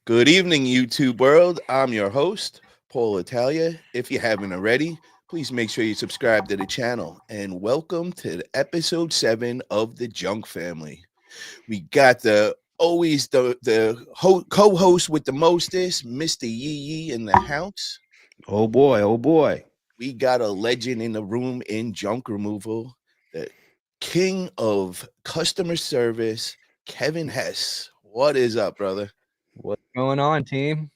Good evening, YouTube world. I'm your host, Paul Italia. If you haven't already, please make sure you subscribe to the channel and welcome to episode 7 of the Junk Family. We got the co-host with the mostest, Mr. Yee Yee in the house. Oh boy, oh boy. We got a legend in the room in junk removal, the king of customer service, Kevin Hess. What is up, brother? What's going on, team?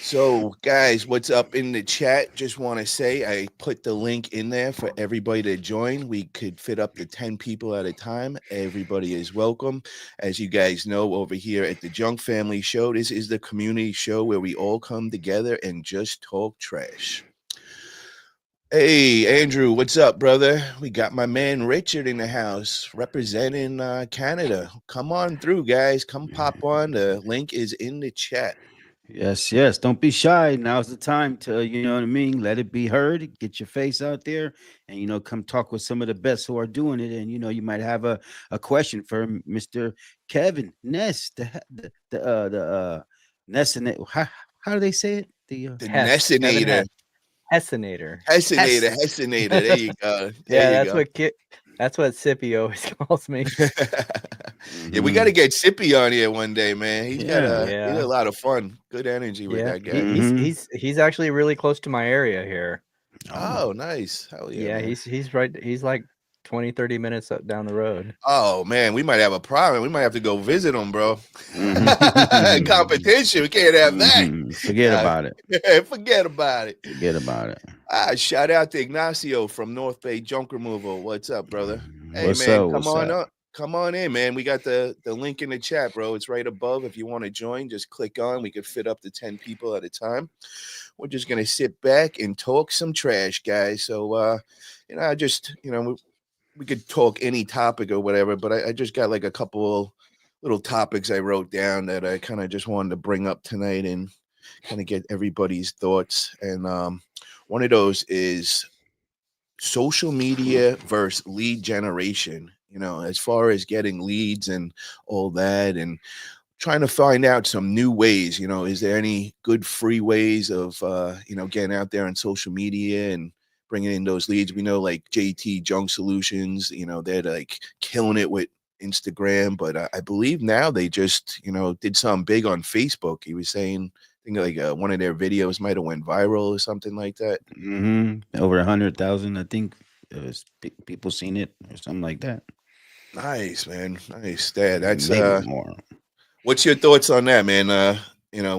So, guys, what's up in the chat? Just want to say I put the link in there for everybody to join. We could fit up to 10 people at a time. Everybody is welcome. As you guys know, over here at the Junk Family Show, this is the community show where we all come together and just talk trash. Hey, Andrew, what's up, brother? We got my man Richard in the house representing Canada. Come on through, guys. Come pop on. The link is in the chat. Yes, yes. Don't be shy. Now's the time to, you know what I mean? Let it be heard. Get your face out there and, come talk with some of the best who are doing it. And, you might have a question for Mr. Kevin Ness, Ness, how do they say it? The Hess, Kevin Nessinator. Hessinator. Hessinator. There you go. Yeah, that's what Sippy always calls me. Yeah, we got to get Sippy on here one day, man. He's got Yeah. a lot of fun, good energy with that guy. He's actually really close to my area here. Oh, nice. Hell yeah. Yeah, man. he's like 20, 30 minutes up down the road. Oh man, we might have a problem. We might have to go visit him, bro. Competition. We can't have that. Forget about it. Forget about it. Forget about it. Shout out to Ignacio from North Bay Junk Removal. What's up, brother? Hey, What's man, up? come on up. Come on in, man. We got the link in the chat, bro. It's right above. If you want to join, just click on. We could fit up to 10 people at a time. We're just going to sit back and talk some trash, guys. So, I just, we could talk any topic or whatever, but I just got like a couple little topics I wrote down that I kind of just wanted to bring up tonight and kind of get everybody's thoughts. And one of those is social media versus lead generation, as far as getting leads and all that, and trying to find out some new ways. Is there any good free ways of getting out there on social media and bringing in those leads? We know like JT Junk Solutions, they're like killing it with Instagram, but I believe now they just did something big on Facebook. He was saying, I think like one of their videos might have went viral or something like that. Over 100,000, I think. People seen it or something like that. Nice, man. Nice. That's maybe more. What's your thoughts on that, man?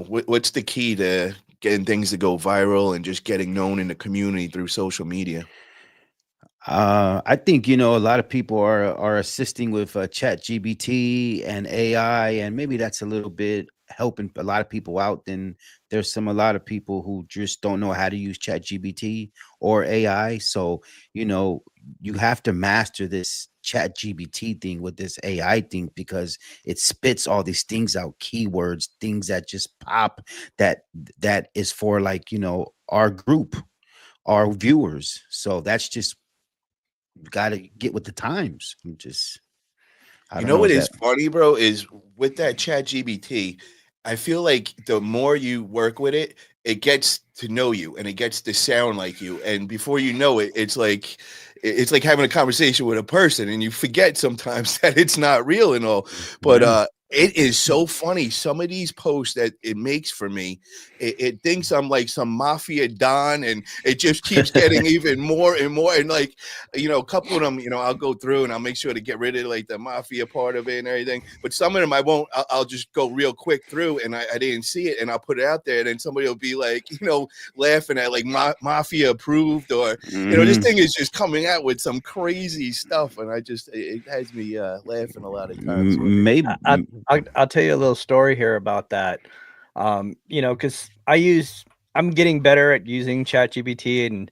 What's the key to getting things to go viral and just getting known in the community through social media? I think a lot of people are assisting with Chat GBT and AI, and maybe that's a little bit helping a lot of people out. Then there's a lot of people who just don't know how to use Chat GBT or AI. So you have to master this Chat GBT thing with this AI thing, because it spits all these things out, keywords, things that just pop. That is for like our group, our viewers. So that's just, got to get with the times. What is funny, bro, is with that Chat GBT, I feel like the more you work with it, it gets to know you and it gets to sound like you. And before you know it, it's like having a conversation with a person, and you forget sometimes that it's not real and all. But it is so funny. Some of these posts that it makes for me, it thinks I'm like some mafia don, and it just keeps getting even more and more. And like, a couple of them, I'll go through and I'll make sure to get rid of like the mafia part of it and everything. But some of them I won't. I'll just go real quick through, and I didn't see it, and I'll put it out there, and then somebody will be like, laughing at like mafia approved, or this thing is just coming out with some crazy stuff, and it has me laughing a lot of times. Maybe I'll tell you a little story here about that. Because I'm getting better at using ChatGPT, and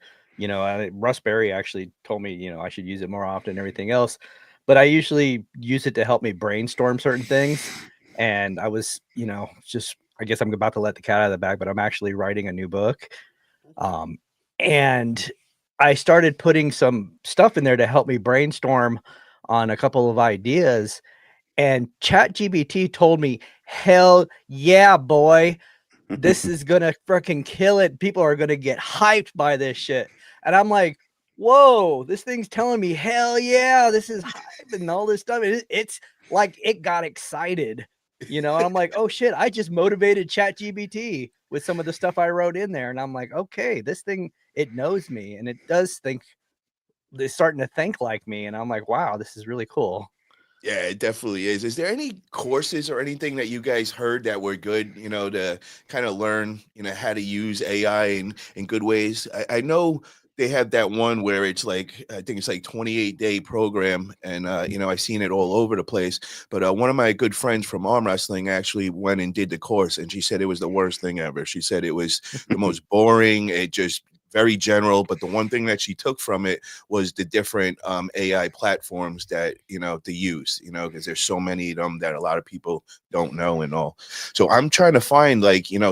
Russ Berry actually told me I should use it more often and everything else, but I usually use it to help me brainstorm certain things. And I was just, I guess I'm about to let the cat out of the bag, but I'm actually writing a new book, and I started putting some stuff in there to help me brainstorm on a couple of ideas. And ChatGPT told me, hell yeah, boy, this is gonna freaking kill it. People are gonna get hyped by this shit. And I'm like, whoa, this thing's telling me, hell yeah, this is hype and all this stuff. It's like it got excited, you know. And I'm like, oh shit, I just motivated ChatGPT with some of the stuff I wrote in there. And I'm like, okay, this thing, it knows me and it does think, it's starting to think like me. And I'm like, wow, this is really cool. Yeah, it definitely is. Is there any courses or anything that you guys heard that were good, to kind of learn, how to use AI in good ways? I know they have that one where it's like, I think it's like 28-day program. And, I've seen it all over the place. But one of my good friends from arm wrestling actually went and did the course. And she said it was the worst thing ever. She said it was the most boring. It just very general, but the one thing that she took from it was the different AI platforms that to use, because there's so many of them that a lot of people don't know and all. So I'm trying to find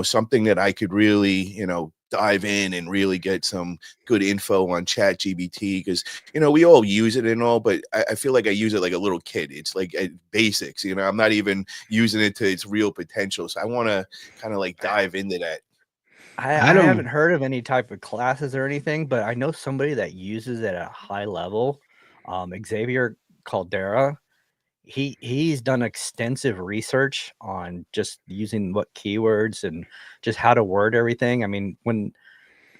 something that I could really dive in and really get some good info on ChatGPT, because we all use it and all, but I feel like I use it like a little kid. It's like basics, I'm not even using it to its real potential. So I want to kind of like dive into that. I haven't heard of any type of classes or anything, but I know somebody that uses it at a high level. Xavier Caldera, he's done extensive research on just using what keywords and just how to word everything. I mean, when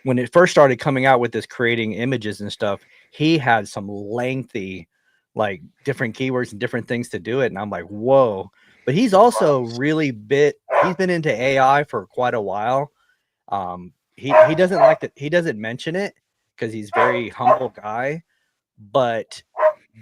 it first started coming out with this creating images and stuff, he had some lengthy, like different keywords and different things to do it. And I'm like, whoa. But he's also he's been into AI for quite a while. He doesn't like that. He doesn't mention it because he's very humble guy. But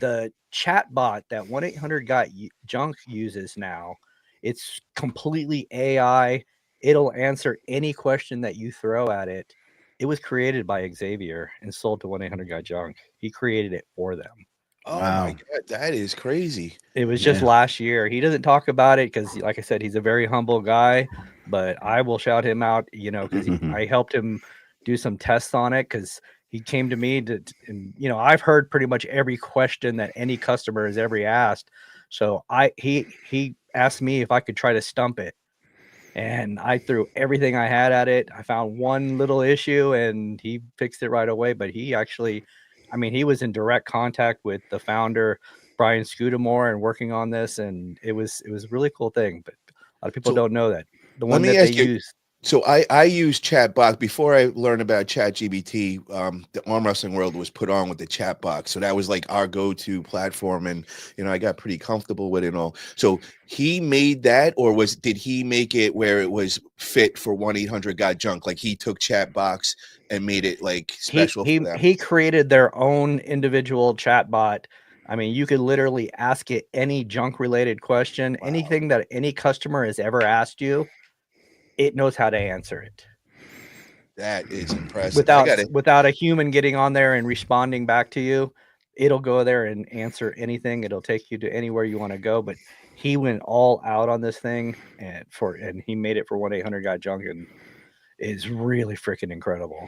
the chat bot that 1-800-GOT-JUNK uses now, it's completely AI. It'll answer any question that you throw at it. It was created by Xavier and sold to 1-800-GOT-JUNK. He created it for them. Oh my God, that is crazy. It was just last year. He doesn't talk about it because, like I said, he's a very humble guy, but I will shout him out, because I helped him do some tests on it, because he came to me and I've heard pretty much every question that any customer has ever asked. So he asked me if I could try to stump it. And I threw everything I had at it. I found one little issue and he fixed it right away. But he actually, he was in direct contact with the founder, Brian Scudamore, and working on this. And it was a really cool thing. But a lot of people don't know that. The one that they use. So I use Chatbox before I learned about ChatGPT. The arm wrestling world was put on with the Chatbox, so that was like our go-to platform, and I got pretty comfortable with it and all. So he made that, or did he make it where it was fit for 1-800-GOT-JUNK? Like he took Chatbox and made it like special for them. He created their own individual chatbot. I mean, you could literally ask it any junk-related question, anything that any customer has ever asked you. It knows how to answer it. That is impressive. Without a human getting on there and responding back to you, it'll go there and answer anything. It'll take you to anywhere you want to go. But he went all out on this thing and he made it for 1-800-GOT-JUNK, and is really freaking incredible.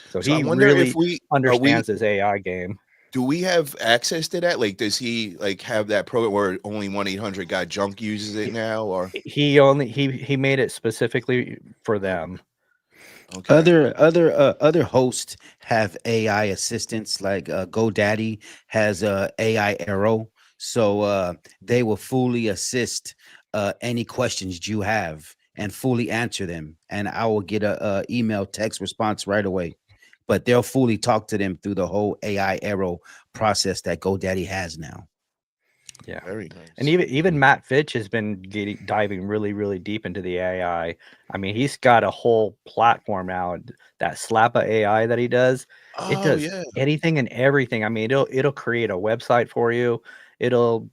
So he really understands his AI game. Do we have access to that? Like, does he like have that program where only 1-800-GOT-JUNK uses it now, or he made it specifically for them? Okay. Other hosts have AI assistants, like GoDaddy has AI Arrow, so they will fully assist any questions you have and fully answer them, and I will get a email text response right away. But they'll fully talk to them through the whole AI Arrow process that GoDaddy has now. Yeah, very nice. And even Matt Fitch has been diving really, really deep into the AI. I mean, he's got a whole platform now. That Slappa AI that he does, it does anything and everything. I mean, it'll create a website for you. It'll,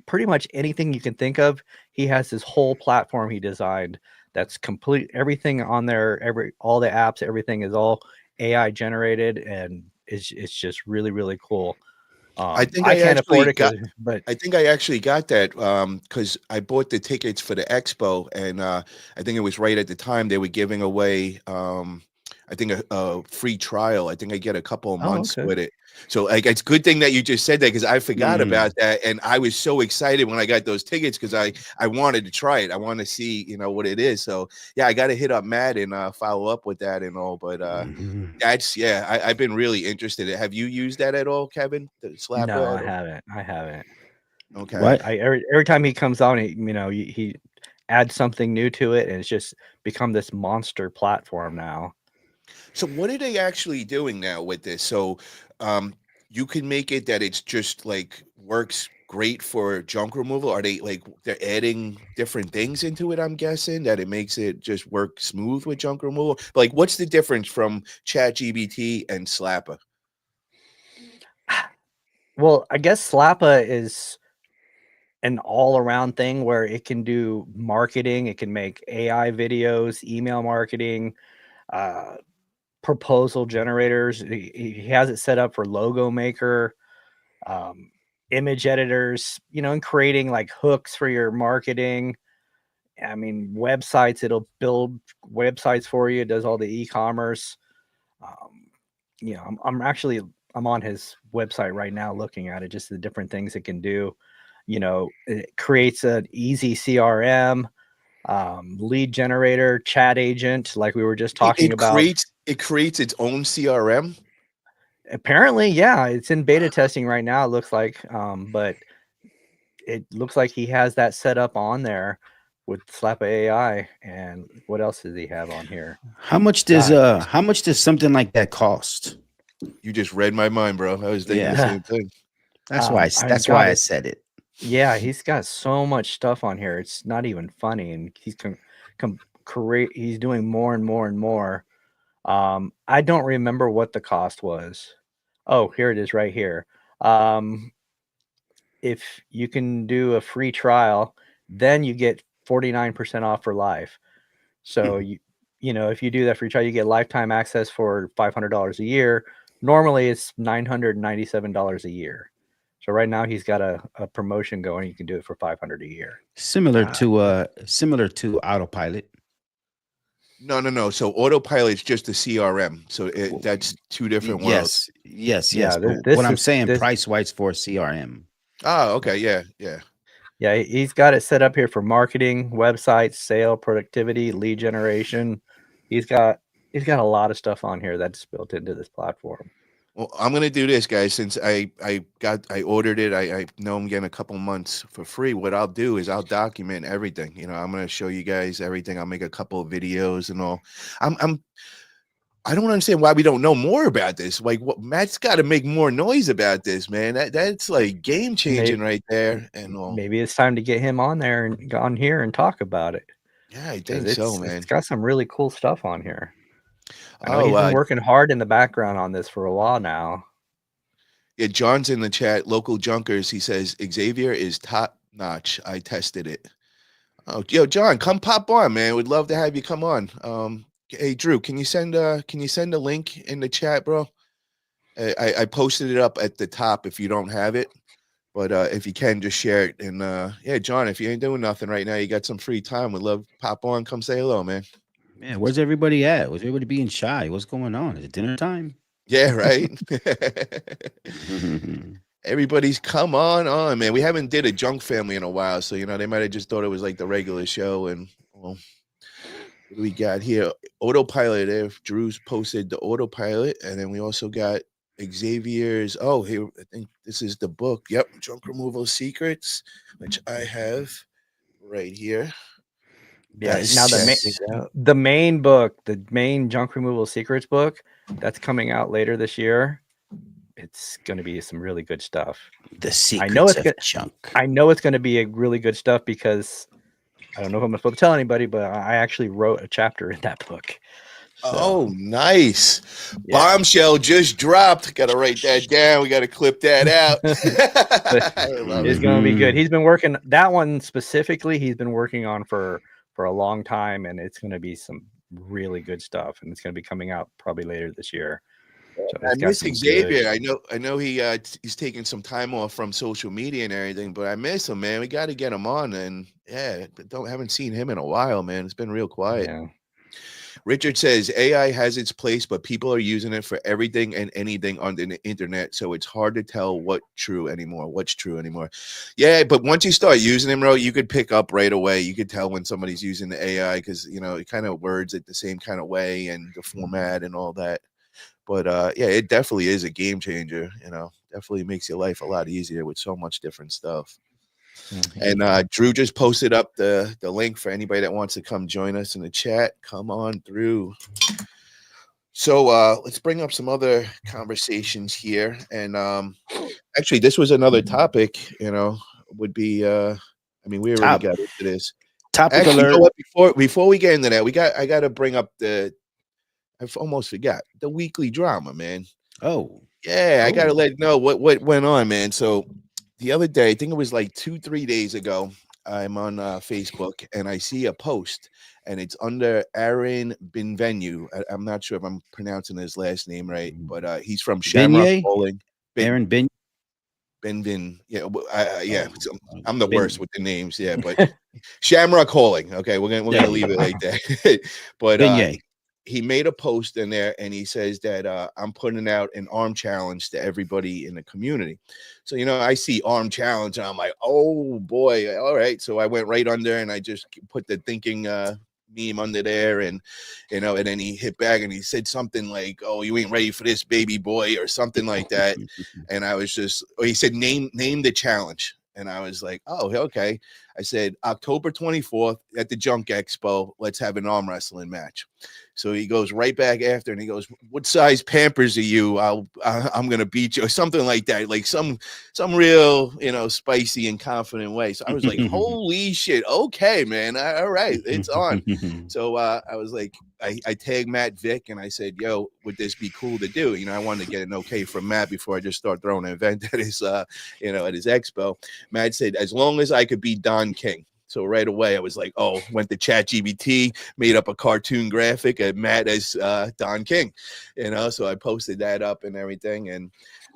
pretty much anything you can think of. He has this whole platform he designed that's complete. Everything on there, all the apps, everything is all AI generated, and it's just really, really cool. I think I can't afford it, but I think I actually got that because I bought the tickets for the expo, and I think it was right at the time they were giving away. I I think a free trial. I think I get a couple of Oh, months okay. with it. So like it's a good thing that you just said that because I forgot about that, and I was so excited when I got those tickets because I wanted to try it. I want to see what it is. So yeah, I got to hit up Matt and follow up with that and all. But that's I've been really interested. Have you used that at all, Kevin? The Slapper No, at I all? haven't. I haven't. Okay. But every time he comes on, he adds something new to it, and it's just become this monster platform now. So what are they actually doing now with this? So you can make it that it's just like works great for junk removal. Are they like they're adding different things into it? I'm guessing that it makes it just work smooth with junk removal. But like, what's the difference from ChatGPT and Slapper? Well, I guess Slappa is an all-around thing where it can do marketing, it can make AI videos, email marketing, uh, proposal generators. He has it set up for logo maker, um, image editors, and creating like hooks for your marketing. I mean, websites, it'll build websites for you. It does all the e-commerce. Um, I'm on his website right now looking at it, just the different things it can do. It creates an easy CRM, lead generator, chat agent, like we were just talking about. It creates its own CRM. Apparently, yeah, it's in beta testing right now. It looks like, but it looks like he has that set up on there with Slap AI. And what else does he have on here? How much does something like that cost? You just read my mind, bro. I was thinking the Yeah, same thing. that's why I said it. Yeah, he's got so much stuff on here. It's not even funny, and he's he's doing more and more and more. I don't remember what the cost was. Oh, here it is right here. If you can do a free trial, then you get 49% off for life. So if you do that free trial, you get lifetime access for $500 a year. Normally it's $997 a year. So right now he's got a promotion going. You can do it for $500 a year. Similar to Autopilot. No. So autopilot's just a CRM. So that's two different worlds. Yes. Yeah, But this what I'm is saying, this. price wise for CRM. Oh, okay. Yeah. Yeah, he's got it set up here for marketing, websites, sale, productivity, lead generation. He's got a lot of stuff on here that's built into this platform. Well, I'm gonna do this, guys. Since I ordered it, I know I'm getting a couple months for free. What I'll do is I'll document everything. I'm gonna show you guys everything. I'll make a couple of videos and all. I don't understand why we don't know more about this. Like, what Matt's got to make more noise about this, man. That's like game changing right there. And all. Maybe it's time to get him on there and on here and talk about it. Yeah, I think so, man. It's got some really cool stuff on here. I know Oh, he's been working hard in the background on this for a while now. Yeah, John's in the chat. Local Junkers. He says Xavier is top notch. I tested it. Oh, yo, John, come pop on, man. We'd love to have you come on. Hey, Drew, can you send a link in the chat, bro? I posted it up at the top if you don't have it, but if you can, just share it. And yeah, John, if you ain't doing nothing right now, you got some free time. We'd love to pop on. Come say hello, man. Man, where's everybody at? Was everybody being shy? What's going on? Is it dinner time? Yeah, right. Everybody's come on, man. We haven't did a junk family in a while, so they might have just thought it was like the regular show. And well, what do we got here? Autopilot. If Drew's posted the autopilot, and then we also got Xavier's. Oh, here I think this is the book. Yep, Junk Removal Secrets, which I have right here. Yeah, now the main book, the main Junk Removal Secrets book, that's coming out later this year. It's going to be some really good stuff. The secrets of junk. I know it's going to be a really good stuff because I don't know if I'm supposed to tell anybody, but I actually wrote a chapter in that book. So, oh, nice. Yeah. Bombshell just dropped. Got to write that down. We got to clip that out. It's going to be good. He's been working that one specifically. He's been working on for a long time, and it's going to be some really good stuff. And it's going to be coming out probably later this year. So I miss Xavier. I know he's taking some time off from social media and everything, but I miss him, man. We got to get him on, and yeah, haven't seen him in a while, man. It's been real quiet. Yeah. Richard says AI has its place, but people are using it for everything and anything on the internet. So it's hard to tell what's true anymore. Yeah, but once you start using them, bro, you could pick up right away. You could tell when somebody's using the AI because it kind of words it the same kind of way and the format and all that. But yeah, it definitely is a game changer. Definitely makes your life a lot easier with so much different stuff. Mhm. And Drew just posted up the link for anybody that wants to come join us in the chat. Come on through. So let's bring up some other conversations here. And actually, this was another topic. Would be. I mean, we already Top got into this. topic Actually, you know alert. what? Before we get into that, I got to bring up I've almost forgot the weekly drama, man. Oh, Yeah, I got to oh. let you know what went on, man. So the other day, I think it was like 2-3 days ago, I'm on Facebook and I see a post and it's under Aaron Benvenu. I'm not sure if I'm pronouncing his last name right, but he's from Shamrock Beignet? Bowling. Aaron Ben. Benvin. Yeah, yeah. Oh, So I'm the Ben. worst with the names. Yeah, but Shamrock Calling. Okay, we're There gonna you leave go. it like that. But Beignet. he made a post in there and he says that I'm putting out an arm challenge to everybody in the community. So I see arm challenge and I'm like, oh boy, all right. So I went right under and I just put the thinking meme under there, and and then he hit back and he said something like, oh, you ain't ready for this, baby boy, or something like that. And I was or he said, name the challenge. And I was like, oh, okay. I said, October 24th at the Junk Expo, let's have an arm wrestling match. So he goes right back after and he goes, what size Pampers are you? I'm going to beat you, or something like that. Like some real, spicy and confident way. So I was like, holy shit. Okay, man. All right. It's on. So I was like, I tagged Matt Vick and I said, yo, would this be cool to do? I wanted to get an okay from Matt before I just start throwing an event at his, at his expo. Matt said, as long as I could be Don King. So right away, I was like, oh, went to ChatGPT, made up a cartoon graphic at Matt as Don King, so I posted that up and everything. And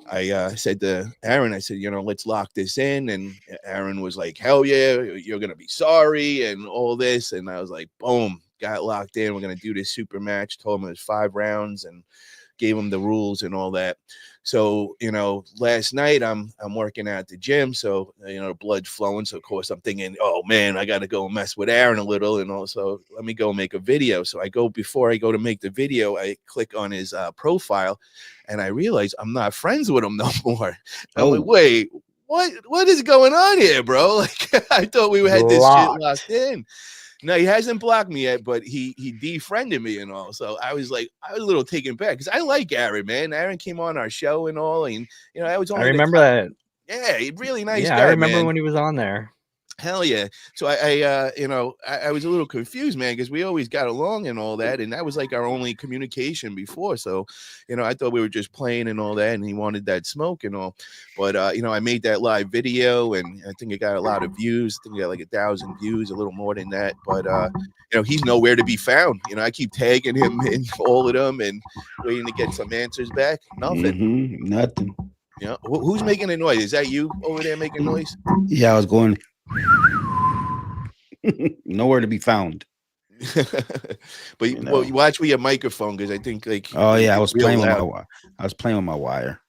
I said to Aaron, I said, let's lock this in. And Aaron was like, hell yeah, you're going to be sorry and all this. And I was like, boom, got locked in. We're going to do this super match. Told him it was 5 rounds and gave him the rules and all that. So, last night I'm working out at the gym. So, the blood's flowing. So, of course, I'm thinking, oh, man, I got to go mess with Aaron a little. And also, let me go make a video. So before I go to make the video, I click on his profile and I realize I'm not friends with him no more. I'm like, wait, what is going on here, bro? Like, I thought we had this shit locked in. No, he hasn't blocked me yet, but he defriended me and all. So I was a little taken back because I like Aaron, man. Aaron came on our show and all, and I was only. I remember that. Yeah, he's really nice guy. I remember man. when he was on there. Hell yeah. So I was a little confused, man, because we always got along and all that. And that was like our only communication before. So, I thought we were just playing and all that. And he wanted that smoke and all. But, I made that live video and I think it got a lot of views. I think it got like 1,000 views, a little more than that. But, he's nowhere to be found. I keep tagging him in all of them and waiting to get some answers back. Nothing. Nothing. Who's making a noise? Is that you over there making noise? Yeah, I was going. Nowhere to be found. But you watch with your microphone because I think oh yeah, I was playing with my wire.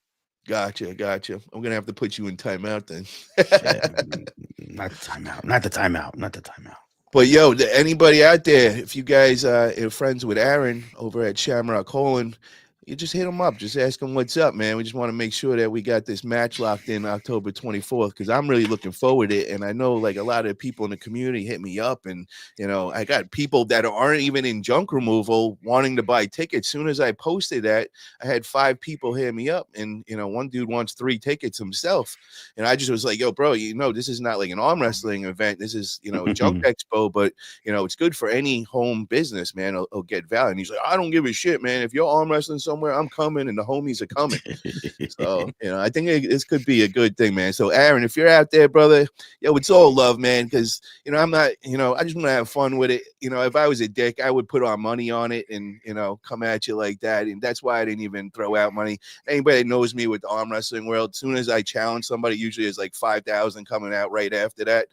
Gotcha. I'm gonna have to put you in timeout then. Not the timeout. But yo, anybody out there, if you guys are friends with Aaron over at Shamrock Colon, you just hit him up. Just ask him what's up, man. We just want to make sure that we got this match locked in October 24th because I'm really looking forward to it. And I know like a lot of people in the community hit me up, and I got people that aren't even in junk removal wanting to buy tickets. Soon as I posted that, I had 5 people hit me up, and one dude wants 3 tickets himself. And I just was like, yo, bro, this is not like an arm wrestling event. This is a junk expo, but it's good for any home business, man. It'll get value. And he's like, I don't give a shit, man. If you're arm wrestling someone somewhere, I'm coming, and the homies are coming. So, I think this could be a good thing, man. So, Aaron, if you're out there, brother, it's all love, man. Because, I'm not, I just want to have fun with it. If I was a dick, I would put on money on it and, come at you like that. And that's why I didn't even throw out money. Anybody that knows me with the arm wrestling world, as soon as I challenge somebody, usually it's like 5,000 coming out right after that,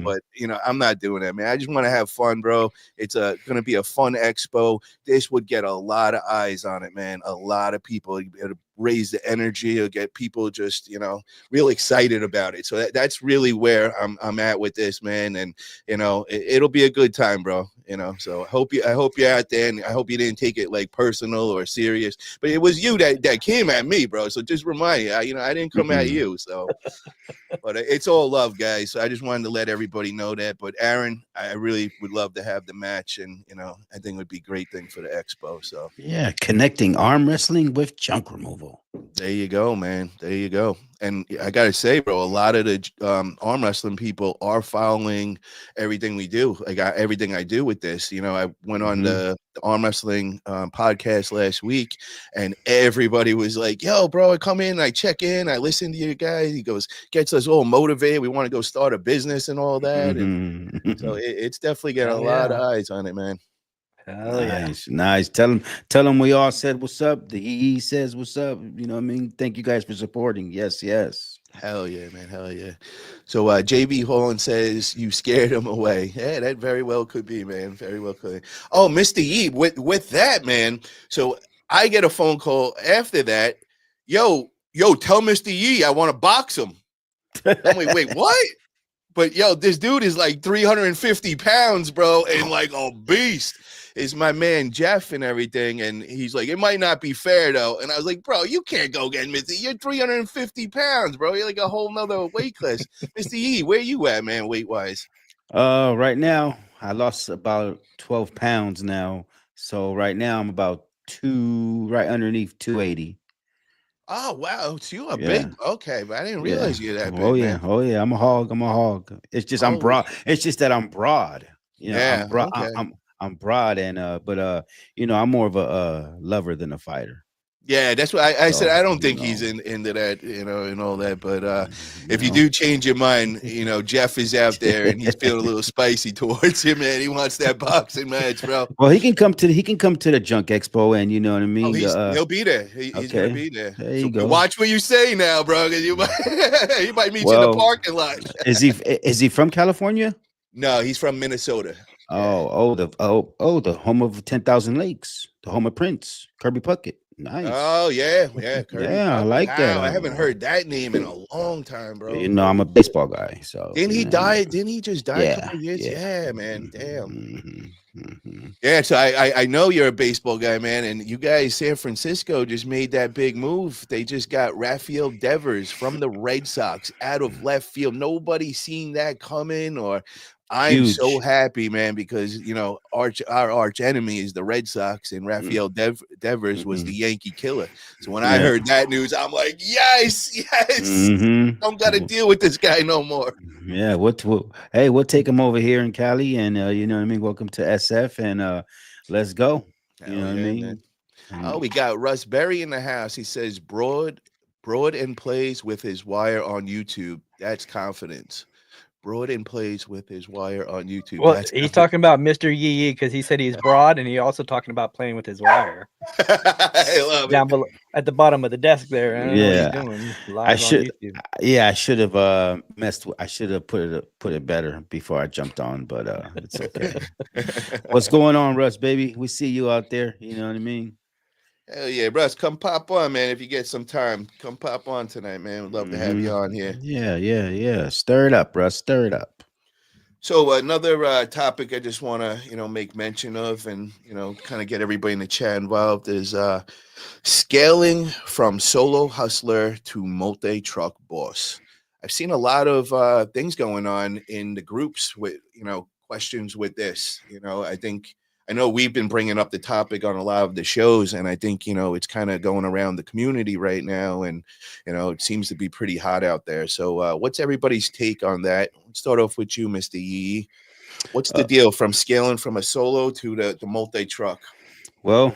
but, I'm not doing that, man. I just want to have fun, bro. It's going to be a fun expo. This would get a lot of eyes on it, man. A lot of people. It'll raise the energy, or get people just real excited about it. So that's really where I'm at with this, man. And it'll be a good time, bro. So I hope you're out there, and I hope you didn't take it like personal or serious, but it was you that came at me, bro. So just remind you, I didn't come at you. So but it's all love, guys. So I just wanted to let everybody know that. But Aaron, I really would love to have the match, and I think it would be a great thing for the expo. So yeah, connecting arm wrestling with junk removal. There you go, man. There you go. And I gotta say, bro, a lot of the arm wrestling people are following everything we do. I got everything I do with this. I went on the arm wrestling podcast last week, and everybody was like, "Yo, bro, I come in, I check in, I listen to you guys." He goes, gets us all motivated. We want to go start a business and all that. And so it's definitely getting a lot of eyes on it, man. Hell nice. Tell them we all said what's up. The EE says what's up. You know what I mean? Thank you guys for supporting. Yes. Hell yeah, man. Hell yeah. So JB Holland says you scared him away. Yeah, that very well could be, man. Very well could. Oh, Mr. Yee, with that, man. So I get a phone call after that. Yo, tell Mr. Yee I want to box him. I'm like, wait, what? But this dude is like 350 pounds, bro, and like a beast. Is my man Jeff and everything, and he's like, it might not be fair though. And I was like, bro, you can't go get Mr. You're 350 pounds, bro. You're like a whole nother weight class. Mr. E, where you at, man, weight wise? Right now I lost about 12 pounds now. So right now I'm about right underneath 280. Oh wow, so you are big. Okay, but I didn't realize you're that big. Oh yeah, man. oh yeah. I'm a hog. It's just I'm broad. It's just that I'm broad. Yeah, I'm broad. okay. I'm broad, and but I'm more of a lover than a fighter. Yeah, that's what I said. I don't think he's into that, and all that. But if you do change your mind, Jeff is out there and he's feeling a little spicy towards him, man. He wants that boxing match, bro. Well, he can come to the Junk Expo, and you know what I mean. He'll be there. He's gonna be there. There you go. Watch what you say now, bro, because you might meet you in the parking lot. Is he from California? No, he's from Minnesota. The home of 10,000 Lakes, the home of Prince, Kirby Puckett. Nice. Oh yeah. Kirby I like that. I haven't heard that name in a long time, bro. I'm a baseball guy. So didn't he die? Didn't he just die a couple of years? Yeah, man. Damn. Yeah, so I know you're a baseball guy, man, and you guys, San Francisco, just made that big move. They just got Rafael Devers from the Red Sox out of left field. Nobody seen that coming, or I'm so happy, man, because our arch enemy is the Red Sox, and Rafael Devers was the Yankee killer. So when I heard that news, I'm like, yes, don't got to deal with this guy no more. Yeah, we'll take him over here in Cali, and you know what I mean. Welcome to SF, and let's go. You know what I mean. Oh, we got Russ Berry in the house. He says broad and plays with his wire on YouTube. That's confidence. Broad and plays with his wire on YouTube. Well, he's talking about Mr. Yee because he said he's broad, and he also talking about playing with his wire. I love down it. Below, at the bottom of the desk there. I don't know what he's doing. Live on YouTube. I should have I should have put it better before I jumped on, but it's okay. What's going on, Russ, baby? We see you out there. You know what I mean? Hell yeah, Russ, come pop on, man. If you get some time, come pop on tonight, man. We'd love to have you on here. Yeah. Stir it up, Russ. Stir it up. So another topic I just want to, make mention of, and kind of get everybody in the chat involved, is scaling from solo hustler to multi-truck boss. I've seen a lot of things going on in the groups with, questions with this. I know we've been bringing up the topic on a lot of the shows, and I think, it's kind of going around the community right now, and, it seems to be pretty hot out there. So what's everybody's take on that? Let's start off with you, Mr. Yee. What's the deal from scaling from a solo to the multi-truck? Well,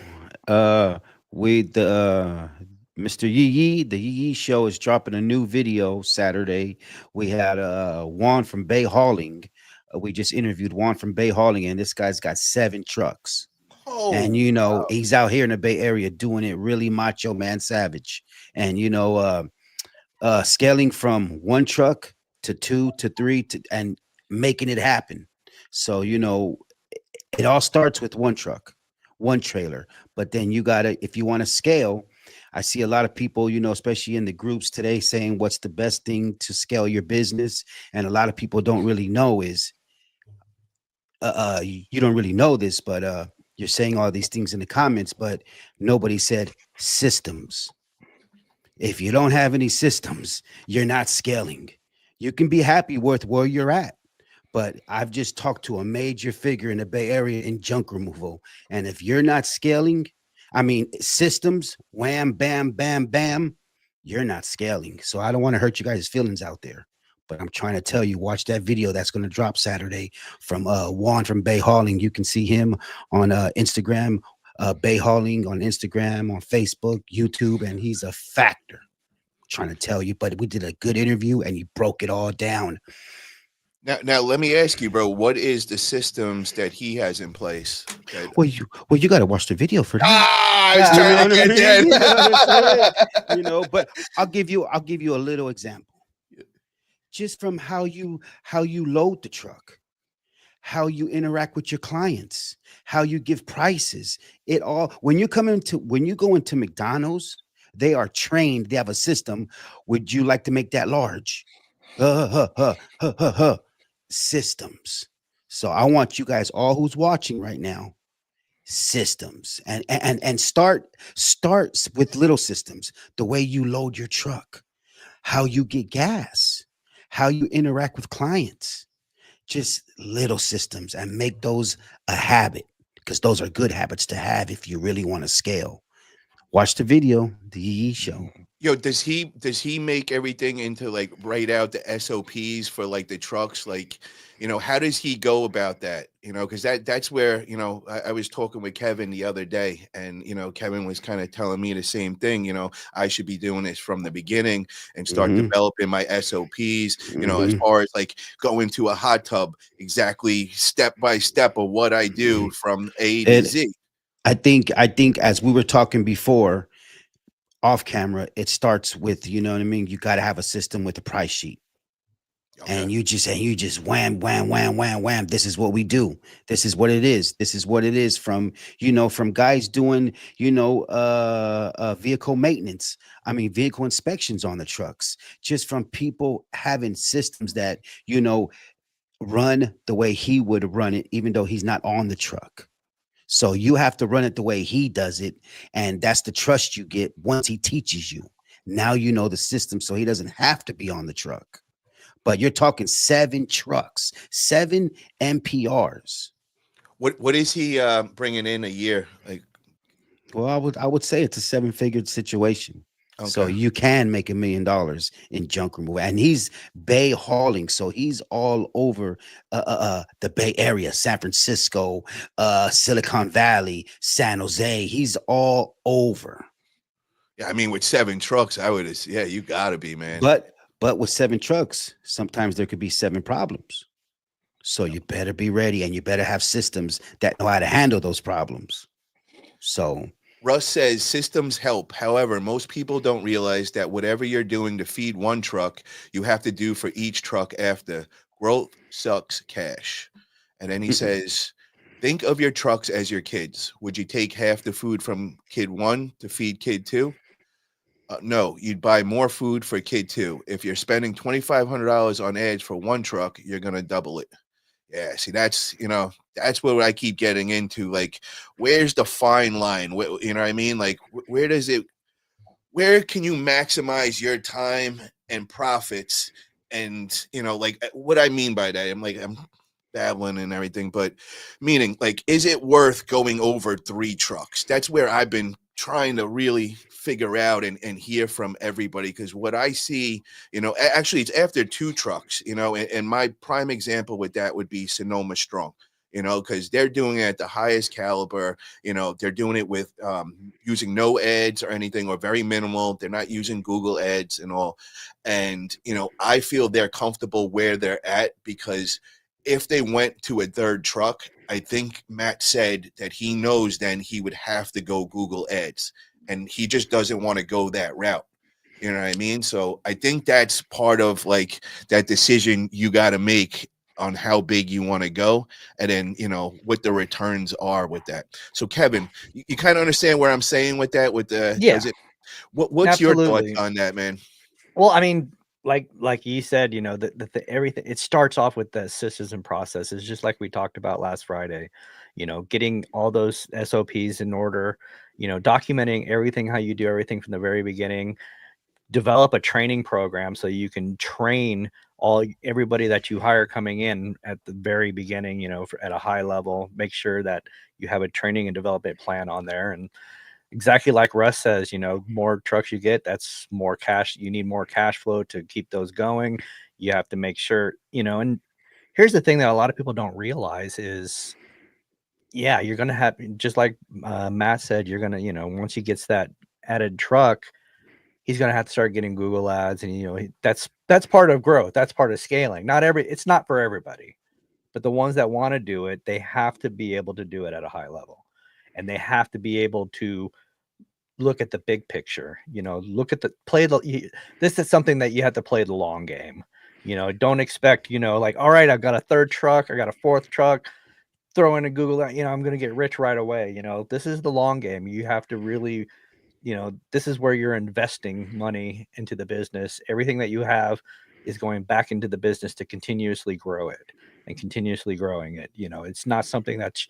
with the Mr. Yee Yee. The Yee Yee Show is dropping a new video Saturday. We had Juan from Bay Hauling. We just interviewed Juan from Bay Hauling, and this guy's got 7 trucks. And Oh, wow. he's out here in the Bay Area doing it really macho man savage. And scaling from 1 truck to 2 to 3 and making it happen. So it all starts with 1 truck, 1 trailer, but then you gotta, if you want to scale. I see a lot of people, especially in the groups today, saying what's the best thing to scale your business, and a lot of people don't really know is you don't really know this, but you're saying all these things in the comments, but nobody said systems. If you don't have any systems, you're not scaling. You can be happy with where you're at, but I've just talked to a major figure in the Bay Area in junk removal, and if you're not scaling, I mean systems, wham, bam, bam, bam, you're not scaling. So I don't want to hurt you guys' feelings out there, but I'm trying to tell you, watch that video that's going to drop Saturday from Juan from Bay Hauling. You can see him on Instagram, Bay Hauling on Instagram, on Facebook, YouTube, and he's a factor. I'm trying to tell you, but we did a good interview and he broke it all down. Now, let me ask you, bro. What is the systems that he has in place? Well, you got to watch the video for that. I was trying to get that. But I'll give you a little example. Just from how you load the truck, how you interact with your clients, how you give prices. It all, when you go into McDonald's, they are trained. They have a system. Would you like to make that large? Systems. So I want you guys, all who's watching right now, systems, and starts with little systems. The way you load your truck, how you get gas, how you interact with clients, just little systems, and make those a habit, because those are good habits to have if you really want to scale. Watch the video, the Yee Show. Yo, does he make everything into like write out the SOPs for like the trucks? Like, how does he go about that? Because that's where, I was talking with Kevin the other day, and Kevin was kind of telling me the same thing. I should be doing this from the beginning and start developing my SOPs, as far as like going to a hot tub, exactly step by step of what I do from A to Z. I think as we were talking before off camera, it starts with, you got to have a system with a price sheet. Okay. And you just wham, wham, wham, wham, wham. This is what we do. This is what it is. This is what it is from guys doing, vehicle maintenance. I mean, vehicle inspections on the trucks, just from people having systems that, run the way he would run it, even though he's not on the truck. So you have to run it the way he does it. And that's the trust you get once he teaches you. Now you know the system, so he doesn't have to be on the truck. But you're talking 7 trucks, 7 MPRs. What is he bringing in a year? Like, well, I would say it's a 7-figure situation. Okay. So you can make $1 million in junk removal, and he's Bay Hauling, so he's all over the Bay Area, San Francisco, Silicon Valley, San Jose. He's all over. Yeah, I mean, with 7 trucks, I would. Yeah, you gotta be, man. But with 7 trucks, sometimes there could be 7 problems. So you better be ready, and you better have systems that know how to handle those problems. So Russ says systems help. However, most people don't realize that whatever you're doing to feed 1 truck, you have to do for each truck after. Growth sucks cash. And then he says, think of your trucks as your kids. Would you take half the food from kid 1 to feed kid 2? No, you'd buy more food for kid 2. If you're spending $2,500 on ads for 1 truck, you're going to double it. Yeah, see, that's what I keep getting into. Like, where's the fine line? You know what I mean? Like, where can you maximize your time and profits? And, like, what I mean by that, I'm babbling and everything, but meaning, like, is it worth going over 3 trucks? That's where I've been trying to really figure out and hear from everybody, because what I see, actually it's after 2 trucks, and my prime example with that would be Sonoma Strong. you know, because they're doing it at the highest caliber. You know, they're doing it with using no ads or anything, or very minimal. They're not using Google ads and all. And, you know, I feel they're comfortable where they're at, because if they went to a third truck, I think Matt said that he knows then he would have to go Google ads, and he just doesn't want to go that route. You know what I mean? So I think that's part of like that decision you got to make on how big you want to go, and then, you know, what the returns are with that. So Kevin, you kind of understand where I'm saying with that, with the, Yeah, does it, what's your thoughts absolutely. on that, man? Well, I mean, like you said, you know, the everything, it starts off with the systems and processes, just like we talked about last Friday. You know, getting all those SOPs in order, you know, documenting everything, how you do everything from the very beginning. Develop a training program so you can train everybody that you hire coming in at the very beginning, you know, at a high level. Make sure that you have a training and development plan on there. And exactly like Russ says, you know, more trucks you get, that's more cash. You need more cash flow to keep those going. You have to make sure, you know, and here's the thing that a lot of people don't realize is, yeah, you're going to have, just like Matt said, you're going to, you know, once he gets that added truck, he's going to have to start getting Google ads. And, you know, that's part of growth. That's part of scaling. It's not for everybody, but the ones that want to do it, they have to be able to do it at a high level, and they have to be able to look at the big picture, you know, look at this is something that you have to play the long game. You know, don't expect, you know, like, all right, I've got a third truck, I got a fourth truck, throw in a Google, you know, I'm going to get rich right away. You know, this is the long game. You have to really, you know, this is where you're investing money into the business. Everything that you have is going back into the business to continuously grow it and continuously growing it. You know, it's not something that's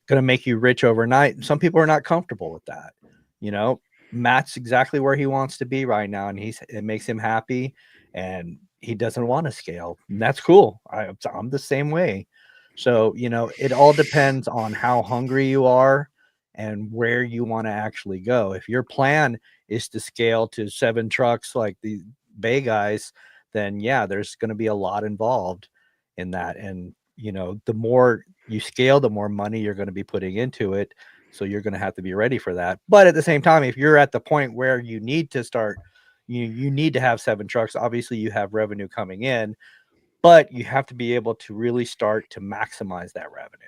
going to make you rich overnight. Some people are not comfortable with that. You know, Matt's exactly where he wants to be right now, and it makes him happy, and he doesn't want to scale. And that's cool. I'm the same way. So, you know, it all depends on how hungry you are and where you want to actually go. If your plan is to scale to 7 trucks like the Bay guys, then yeah, there's going to be a lot involved in that. And, you know, the more you scale, the more money you're going to be putting into it. So you're going to have to be ready for that. But at the same time, if you're at the point where you need to start, you need to have 7 trucks, obviously you have revenue coming in, but you have to be able to really start to maximize that revenue.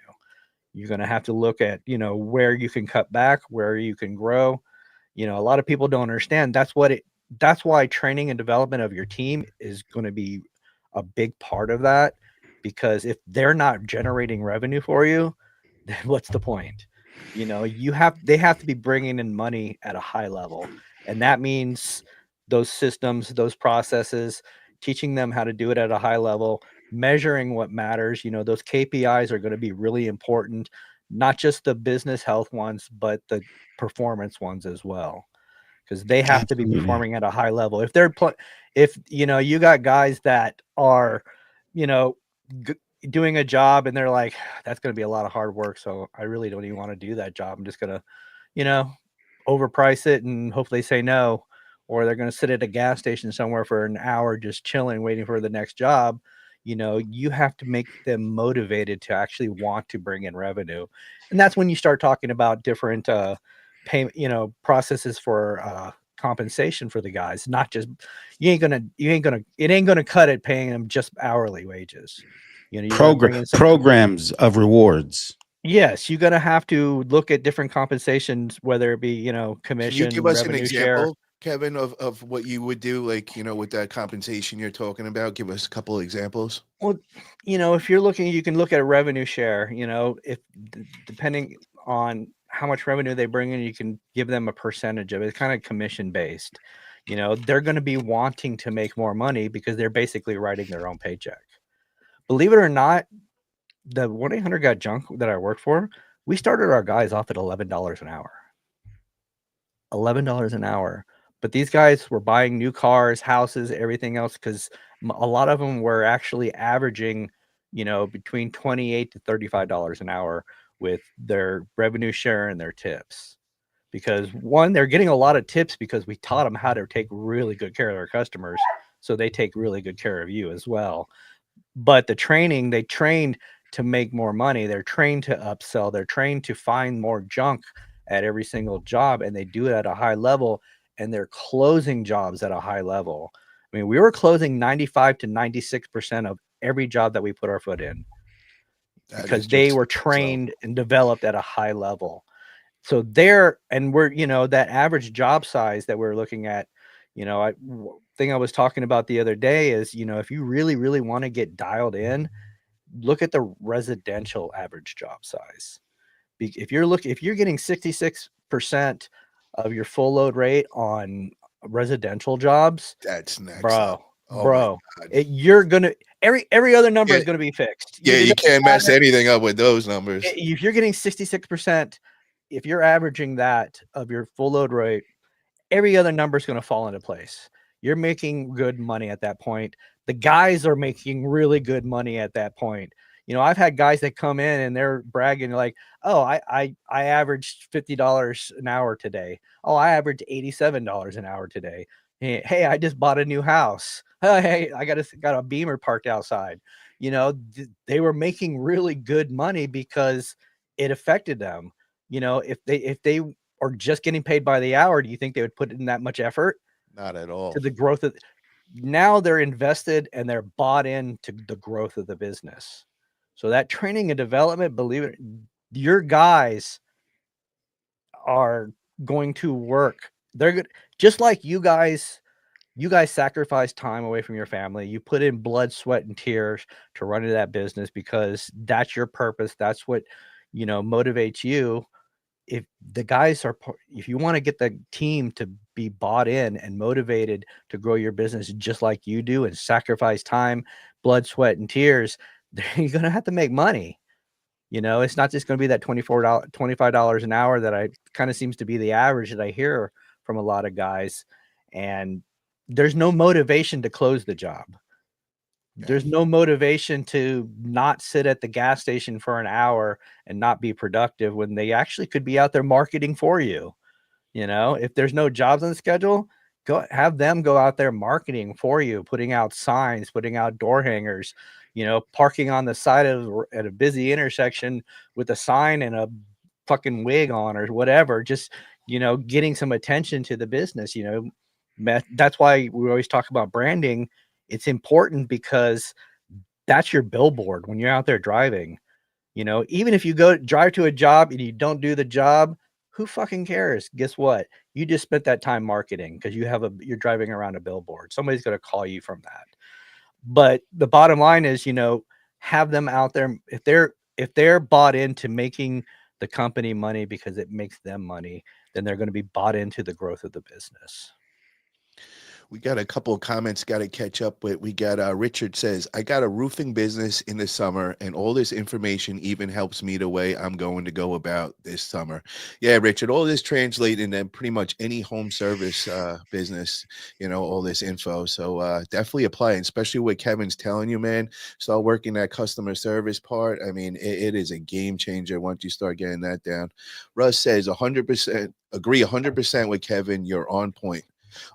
You're going to have to look at, you know, where you can cut back, where you can grow. You know, a lot of people don't understand. That's why training and development of your team is going to be a big part of that, because if they're not generating revenue for you, then what's the point? You know, they have to be bringing in money at a high level. And that means those systems, those processes, teaching them how to do it at a high level, measuring what matters. You know, those KPIs are going to be really important, not just the business health ones, but the performance ones as well, because they have to be Absolutely. performing at a high level. If you know, you got guys that are, you know, doing a job and they're like, that's going to be a lot of hard work, so I really don't even want to do that job. I'm just going to, you know, overprice it and hope they say no. Or they're going to sit at a gas station somewhere for an hour just chilling, waiting for the next job. You know, you have to make them motivated to actually want to bring in revenue. And that's when you start talking about different payment, you know, processes for compensation for the guys. Not just, it ain't gonna cut it paying them just hourly wages. You know, you're gonna bring in some. Programs of rewards. Yes, you're gonna have to look at different compensations, whether it be, you know, Can you give commission, us an revenue share. example, Kevin, of what you would do, like, you know, with that compensation you're talking about? Give us a couple of examples. Well, you know, if you're looking, you can look at a revenue share. You know, if depending on how much revenue they bring in, you can give them a percentage of it. It's kind of commission based. You know, they're going to be wanting to make more money because they're basically writing their own paycheck. Believe it or not, the 1-800 Got Junk that I worked for, we started our guys off at $11 an hour. $11 an hour. But these guys were buying new cars, houses, everything else, because a lot of them were actually averaging, you know, between $28 to $35 an hour with their revenue share and their tips. Because one, they're getting a lot of tips because we taught them how to take really good care of their customers. So they take really good care of you as well. But the training, they trained to make more money. They're trained to upsell. They're trained to find more junk at every single job, and they do it at a high level, and they're closing jobs at a high level. I mean, we were closing 95 to 96% of every job that we put our foot in because they were trained and developed at a high level. So we're, that average job size that we're looking at, thing I was talking about the other day is, if you really, really want to get dialed in, look at the residential average job size. If you're getting 66% of your full load rate on residential jobs, that's next, bro. Oh You're gonna every other number is gonna be fixed. Yeah, you can't mess anything up with those numbers. If you're getting 66%, if you're averaging that of your full load rate, every other number is going to fall into place. You're making good money at that point. The guys are making really good money at that point. I've had guys that come in and they're bragging like, oh, I averaged $50 an hour today. Oh, I averaged $87 an hour today. Hey, I just bought a new house. Hey, I got a Beamer parked outside. They were making really good money because it affected them. If they are just getting paid by the hour, do you think they would put in that much effort? Not at all. To the growth of now they're invested and they're bought into the growth of the business. So that training and development, believe it, your guys are going to work. They're good, just like you guys sacrifice time away from your family. You put in blood, sweat, and tears to run into that business because that's your purpose. That's what, motivates you. If the guys if you want to get the team to be bought in and motivated to grow your business just like you do and sacrifice time, blood, sweat, and tears, you're going to have to make money. It's not just going to be that $25 an hour that I kind of seems to be the average that I hear from a lot of guys. And there's no motivation to close the job. There's no motivation to not sit at the gas station for an hour and not be productive when they actually could be out there marketing for you. If there's no jobs on the schedule, have them go out there marketing for you, putting out signs, putting out door hangers, parking on the side at a busy intersection with a sign and a fucking wig on or whatever, just, getting some attention to the business. That's why we always talk about branding. It's important because that's your billboard when you're out there driving. Even if you drive to a job and you don't do the job, who fucking cares? Guess what? You just spent that time marketing because you're driving around a billboard. Somebody's going to call you from that. But the bottom line is, have them out there. If they're bought into making the company money because it makes them money, then they're going to be bought into the growth of the business. We got a couple of comments got to catch up with. We got Richard says, I got a roofing business in the summer and all this information even helps me the way I'm going to go about this summer. Yeah, Richard, all this translates into pretty much any home service business, all this info. So definitely apply, especially what Kevin's telling you, man. Start working that customer service part. I mean, it is a game changer once you start getting that down. Russ says 100%, agree 100% with Kevin. You're on point.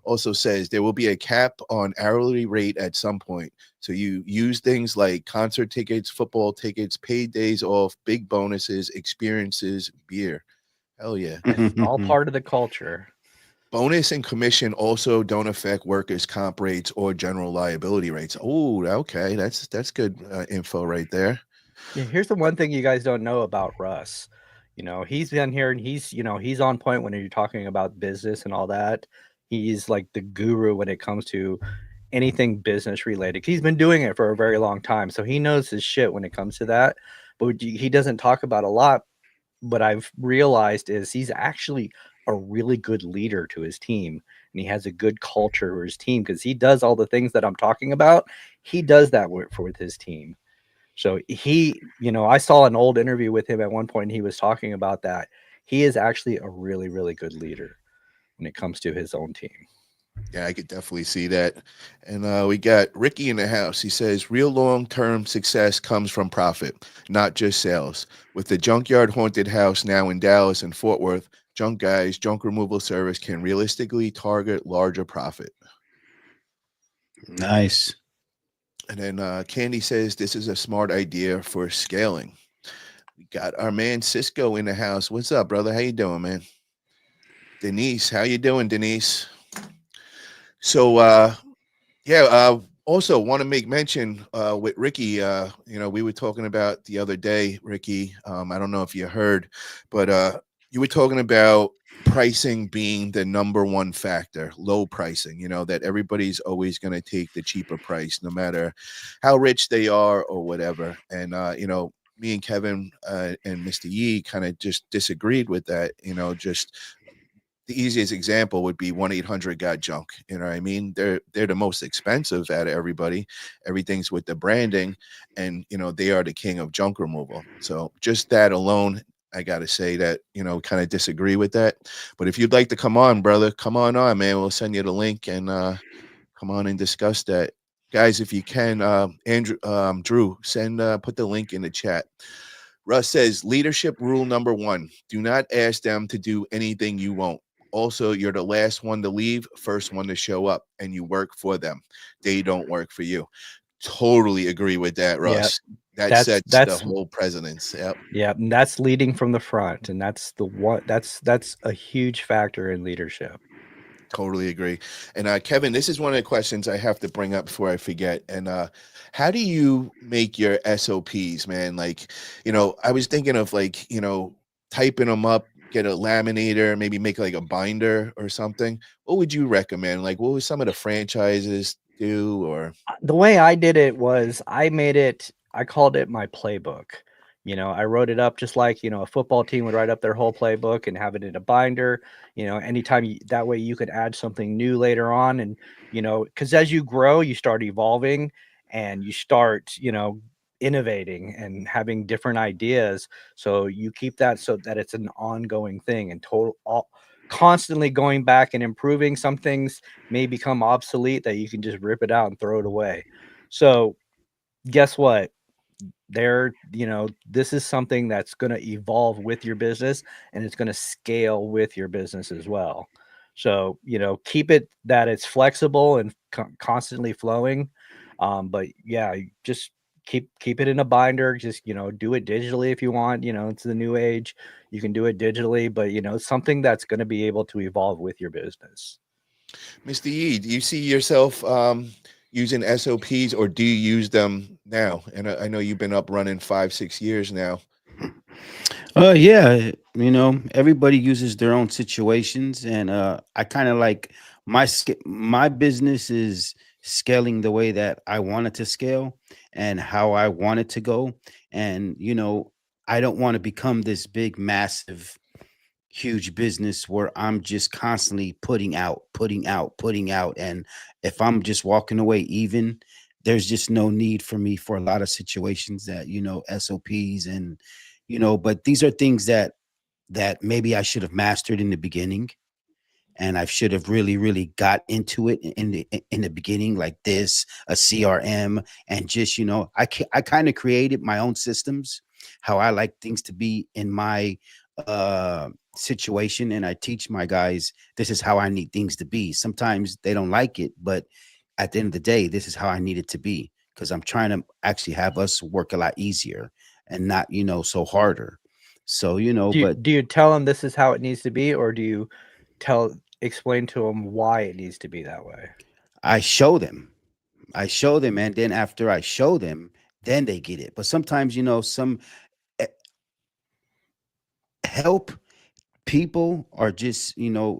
Also says there will be a cap on hourly rate at some point. So you use things like concert tickets, football tickets, paid days off, big bonuses, experiences, beer. Hell yeah. It's all part of the culture. Bonus and commission also don't affect workers' comp rates or general liability rates. Oh, okay. That's good info right there. Yeah, here's the one thing you guys don't know about Russ. He's been here and he's on point when you're talking about business and all that. He's like the guru when it comes to anything business related. He's been doing it for a very long time. So he knows his shit when it comes to that. But he doesn't talk about a lot. What I've realized is he's actually a really good leader to his team. And he has a good culture for his team because he does all the things that I'm talking about. He does that with his team. So I saw an old interview with him at one point and he was talking about that. He is actually a really, really good leader when it comes to his own team. Yeah, I could definitely see that. And we got Ricky in the house. He says, real long-term success comes from profit, not just sales. With the Junkyard Haunted House now in Dallas and Fort Worth, junk removal service can realistically target larger profit. Nice. And then Candy says this is a smart idea for scaling. We got our man Cisco in the house. What's up, brother? How you doing, man? Denise, how you doing, Denise? So yeah, also want to make mention with Ricky, we were talking about the other day, Ricky. I don't know if you heard, but you were talking about pricing being the number one factor, low pricing, that everybody's always going to take the cheaper price, no matter how rich they are or whatever. And, me and Kevin and Mr. Yee kind of just disagreed with that, just the easiest example would be 1-800 got junk. You know what I mean? They're the most expensive out of everybody. Everything's with the branding, and they are the king of junk removal. So just that alone, I gotta say that kind of disagree with that. But if you'd like to come on, brother, come on, man. We'll send you the link and come on and discuss that, guys. If you can, Andrew, Drew, put the link in the chat. Russ says leadership rule number one: do not ask them to do anything you won't. Also, you're the last one to leave, first one to show up, and you work for them. They don't work for you. Totally agree with that, Yeah, Russ. That that's sets the that's whole precedence. Yep. yeah, and that's leading from the front, and that's the one that's a huge factor in leadership. Totally agree. And Kevin, this is one of the questions I have to bring up before I forget. And how do you make your SOPs, man? Like, I was thinking of like, typing them up, get a laminator, maybe make like a binder or something. What would you recommend? Like, what would some of the franchises do? Or The way I did it was I called it my playbook. I wrote it up just like, a football team would write up their whole playbook and have it in a binder, anytime that way you could add something new later on. And, because as you grow, you start evolving and you start, innovating and having different ideas. So you keep that so that it's an ongoing thing and constantly going back and improving. Some things may become obsolete that you can just rip it out and throw it away. So guess what? This is something that's going to evolve with your business and it's going to scale with your business as well. So, keep it that it's flexible and constantly flowing. But yeah, just keep it in a binder. Just, do it digitally if you want. It's the new age. You can do it digitally, but something that's going to be able to evolve with your business. Mr. Yee, do you see yourself using SOPs, or do you use them now? And I know you've been up running 5-6 years now. Yeah, everybody uses their own situations, and I kind of like my business is scaling the way that I want it to scale and how I want it to go. And I don't want to become this big, massive, huge business where I'm just constantly putting out, putting out, putting out. And if I'm just walking away even, there's just no need for me for a lot of situations that, SOPs and, but these are things that maybe I should have mastered in the beginning, and I should have really, really got into it in the beginning, like this, a CRM, and just I kind of created my own systems, how I like things to be in my situation, and I teach my guys this is how I need things to be. Sometimes they don't like it, but at the end of the day, this is how I need it to be because I'm trying to actually have us work a lot easier and not so harder. So but Do you tell them this is how it needs to be, or do you explain to them why it needs to be that way? I show them. And then after I show them, then they get it. But sometimes, some eh, help people are just, we're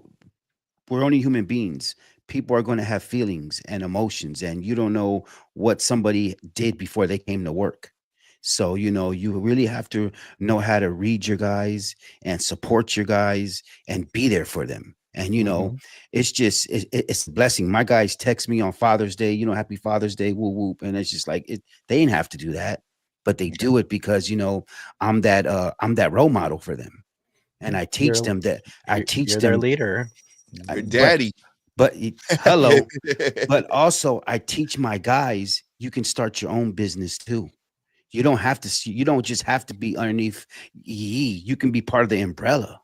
only human beings. People are going to have feelings and emotions, and you don't know what somebody did before they came to work. So, you really have to know how to read your guys and support your guys and be there for them. And, Mhm. it's just, it's a blessing. My guys text me on Father's Day, happy Father's Day, whoop, whoop. And it's just like, they didn't have to do that, but they do it because, I'm that role model for them. And I teach You're them that I teach you're their them, leader. Your but daddy. hello, but also I teach my guys you can start your own business too. You don't have to see, you don't just have to be underneath EE. You can be part of the umbrella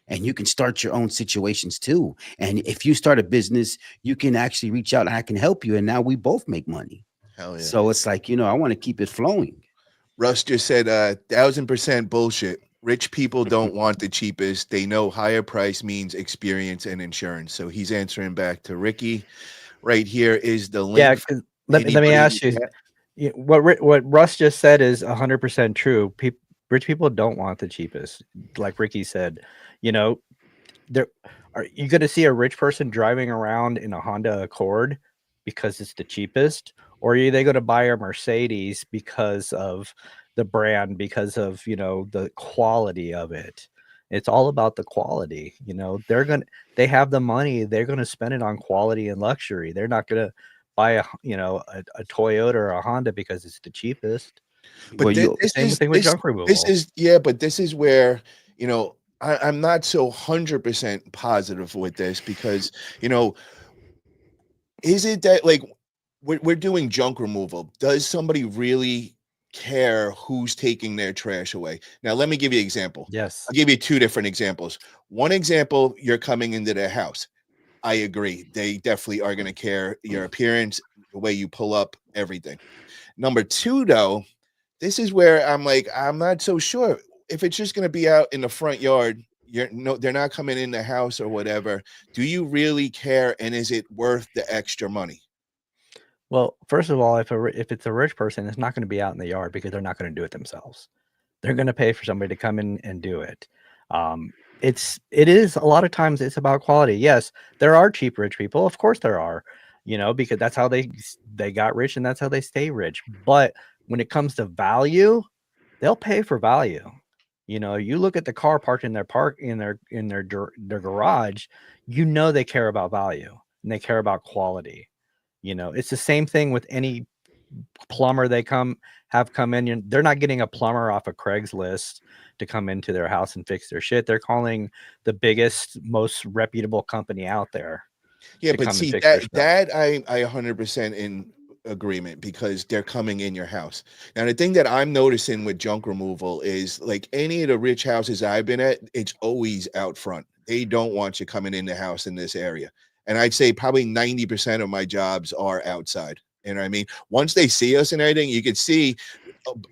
and you can start your own situations too. And if you start a business, you can actually reach out and I can help you. And now we both make money. Hell yeah. So it's like, I want to keep it flowing. Russ just said 1000% bullshit. Rich people don't want the cheapest. They know higher price means experience and insurance. So he's answering back to Ricky. Right here is the Yeah, link for 'cause let me anybody in ask the you, chat. what Russ just said is 100% true. Rich people don't want the cheapest, like Ricky said. You know, there are you going to see a rich person driving around in a Honda Accord because it's the cheapest, or are they going to buy a Mercedes because of the brand, because of the quality of it? It's all about the quality. They have the money, they're going to spend it on quality and luxury. They're not going to buy a Toyota or a Honda because it's the cheapest. Well, But you The this same is thing with junk this removal. is yeah, but this is where I'm not so 100% positive with this because is it that like we're doing junk removal? Does somebody really care who's taking their trash away? Now, let me give you an example. Yes. I'll give you two different examples. One example, you're coming into their house. I agree. They definitely are going to care your appearance, the way you pull up, everything. Number two, though, this is where I'm like, I'm not so sure if it's just going to be out in the front yard. They're not coming in the house or whatever. Do you really care? And is it worth the extra money? Well, first of all, if it's a rich person, it's not going to be out in the yard because they're not going to do it themselves. They're going to pay for somebody to come in and do it. Um, it is a lot of times it's about quality. Yes, there are cheap rich people. Of course there are, because that's how they got rich and that's how they stay rich. But when it comes to value, they'll pay for value. You look at the car parked in their garage, they care about value and they care about quality. It's the same thing with any plumber have come in. They're not getting a plumber off of Craigslist to come into their house and fix their shit. They're calling the biggest, most reputable company out there Yeah, to but come and see fix their that stuff. I 100% in agreement because they're coming in your house. Now the thing that I'm noticing with junk removal is like any of the rich houses I've been at, it's always out front. They don't want you coming in the house in this area. And I'd say probably 90% of my jobs are outside. You know what I mean? Once they see us and everything, you could see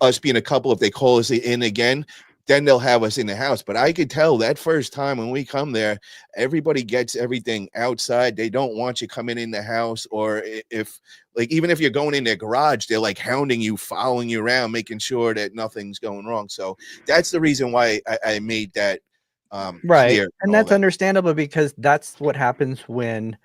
us being a couple. If they call us in again, then they'll have us in the house. But I could tell that first time when we come there, everybody gets everything outside. They don't want you coming in the house, or if like even if you're going in their garage, they're like hounding you, following you around, making sure that nothing's going wrong. So that's the reason why I made that Right. clear and And all that's that. understandable because that's what happens when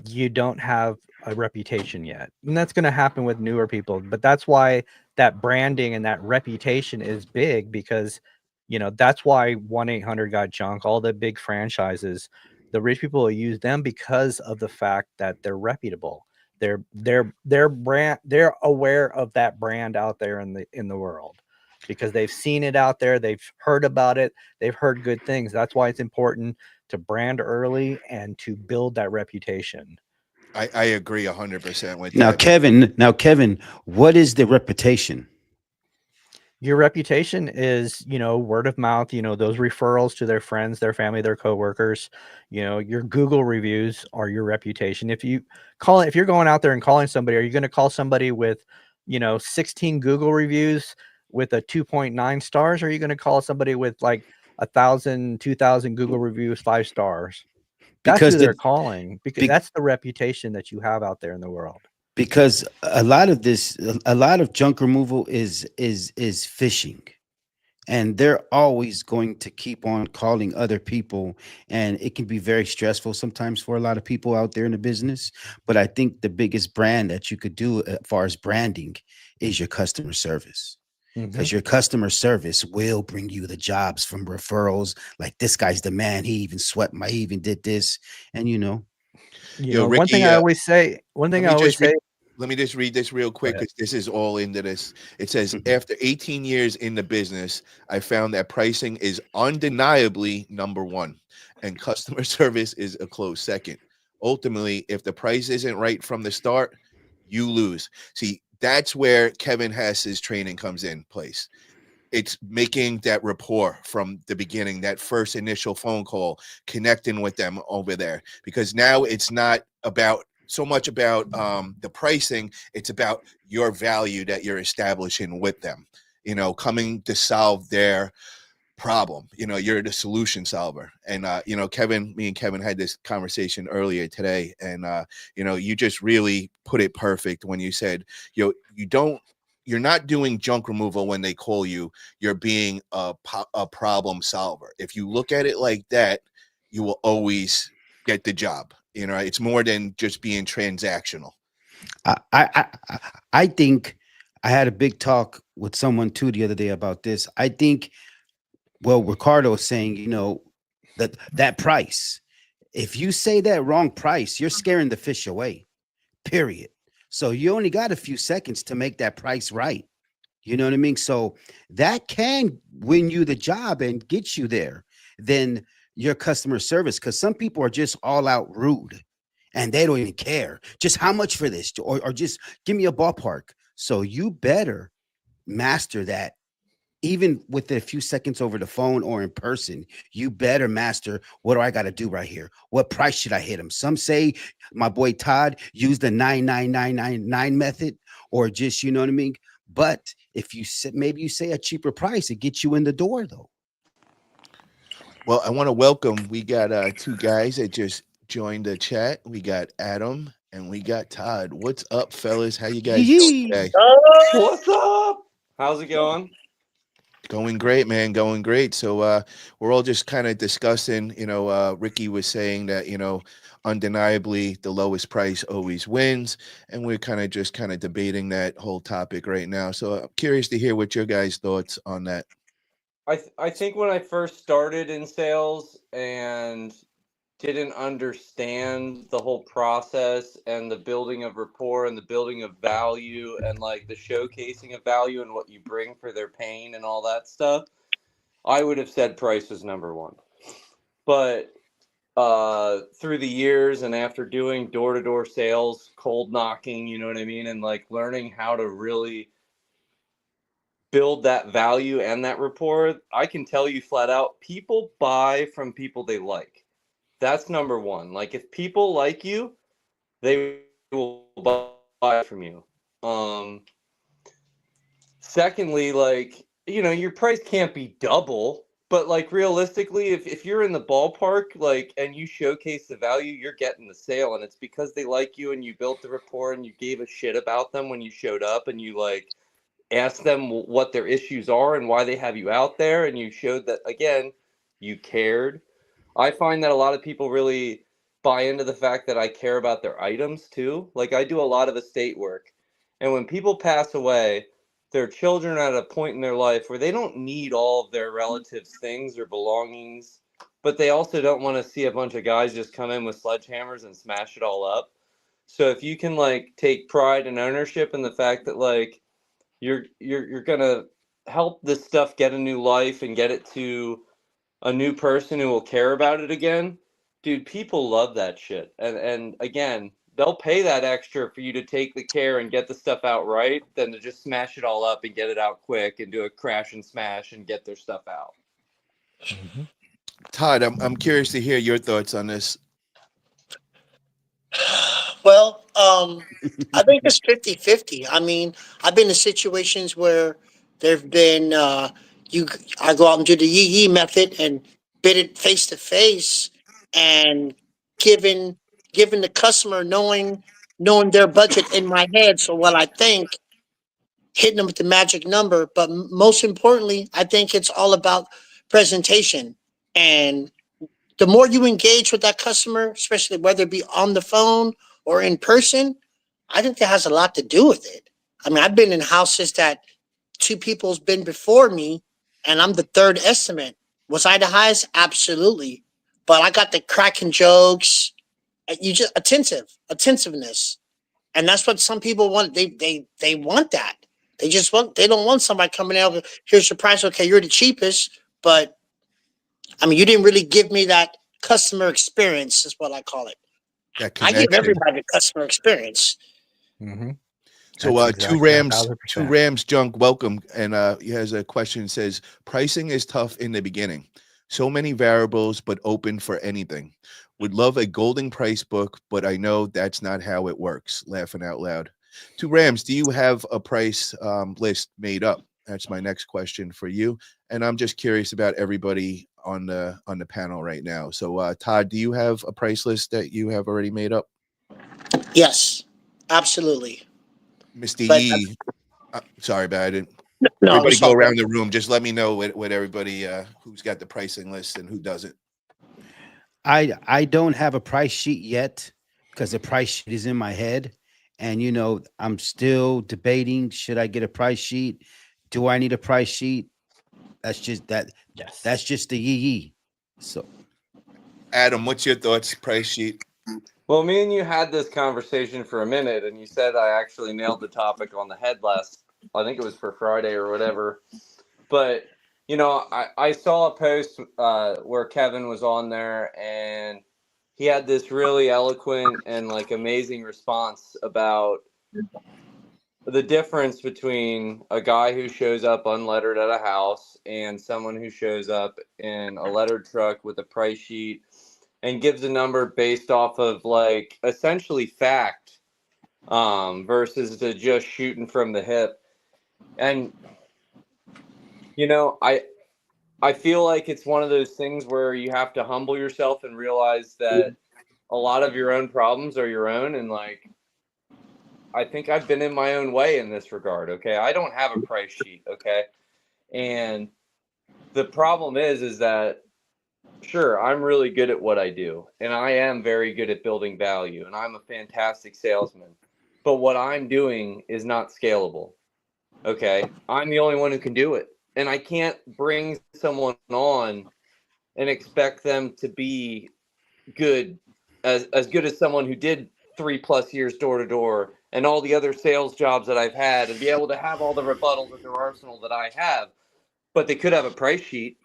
you don't have a reputation yet. And that's going to happen with newer people. But that's why that branding and that reputation is big because, that's why 1-800 got junk, all the big franchises, the rich people use them because of the fact that they're reputable. Their brand, they're aware of that brand out there in the world because they've seen it out there, they've heard about it, they've heard good things. That's why it's important to brand early and to build that reputation. I agree 100% with Now, that. Kevin, what is the reputation? Your reputation is, word of mouth, those referrals to their friends, their family, their coworkers. Your Google reviews are your reputation. If you're going out there and calling somebody, are you going to call somebody with, 16 Google reviews with a 2.9 stars? Or are you going to call somebody with like 1,000, 2,000 Google reviews, 5 stars? That's Because who they're the calling because be, that's the reputation that you have out there in the world. because a lot of junk removal is phishing, and they're always going to keep on calling other people, and it can be very stressful sometimes for a lot of people out there in the business. But I think the biggest brand that you could do as far as branding is your customer service, Mhm. because your customer service will bring you the jobs from referrals. Like, this guy's the man, he even did this. And Yo, One thing Ricky, let I me always just say. let me just read this real Go quick ahead. because this is all into this. It says, Mhm. after 18 years in the business, I found that pricing is undeniably number one, and customer service is a close second. Ultimately, if the price isn't right from the start, you lose. See, that's where Kevin Hess's training comes in place. It's making that rapport from the beginning, that first initial phone call, connecting with them over there, because now it's not about so much about the pricing. It's about your value that you're establishing with them, coming to solve their problem. You're the solution solver. And me and Kevin had this conversation earlier today, and you just really put it perfect when you said, you're not doing junk removal when they call you. You're being a problem solver. If you look at it like that, you will always get the job. It's more than just being transactional. I think I had a big talk with someone too the other day about this. I think, well, Ricardo is saying, that price. If you say that wrong price, you're scaring the fish away. Period. So you only got a few seconds to make that price right. You know what I mean? So that can win you the job and get you there. Then your customer service, because some people are just all out rude and they don't even care. Just how much for this, or just give me a ballpark. So you better master that. Even with a few seconds over the phone or in person, you better master, what do I got to do right here? What price should I hit him? Some say, my boy Todd, use the 99999 method, or just, you know what I mean? But if you maybe you say a cheaper price, it gets you in the door though. Well, I want to welcome, we got two guys that just joined the chat. We got Adam and we got Todd. What's up, fellas? How you guys doing today? What's up? How's it going? Going great, man. Going great. So we're all just kind of discussing, Ricky was saying that, undeniably the lowest price always wins. And we're kind of debating that whole topic right now. So I'm curious to hear what your guys' thoughts on that. I think when I first started in sales and didn't understand the whole process and the building of rapport and the building of value and like the showcasing of value and what you bring for their pain and all that stuff, I would have said price was number one. But through the years and after doing door-to-door sales, cold knocking, you know what I mean, and like learning how to really build that value and that rapport, I can tell you flat out, people buy from people they like. That's number one. Like if people like you, they will buy from you. Secondly, like, your price can't be double, but like realistically, if you're in the ballpark, like, and you showcase the value, you're getting the sale. And it's because they like you and you built the rapport and you gave a shit about them when you showed up and you like asked them what their issues are and why they have you out there. And you showed that, again, you cared. I find that a lot of people really buy into the fact that I care about their items too. Like I do a lot of estate work. And when people pass away, their children are at a point in their life where they don't need all of their relatives' things or belongings, but they also don't want to see a bunch of guys just come in with sledgehammers and smash it all up. So if you can like take pride and ownership in the fact that like you're gonna help this stuff get a new life and get it to a new person who will care about it again, dude, people love that shit. And again, they'll pay that extra for you to take the care and get the stuff out right than to just smash it all up and get it out quick and do a crash and smash and get their stuff out. Mm-hmm. Todd, I'm curious to hear your thoughts on this. Well, I think it's 50-50. I mean, I've been in situations where there've been I go out and do the yee method and bid it face to face, and given given the customer knowing their budget in my head. So what I think, hitting them with the magic number, but most importantly, I think it's all about presentation. And the more you engage with that customer, especially whether it be on the phone or in person, I think that has a lot to do with it. I mean, I've been in houses that two people's been before me, and I'm the third estimate. Was I the highest? Absolutely. But I got the cracking jokes. You just attentiveness, and that's what some people want. They want that. They don't want somebody coming out. Here's your price. Okay, you're the cheapest, but I mean, you didn't really give me that customer experience, is what I call it. I give everybody the customer experience. Mm-hmm. So two Rams junk, welcome. And he has a question, says, pricing is tough in the beginning. So many variables, but open for anything. Would love a golden price book, but I know that's not how it works. Laughing out loud. Two Rams, do you have a price list made up? That's my next question for you. And I'm just curious about everybody on the panel right now. So Todd, do you have a price list that you have already made up? Yes, absolutely. Mr. But Yee, sorry, but I didn't. no, Everybody it's go all around good. the room. Just let me know what everybody who's got the pricing list and who doesn't. I don't have a price sheet yet because the price sheet is in my head, and I'm still debating, should I get a price sheet? Do I need a price sheet? That's just that. Yes. That's just the yee. So Adam, what's your thoughts? Price sheet. Well, me and you had this conversation for a minute, and you said I actually nailed the topic on the head last. I think it was for Friday or whatever. But I saw a post where Kevin was on there, and he had this really eloquent and like amazing response about the difference between a guy who shows up unlettered at a house and someone who shows up in a lettered truck with a price sheet and gives a number based off of like essentially fact, versus the just shooting from the hip. And I feel like it's one of those things where you have to humble yourself and realize that a lot of your own problems are your own. And like, I think I've been in my own way in this regard. Okay. I don't have a price sheet. Okay. And the problem is that, sure, I'm really good at what I do, and I am very good at building value, and I'm a fantastic salesman. But what I'm doing is not scalable. Okay. I'm the only one who can do it. And I can't bring someone on and expect them to be good, as good as someone who did 3+ years door to door and all the other sales jobs that I've had, and be able to have all the rebuttals in their arsenal that I have. But they could have a price sheet,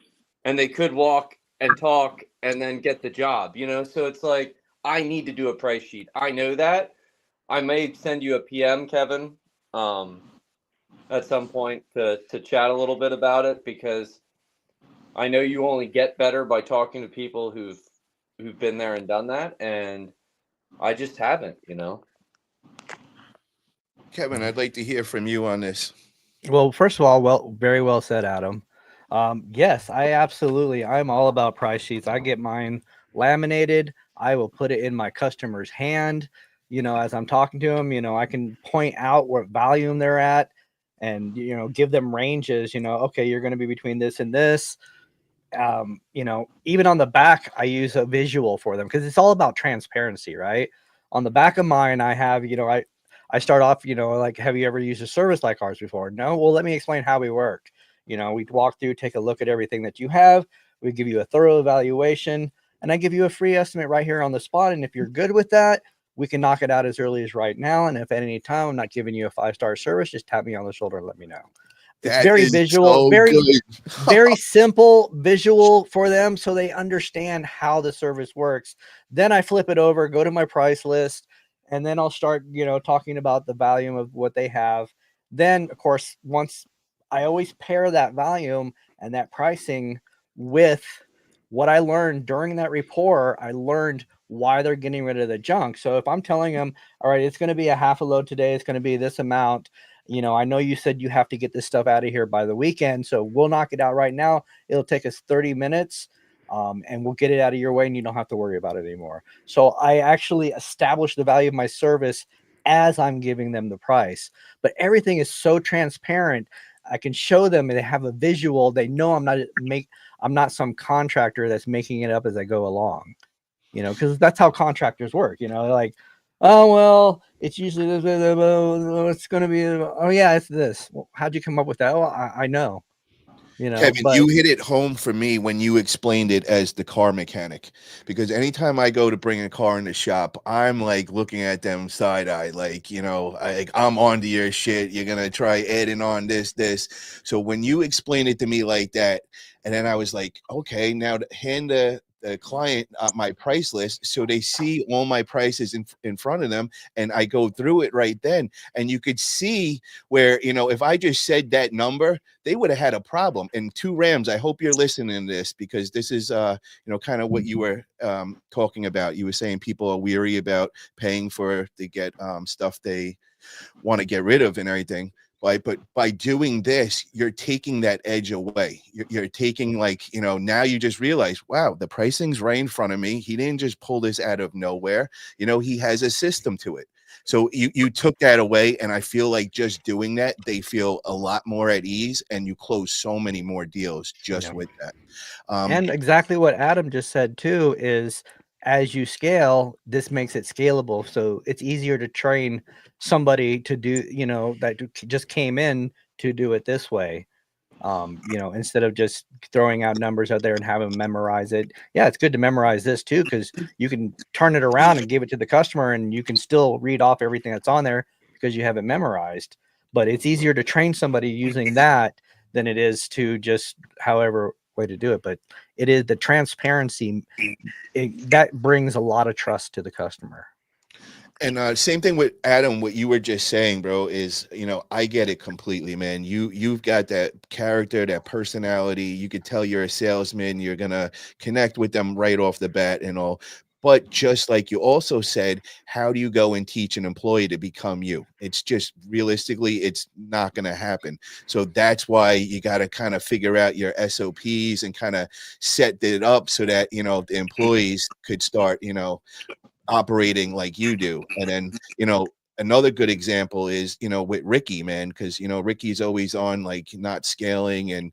and they could walk and talk and then get the job, So it's like, I need to do a price sheet. I know that. I may send you a PM, Kevin, at some point to chat a little bit about it, because I know you only get better by talking to people who've been there and done that, and I just haven't. Kevin, I'd like to hear from you on this. Well, first of all, very well said, Adam. Yes, I'm all about price sheets. I get mine laminated. I will put it in my customer's hand. As I'm talking to them, I can point out what volume they're at, and give them ranges. Okay, you're going to be between this and this. Even on the back, I use a visual for them because it's all about transparency, right? On the back of mine, I have, I start off, like, have you ever used a service like ours before? No. Well, let me explain how we work. We walk through, take a look at everything that you have. We give you a thorough evaluation, and I give you a free estimate right here on the spot. And if you're good with that, we can knock it out as early as right now. And if at any time I'm not giving you a 5-star service, just tap me on the shoulder and let me know. It's very visual, very simple visual for them, so they understand how the service works. Then I flip it over, go to my price list, and then I'll start, talking about the volume of what they have. Then, of course, once I always pair that volume and that pricing with what I learned during that rapport. I learned why they're getting rid of the junk. So if I'm telling them, all right, it's going to be a half a load today, it's going to be this amount. I know you said you have to get this stuff out of here by the weekend, so we'll knock it out right now. It'll take us 30 minutes. And we'll get it out of your way, and you don't have to worry about it anymore. So I actually establish the value of my service as I'm giving them the price. But everything is so transparent. I can show them, and they have a visual. They know I'm not some contractor that's making it up as I go along. Because that's how contractors work. Like, oh well, it's usually this. It's going to be. Oh yeah, it's this. Well, how'd you come up with that? Oh, I know. Kevin, but you hit it home for me when you explained it as the car mechanic, because anytime I go to bring a car in the shop, I'm like looking at them side eye, like, I'm onto your shit. You're going to try adding on this. So when you explain it to me like that, and then I was like, okay, now hand the a client my price list, so they see all my prices in front of them, and I go through it right then. And you could see where, if I just said that number, they would have had a problem. And two Rams, I hope you're listening to this, because this is kind of what you were talking about. You were saying people are weary about paying to get stuff they want to get rid of and everything. But by doing this, you're taking that edge away. You're taking, now you just realize, wow, the pricing's right in front of me. He didn't just pull this out of nowhere. He has a system to it. So you took that away, and I feel like just doing that, they feel a lot more at ease, and you close so many more deals just with that. And exactly what Adam just said too is, as you scale, this makes it scalable. So it's easier to train somebody to do, that just came in to do it this way. Instead of just throwing out numbers out there and have them memorize it. Yeah, it's good to memorize this too, because you can turn it around and give it to the customer, and you can still read off everything that's on there because you have it memorized. But it's easier to train somebody using that than it is to just however way to do it. But it is the transparency that brings a lot of trust to the customer. And same thing with Adam, what you were just saying, bro, is, I get it completely, man. You've got that character, that personality. You could tell you're a salesman. You're going to connect with them right off the bat and all. But just like you also said, how do you go and teach an employee to become you? It's just realistically, it's not going to happen. So that's why you got to kind of figure out your SOPs and kind of set it up so that, the employees could start, operating like you do. And then, another good example is, with Ricky, man, because, Ricky's always on, like, not scaling and,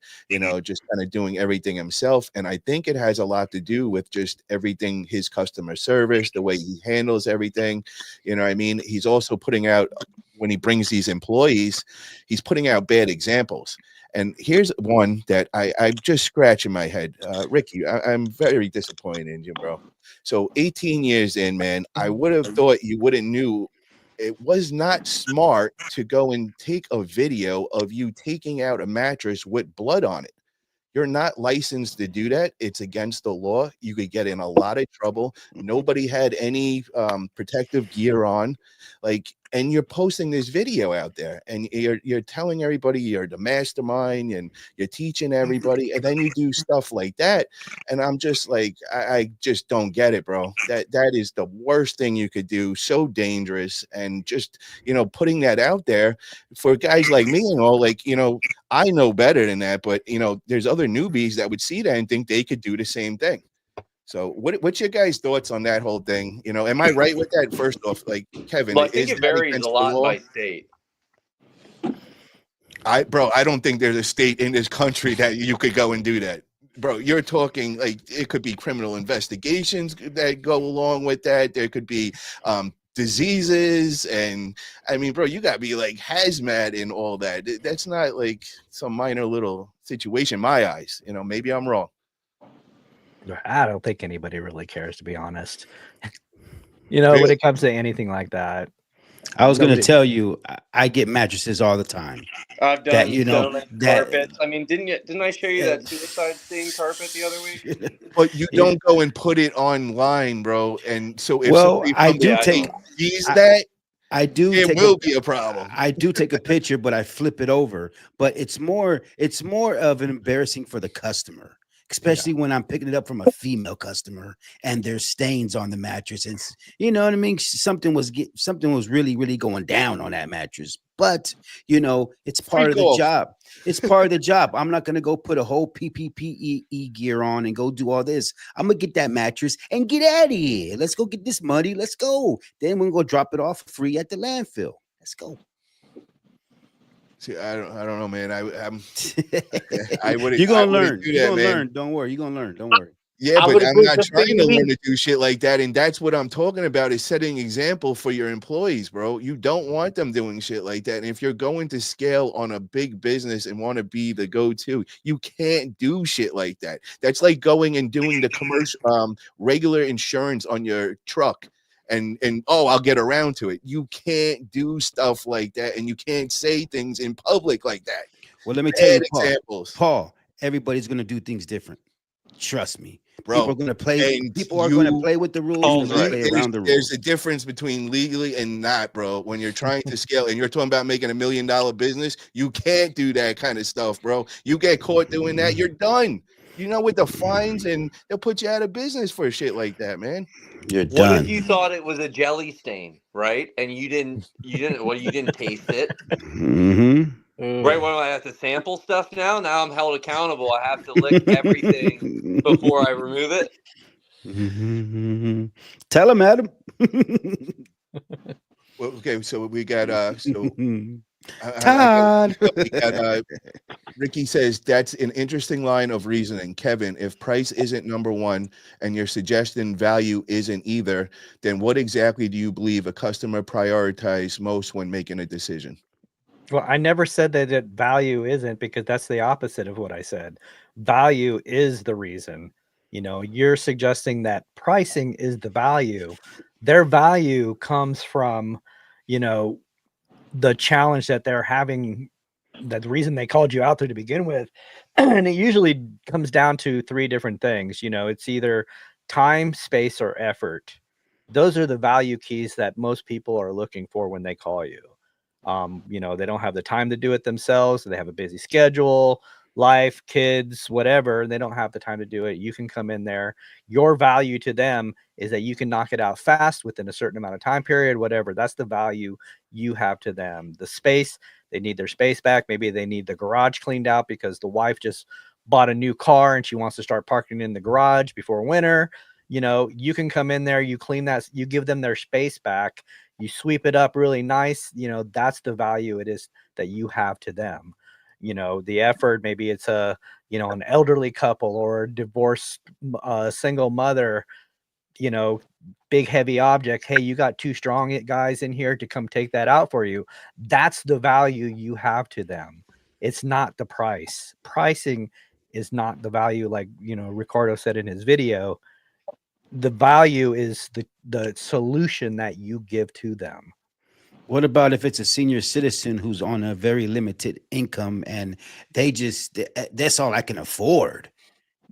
just kind of doing everything himself. And I think it has a lot to do with just everything, his customer service, the way he handles everything. I mean, he's also putting out, when he brings these employees, he's putting out bad examples. And here's one that I'm just scratching my head. Ricky, I'm very disappointed in you, bro. So 18 years in, man, I would have thought you would have knew it was not smart to go and take a video of you taking out a mattress with blood on it. You're not licensed to do that. It's against the law. You could get in a lot of trouble. Nobody had any protective gear on, and you're posting this video out there, and you're telling everybody you're the mastermind, and you're teaching everybody, and then you do stuff like that. And I'm just like, I just don't get it, bro. That is the worst thing you could do. So dangerous, and just putting that out there for guys like me and all, I know better than that, but there's other newbies that would see that and think they could do the same thing. So what's your guys' thoughts on that whole thing? Am I right with that? First off, Kevin, Well, I think is it that varies against a the lot law? by state. I don't think there's a state in this country that you could go and do that. Bro, you're talking it could be criminal investigations that go along with that. There could be diseases, and I mean, bro, you gotta be hazmat and all that. That's not some minor little situation in my eyes. Maybe I'm wrong. I don't think anybody really cares, to be honest. Really? When it comes to anything like that. I was going to tell you, I get mattresses all the time. I've done settlement that carpets. I mean, didn't I show you that suicide stain carpet the other week? But you don't go and put it online, bro. And so if somebody I do take sees that, it will be a problem. I do take a picture, but I flip it over. But it's more of an embarrassing for the customer, especially when I'm picking it up from a female customer and there's stains on the mattress. And you know what I mean? Something was really, really going down on that mattress. But it's part of the job. It's part of the job. I'm not going to go put a whole PPE gear on and go do all this. I'm going to get that mattress and get out of here. Let's go get this money. Let's go. Then we're going to go drop it off free at the landfill. Let's go. See, I don't know, man. I would. You're gonna learn. You're gonna learn. Don't worry. You're gonna learn. Don't worry. Yeah, but I'm not trying to learn to do shit like that. And that's what I'm talking about, is setting an example for your employees, bro. You don't want them doing shit like that. And if you're going to scale on a big business and want to be the go-to, you can't do shit like that. That's like going and doing the commercial, regular insurance on your truck. And I'll get around to it. You can't do stuff like that, and you can't say things in public like that. Well, let me tell you, Paul, everybody's going to do things different. Trust me. Bro, People are going to play. and People are going to you- play with the rules. Oh, and they're gonna right. play around the There's rules. a difference between legally and not, bro. When you're trying to scale and you're talking about making $1 million business, you can't do that kind of stuff, bro. You get caught doing that, you're done. You know, with the fines, and they'll put you out of business for shit like that, man. You're What done. if you thought it was a jelly stain, right? And you didn't taste it. Mm-hmm. Right when I have to sample stuff now I'm held accountable. I have to lick everything before I remove it. Mm-hmm. Tell him, Adam. Well, okay, so we got Todd. we got Ricky says that's an interesting line of reasoning. Kevin, if price isn't number one and your suggestion value isn't either, then what exactly do you believe a customer prioritizes most when making a decision? Well, I never said that value isn't, because that's the opposite of what I said. Value is the reason. You know, you're suggesting that pricing is the value. Their value comes from, you know, the challenge that they're having, that the reason they called you out there to begin with. And it usually comes down to three different things. You know, it's either time, space, or effort. Those are the value keys that most people are looking for when they call you. You know, they don't have the time to do it themselves. They have a busy schedule, life, kids, whatever. They don't have the time to do it. You can come in there. Your value to them is that you can knock it out fast within a certain amount of time period, whatever. That's the value you have to them. The space, they need their space back. Maybe they need the garage cleaned out because the wife just bought a new car and she wants to start parking in the garage before winter. You know, you can come in there, you clean that, you give them their space back, you sweep it up really nice. You know, that's the value it is that you have to them. You know, the effort, maybe it's a, you know, an elderly couple or a divorced single mother, you know, big heavy object. Hey, you got two strong guys in here to come take that out for you. That's the value you have to them. It's not the price. Pricing is not the value, like, you know, Ricardo said in his video. The value is the solution that you give to them. What about if it's a senior citizen who's on a very limited income and that's all I can afford?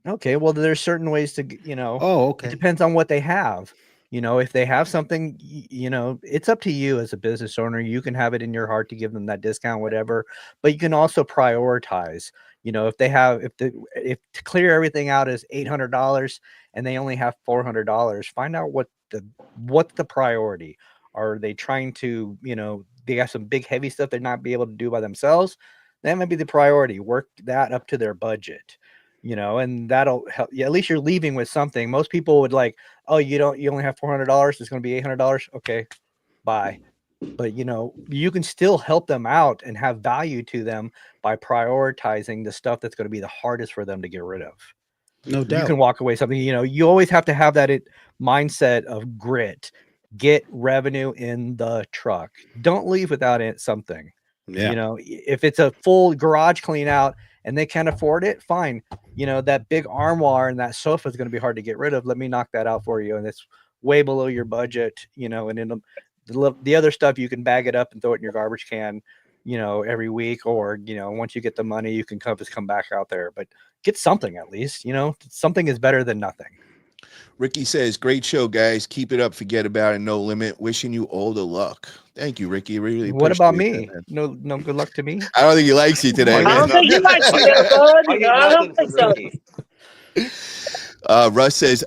Okay, well, there's certain ways to, you know, Oh, it okay. depends on what they have. You know, if they have something, you know, it's up to you as a business owner. You can have it in your heart to give them that discount, whatever, but you can also prioritize. You know, if they have, if to clear everything out is $800 and they only have $400, find out what's the priority. Are they trying to, you know, they got some big heavy stuff they're not be able to do by themselves? That might be the priority. Work that up to their budget. You know, and that'll help. Yeah, at least you're leaving with something. Most people would like, oh, you only have $400. It's going to be $800. Okay, bye. But, you know, you can still help them out and have value to them by prioritizing the stuff that's going to be the hardest for them to get rid of. No You doubt. can walk away something, you know, you always have to have that mindset of grit. Get revenue in the truck. Don't leave without something. Yeah. You know, if it's a full garage clean out and they can't afford it, fine. You know, that big armoire and that sofa is going to be hard to get rid of. Let me knock that out for you. And it's way below your budget, you know, and in the other stuff, you can bag it up and throw it in your garbage can, you know, every week, or, you know, once you get the money, you can just come back out there, but get something at least, you know, something is better than nothing. Ricky says, great show, guys. Keep it up. Forget about it. No limit. Wishing you all the luck. Thank you, Ricky. Really What about appreciate me? that, No good luck to me. I don't think he likes you today, I I man. don't think you like me there, bud. I get I nothing don't think from so. Ricky. Russ says,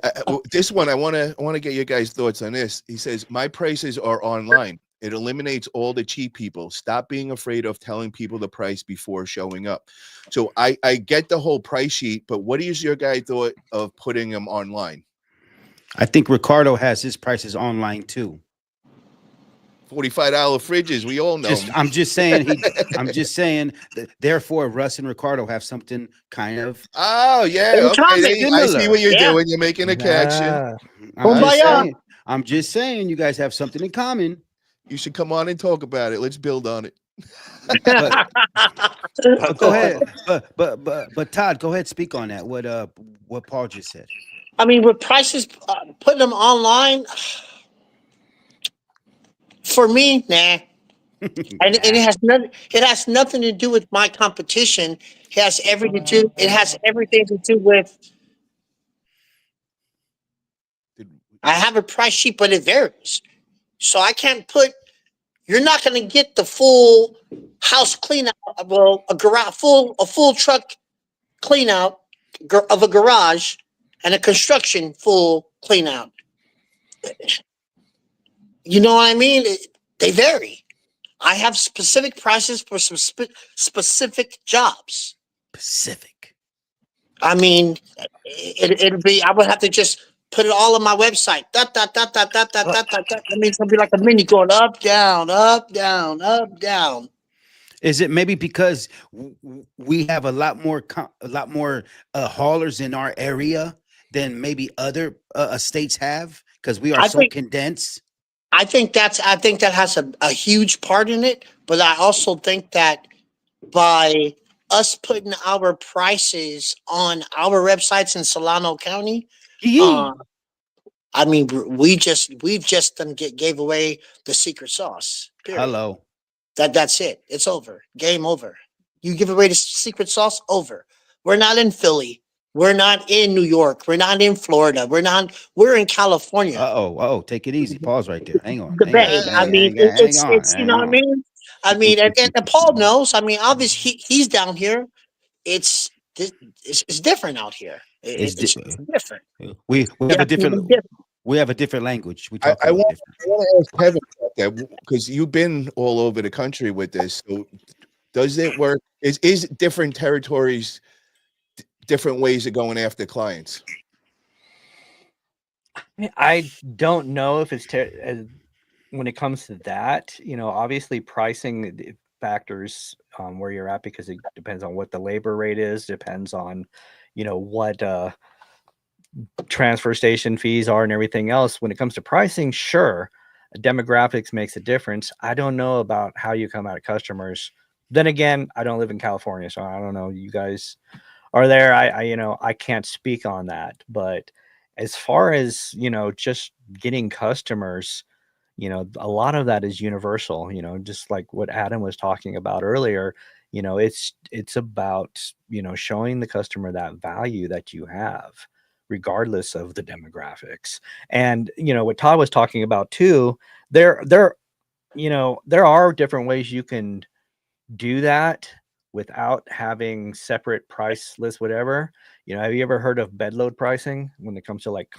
this one, I want to get your guys' thoughts on this. He says, my prices are online. It eliminates all the cheap people. Stop being afraid of telling people the price before showing up. So I get the whole price sheet, but what is your guy thought of putting them online? I think Ricardo has his prices online too. $45 fridges. We all know. I'm just saying therefore Russ and Ricardo have something kind of Oh, yeah. In Okay. common. I see what you're Yeah. doing. You're making a connection. Kumbaya. I'm just saying you guys have something in common. You should come on and talk about it. Let's build on it. But That's go ahead. awesome. But Todd, go ahead, speak on that. What Paul just said. I mean, with prices, putting them online, for me, nah. And it has nothing. It has nothing to do with my competition. It has everything to do with I have a price sheet, but it varies. So I can't put. You're not going to get the full house clean out. Well, a full truck clean out of a garage and a construction full clean out. You know what I mean? They vary. I have specific prices for some specific jobs. Pacific. I mean, it'd be. I would have to just put it all on my website. Dot, dot, dot, dot, dot, dot, dot, dot, dot. I mean, it's gonna be like a menu going up, down, up, down, up, down. Is it maybe because we have a lot more haulers in our area than maybe other states have because we are I so think condensed? I think that has a huge part in it, but I also think that by us putting our prices on our websites in Solano County, Yee. I mean, we've just gave away the secret sauce. Period. Hello. That's it. It's over. Game over. You give away the secret sauce, over. We're not in Philly. We're not in New York. We're not in Florida. We're in California. Oh, take it easy. Pause right there. Hang on. The Hang on. Bay. I mean, it's you know what I mean. I mean, and Paul knows. I mean, obviously he's down here. It's different out here. It's different. We have a different Different. we have a different language. We I, talk I about want different. I want to ask Kevin about that because you've been all over the country with this. So does it work? Is different territories different ways of going after clients? I don't know if it's when it comes to that, obviously pricing factors where you're at, because it depends on what the labor rate is, depends on, what transfer station fees are and everything else. When it comes to pricing, sure, demographics makes a difference. I don't know about how you come at customers. Then again, I don't live in California, so I don't know. You guys are there. I can't speak on that. But as far as, just getting customers, a lot of that is universal, just like what Adam was talking about earlier. It's about, showing the customer that value that you have, regardless of the demographics. And, what Todd was talking about too, there are different ways you can do that without having separate price lists, whatever. Have you ever heard of bed load pricing when it comes to like,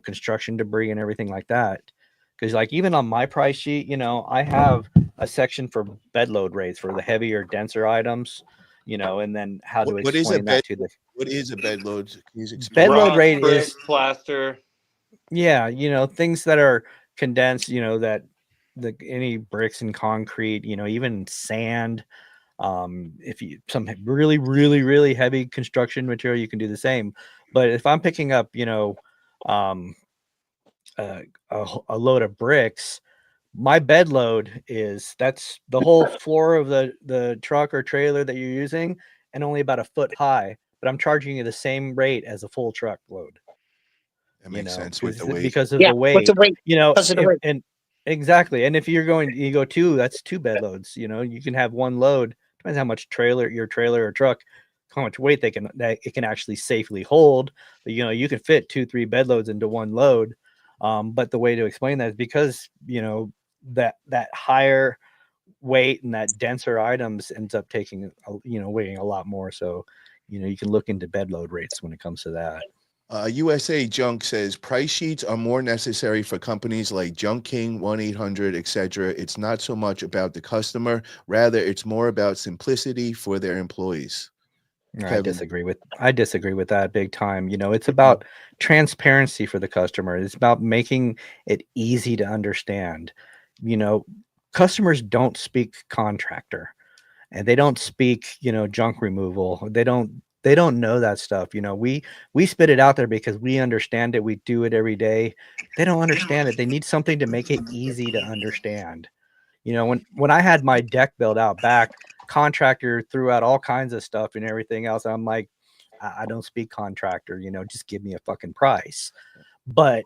construction debris and everything like that? Because like even on my price sheet, I have a section for bed load rates for the heavier, denser items, and then how to What is a explain that to the What is a bed load? Can you explain? bed load Rock, rate brick, is, plaster. yeah, things that are condensed, that any bricks and concrete, even sand. If you some really, really, really heavy construction material, you can do the same. But if I'm picking up, a load of bricks, my bed load that's the whole floor of the truck or trailer that you're using, and only about a foot high. But I'm charging you the same rate as a full truck load. That makes sense with the weight. Because of Yeah, the weight. what's the weight? Because of the weight. And exactly. And if you go two, that's two bed loads. You can have one load. Depends how much your trailer or truck, how much weight it can actually safely hold. But you can fit 2-3 bed loads into one load. But the way to explain that is because that higher weight and that denser items ends up taking weighing a lot more. So you can look into bed load rates when it comes to that. USA Junk says price sheets are more necessary for companies like Junk King, 1-800, etc. It's not so much about the customer, rather it's more about simplicity for their employees. I disagree with that big time. It's about transparency for the customer. It's about making it easy to understand. Customers don't speak contractor, and they don't speak, junk removal. They don't know that stuff. We spit it out there because we understand it. We do it every day. They don't understand it. They need something to make it easy to understand. When I had my deck built out back, contractor threw out all kinds of stuff and everything else. I'm like, I don't speak contractor, just give me a fucking price. But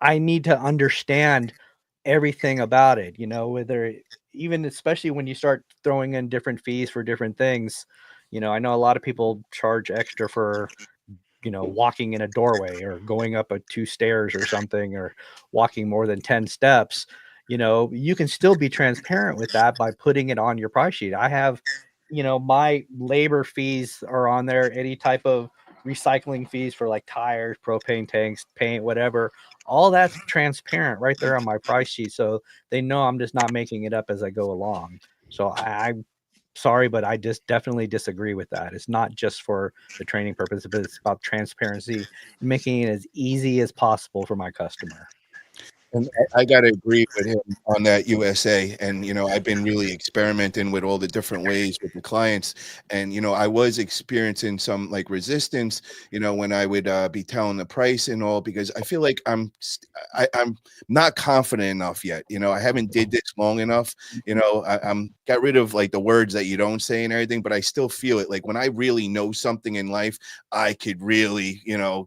I need to understand everything about it, whether even especially when you start throwing in different fees for different things. I know a lot of people charge extra for walking in a doorway or going up 2 stairs or something, or walking more than 10 steps, you can still be transparent with that by putting it on your price sheet. I have, my labor fees are on there, any type of recycling fees for like tires, propane tanks, paint, whatever. All that's transparent right there on my price sheet. So they know I'm just not making it up as I go along. So I'm sorry, but I just definitely disagree with that. It's not just for the training purpose, but it's about transparency and making it as easy as possible for my customer. And I got to agree with him on that, USA. And, I've been really experimenting with all the different ways with the clients. And, I was experiencing some like resistance, when I would be telling the price and all, because I feel like I'm not confident enough yet. I haven't did this long enough. I'm got rid of like the words that you don't say and everything, but I still feel it. Like when I really know something in life, I could really,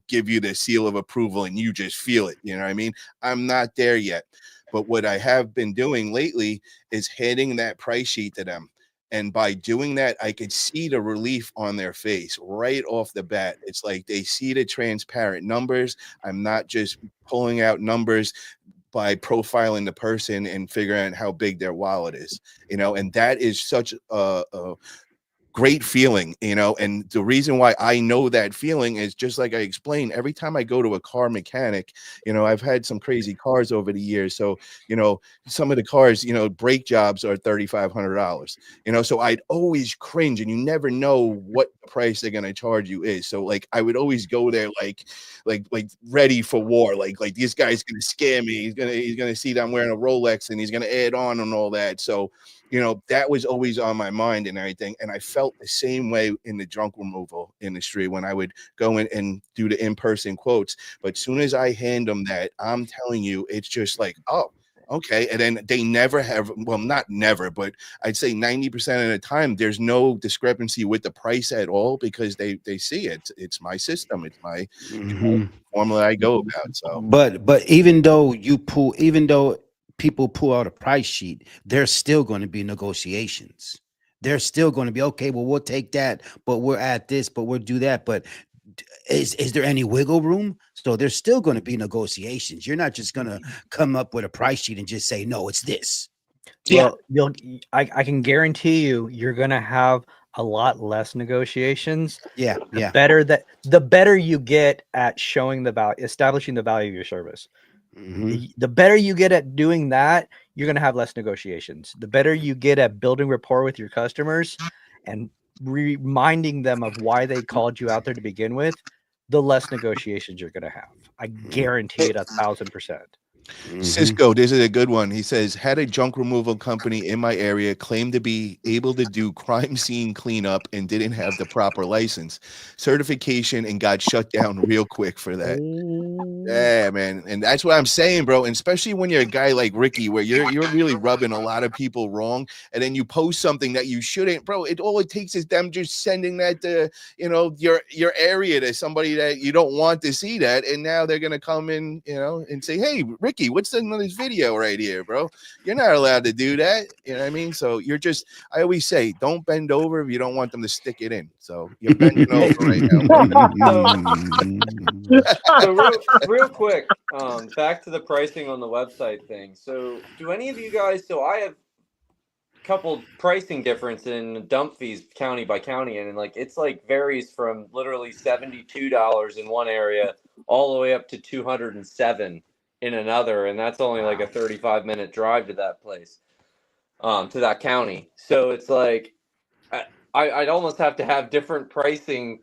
give you the seal of approval and you just feel it. You know what I mean? I'm not there yet. But what I have been doing lately is handing that price sheet to them. And by doing that, I could see the relief on their face right off the bat. It's like they see the transparent numbers. I'm not just pulling out numbers by profiling the person and figuring out how big their wallet is, and that is such a great feeling, and the reason why I know that feeling is just like I explained. Every time I go to a car mechanic, I've had some crazy cars over the years. So, some of the cars, brake jobs are $3,500, so I'd always cringe, and you never know what the price they're going to charge you is. So like, I would always go there, like ready for war. Like this guy's going to scare me. He's going to see that I'm wearing a Rolex and he's going to add on and all that. So, that was always on my mind and everything. And I felt the same way in the junk removal industry when I would go in and do the in-person quotes. But as soon as I hand them that, I'm telling you, it's just like, oh, okay. And then they never have, well, not never, but I'd say 90% of the time, there's no discrepancy with the price at all, because they see it. It's my system. It's my formula I go about. So, but even though people pull out a price sheet, there's still going to be negotiations. There's still going to be, okay, well, we'll take that, but we're at this, but we'll do that. But is there any wiggle room? So there's still going to be negotiations. You're not just going to come up with a price sheet and just say, no, it's this. Yeah. Well, I can guarantee you're going to have a lot less negotiations. Yeah. The better you get at showing the value, establishing the value of your service. The better you get at doing that, you're going to have less negotiations. The better you get at building rapport with your customers and reminding them of why they called you out there to begin with, the less negotiations you're going to have. I guarantee it 1,000%. Cisco, this is a good one. He says, had a junk removal company in my area claim to be able to do crime scene cleanup and didn't have the proper license, certification, and got shut down real quick for that. Yeah, man. And that's what I'm saying, bro. And especially when you're a guy like Ricky, where you're really rubbing a lot of people wrong, and then you post something that you shouldn't, bro. All it takes is them just sending that to, your area to somebody that you don't want to see that. And now they're gonna come in, and say, hey, Ricky, what's in this video right here, bro? You're not allowed to do that. You know what I mean? So I always say, don't bend over if you don't want them to stick it in. So you're bending over right now. So real quick, back to the pricing on the website thing. So do any of you guys, so I have a couple pricing difference in dump fees county by county, and like it's like varies from literally $72 in one area all the way up to $207 in another, and that's only like a 35-minute drive to that place, to that county. So it's like I'd almost have to have different pricing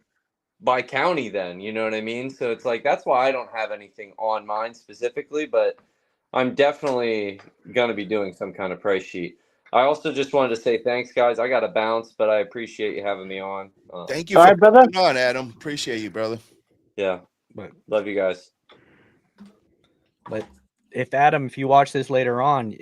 by county then, you know what I mean? So it's like, that's why I don't have anything on mine specifically, but I'm definitely going to be doing some kind of price sheet. I also just wanted to say thanks, guys. I got to bounce, but I appreciate you having me on. Thank you for coming on, Adam. Appreciate you, brother. Yeah. Love you guys. But if you watch this later on,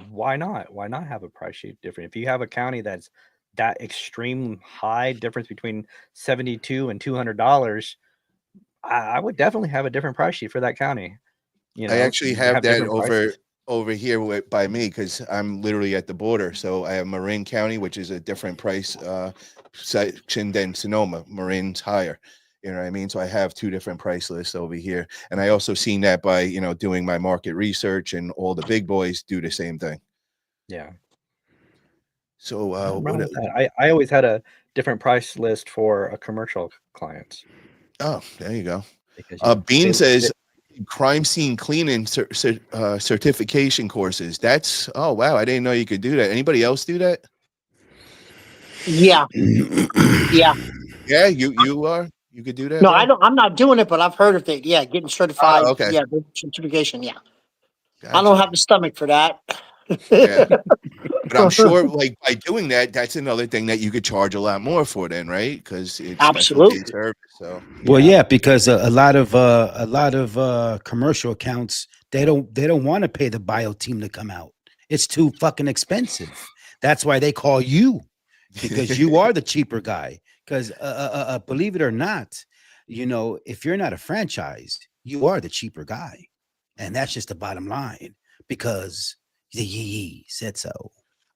why not? Why not have a price sheet different? If you have a county that's that extreme high difference between $72 and $200, I would definitely have a different price sheet for that county. I actually have that over here by me, because I'm literally at the border. So I have Marin County, which is a different price section than Sonoma. Marin's higher. You know what I mean? So I have two different price lists over here. And I also seen that by, you know, doing my market research, and all the big boys do the same thing. Yeah. So Nothing wrong with that. I always had a different price list for commercial clients oh, there you go. because Bean says crime scene cleaning certification courses. That's, oh wow, I didn't know you could do that. Anybody else do that? Yeah, yeah. Yeah, you could do that, No, bro? I don't. I'm not doing it, but I've heard of it. Yeah, getting certified. Oh, okay. Yeah, certification. Yeah, I Gotcha. don't have the stomach for that. Yeah. But I'm sure, like, by doing that, that's another thing that you could charge a lot more for, then, right? Because it's specialty Absolutely. service. So Well, yeah, because a lot of commercial accounts, they don't want to pay the bio team to come out. It's too fucking expensive. That's why they call you, because you are the cheaper guy. Because believe it or not, you know, if you're not a franchise, you are the cheaper guy, and that's just the bottom line. Because the yee said so.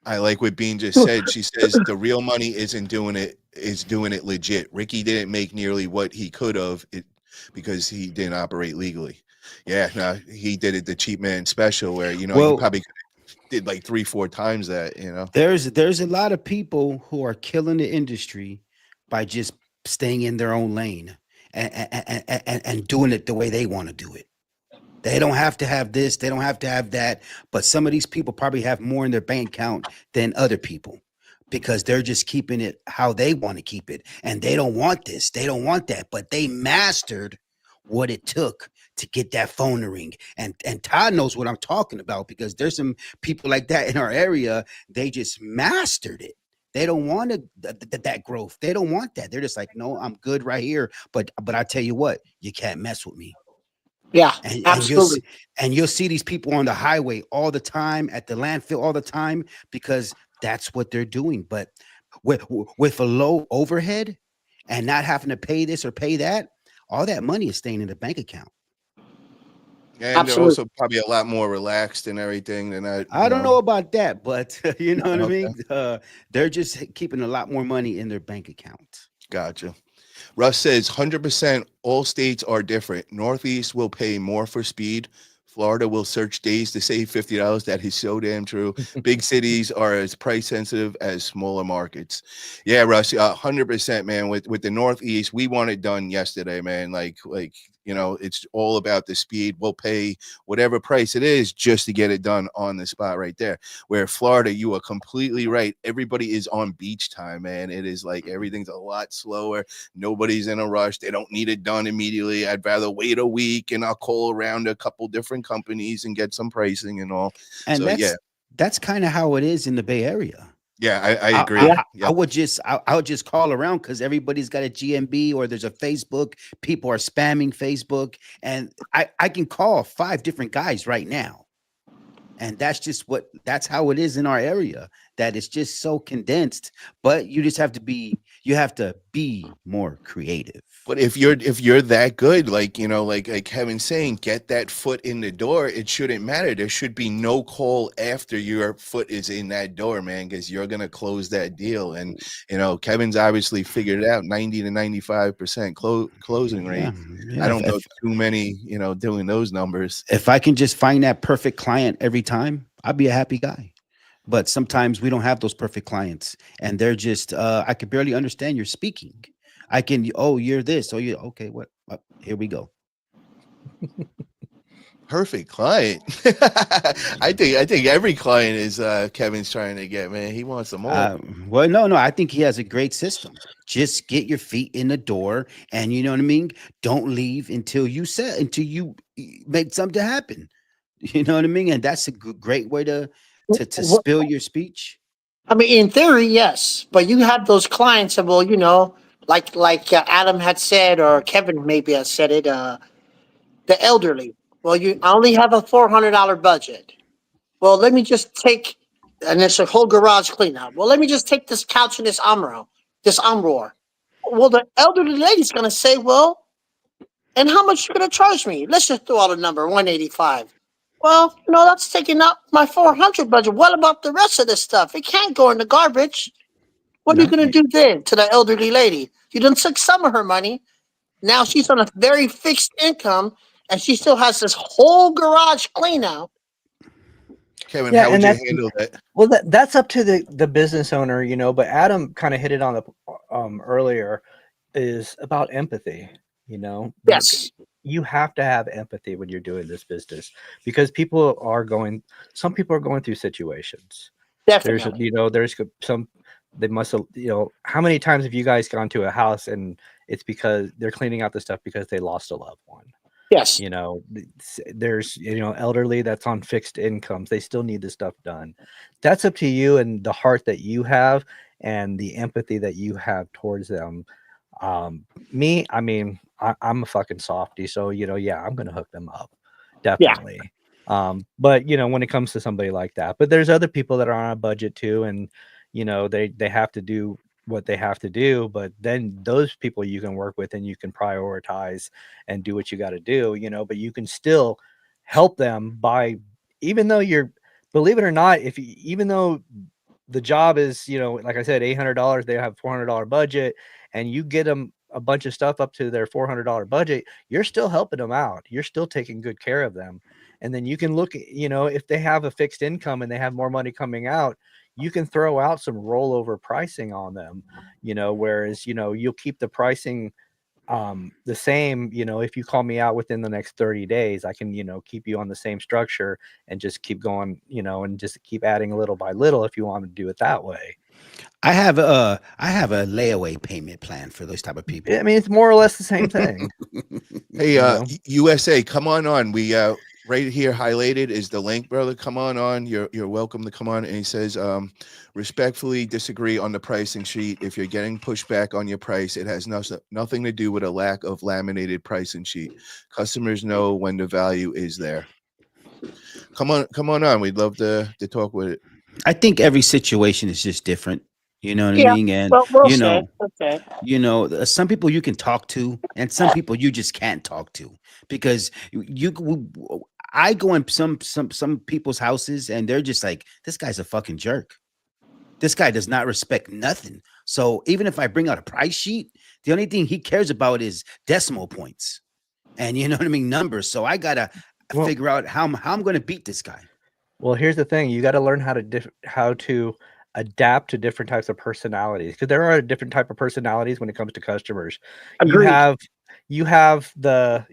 I like what Bean just said. She says the real money isn't doing it, is doing it legit. Ricky didn't make nearly what he could have because he didn't operate legally. Yeah, no, he did it the cheap man special where, you know, you Well, probably did like 3-4 times that, you know. there's a lot of people who are killing the industry by just staying in their own lane and doing it the way they want to do it. They don't have to have this, they don't have to have that, but some of these people probably have more in their bank account than other people because they're just keeping it how they want to keep it, and they don't want this, they don't want that, but they mastered what it took to get that phone to ring. And Todd knows what I'm talking about because there's some people like that in our area. They just mastered it. They don't want that growth. They don't want that. They're just like, no, I'm good right here. But I tell you what, you can't mess with me. Yeah, And absolutely. you'll see these people on the highway all the time, at the landfill all the time, because that's what they're doing. But with a low overhead and not having to pay this or pay that, all that money is staying in the bank account. And they're Absolutely. also probably a lot more relaxed and everything than that. I don't know about that, but you know what I Okay. mean? They're just keeping a lot more money in their bank account. Gotcha. Russ says 100% all states are different. Northeast will pay more for speed. Florida will search days to save $50. That is so damn true. Big cities are as price sensitive as smaller markets. Yeah, Russ, 100%, man. With the Northeast, we want it done yesterday, man. Like you know, it's all about the speed. We'll pay whatever price it is just to get it done on the spot right there. Where Florida, you are completely right. Everybody is on beach time, man. It is like everything's a lot slower. Nobody's in a rush. They don't need it done immediately. I'd rather wait a week and I'll call around a couple different companies and get some pricing and all. And So, that's kind of how it is in the Bay Area. Yeah, I agree. I would just call around because everybody's got a GMB or there's a Facebook. People are spamming Facebook, and I can call 5 different guys right now, and that's how it is in our area. That it's just so condensed. But you have to be more creative. But if you're that good, like, you know, like Kevin's saying, get that foot in the door. It shouldn't matter. There should be no call after your foot is in that door, man, because you're gonna close that deal. And you know, Kevin's obviously figured it out, 90 to 95% closing rate. Yeah, I don't know too many, you know, doing those numbers. If I can just find that perfect client every time, I'd be a happy guy. But sometimes we don't have those perfect clients, and they're just I can barely understand your speaking. I can, you're this, you okay, what? Here we go. Perfect client. I think every client is Kevin's trying to get, man. He wants them all. Well, no, I think he has a great system. Just get your feet in the door, and you know what I mean. Don't leave until you make something happen. You know what I mean, and that's a great way to spill your speech. I mean, in theory, yes, but you have those clients that will, you know, like Adam had said, or Kevin maybe has said it. The elderly. Well, I only have a $400 budget. Well, let me just take, and it's a whole garage cleanup. Well, let me just take this couch and this armor. Well, the elderly lady's gonna say, well, and how much you gonna charge me? Let's just throw out a number, 185. Well, no, that's taking up my 400 budget. What about the rest of this stuff? It can't go in the garbage. What are you going to do then to the elderly lady? You done took some of her money, Now she's on a very fixed income, and she still has this whole garage clean out. Kevin, Yeah, how would and you that's handle that? well, that's up to the business owner, you know. But Adam kind of hit it on the earlier, is about empathy. You know, Yes, you have to have empathy when you're doing this business, because some people are going through situations. There's definitely. there's some, they must have, how many times have you guys gone to a house and it's because they're cleaning out the stuff because they lost a loved one? Yes, There's elderly that's on fixed incomes, they still need this stuff done. That's up to you and the heart that you have and the empathy that you have towards them. Me, I mean, I'm a fucking softie, so yeah, I'm gonna hook them up, yeah, definitely. But when it comes to somebody like that, but there's other people that are on a budget too, and they have to do what they have to do. But then those people you can work with and you can prioritize and do what you got to do. But you can still help them by, even though you're, believe it or not, even though the job is, like I said, $800, they have $400 budget, and you get them a bunch of stuff up to their $400 budget, you're still helping them out. You're still taking good care of them. And then you can look, if they have a fixed income and they have more money coming out, you can throw out some rollover pricing on them, whereas, you'll keep the pricing the same. If you call me out within the next 30 days, I can keep you on the same structure and just keep going, and just keep adding little by little if you want to do it that way. I have a layaway payment plan for those type of people. I mean, it's more or less the same thing. Hey, You know? USA, come on. We right here highlighted is the link, brother. Come on. You're welcome to come on. And he says, respectfully disagree on the pricing sheet. If you're getting pushback on your price, it has nothing to do with a lack of laminated pricing sheet. Customers know when the value is there. Come on. We'd love to talk with it. I think every situation is just different. You know what I yeah. mean? And Well, we'll say. Okay. some people you can talk to, and some people you just can't talk to, because I go in some people's houses and they're just like, this guy's a fucking jerk. This guy does not respect nothing. So even if I bring out a price sheet, the only thing he cares about is decimal points, and you know what I mean, numbers. So I gotta figure out how I'm going to beat this guy. Well, here's the thing: you got to learn how to adapt to different types of personalities, because there are different type of personalities when it comes to customers. Agreed. You have the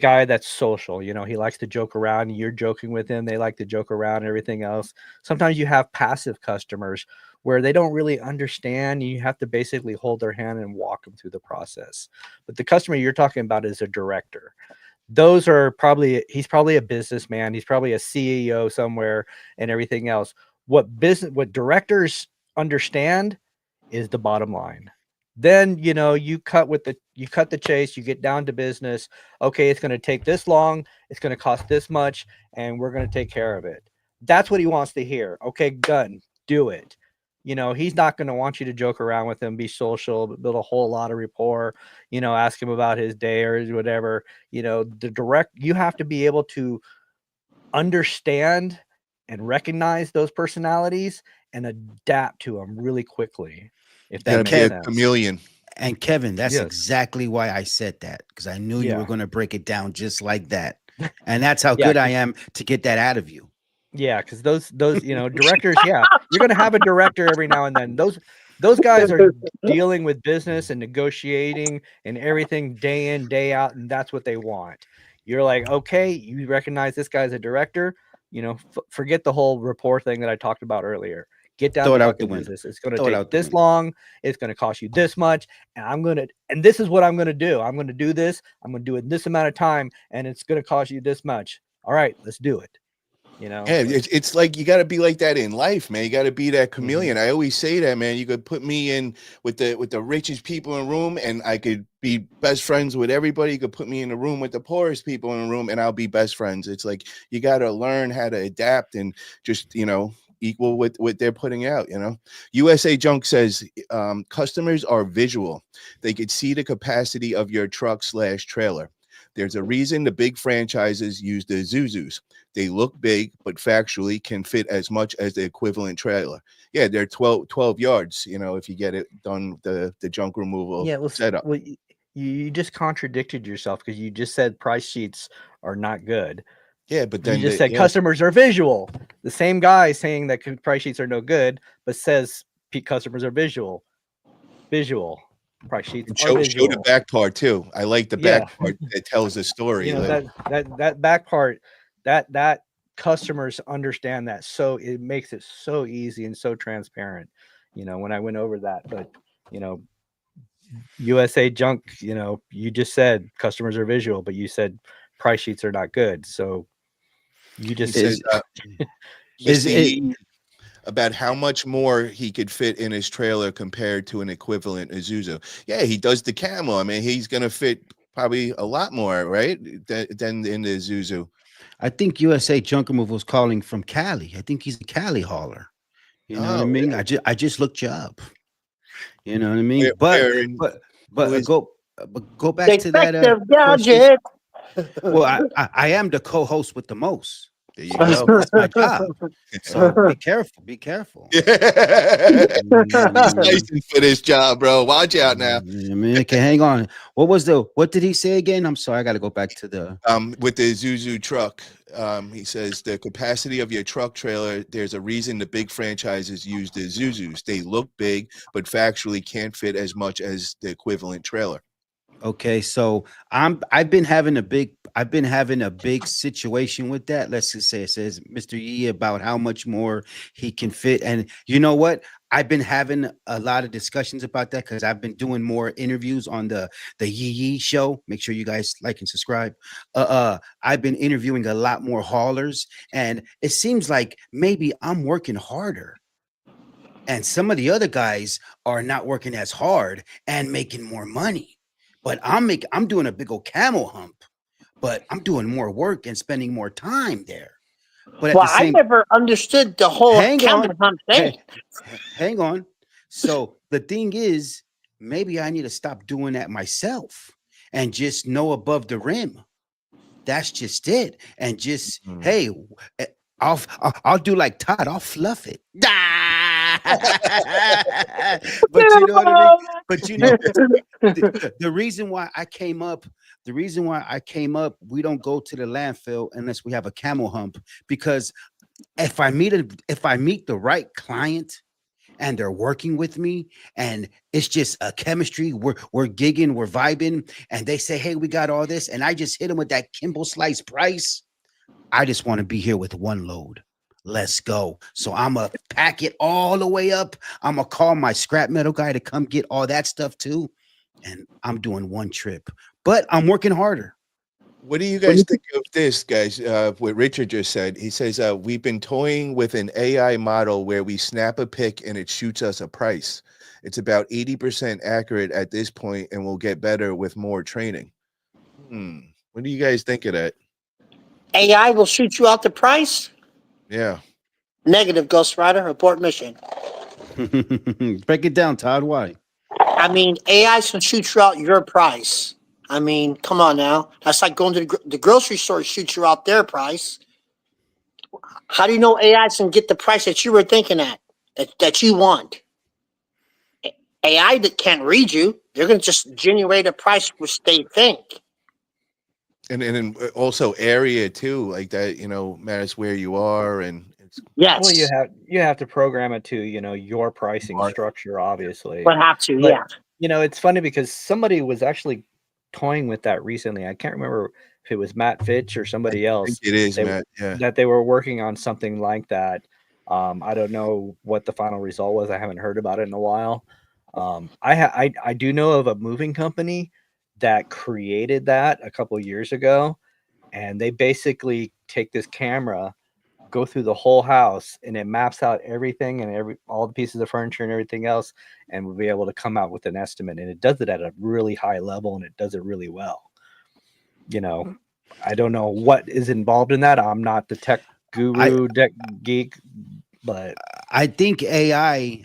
guy that's social. He likes to joke around. You're joking with him. They like to joke around and everything else. Sometimes you have passive customers where they don't really understand. You have to basically hold their hand and walk them through the process. But the customer you're talking about is a director. He's probably a businessman. He's probably a CEO somewhere and everything else. What directors understand is the bottom line. Then, you cut the chase, you get down to business. Okay, it's going to take this long, it's going to cost this much, and we're going to take care of it. That's what he wants to hear. Okay, done. Do it. He's not going to want you to joke around with him, be social, build a whole lot of rapport, ask him about his day or whatever. You have to be able to understand and recognize those personalities and adapt to them really quickly, if that makes sense. Chameleon. And Kevin, that's Yes. exactly why I said that, because I knew you Yeah. were going to break it down just like that. And that's how Yeah, good I am to get that out of you. Yeah, because those directors, yeah, you're gonna have a director every now and then. Those guys are dealing with business and negotiating and everything day in, day out, and that's what they want. You're like, okay, you recognize this guy's a director. Forget the whole rapport thing that I talked about earlier. Get down Throw to it out the fucking window. business. It's gonna Throw it take out the this window. long. It's gonna cost you this much, and this is what I'm gonna do. I'm gonna do this. I'm gonna do it in this amount of time, and it's gonna cost you this much. All right, let's do it. Yeah, it's like you got to be like that in life, man. You got to be that chameleon. I always say that, man. You could put me in with the richest people in the room, and I could be best friends with everybody. You could put me in the room with the poorest people in the room, and I'll be best friends. It's like you got to learn how to adapt and just equal with what they're putting out. USA Junk says customers are visual. They could see the capacity of your truck/trailer. There's a reason the big franchises use the Zuzus. They look big, but factually can fit as much as the equivalent trailer. Yeah, they're 12 yards, if you get it done, the junk removal setup. Well, you just contradicted yourself because you just said price sheets are not good. Yeah, but You then just said customers are visual. The same guy saying that price sheets are no good, but says customers are visual. Visual price sheets are show the visual. back part too. I like the Yeah. back part that tells the story. You know, like, that back part, that customers understand that, so it makes it so easy and so transparent. You know, when I went over that, but you know, USA Junk, you know, you just said customers are visual, but you said price sheets are not good. So you he just says, Is Mr. it? Yee, about how much more he could fit in his trailer compared to an equivalent Isuzu. Yeah, he does the camel. I mean, he's gonna fit probably a lot more, right, than in the Isuzu. I think USA Junk Removal is calling from Cali. I think he's a Cali hauler. You know what I Oh, mean? I just looked you up. You know what I mean? where in, But who is? go back to that Detective question. Gadget. Well, I am the co-host with the most. There you go. That's my job. So be careful. Be careful. He's Mm, licensed for this job, bro. Watch out now. I mean, okay, hang on. What did he say again? I'm sorry, I got to go back to the. With the Isuzu truck, he says the capacity of your truck trailer. There's a reason the big franchises use the Isuzus. They look big, but factually can't fit as much as the equivalent trailer. Okay, so I've been having a big situation with that. Let's just say it says Mr. Yee about how much more he can fit. And you know what? I've been having a lot of discussions about that because I've been doing more interviews on the Yee show. Make sure you guys like and subscribe. I've been interviewing a lot more haulers, and it seems like maybe I'm working harder. And some of the other guys are not working as hard and making more money. But I'm doing a big old camel hump, but I'm doing more work and spending more time there. But at Well, the I same, never understood the whole hang camel on, hump thing. hang on. So the thing is, maybe I need to stop doing that myself and just know above the rim. That's just it. And just hey, eh, I'll do like Todd. I'll fluff it. But you know what I mean. But you know, the reason why I came up, we don't go to the landfill unless we have a camel hump. Because if I meet the right client and they're working with me and it's just a chemistry, we're gigging, we're vibing, and they say, hey, we got all this, and I just hit them with that Kimball slice price. I just want to be here with one load. Let's go. So I'm going to pack it all the way up. I'm going to call my scrap metal guy to come get all that stuff too. And I'm doing one trip, but I'm working harder. What do you guys think of this, guys? What Richard just said. He says, we've been toying with an AI model where we snap a pic and it shoots us a price. It's about 80% accurate at this point and will get better with more training. What do you guys think of that? AI will shoot you out the price? Yeah. Negative, Ghost Rider. Report mission. Break it down, Todd. Why? I mean, AI can shoot you out your price. I mean, come on now. That's like going to the grocery store to shoot you out their price. How do you know AI can get the price that you were thinking that you want? AI that can't read you. They're going to just generate a price which they think. And then also area too, like that, matters where you are. And it's, Yes. Well, you have to program it to, your pricing structure, obviously. But have to, But, yeah. it's funny because somebody was actually toying with that recently. I can't remember if it was Matt Fitch or somebody else. it is, Matt. Yeah. That they were working on something like that. I don't know what the final result was. I haven't heard about it in a while. I do know of a moving company that created that a couple of years ago, and they basically take this camera, go through the whole house, and it maps out everything and all the pieces of furniture and everything else, and we'll be able to come out with an estimate. And it does it at a really high level, and it does it really well. I don't know what is involved in that. I'm not the tech guru, tech geek, but I think AI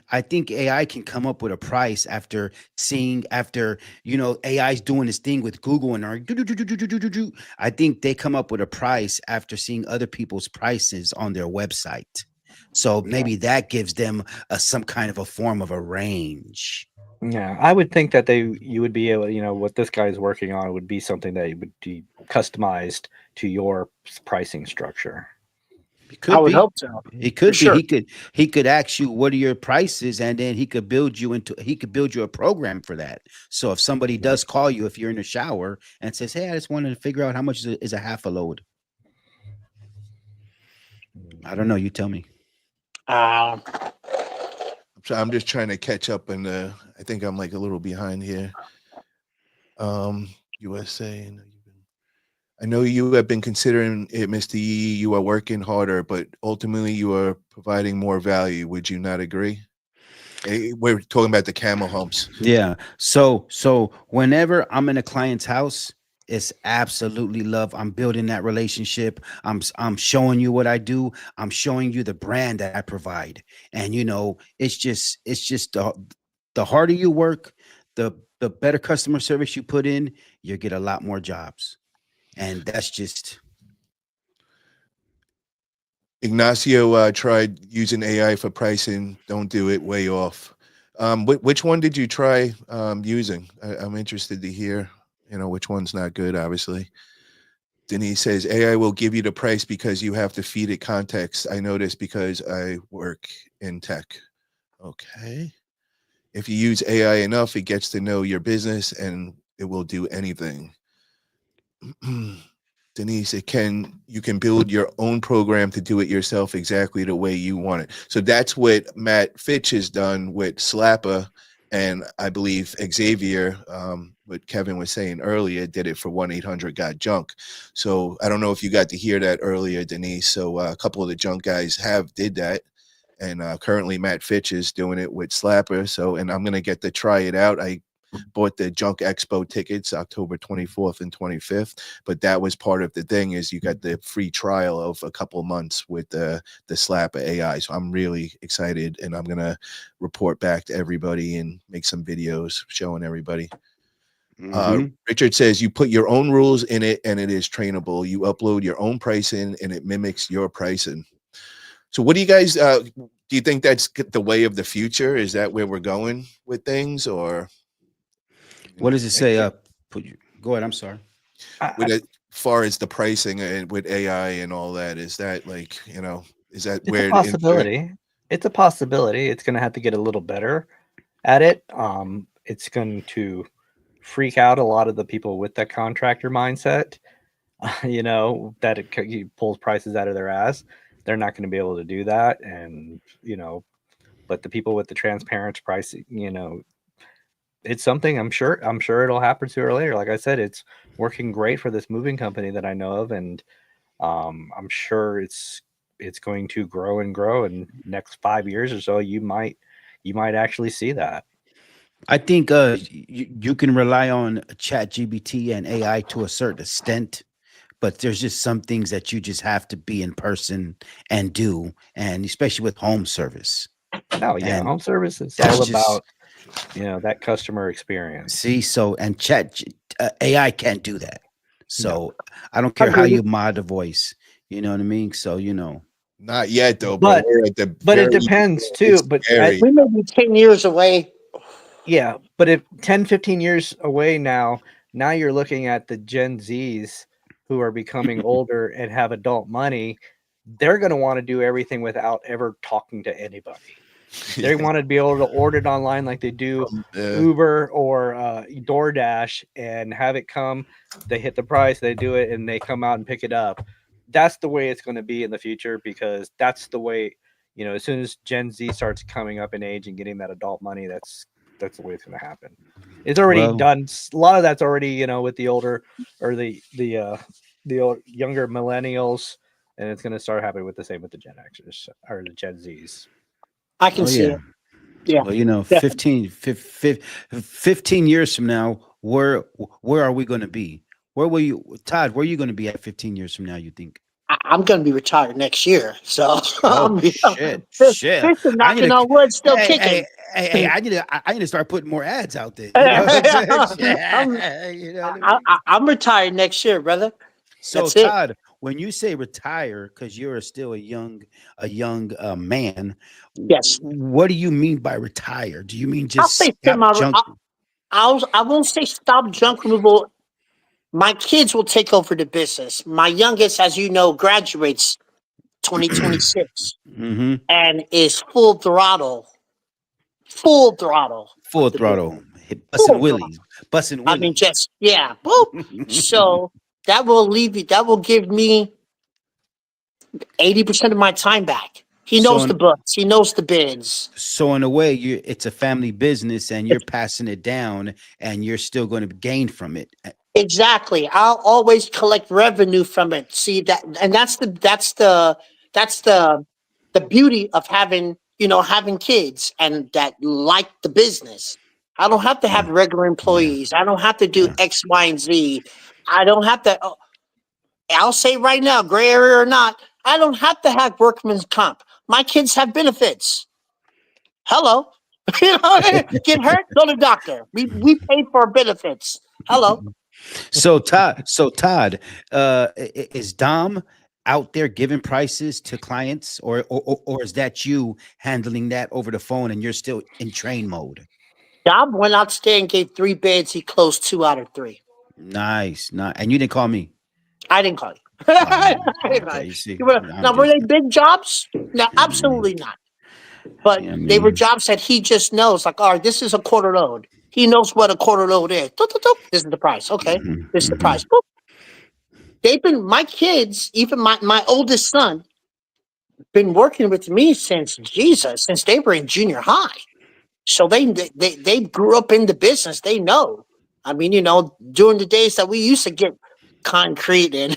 can come up with a price after AI's doing this thing with Google and I think they come up with a price after seeing other people's prices on their website. So maybe that gives them some kind of a form of a range. Yeah, I would think that you would be able, what this guy is working on would be something that would be customized to your pricing structure. It I could would be. hope so. It could For be. sure. He could ask you what are your prices, and then he could build you a program for that. So if somebody does call you, if you're in the shower and says, "Hey, I just wanted to figure out how much is a half a load." I don't know. You tell me. Um, So I'm just trying to catch up, and I think I'm like a little behind here. USA. I know you have been considering it, Mr. Yee. You are working harder, but ultimately you are providing more value. Would you not agree? We're talking about the camel humps. Yeah. So whenever I'm in a client's house, it's absolutely love. I'm building that relationship. I'm showing you what I do. I'm showing you the brand that I provide. And it's just the harder you work, the better customer service you put in, you get a lot more jobs. And that's just Ignacio tried using AI for pricing. Don't do it. Way off. Which one did you try using? I'm interested to hear. Which one's not good. Obviously, Denise says AI will give you the price because you have to feed it context. I know this because I work in tech. Okay. If you use AI enough, it gets to know your business and it will do anything. Denise, you can build your own program to do it yourself exactly the way you want it. So that's what Matt Fitch has done with Slapper, and I believe Xavier, what Kevin was saying earlier, did it for 1-800-GOT-JUNK. So I don't know if you got to hear that earlier, Denise. So a couple of the junk guys did that. And currently Matt Fitch is doing it with Slapper. So, and I'm going to get to try it out. I bought the Junk Expo tickets October 24th and 25th, but that was part of the thing is you got the free trial of a couple months with the Slapper AI. So I'm really excited, and I'm going to report back to everybody and make some videos showing everybody. Richard says you put your own rules in it and it is trainable. You upload your own pricing and it mimics your pricing. So what do you guys do you think that's the way of the future? Is that where we're going with things, or what does it say? Go ahead. I'm sorry. as far as the pricing and with AI and all that, is that like, is that It's where a possibility. It's a possibility. It's going to have to get a little better at it. It's going to freak out a lot of the people with that contractor mindset, that it pulls prices out of their ass. They're not going to be able to do that. And, but the people with the transparent pricing, it's something I'm sure it'll happen sooner or later. Like I said, it's working great for this moving company that I know of. And I'm sure it's going to grow and grow in next 5 years or so. You might actually see that. I think you can rely on ChatGPT and AI to a certain extent, but there's just some things that you just have to be in person and do, and especially with home service. Oh yeah, And home service is that's all just- about that customer experience. See, so and AI can't do that. So I don't care how Agreed. you mod the voice. You know what I mean? So not yet though, but we're at the But it very- depends too. it's But scary. We may be 10 years away. yeah, but if 10, 15 years away now you're looking at the Gen Zs who are becoming older and have adult money. They're going to want to do everything without ever talking to anybody. They want to be able to order it online like they do Uber or DoorDash and have it come. They hit the price, they do it, and they come out and pick it up. That's the way it's going to be in the future, because that's the way, as soon as Gen Z starts coming up in age and getting that adult money, that's the way it's going to happen. It's already done. A lot of that's already, with the older or the old, younger millennials, and it's going to start happening with the same with the Gen Xers or the Gen Zs. I can see it. Yeah. Well, 15 years from now, where are we going to be? Where will you, Todd? Where are you going to be at 15 years from now? You think? I'm going to be retired next year. So shit. Fist knocking on wood, still kicking. Hey, I need to start putting more ads out there. You know what I'm saying? You know what I mean? I'm retired next year, brother. So That's it. Todd, when you say retire, because you're still a young man, Yes. what do you mean by retire? Do you mean I'll just say stop junk? I won't say stop junk removal. My kids will take over the business. My youngest, as you know, graduates 2026 Mm-hmm. and is full throttle Full with the business. throttle, busting Full throttle. willies, busting I mean, willies. just yeah, boop. So that will leave you. That will give me 80% of my time back. He so knows the in, books. He knows the bids. so in a way, it's a family business, and you're passing it down, and you're still going to gain from it. Exactly. I'll always collect revenue from it. See that, and that's the beauty of having kids and that like the business. I don't have to have Yeah, regular yeah, employees. I don't have to do yeah. X, Y, and Z. I don't have to. I'll say right now, gray area or not, I don't have to have workman's comp. My kids have benefits. Hello. Get hurt, go to doctor. We pay for benefits. Hello. So Todd, is Dom out there giving prices to clients, or is that you handling that over the phone, and you're still in train mode? Job went out today and gave 3 bids. He closed 2 out of 3. Nice, nice. And you didn't call me. I didn't call you. Oh, I didn't call okay. You see, I'm Now, were just. they big jobs? No, absolutely not. But I they were mean, jobs that he just knows, like, all right, this is a quarter load. He knows what a quarter load is. Doop, doop, doop. This is the price. Okay. This is the mhm. price. Boop. My kids, even my oldest son, been working with me since they were in junior high. So they grew up in the business. They know. I mean, during the days that we used to get concrete and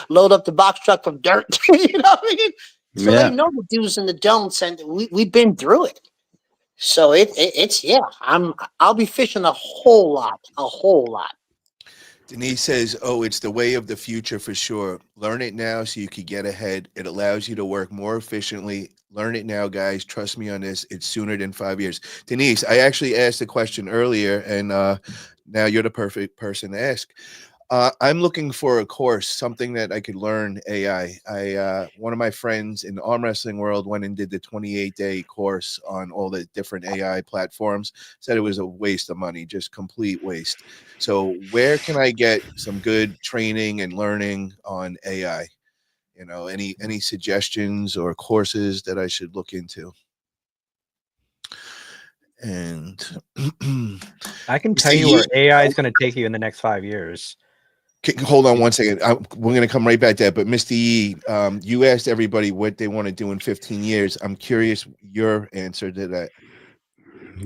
load up the box truck of dirt, you know what I mean? So they Yeah. know the do's and the don'ts, and we've been through it. So it's yeah. I'll be fishing a whole lot. Denise says, "Oh, it's the way of the future for sure. Learn it now so you could get ahead. It allows you to work more efficiently. Learn it now, guys. Trust me on this. It's sooner than 5 years." Denise, I actually asked the question earlier, and now you're the perfect person to ask. I'm looking for a course, something that I could learn AI. One of my friends in the arm wrestling world went and did the 28-day course on all the different AI platforms. Said it was a waste of money, just complete waste. So where can I get some good training and learning on AI? Any suggestions or courses that I should look into? And I can tell you where AI is going to take you in the next 5 years. Hold on one second. We're going to come right back to that. But Mr. E, you asked everybody what they want to do in 15 years. I'm curious your answer to that.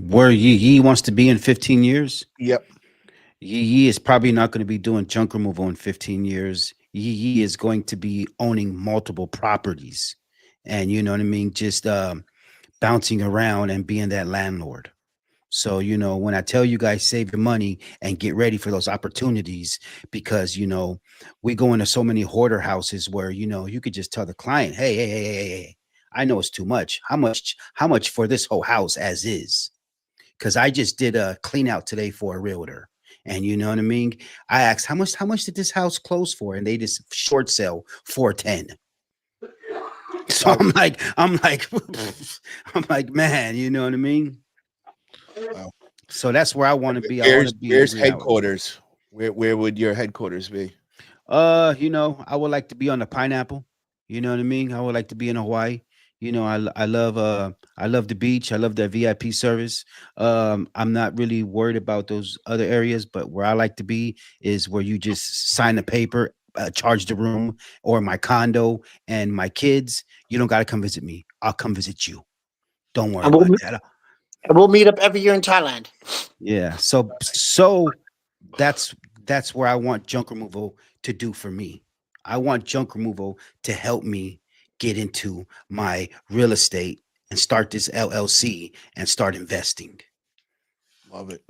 Where Yee wants to be in 15 years? Yep. Yee is probably not going to be doing junk removal in 15 years. Yee is going to be owning multiple properties. And you know what I mean? Just bouncing around and being that landlord. So, when I tell you guys save your money and get ready for those opportunities, because, we go into so many hoarder houses where, you could just tell the client, hey, I know it's too much. How much for this whole house as is? Because I just did a clean out today for a realtor. And you know what I mean? I asked, how much did this house close for? And they just short sell 410. So Wow. I'm like, man, you know what I mean? Wow. So that's where I want to be. I want to be in Where's reality. headquarters? Where would your headquarters be? I would like to be on the pineapple. You know what I mean? I would like to be in Hawaii. I love the beach. I love that VIP service. I'm not really worried about those other areas, but where I like to be is where you just sign the paper, charge the room, or my condo, and my kids. You don't got to come visit me. I'll come visit you. Don't worry And about that. we'll meet up every year in Thailand. Yeah. So that's where I want junk removal to do for me. I want junk removal to help me get into my real estate and start this LLC and start investing. Love it.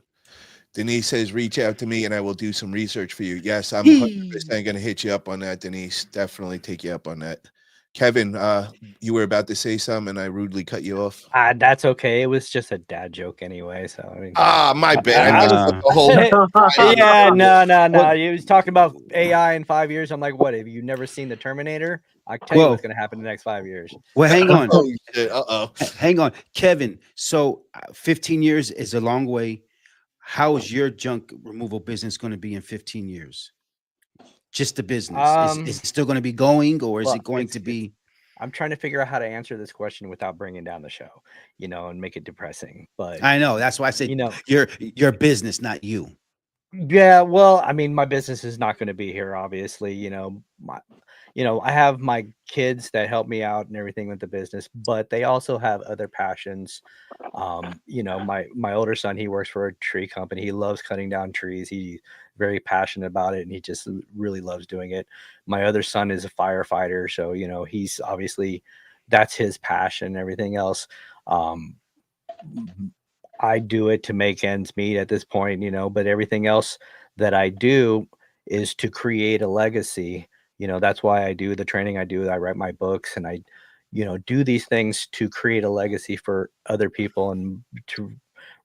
Denise says, reach out to me and I will do some research for you. Yes, I'm 100% Yee. going to hit you up on that, Denise. Definitely take you up on that. Kevin, you were about to say something, and I rudely cut you off. That's okay. It was just a dad joke anyway. So I mean, Ah, my bad. I I was- messed up the whole. yeah, no. Well- He was talking about AI in 5 years. I'm like, what? Have you never seen the Terminator? I can tell you Well- what's going to happen in the next 5 years. Well, hang on. Oh shit! Uh-oh. Hang on, Kevin. So 15 years is a long way. How is your junk removal business going to be in 15 years? Just the business. Is it still going to be going, or is well, it going it's- to be? I'm trying to figure out how to answer this question without bringing down the show, and make it depressing. But I know. That's why I said your business, not you. yeah, well, I mean, my business is not going to be here, obviously. I have my kids that help me out and everything with the business, but they also have other passions. My older son, he works for a tree company. He loves cutting down trees. He's very passionate about it, and he just really loves doing it. My other son is a firefighter, so he's obviously that's his passion and everything else. I do it to make ends meet at this point, but everything else that I do is to create a legacy. That's why I do the training I do. I write my books and I, do these things to create a legacy for other people and to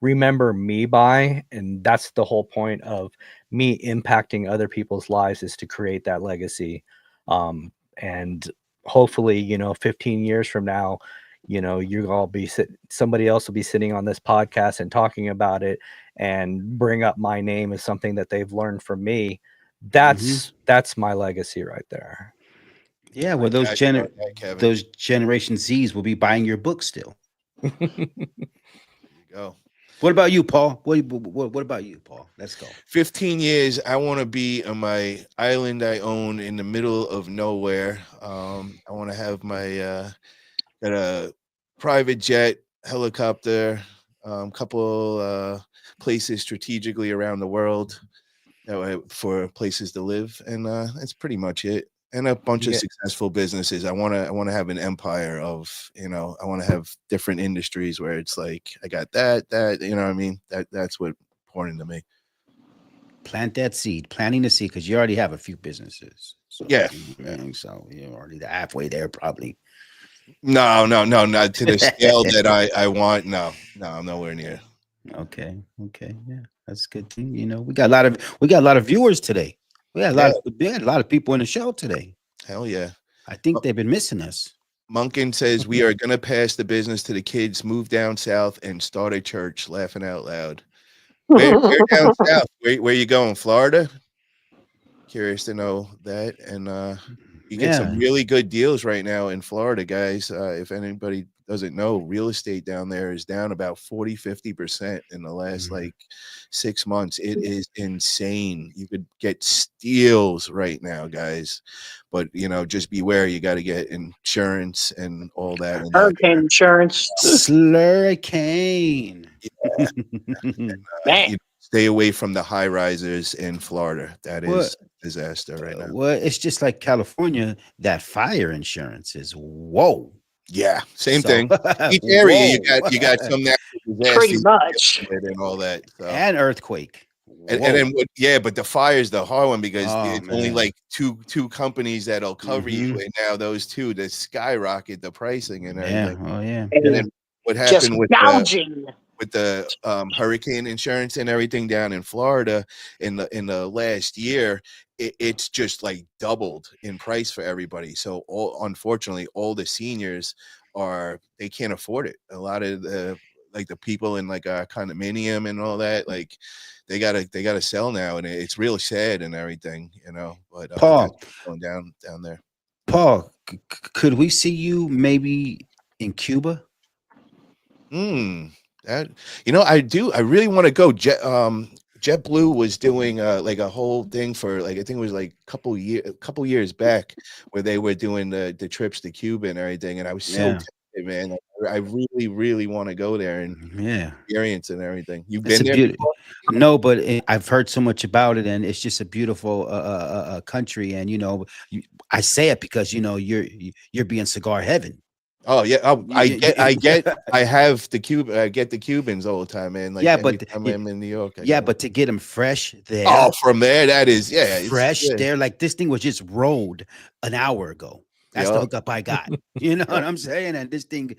remember me by. And that's the whole point of me impacting other people's lives, is to create that legacy. And hopefully, 15 years from now, you'll all be somebody else will be sitting on this podcast and talking about it and bring up my name as something that they've learned from me. That's my legacy right there. Yeah, well, got you on that, Kevin. those Generation Zs will be buying your book still. There you go. What about you, Paul? What about you, Paul? Let's go. 15 years, I want to be on my island I own in the middle of nowhere. I want to have my got a private jet, helicopter, couple places strategically around the world that way for places to live, and that's pretty much it. And a bunch of successful businesses. I want to have an empire of, I want to have different industries where it's like I got that, what I mean? That's what important to me. Plant that seed, planting the seed, because you already have a few businesses. So, Yeah. So you're already halfway there, probably. No, not to the scale that I want. No, I'm nowhere near. Okay, yeah, that's a good thing. We got a lot of viewers today. We had a lot of people in the show today. Hell yeah. I think they've been missing us. Munkin says we are gonna pass the business to the kids, move down south, and start a church. Laughing out loud. Where down south? Where you going? Florida? Curious to know that. And you get some really good deals right now in Florida, guys. If anybody doesn't know, real estate down there is down about 40-50% in the last like 6 months. It is insane. You could get steals right now, guys. But just beware, you got to get insurance and all that. And Hurricane insurance. Slurricane. Stay away from the high risers in Florida. That is disaster right now. Well, it's just like California. That fire insurance is whoa. Yeah, same thing. Each area you got some natural disaster Pretty much. and all that. So. And earthquake. And then but the fire's the hard one because it's only man. like two companies that'll cover you, and now those two to skyrocket the pricing and everything. Yeah. And then what Just happened with gouging. the hurricane insurance and everything down in Florida in the last year, it's just like doubled in price for everybody. So unfortunately, all the seniors they can't afford it. A lot of the people in like a condominium and all that, like they gotta sell now, and it's real sad and everything, But Paul, that's going down there. Paul, could we see you maybe in Cuba? That I really want to go. JetBlue was doing like a whole thing for like I think it was like a couple years back where they were doing the trips to Cuba and everything, and I was so tempted, man. Like, I really, really want to go there and experience and everything. You've been there? No, but I've heard so much about it, and it's just a beautiful country. And I say it because you're being cigar heaven. Oh yeah, I have the Cuban. I get the Cubans all the time, man. Like but I'm in New York. But to get them fresh there. Oh, from there, that is fresh there. Like this thing was just rolled an hour ago. That's the Yup. hookup I got. You know what Yup. I'm saying? And this thing,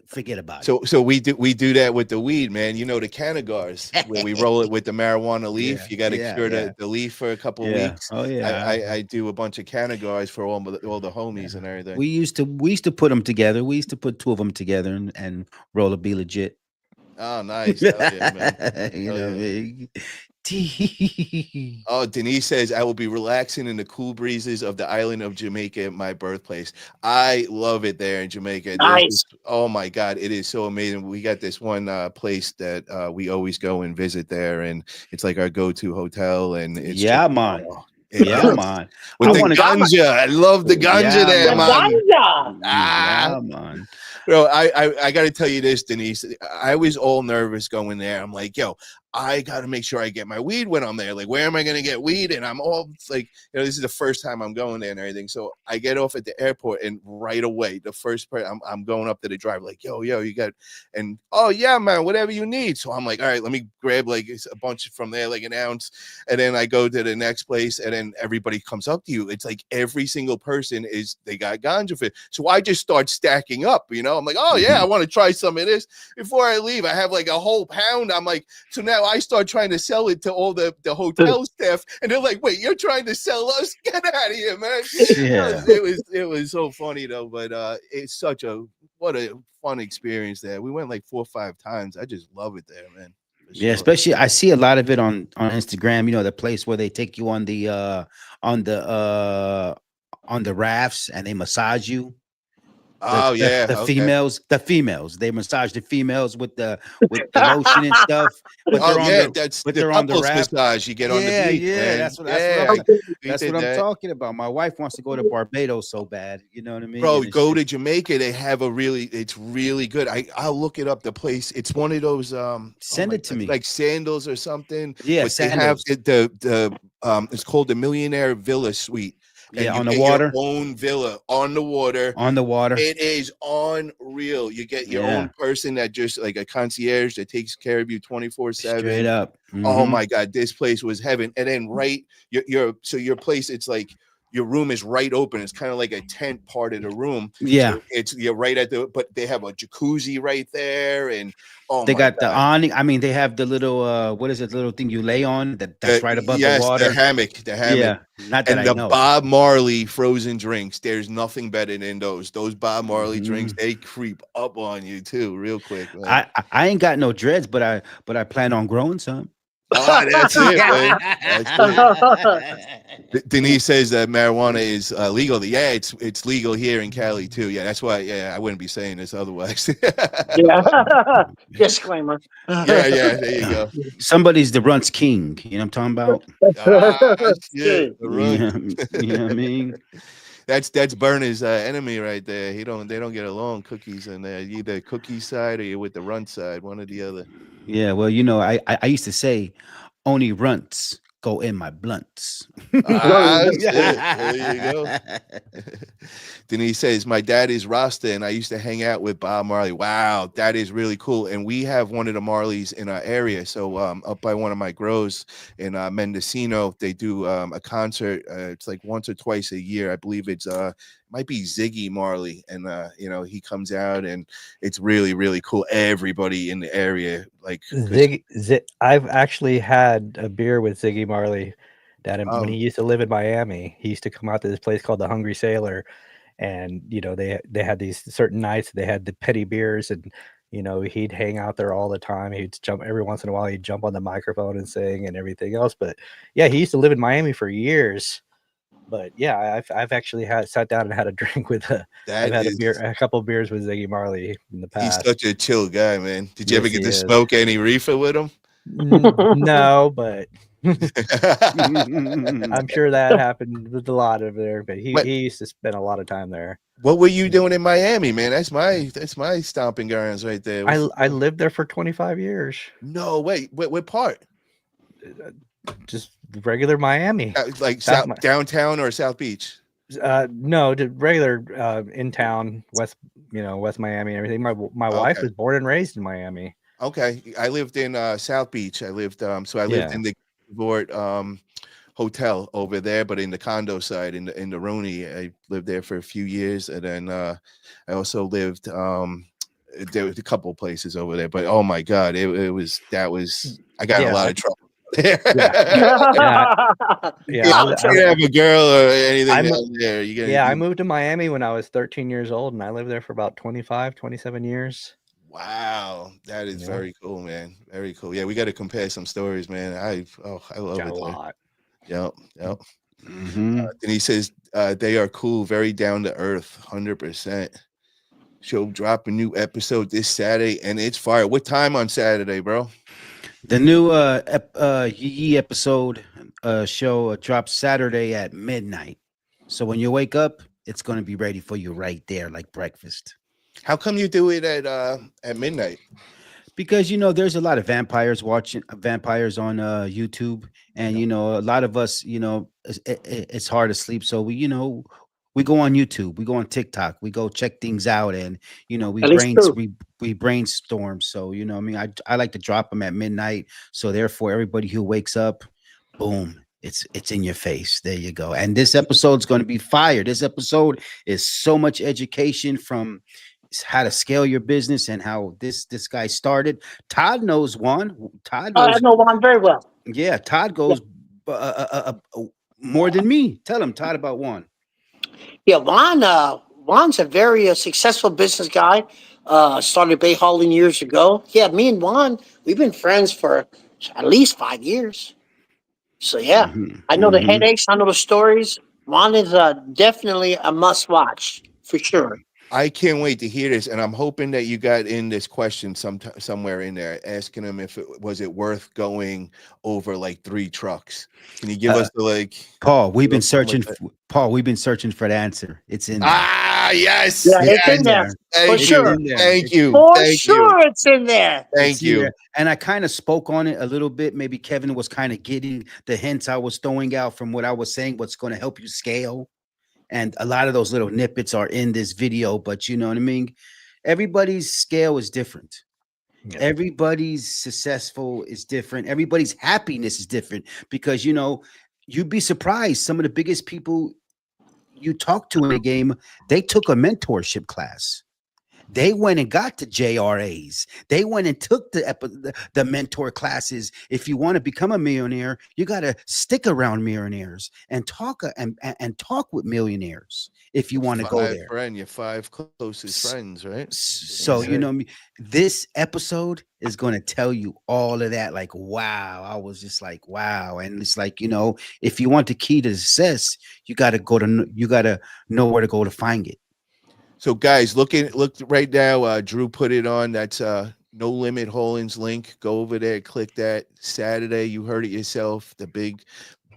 forget about So we do that with the weed, man. You know the cannagars where we roll it with the marijuana leaf. Yeah, You got to yeah, cure yeah. the leaf for a couple Yeah. weeks. Oh I, yeah. I do a bunch of cannagars for all the homies Yeah. and everything. We used to put them together. We used to put two of them together and roll a be legit. Oh, nice. Hell yeah, man. You Hell know what I yeah. mean? Oh, Denise says, I will be relaxing in the cool breezes of the island of Jamaica, my birthplace. I love it there in Jamaica. Nice. Oh my God, it is so amazing. We got this one place that we always go and visit there, and it's like our go-to hotel. And it's Yeah, man. Yeah, uh, man. with I the wanna ganja. I love the ganja Yeah, there, The man. man. ganja. Ah, Yeah, man. bro, I got to tell you this, Denise. I was all nervous going there. I'm like, yo, I got to make sure I get my weed when I'm there. Like, where am I going to get weed? And I'm all like, this is the first time I'm going there and everything. So I get off at the airport, and right away, the first person, I'm going up to the driver, like, yo, you got, and oh yeah, man, whatever you need. So I'm like, all right, let me grab like a bunch from there, like an ounce, and then I go to the next place, and then everybody comes up to you. It's like every single person they got ganja for it. So I just start stacking up, I'm like, oh yeah, I want to try some of this before I leave. I have like a whole pound. I'm like, so now I start trying to sell it to all the hotel staff, and they're like, wait, you're trying to sell us? Get out of here, man. Yeah. It was so funny though, but it's what a fun experience there. We went like 4 or 5 times. I just love it there, man. Yeah, especially I see a lot of it on Instagram, the place where they take you on the on the uh on the rafts and they massage you. Oh yeah, The okay. females, they massage the females with the lotion and stuff, but Oh they're on yeah, the that's but the they're on the couples raft. massage you get on the Yeah, beach, yeah, man. that's what Yeah, we that's did what I'm that. talking about. My wife wants to go to Barbados so bad, you know what I mean? Bro, And go to Jamaica. They have it's really good. I'll look it up. The place. It's one of those Send it to me. like sandals or something. Yeah, But they have sandals. the it's called the Millionaire Villa Suite. And Yeah, you on the get water. your own villa on the water. On the water. It is unreal. You get your own person that just like a concierge that takes care of you 24/7. Straight up. Oh Mhm. my God, this place was heaven. And then your place, it's like your room is right open. It's kind of like a tent part of the room. Yeah. So you're right but they have a jacuzzi right there. And oh They my got the God. awning. I mean, they have the little what is it, the little thing you lay on that's right above the Yes, water. the hammock. Yeah, not that And I the know. Bob Marley frozen drinks. There's nothing better than those. Those Bob Marley drinks, Mhm. they creep up on you too, real quick, man. I ain't got no dreads, but I plan on growing some. Ah, that's it, man. That's it. Denise says that marijuana is legal. Yeah, it's legal here in Cali too. Yeah, that's why. Yeah, I wouldn't be saying this otherwise. Yeah. Disclaimer. Yeah. There you go. Somebody's the runts king. You know what I'm talking about? Ah, shit. Dude. The run. You know what I mean? That's Berner's enemy right there. They don't get along. Cookies and either cookie side or you're with the run side, one or the other. Yeah. Well, I used to say only runts go in my blunts. Ah, shit. There you go. Denise says, my dad is Rasta and I used to hang out with Bob Marley. Wow, that is really cool. And we have one of the Marleys in our area. So up by one of my grows in Mendocino, they do a concert. It's like once or twice a year. I believe it's might be Ziggy Marley. And he comes out and it's really, really cool. Everybody in the area, like I've actually had a beer with Ziggy Marley when Oh. he used to live in Miami. He used to come out to this place called the Hungry Sailor, and they had these certain nights. They had the petty beers, and he'd hang out there all the time. He'd jump every once in a while. He'd jump on the microphone and sing and everything else. But yeah, he used to live in Miami for years. But yeah, I've actually sat down and had a drink with a couple of beers with Ziggy Marley in the past. He's such a chill guy, man. Did you ever Yes, get he to is. smoke any reefer with him? No, but I'm sure that happened with a lot of there. But he used to spend a lot of time there. What were you doing in Miami, man? That's my stomping grounds right there. I lived there for 25 years. No, wait, what part? Just regular Miami. Like downtown or South Beach? No, regular in town, West Miami and everything. My wife was born and raised in Miami. Okay, I lived in South Beach. I lived in the resort. hotel over there, but in the condo side in the Roni. I lived there for a few years, and then I also lived there was a couple places over there. But oh my god, it was I got in a Yeah, lot of trouble there. yeah. Oh, You can't have a girl or anything I'm- down there. You gotta I do- moved to Miami when I was 13 years old, and I lived there for about 25, 27 years. Wow, that is Yeah. very cool, man. Very cool. Yeah, we got to compare some stories, man. I love Got it a there. lot. Yep, yep. Mhm. And he says they are cool, very down to earth, 100%. Show drop a new episode this Saturday, and it's fire. What time on Saturday, bro? The new Yee episode show drops Saturday at midnight. So when you wake up, it's going to be ready for you right there, like breakfast. How come you do it at midnight? Because there's a lot of vampires watching vampires on YouTube, and a lot of us, it's hard to sleep, so we go on YouTube, we go on TikTok, we go check things out, and we That is true. we brainstorm. So I mean, I like to drop them at midnight, so therefore everybody who wakes up, boom, it's in your face. There you go. And this episode's going to be fire. This episode is so much education from how to scale your business and how this guy started. Todd knows one. Todd I knows. know Juan very well. Yeah, Todd goes more than me. Tell him, Todd, about one. Yeah, Juan's a very successful business guy. Started Bay Hauling years ago. Yeah, me and Juan, we've been friends for at least 5 years. So yeah, Mhm, I know the mhm. headaches. I know the stories. Juan is definitely a must watch for sure. I can't wait to hear this, and I'm hoping that you got in this question somewhere in there, asking him if it was worth going over like 3 trucks. Can you give us the like? Paul, we've been Little something searching. like Paul, we've been searching for the answer. It's in there. Ah, yes, Yeah, It's it's in in there there. Thank for It's sure. in there. Thank It's- you. For Thank sure, you. it's in there. Thank it's in you. there. And I kind of spoke on it a little bit. Maybe Kevin was kind of getting the hints I was throwing out from what I was saying, what's going to help you scale. And a lot of those little nippets are in this video, but you know what I mean? Everybody's scale is different. Yeah. Everybody's successful is different. Everybody's happiness is different because you'd be surprised. Some of the biggest people you talk to in the game, they took a mentorship class. They went and got the JRAs. They went and took the mentor classes. If you want to become a millionaire, you got to stick around millionaires and talk and talk with millionaires if you want to go there. Your 5 closest friends, right? So this episode is going to tell you all of that. Like, wow, I was just like, wow, and it's like if you want the key to success, you got to know where to go to find it. So guys, look right now. Drew put it on. That's No Limit Holdings link. Go over there, click that. Saturday, you heard it yourself. The big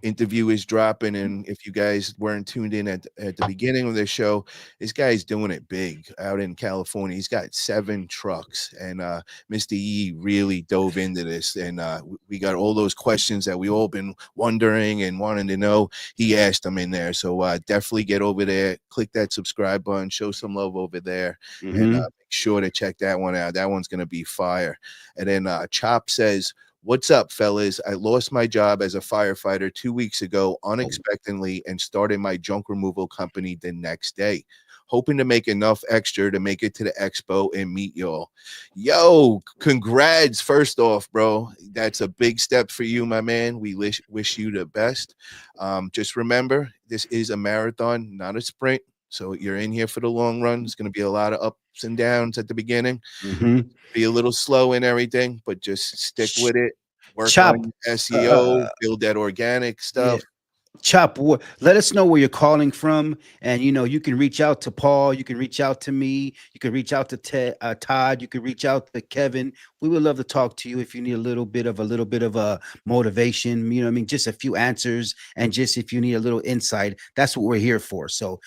interview is dropping, and if you guys weren't tuned in at the beginning of the show, this guy's doing it big out in California. He's got 7 trucks, and Mr. E really dove into this, and we got all those questions that we all been wondering and wanting to know. He asked them in there, so definitely get over there, click that subscribe button, show some love over there, and make sure to check that one out. That one's gonna be fire. And then Chop says, "What's up, fellas? I lost my job as a firefighter 2 weeks ago unexpectedly and started my junk removal company the next day. Hoping to make enough extra to make it to the expo and meet y'all." Yo, congrats. First off, bro, that's a big step for you, my man. We wish you the best. Just remember, this is a marathon, not a sprint. So you're in here for the long run. It's going to be a lot of ups and downs at the beginning. Be a little slow in everything, but just stick with it. Work Chop, on SEO, build that organic stuff. Chop, let us know where you're calling from, and you can reach out to Paul, you can reach out to me, you can reach out to Todd, you can reach out to Kevin. We would love to talk to you if you need a little bit of a motivation. You know what I mean? Just a few answers, and just if you need a little insight, that's what we're here for. So,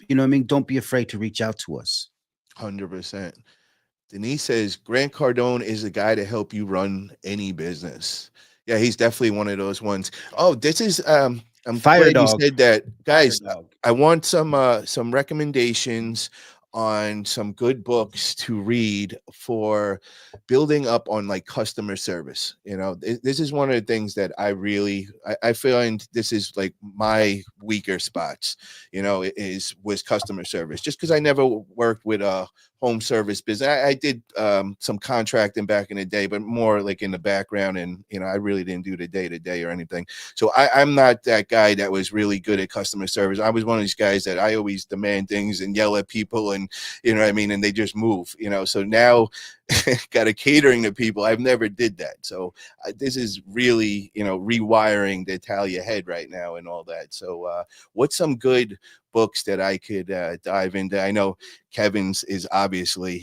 you know what I mean? Don't be afraid to reach out to us. 100%. Denise says Grant Cardone is a guy to help you run any business. Yeah, he's definitely one of those ones. Oh, this is I'm Fire glad Dog. you said that, guys. Fire Dog. I want some recommendations on some good books to read for building up on like customer service. This is one of the things that I find this is like my weaker spots, was customer service, just because I never worked with a home service business. I did some contracting back in the day, but more like in the background, and I really didn't do the day-to-day or anything. So I'm not that guy that was really good at customer service. I was one of these guys that I always demand things and yell at people, and and they just move. So now got a catering to people. I've never did that. So this is really rewiring the Italia head right now and all that. So what's some good books that I could dive into? I know Kevin's is obviously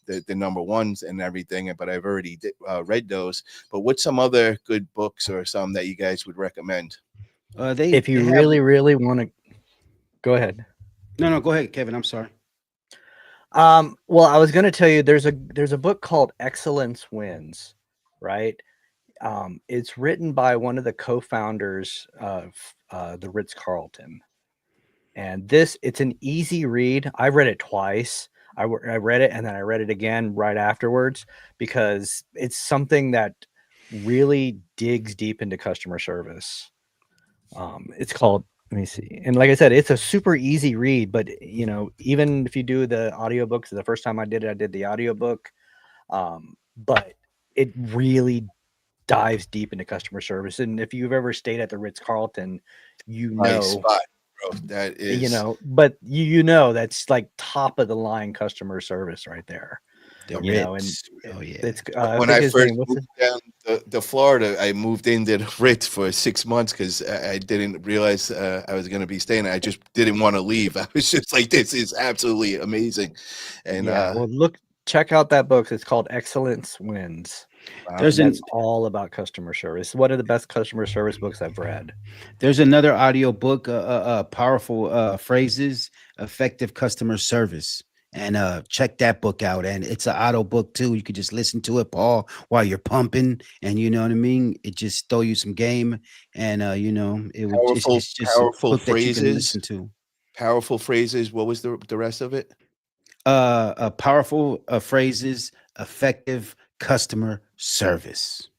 the number ones and everything, but I've already read those. But what's some other good books or some that you guys would recommend? If you really want to, go ahead. No, go ahead, Kevin. I'm sorry. Well, I was going to tell you there's a book called Excellence Wins, right? It's written by one of the co-founders of the Ritz-Carlton. And it's an easy read. I read it twice. I read it and then I read it again right afterwards, because it's something that really digs deep into customer service. It's called, let me see. And like I said, it's a super easy read, but even if you do the audiobooks, the first time I did the audiobook, but it really dives deep into customer service. And if you've ever stayed at the Ritz-Carlton, Nice spot, bro. That is, but that's like top of the line customer service right there. The Ritz. Oh yeah. It's when I first moved down to Florida, I moved into the Ritz for 6 months because I didn't realize I was going to be staying. I just didn't want to leave. I was just like, this is absolutely amazing. And check out that book. It's called Excellence Wins. It's all about customer service. One of the best customer service books I've read. There's another audio book, Powerful Phrases, Effective Customer Service. And check that book out. And it's an auto book too. You could just listen to it, Paul, while you're pumping, and you know what I mean. It just throw you some game, and it would it's just powerful phrases. That you can listen to. Powerful phrases. What was the rest of it? Powerful phrases, effective customer service.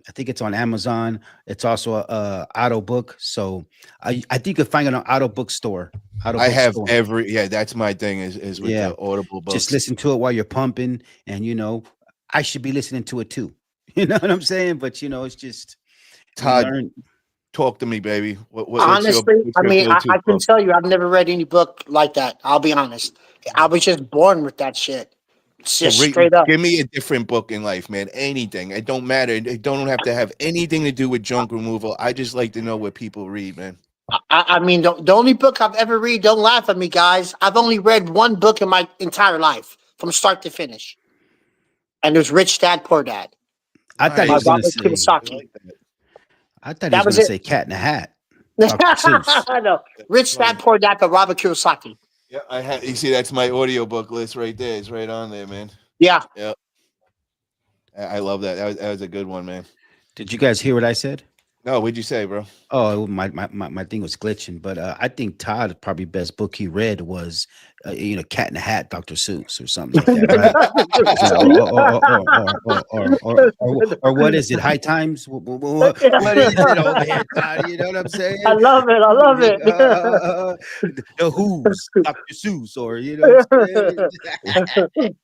I think it's on Amazon. It's also a auto book. So I think you can find it on auto bookstore. I have that's my thing is with the Audible books. Just listen to it while you're pumping, and I should be listening to it too. You know what I'm saying? But it's just Todd. Talk to me, baby. Honestly, I can tell you, I've never read any book like that. I'll be honest. I was just born with that shit. Just straight up. Give me a different book in life, man. Anything. It don't matter. It don't have to have anything to do with junk removal. I just like to know what people read, man. I mean, the only book I've ever read, don't laugh at me, guys. I've only read one book in my entire life from start to finish. And it was Rich Dad, Poor Dad. I thought he was going to say, I thought he was going to say Cat in a Hat. I know. Rich Dad, Poor Dad by Robert Kiyosaki. Yeah, I have. You see, that's my audiobook list right there. It's right on there, man. Yeah. Yeah. I love that. That was a good one, man. Did you guys hear what I said? No, what'd you say, bro? Oh, my thing was glitching, but I think Todd probably best book he read was, Cat in the Hat, Dr. Seuss, or something like that, right? or what is it? High Times? What is it over here, Todd? You know what I'm saying? I love it. The Who's, Dr. Seuss, or what I'm saying?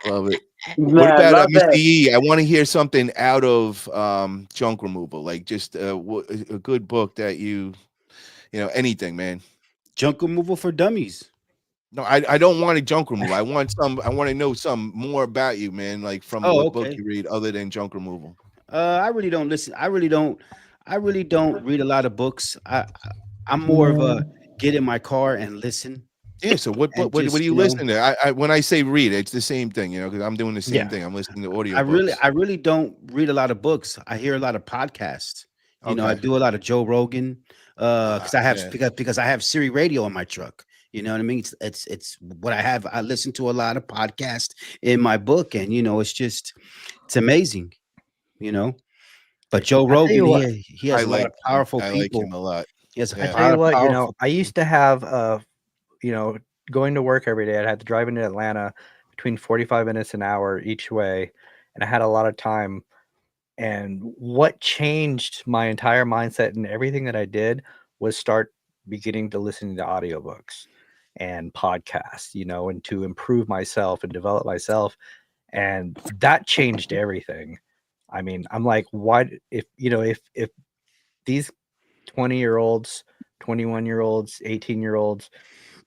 Love it. What about Mr. E? I want to hear something out of junk removal, like just a good book that anything, man. Junk removal for dummies. No, I don't want a junk removal. I want to know some more about you, man. Like from what book you read other than junk removal. I really don't listen. I really don't read a lot of books. I'm more of a get in my car and listen. Yeah, so what do you listen to? I when I say read, it's the same thing, because I'm doing the same thing. I'm listening to audio. I really don't read a lot of books. I hear a lot of podcasts. I do a lot of Joe Rogan because I have Siri Radio in my truck. You know what I mean? It's what I have. I listen to a lot of podcasts in my book, and it's amazing. But Joe Rogan, he has a lot of powerful people. I like him a lot. Yes, I Yeah. tell you what, powerful. I used to have going to work every day. I'd have to drive into Atlanta between 45 minutes an hour each way, and I had a lot of time. And what changed my entire mindset and everything that I did was start beginning to listen to audiobooks and podcasts, and to improve myself and develop myself. And that changed everything. I mean, I'm like, why if these 20-year-olds, 21-year-olds, 18-year-olds,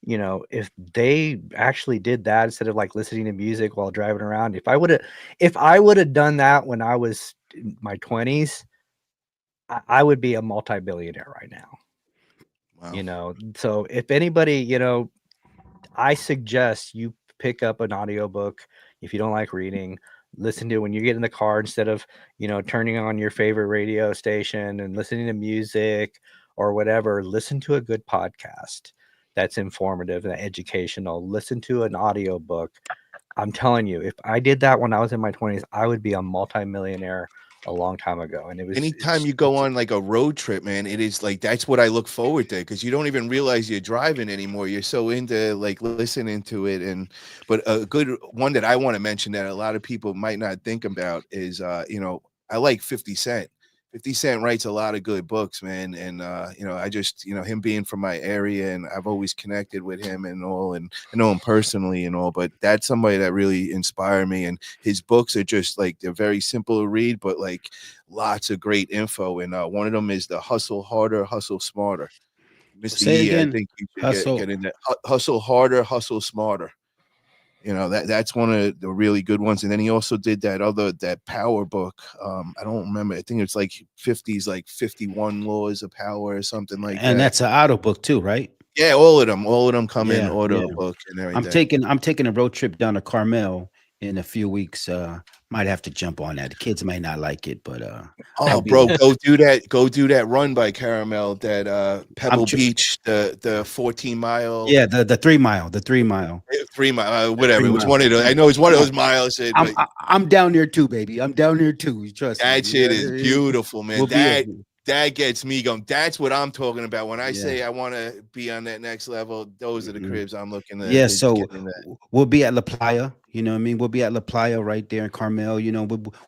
if they actually did that instead of like listening to music while driving around, if I would have done that when I was in my 20s, I would be a multi-billionaire right now. Wow. So if anybody, I suggest you pick up an audiobook. If you don't like reading, listen to it when you get in the car instead of, turning on your favorite radio station and listening to music or whatever. Listen to a good podcast that's informative and educational. Listen to an audiobook. I'm telling you, if I did that when I was in my 20s, I would be a multimillionaire a long time ago. And Anytime you go on like a road trip, man, it is like that's what I look forward to because you don't even realize you're driving anymore. You're so into like listening to it. But a good one that I want to mention that a lot of people might not think about is I like 50 Cent. 50 Cent writes a lot of good books, man. And I just, him being from my area and I've always connected with him and all, and I know him personally and all, but that's somebody that really inspired me. And his books are just like they're very simple to read, but like lots of great info. And one of them is the Hustle Harder, Hustle Smarter. Mr. Say it Yee, I again. think you should Hustle. get in that. Hustle Harder, Hustle Smarter. That's one of the really good ones. And then he also did that power book. I don't remember. I think it's like 50s, like 51 laws of power or something like And that. that's an auto book too, right? Yeah, all of them come in Yeah, auto yeah. book and everything. I'm taking a road trip down to Carmel in a few weeks. Might have to jump on that. The kids might not like it, but Oh, I'll be bro, there. go do that run by Caramel, that I'm Pebble tr- Beach, the 14 mile, yeah, the 3 mile, the 3 mile, 3 mile, the whatever. three It was mile. one of those. I know it's one Come of on. those miles, but I'm down there too, baby. I'm down there too. You trust me. that shit is beautiful, man. We'll be That gets me going. That's what I'm talking about when I yeah. say I want to be on that next level. Those are the cribs I'm looking to Yeah, is so getting in that. we'll be at La Playa, you know what I mean? We'll be at La Playa right there in Carmel,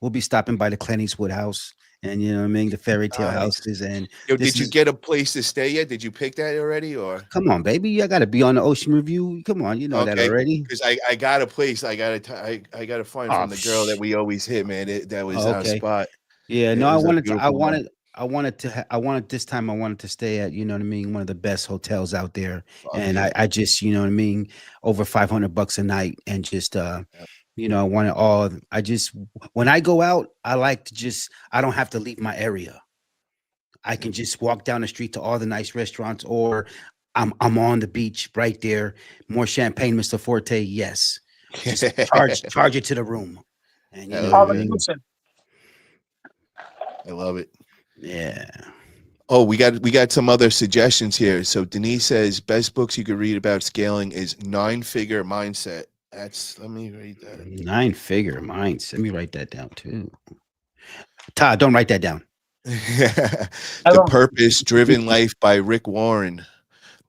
we'll be stopping by the Clint Eastwood house and you know what I mean, the fairy tale Nice. houses and Yo, this did you is get a place to stay yet? Did you pick that already or? come on, baby. I gotta be on the Ocean Review. Come on, you know that Okay, already. because I got a place. I got to find Oh, from the girl that we always hit, man. That was our okay. spot. Yeah, It no, was a beautiful one. I wanted this time I wanted to stay at, you know what I mean, one of the best hotels out there. Fuck And yeah. I just, you know what I mean, over $500 a night and just Yeah. I want it all. I just when I go out, I like to just I don't have to leave my area. I can just walk down the street to all the nice restaurants or I'm on the beach right there. More champagne, Mr. Forte. Yes. Just charge it to the room. And you know Hell what I All yeah. mean? inclusive. I love it. Yeah. Oh, we got some other suggestions here. So Denise says best books you could read about scaling is 9-Figure Mindset. Let me read that. 9-figure minds. Let me write that down too. Todd, don't write that down. I The don't. Purpose Driven Life by Rick Warren.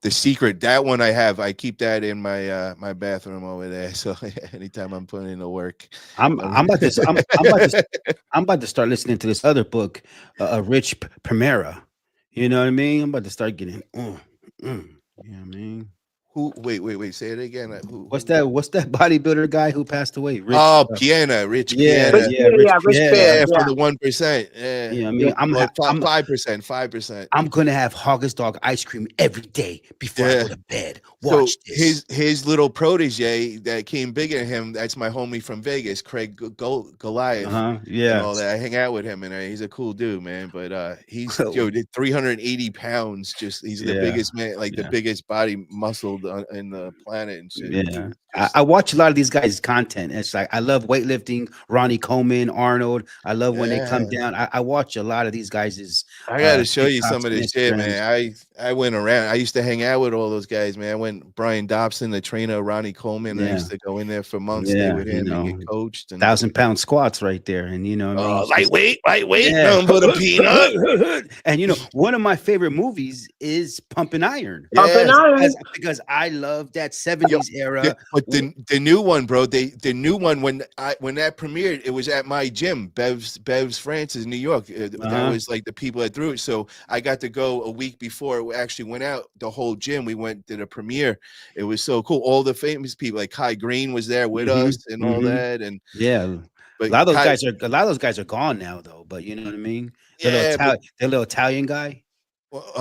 The Secret, that one I have. I keep that in my bathroom over there. So anytime I'm putting in the work. I'm about to I'm about to start listening to this other book, Rich Primera. You know what I mean? I'm about to start getting you know what I mean? Wait, say it again. What's that bodybuilder guy who passed away? Rich Oh, Rich yeah, Piana. yeah, Rich Rich Piana. Piana, Yeah, yeah. for the 1%. Yeah. Yeah, I mean, Or 5%, 5%. I'm gonna have Haagen's dog ice cream every day before I Yeah. go to bed. So Watch this. his little protege that came bigger than him, that's my homie from Vegas, Craig Goliath. And Yeah. all that. I hang out with him, and he's a cool dude, man. But he's 380 pounds. Just he's the Yeah, biggest man, like the yeah. biggest body muscle in the planet and shit. Yeah, Just- I watch a lot of these guys' content. It's like I love weightlifting, Ronnie Coleman, Arnold. I love when they come yeah. down. I watch a lot of these guys' I gotta show you TikToks some of and this shit, Instagrams. man. I went around. I used to hang out with all those guys, man. I went Brian Dobson, the trainer, Ronnie Coleman. I Yeah. used to go in there for months, stay Yeah, with him and get coached. And 1,000-pound squats right there, and you know what I mean. It's just- lightweight, Yeah. nothing but a peanut. And you know, one of my favorite movies is Pumping Iron. Pumping Yes. Iron. Because I love that 70s era. Yeah, but the new one, bro, the new one when that premiered, it was at my gym, Bev's Francis, New York. That was like the people that threw it. So I got to go a week before it actually went out. The whole gym, we went to the premiere. It was so cool. All the famous people, like Kai Green, was there with us and all that. And yeah, but a lot of those guys are gone now, though. But you know what I mean. The little Italian guy. Well,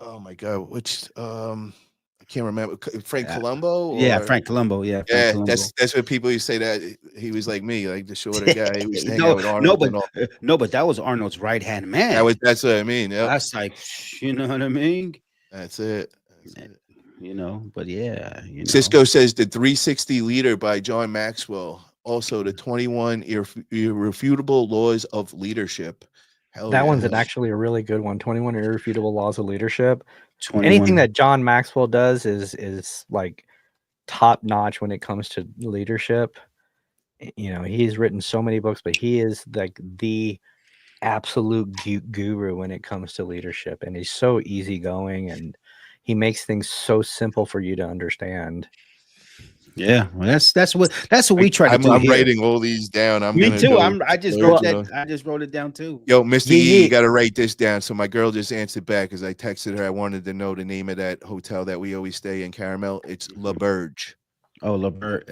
oh my God, which I can't remember. Frank Colombo? Yeah, Frank Colombo. Yeah, Frank Colombo. That's what people used to say, that he was like me, like the shorter guy. He was hanging out with Arnold. But that was Arnold's right hand man. That's what I mean. Yep. That's like, you know what I mean. That's it. You know, but yeah, you know. Cisco says the 360 Leader by John Maxwell. Also, the 21 Irrefutable Laws of Leadership. That one's actually a really good one. 21 Irrefutable Laws of Leadership. 21. Anything that John Maxwell does is like top notch when it comes to leadership. You know, he's written so many books, but he is like the absolute guru when it comes to leadership, and he's so easygoing, and he makes things so simple for you to understand. Yeah, well, that's what we try to do. I'm writing all these down. Me too. I just wrote that. I just wrote it down too. Yo, Mr. Yee, you got to write this down. So my girl just answered back because I texted her. I wanted to know the name of that hotel that we always stay in Caramel. It's La Berge. Oh, La Berge.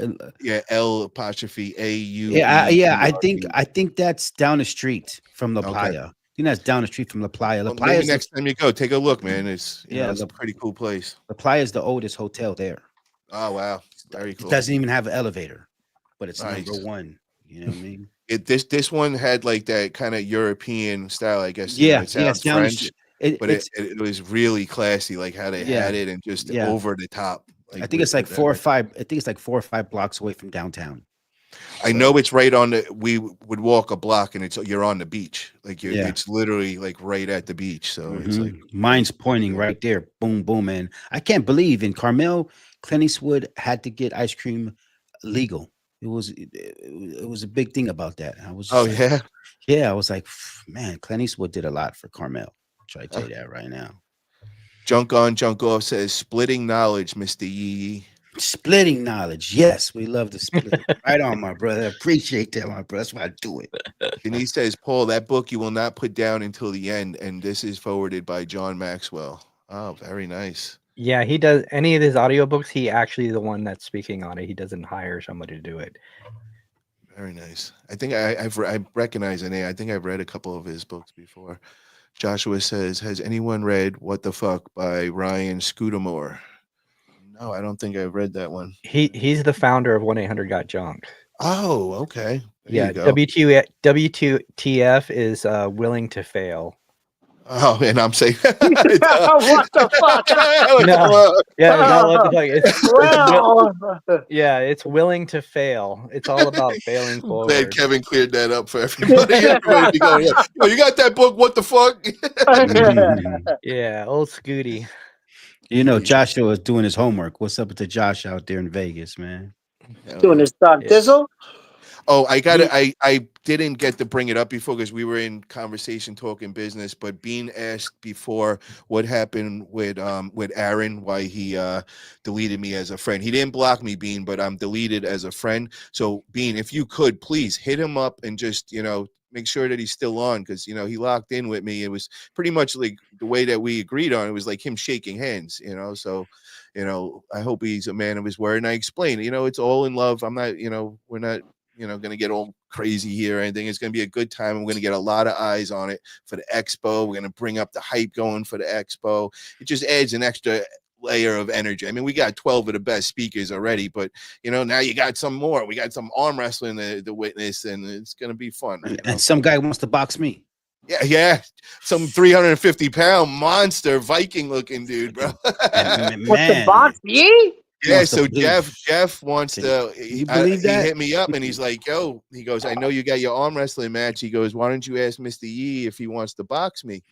Yeah, L''AU. Yeah. I think that's down the street from La Playa. Okay. I think that's down the street from La Playa. La Playa. Maybe next time you go, take a look, man. It's it's a pretty cool place. La Playa is the oldest hotel there. Oh wow, very cool. It doesn't even have an elevator, but it's nice. Number one. You know what I mean? This one had like that kind of European style, I guess. Yeah, it sounds French, but it was really classy, like how they had it and just over the top. Like I think it's like 4 or 5. I think it's like 4 or 5 blocks away from downtown. I know it's right on the. We would walk a block and you're on the beach. Like it's literally like right at the beach. So it's like mine's pointing right there. Boom, boom, and I can't believe in Carmel, Clint Eastwood had to get ice cream legal. It was a big thing about that. I was I was like, man, Clint Eastwood did a lot for Carmel. I'll try to tell you that right now. Junk on, junk off says splitting knowledge, Mr. Yee. Splitting knowledge. Yes, we love to split. Right on, my brother. Appreciate that, my brother. That's why I do it. Denise says, Paul, that book you will not put down until the end. And this is forwarded by John Maxwell. Oh, very nice. Yeah, he does any of his audiobooks. He actually is the one that's speaking on it. He doesn't hire somebody to do it. Very nice. I think I recognize the name. I think I've read a couple of his books before. Joshua says, has anyone read What the Fuck by Ryan Scudamore? No, I don't think I've read that one. He's the founder of 1-800-GOT-JUNK. Oh, okay. There WTF is willing to fail. Oh, and I'm saying, what the fuck? No, yeah, not what the fuck. It's willing to fail. It's all about failing forward. Glad Kevin cleared that up for everybody. Everybody going, oh, you got that book? What the fuck? Yeah, old Scooty. You know, Joshua is doing his homework. What's up with the Josh out there in Vegas, man? Doing his Doc Dizzle? Oh, I didn't get to bring it up before because we were in conversation talking business, but Bean asked before what happened with Aaron, why he deleted me as a friend. He didn't block me, Bean, but I'm deleted as a friend. So Bean, if you could please hit him up and just, make sure that he's still on, because he locked in with me. It was pretty much like the way that we agreed on. It was like him shaking hands, so I hope he's a man of his word. And I explained, it's all in love. I'm not, we're not going to get all crazy here or anything. It's going to be a good time. I'm going to get a lot of eyes on it for the expo. We're going to bring up the hype going for the expo. It just adds an extra layer of energy. I mean, we got 12 of the best speakers already, but now you got some more. We got some arm wrestling to witness, and it's going to be fun. And some guy wants to box me. Yeah. Some 350-pound monster Viking looking dude, bro. Man. What, the box? Yeah, so Jeff wants to. You believe that? He hit me up and he's like, "Yo," he goes, "I know you got your arm wrestling match." He goes, "Why don't you ask Mr. Yee if he wants to box me?"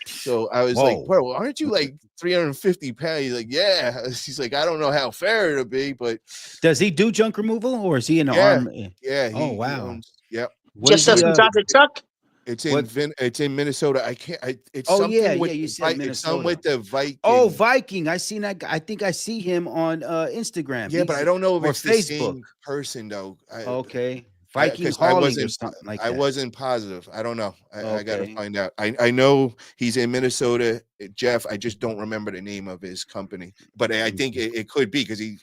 So I was like, Whoa. bro, aren't you like 350 pounds? He's like, yeah. She's like, I don't know how fair it'll be, but Does he do junk removal, or is he in the yeah, arm? yeah, Oh he wow. owns. Yep. What Just is he? doesn't drive the truck. It's What? it's in Minnesota. I can't. It's Oh yeah, something with yeah. You the said It's some Minnesota. with the Viking. Oh, Viking. I seen that. I think I see him on Instagram. Yeah, but I don't know if or it's the Facebook. same person though. Okay, Viking Because hauling or something like I that. wasn't positive. I don't know. I got to Okay. find out. I know he's in Minnesota, Jeff. I just don't remember the name of his company, but I think it could be because he.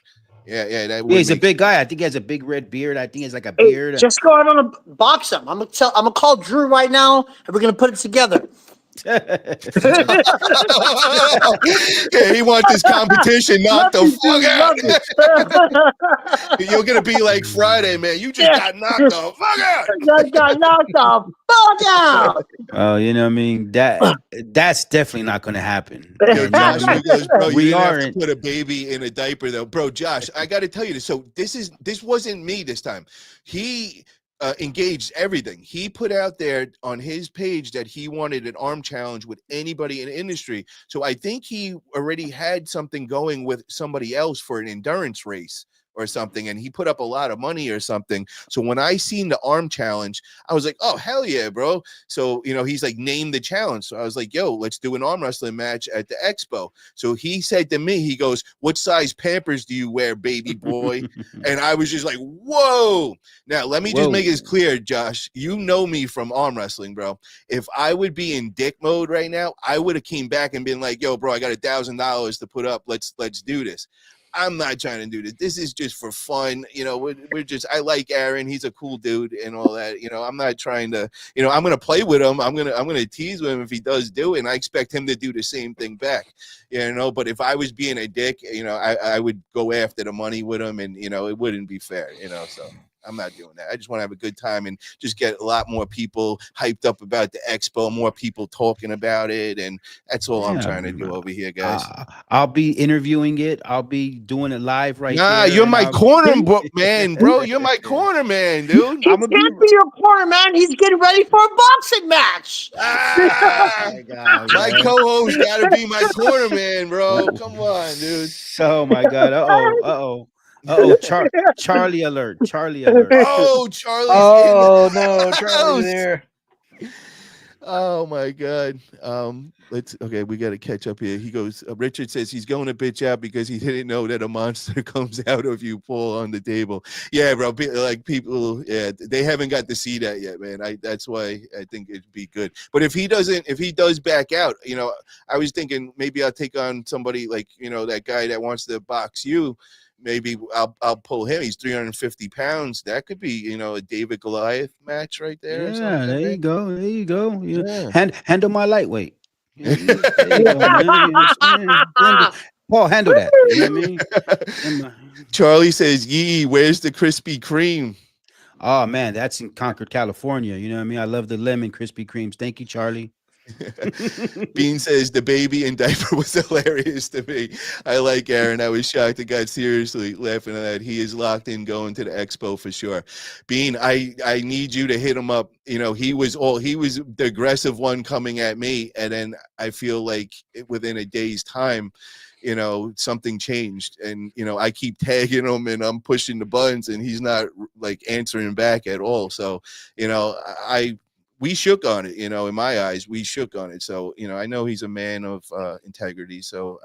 Yeah, that Yeah, would he's a make big guy. I think he has a big red beard. I think he's like a Hey, beard. just go out on a box him. I'm gonna call Drew right now, and we're gonna put it together. yeah, he wants this competition knocked the Love you, fuck dude, out. love you. You're gonna be like Friday, man. You just Yeah. got knocked the fuck out. I got knocked the fuck out. Oh, you know what I mean? That's definitely not going to happen. Yo, And, you know Josh, what I he mean? goes, bro, you We didn't have to aren't. put a baby in a diaper though. Bro, Josh, I got to tell you this. So this wasn't me this time. He engaged everything. He put out there on his page that he wanted an arm challenge with anybody in the industry. So I think he already had something going with somebody else for an endurance race or something, and he put up a lot of money or something. So when I seen the arm challenge, I was like, oh hell yeah, bro. So he's like, name the challenge. So I was like, yo, let's do an arm wrestling match at the expo. So he said to me, he goes, what size Pampers do you wear, baby boy? And I was just like, whoa. Now let me just make this clear, Josh. You know me from arm wrestling, bro. If I would be in dick mode right now, I would have came back and been like, yo, bro, I got $1,000 to put up. Let's do this. I'm not trying to do this. This is just for fun. We're just, I like Aaron. He's a cool dude and all that. I'm not trying to, I'm going to play with him. I'm going to tease with him if he does do it. And I expect him to do the same thing back, but if I was being a dick, I would go after the money with him and, it wouldn't be fair, so. I'm not doing that. I just want to have a good time and just get a lot more people hyped up about the expo, more people talking about it. And that's all I'm trying to do over here, guys. I'll be interviewing it. I'll be doing it live right nah, there. you're my corner man, bro. You're my corner man, dude. He can't be your corner, man. He's getting ready for a boxing match. My co-host got to be my corner man, bro. Come on, dude. Oh, my God. Uh-oh. Charlie alert. Charlie alert. Oh, Charlie's Oh no, Charlie's there. Oh my God. We got to catch up here. He goes, Richard says he's going to bitch out because he didn't know that a monster comes out of you, Paul, on the table. Yeah, bro. People, they haven't got to see that yet, man. That's why I think it'd be good. But if he does back out, I was thinking maybe I'll take on somebody like, that guy that wants to box you. Maybe I'll pull him. He's 350 pounds. That could be, a David Goliath match right there. Yeah, there you go. There you go. Yeah. Handle my lightweight. There you go, man. Paul, handle that. You know what I mean? Charlie says, "Yee, where's the Krispy Kreme?" Oh man, that's in Concord, California. You know what I mean? I love the lemon Krispy Kremes. Thank you, Charlie. Bean says the baby in diaper was hilarious to me. I like Aaron. I was shocked it got seriously laughing at that. He is locked in going to the expo for sure. Bean, I need you to hit him up. He was the aggressive one coming at me, and then I feel like within a day's time, something changed, and I keep tagging him and I'm pushing the buttons and he's not like answering back at all. So we shook on it, in my eyes, we shook on it. So, I know he's a man of integrity. So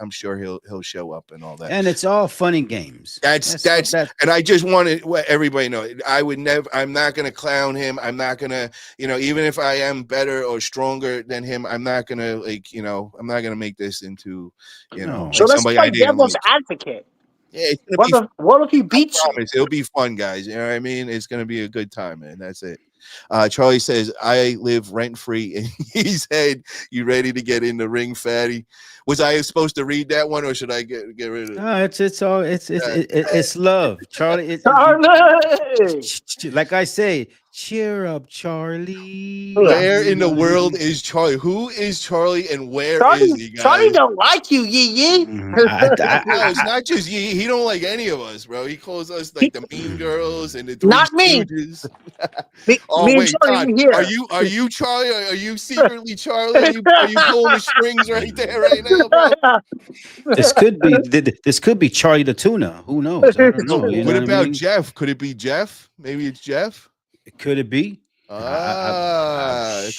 I'm sure he'll show up and all that. And it's all fun and games. That's and I just wanted everybody to know I'm not going to clown him. I'm not going to, even if I am better or stronger than him, I'm not going to I'm not going to make this into, No. So let's play devil's advocate. Yeah, what if he beats you? It'll be fun, guys. You know what I mean? It's going to be a good time, man. That's it. Charlie says, I live rent free. And he said, you ready to get in the ring, fatty? Was I supposed to read that one or should I get rid of it? No, it's love, Charlie. Charlie! Like I say, Cheer up, Charlie. Where in the You know what I world mean? is Charlie? Who is Charlie and where Charlie, is he, Charlie guys? don't like you, Yee Yee. No, it's not just he don't like any of us, bro. He calls us like the Mean Girls and the Three Not me. Stooges. Me, Oh me and wait, Charlie Todd, we here. are you Charlie? Are you secretly Charlie? Are you pulling the strings right there, right now, bro? This could be Charlie the tuna. Who knows? I don't know. You know What what I about mean? Jeff? Could it be Jeff? Maybe it's Jeff. Could it be? Could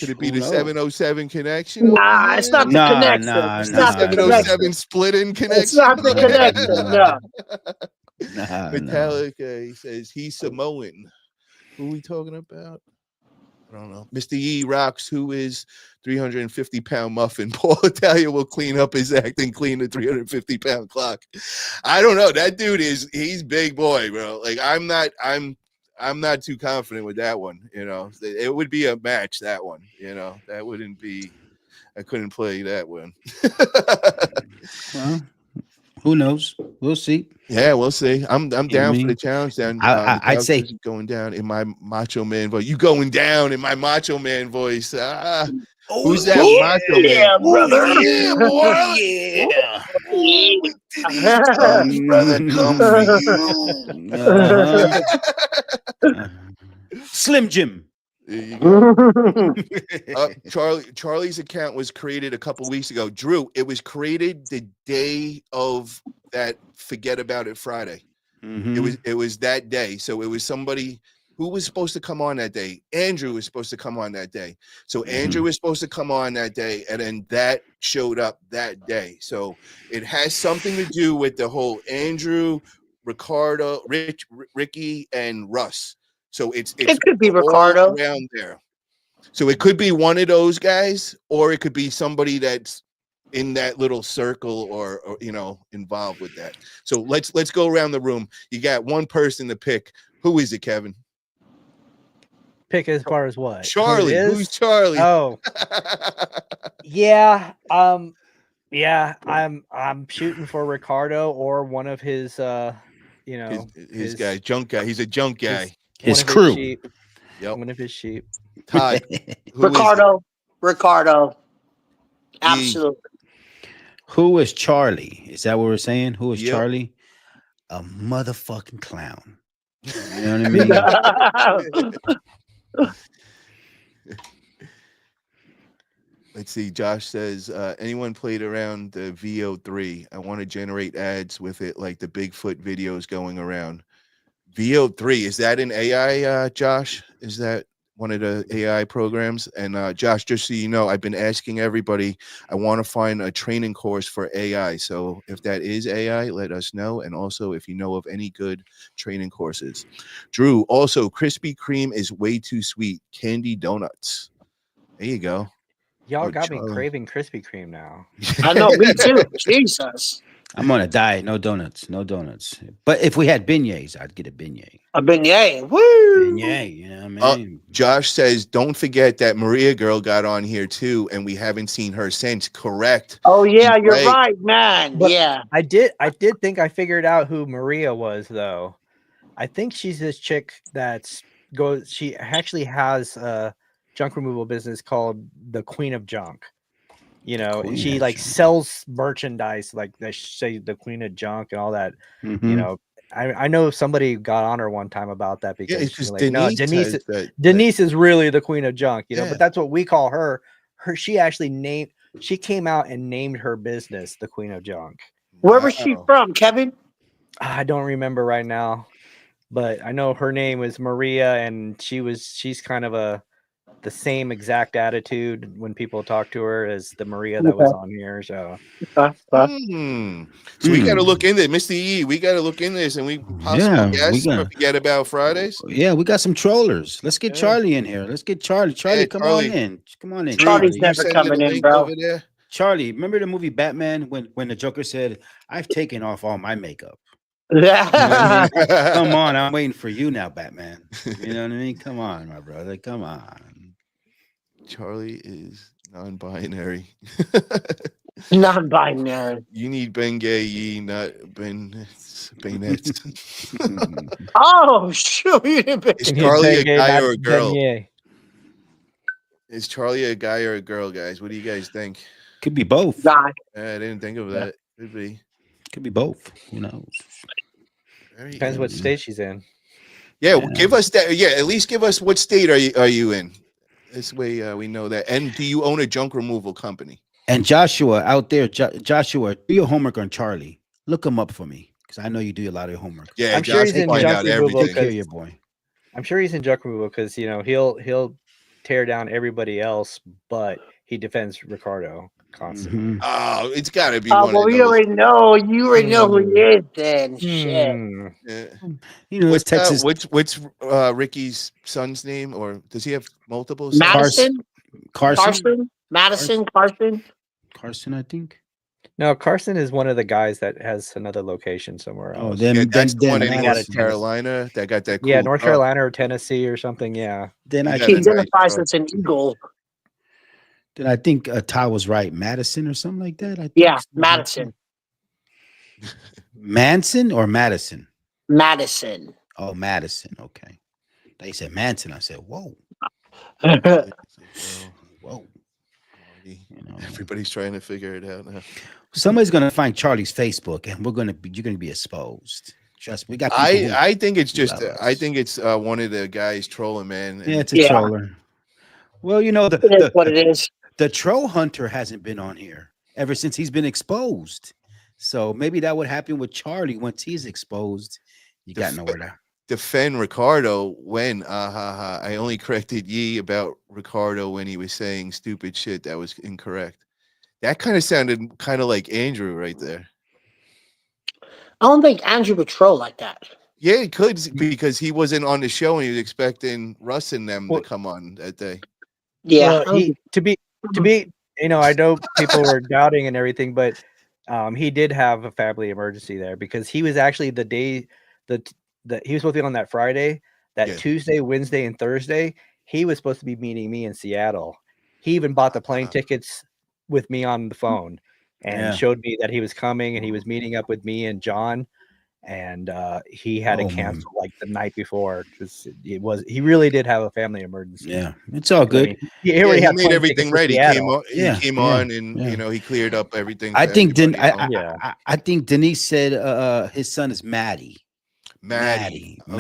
it be Who the knows? 707 connection over Nah, here? it's not the Nah, connection. nah, It's The not the nah, nah. connection. 707 split-in It's connection. not the connection. No. Nah, Metallica, he says he's Samoan. Who are we talking about? I don't know. Mr. E rocks, who is 350-pound muffin. Paul Italia will clean up his act and clean the 350-pound clock. I don't know. That dude he's big boy, bro. Like I'm not too confident with that one. You know, it would be a match. That one, you know, that wouldn't be. I couldn't play that one. Well, who knows? We'll see. Yeah, we'll see. I'm know down what I for the mean? challenge. Then I'd say going down in my macho man voice. You going down in my macho man voice? Who's that macho man? Yeah, brother. Yeah, boy. yeah. Brother, come for you. Uh-huh. Slim Jim. There you go. Charlie's account was created a couple weeks ago. Drew, it was created the day of that Forget About It Friday. It was that day. So it was somebody who was supposed to come on that day. Andrew was supposed to come on that day. So Andrew was supposed to come on that day, and then that showed up that day. So it has something to do with the whole Andrew, Ricardo, Ricky, and Russ. So it could be Ricardo around there. So it could be one of those guys, or it could be somebody that's in that little circle or you know, involved with that. So let's go around the room. You got one person to pick. Who is it, Kevin? Pick as far as what? Charlie. Who it Who's is? Charlie? Oh, yeah. Yeah, I'm shooting for Ricardo or one of his you know, his guy, junk guy. He's a junk guy. His one of crew. sheep. Yep. One of his sheep. Todd. Who Ricardo. Absolutely. Who is Charlie? Is that what we're saying? Who is Yep. Charlie? A motherfucking clown. You know what I mean? Let's see. Josh says, anyone played around the VO3? I want to generate ads with it like the Bigfoot videos going around. VO3, is that an AI, Josh? Is that one of the AI programs? And Josh, just so you know, I've been asking everybody, I want to find a training course for AI. So if that is AI, let us know. And also if you know of any good training courses. Drew, also Krispy Kreme is way too sweet. Candy donuts. There you go. Y'all Oh, got me Charlie. craving Krispy Kreme now. I know, me too. Jesus. I'm on a diet. No donuts. No donuts. But if we had beignets, I'd get a beignet. A beignet. Woo. Beignet, you know what I mean? Josh says, don't forget that Maria girl got on here too, and we haven't seen her since. Correct. Oh yeah, you're Right. right, man. But yeah. I did think I figured out who Maria was though. I think she's this chick she actually has a junk removal business called the Queen of Junk. You know, Queen she of like Junk. sells merchandise like they say the Queen of Junk and all that. Mhm. You know, I know somebody got on her one time about that because Yeah, she's because like, no, Denise Denise is really the Queen of Junk, you know, Yeah. but that's what we call her. She actually she came out and named her business the Queen of Junk. Where was she Wow. from, Kevin? I don't remember right now, but I know her name was Maria, and she's kind of the same exact attitude when people talk to her as the Maria that was on here. So So we got to look into it, Mr. E. We got to look into this, and we possibly forget about Fridays. Yeah, we got some trollers. Let's get Yeah. Charlie in here. Let's get Charlie. Charlie, come on in. Come on in. Charlie's You never send coming the in, link bro. over there? Charlie, remember the movie Batman when the Joker said, "I've taken off all my makeup." Yeah. You know what I mean? Come on, I'm waiting for you now, Batman. You know what I mean? Come on, my brother. Come on. Charlie is non-binary. Non-binary. You need Ben Gay, ye not Ben Bayonets. Oh, shoot. You didn't pick Is You need Charlie a Bengay, guy not or a girl? Beignet. Is Charlie a guy or a girl, guys? What do you guys think? Could be both. guy. I didn't think of that. Could be. Could be both. Who knows? Very Depends what interesting. state she's in. Yeah, Yeah. give us that. Yeah, at least give us what state are you in? This way we know that. And do you own a junk removal company? And Joshua out there, Joshua, do your homework on Charlie. Look him up for me because I know you do a lot of your homework. Yeah, I'm sure Josh he's will in find junk out removal everything. Take care of because your boy. I'm sure he's in junk removal because he'll tear down everybody else, but he defends Ricardo constantly. Mhm. Oh, it's got to be Oh, one well, of we those. already know. You already know who he is then. Shit. Hmm. Yeah. You know, it's Texas. What's Ricky's son's name, or does he have multiple sons? Madison? Carson, Madison? Carson? Carson, I think. No, Carson is one of the guys that has another location somewhere Oh, else. then Yeah, that's the one I in think North out of Tennessee. Carolina that got that. Cool Yeah, North car. Carolina or Tennessee or something. Yeah. then I He got He a think nice identifies car. as an eagle. Ty was right. Madison or something like that. I think Yeah, something like Madison. that. Manson or Madison? Madison. Oh, Madison. Okay. They said Manson. I said, whoa, whoa. You know, Everybody's trying to figure it out now. somebody's gonna find Charlie's Facebook, and you're gonna be exposed. Trust me, we got. People who I think it's just love I us. think it's one of the guys trolling, man. And Yeah, it's a Yeah. troller. Well, you know It is what it is. the troll hunter hasn't been on here ever since he's been exposed. So maybe that would happen with Charlie once he's exposed. You got nowhere to. defend Ricardo when I only corrected Yee about Ricardo when he was saying stupid shit that was incorrect. That kind of sounded kind of like Andrew right there. I don't think Andrew would troll like that. Yeah, it could because he wasn't on the show and he was expecting Russ and them Well- to come on that day. Yeah. Well, to be, I know people were doubting and everything, but he did have a family emergency there because he was actually the day that he was supposed to be on that Friday, that Yeah. Tuesday, Wednesday, and Thursday. He was supposed to be meeting me in Seattle. He even bought the plane tickets with me on the phone and Yeah. showed me that he was coming and he was meeting up with me and John. And he had to Oh, man. cancel like the night before because he really did have a family emergency. Yeah, it's all 'Cause, I good. mean, he Yeah, already he had made plane everything tickets to ready. He Seattle. came Yeah, on and yeah. you know he cleared up everything. I for think everybody else. I think Denise said his son is Maddie. Maddie. Okay.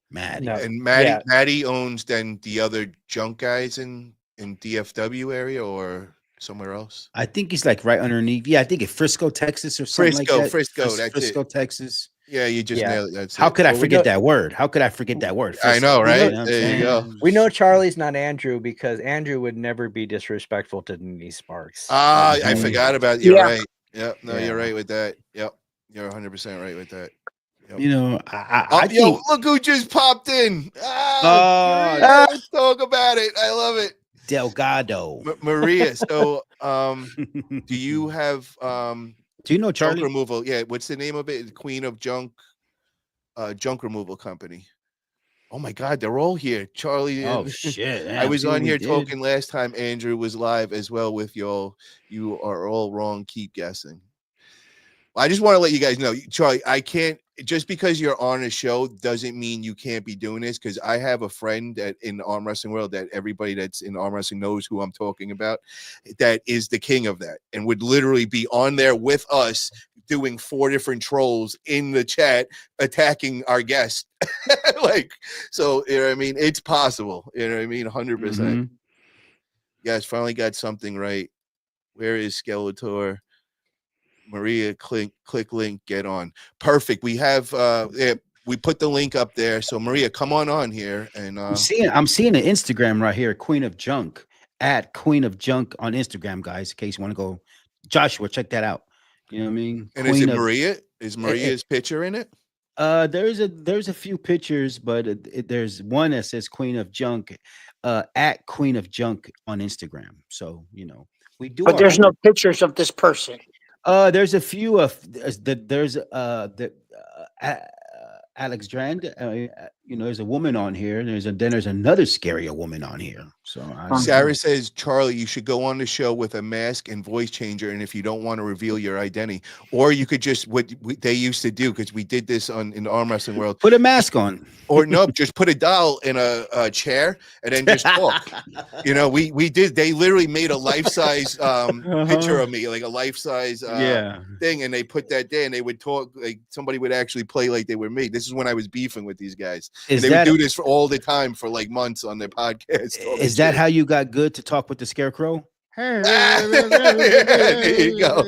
Maddie. No, And Maddie yeah. Maddie owns then the other junk guys in DFW area or somewhere else. I think he's like right underneath. Yeah, I think it's Frisco, Texas, or something like that. Frisco, that's Frisco, it. Texas. Yeah, you just Yeah. nailed it. That's How it. could I Well, we forget know- that word? How could I forget that word? I know, Frisco, right? you know what I'm There you saying? go. We know Charlie's not Andrew because Andrew would never be disrespectful to Denise Sparks. I Mhm. forgot about you're Yeah. right. Yep. No, Yeah. you're right with that. Yep. You're 100% right with that. You know, I Oh, yo, think look who just popped in. Oh, Oh, Maria, let's talk about it. I love it. Delgado. Maria, so do you have Do you know junk Charlie? removal? Yeah, what's the name of it? Queen of Junk Removal Company. Oh my God, they're all here. Charlie. Oh and- shit! I was on here talking. talking last time. Andrew was live as well with y'all. You are all wrong. Keep guessing. I just want to let you guys know, Charlie, I can't, just because you're on a show doesn't mean you can't be doing this. Because I have a friend that in the arm wrestling world that everybody that's in arm wrestling knows who I'm talking about, that is the king of that and would literally be on there with us doing 4 different trolls in the chat attacking our guest. Like, so, you know what I mean? It's possible. You know what I mean? 100%. Mhm. You guys finally got something right. Where is Skeletor? Maria, click link, get on. Perfect. We have yeah, we put the link up there. So Maria, come on here and I'm seeing an Instagram right here, Queen of Junk at Queen of Junk on Instagram, guys. In case you want to go, Joshua, check that out. You know what I mean? and is it Maria? Is Maria's picture in it? There's a few pictures, but there's one that says Queen of Junk at Queen of Junk on Instagram. So you know we do. But there's no pictures of this person. There's a few of there's Alex Drand. there's a woman on here, and there's another scarier woman on here. So Sarah says, Charlie, you should go on the show with a mask and voice changer, and if you don't want to reveal your identity, or you could just they used to do, because we did this in the arm wrestling world. put a mask on, or no, just put a doll in a chair and then just talk. We did. They literally made a life-size picture of me, like a life-size thing, and they put that there, and they would talk like somebody would actually play like they were me. This is when I was beefing with these guys. And they would do this for all the time for like months on their podcast. Is that how you got good to talk with the scarecrow? There you go.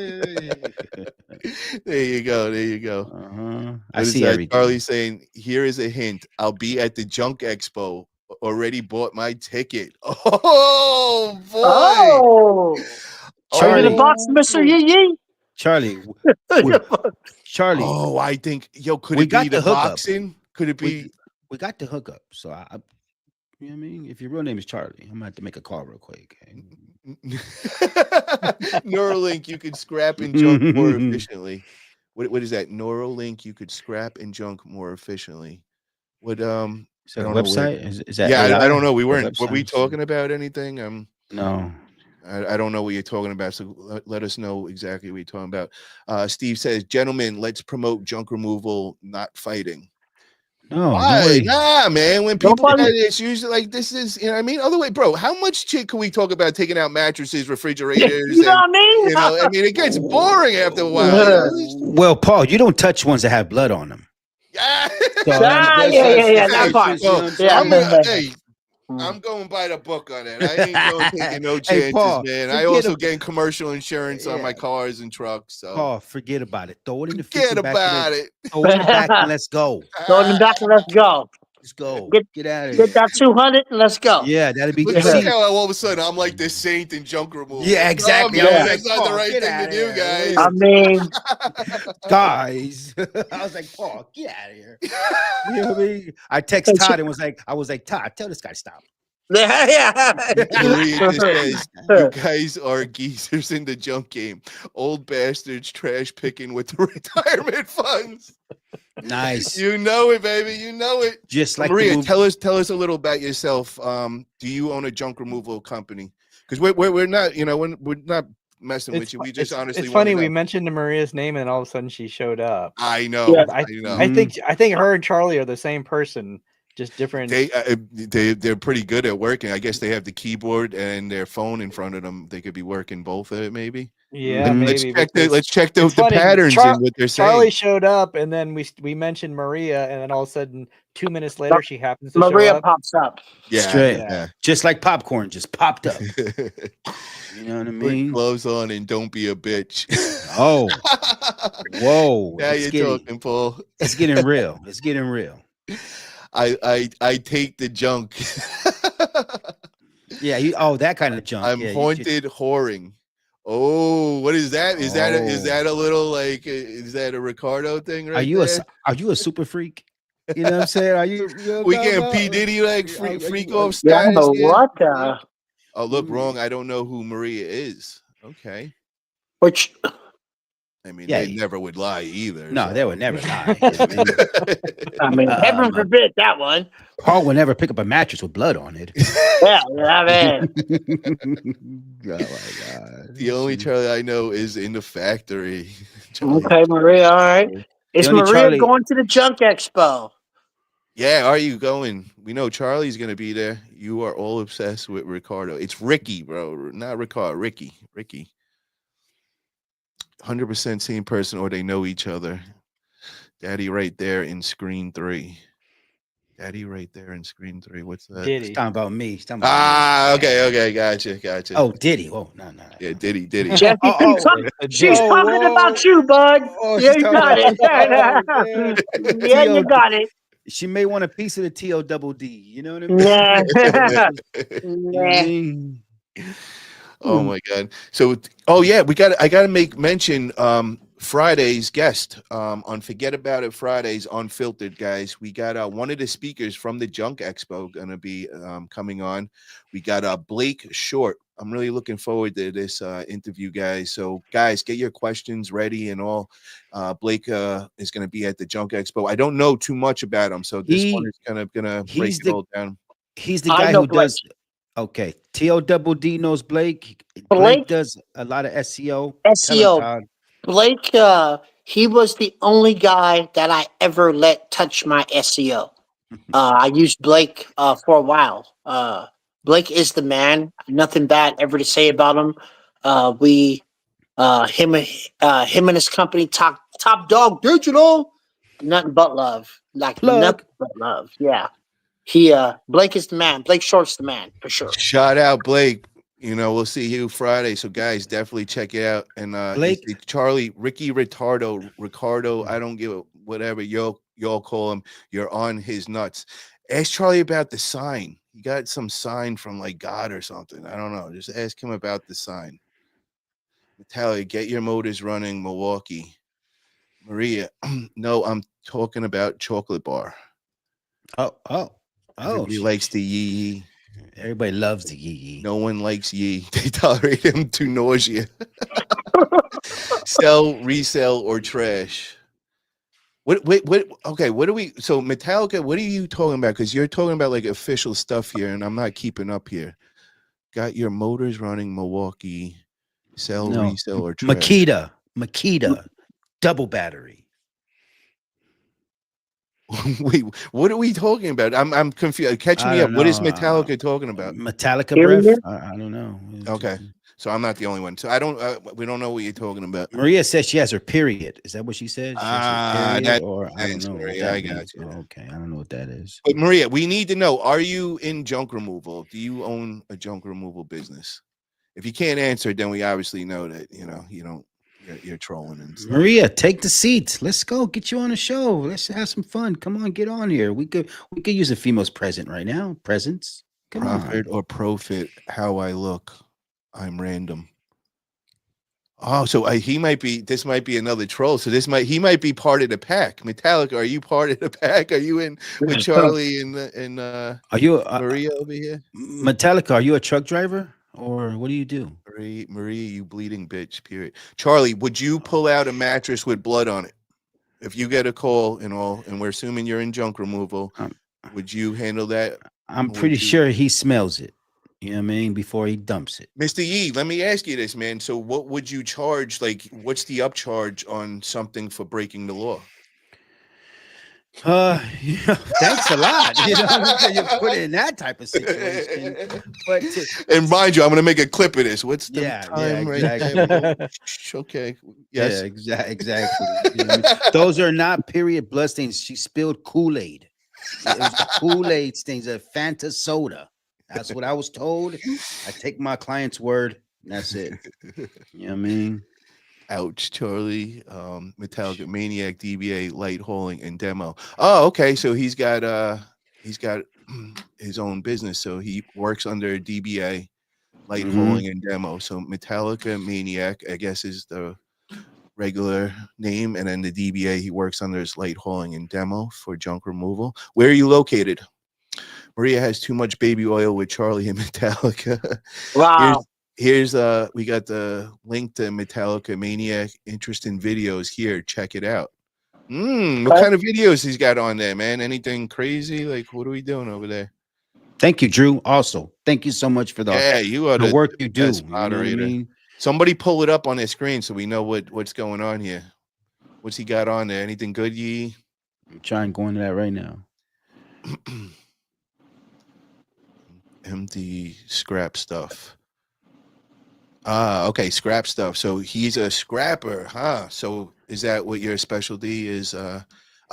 There you go. I see everything. Charlie saying, here is a hint. I'll be at the Junk Expo. Already bought my ticket. Oh boy. Oh. Are you in the box, Mr. Yee? Charlie. Charlie. Oh, I think could it be the boxing? Could it be? We got the hookup. So you know what I mean? If your real name is Charlie, I'm gonna have to make a call real quick. Neuralink, you could scrap and junk more efficiently. What is that? Neuralink, you could scrap and junk more efficiently. What is that a website? Is that I don't know. Were we talking about anything? No. I don't know what you're talking about, so let us know exactly what you're talking about. Steve says, gentlemen, let's promote junk removal, not fighting. No, why? Nah, man. When people have issues like this is, you know what I mean? Other way, bro. How much shit can we talk about taking out mattresses, refrigerators? You know what I mean? I mean, it gets boring after a while. Well, Paul, you don't touch ones that have blood on them. Yeah. Yeah. That part. I'm going by the book on it. I ain't taking no chances, Paul, man. I also get commercial insurance on my cars and trucks. So Paul, forget about it. Throw it in the forget about it. Throw it in the back and let's go. Throw it in the back and let's go. Let's go. Get out of here. Get that 200 and let's go. Yeah, that'd be good. Look how all of a sudden I'm like the saint in junk removal. Yeah, exactly. That's not the right thing to do, guys. I mean, guys. I was like, Paul, get out of here. You know what I mean? I text Todd and I was like, Todd, tell this guy to stop. Yeah. Maria just says, you guys are geezers in the junk game. Old bastards trash picking with the retirement funds. Nice. You know it, baby. You know it. Just like Maria, tell us a little about yourself. Do you own a junk removal company? Because we're not, we're not messing with you. We just honestly. It's funny we mentioned Maria's name and all of a sudden she showed up. I know. Yeah. I think her and Charlie are the same person. Just different. They're pretty good at working. I guess they have the keyboard and their phone in front of them. They could be working both of it, maybe. Yeah, maybe. Let's check the patterns in what they're saying. Charlie showed up, and then we mentioned Maria, and then all of a sudden, 2 minutes later, she happens to Maria show up. pops up. Yeah, straight. Yeah. Just like popcorn, just popped up. You know what I mean? Put gloves on and don't be a bitch. Oh, whoa! Now you're talking, Paul. It's getting real. It's getting real. I take the junk. Yeah, that kind of junk. I'm haunted whoring. Oh, what is that? Is that a little like is that a Ricardo thing? Right? Are you a super freak? You know what I'm saying? Are you we getting P Diddy like freak off status? Yeah, what? Oh, look, wrong. I don't know who Maria is. Okay. Which. I mean, they never would lie either. No, they would never lie. I mean, heaven forbid that one. Paul would never pick up a mattress with blood on it. Yeah, man. Oh my God. The only Charlie I know is in the factory. Okay, Maria. All right. Is Maria going to the Junk Expo? Yeah, are you going? We know Charlie's going to be there. You are all obsessed with Ricardo. It's Ricky, bro. Not Ricardo. Ricky. 100% same person, or they know each other. Daddy right there in screen 3. Daddy right there in screen 3. What's that? Diddy. He's talking about me. Okay. Gotcha. Oh, Diddy. Oh, no. Yeah, Diddy. Jackie, she's talking about you, bud. Yeah, you got it. Yeah, you got it. She may want a piece of the T-O-double-D. You know what I mean? Yeah. Oh my God. So, I gotta make mention. Friday's guest on Forget About It Fridays Unfiltered, guys. We got one of the speakers from the Junk Expo going to be coming on. We got Blake Short. I'm really looking forward to this interview, guys. So, guys, get your questions ready and all. Blake is going to be at the Junk Expo. I don't know too much about him, so this one is gonna break it all down. He's the guy who does. Okay, TODD knows Blake. Blake does a lot of SEO. SEO. Blake, he was the only guy that I ever let touch my SEO. I used Blake for a while. Blake is the man. Nothing bad ever to say about him. Him and his company, Top Dog Digital, nothing but love. Like nothing but love. Yeah. Blake is the man. Blake Short's the man for sure. Shout out Blake. We'll see you Friday. So guys, definitely check it out. And Blake, Ricky Ricardo, I don't give a whatever y'all call him. You're on his nuts. Ask Charlie about the sign. He got some sign from like God or something. I don't know. Just ask him about the sign. Metallica, get your motors running, Milwaukee. Maria, no, I'm talking about chocolate bar. Everybody likes the yee. Everybody loves the yee. No one likes yee. They tolerate him to nausea. Sell, resell, or trash. What? Okay, what are we? So Metallica, what are you talking about? Because you're talking about like official stuff here, and I'm not keeping up here. Got your motors running, Milwaukee. Sell, resell, or trash. Makita, double battery. Wait, what are we talking about? I'm confused. Catch me up. What is Metallica talking about? Metallica breath? I don't know. Okay, so I'm not the only one. So I don't. We don't know what you're talking about. Maria says she has her period. Is that what she said? I don't know. Maria, I got you. Okay, I don't know what that is. But Maria, we need to know: are you in junk removal? Do you own a junk removal business? If you can't answer, then we obviously know that you don't. You're trolling and stuff. Maria, take the seat. Let's go. Get you on the show. Let's have some fun. Come on, get on here. We could use a female's present right now. Presents. Profit or profit. How I look. I'm random. Oh, so he might be. This might be another troll. So he might be part of the pack. Metallica, are you part of the pack? Are you in with Charlie and are you Maria over here? Metallica, are you a truck driver? Or what do you do? Marie, you bleeding bitch, period. Charlie, would you pull out a mattress with blood on it? If you get a call and we're assuming you're in junk removal, would you handle that? I'm pretty sure he smells it. You know what I mean? Before he dumps it. Mr. Yee, let me ask you this, man. So what would you charge? Like, what's the upcharge on something for breaking the law? Thanks a lot. You put it in that type of situation. But and mind you, I'm gonna make a clip of this. What's the time exactly. right there? Okay. Yes. Yeah, exactly. You know what I mean? Those are not period blood stains. She spilled Kool-Aid. It was the Kool-Aid stains, a Fanta soda. That's what I was told. I take my client's word. And that's it. You know what I mean? Ouch, Charlie. Metallica Maniac, DBA, light hauling, and demo. Oh, okay. So he's got his own business. So he works under DBA, light hauling, and demo. So Metallica Maniac, I guess, is the regular name, and then the DBA he works under is light hauling and demo for junk removal. Where are you located? Maria has too much baby oil with Charlie and Metallica. Wow. Here's we got the link to Metallica Maniac. Interesting videos here. Check it out. What kind of videos he's got on there, man? Anything crazy? Like, what are we doing over there? Thank you, Drew. Also, thank you so much for the work you do. Moderator. You know what I mean? Somebody pull it up on their screen so we know what's going on here. What's he got on there? Anything good, Yee? I'm trying to go into that right now. Empty scrap stuff. Okay, scrap stuff. So he's a scrapper, huh? So is that what your specialty is?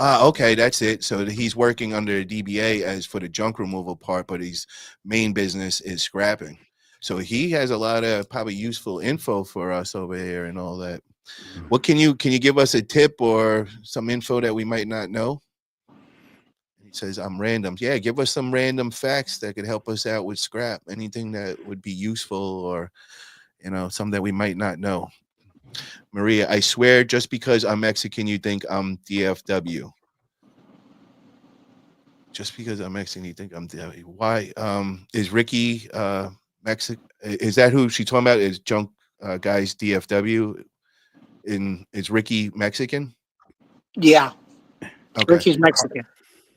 Okay, that's it. So he's working under DBA as for the junk removal part, but his main business is scrapping. So he has a lot of probably useful info for us over here and all that. What can you give us a tip or some info that we might not know? He says, I'm random. Yeah, give us some random facts that could help us out with scrap. Anything that would be useful or something that we might not know. Maria, I swear, just because I'm Mexican, you think I'm DFW. Just because I'm Mexican, you think I'm DFW. Why? Is Ricky Mexican? Is that who she talking about? Is Junk Guys DFW? Is Ricky Mexican? Yeah, Okay. Ricky's Mexican.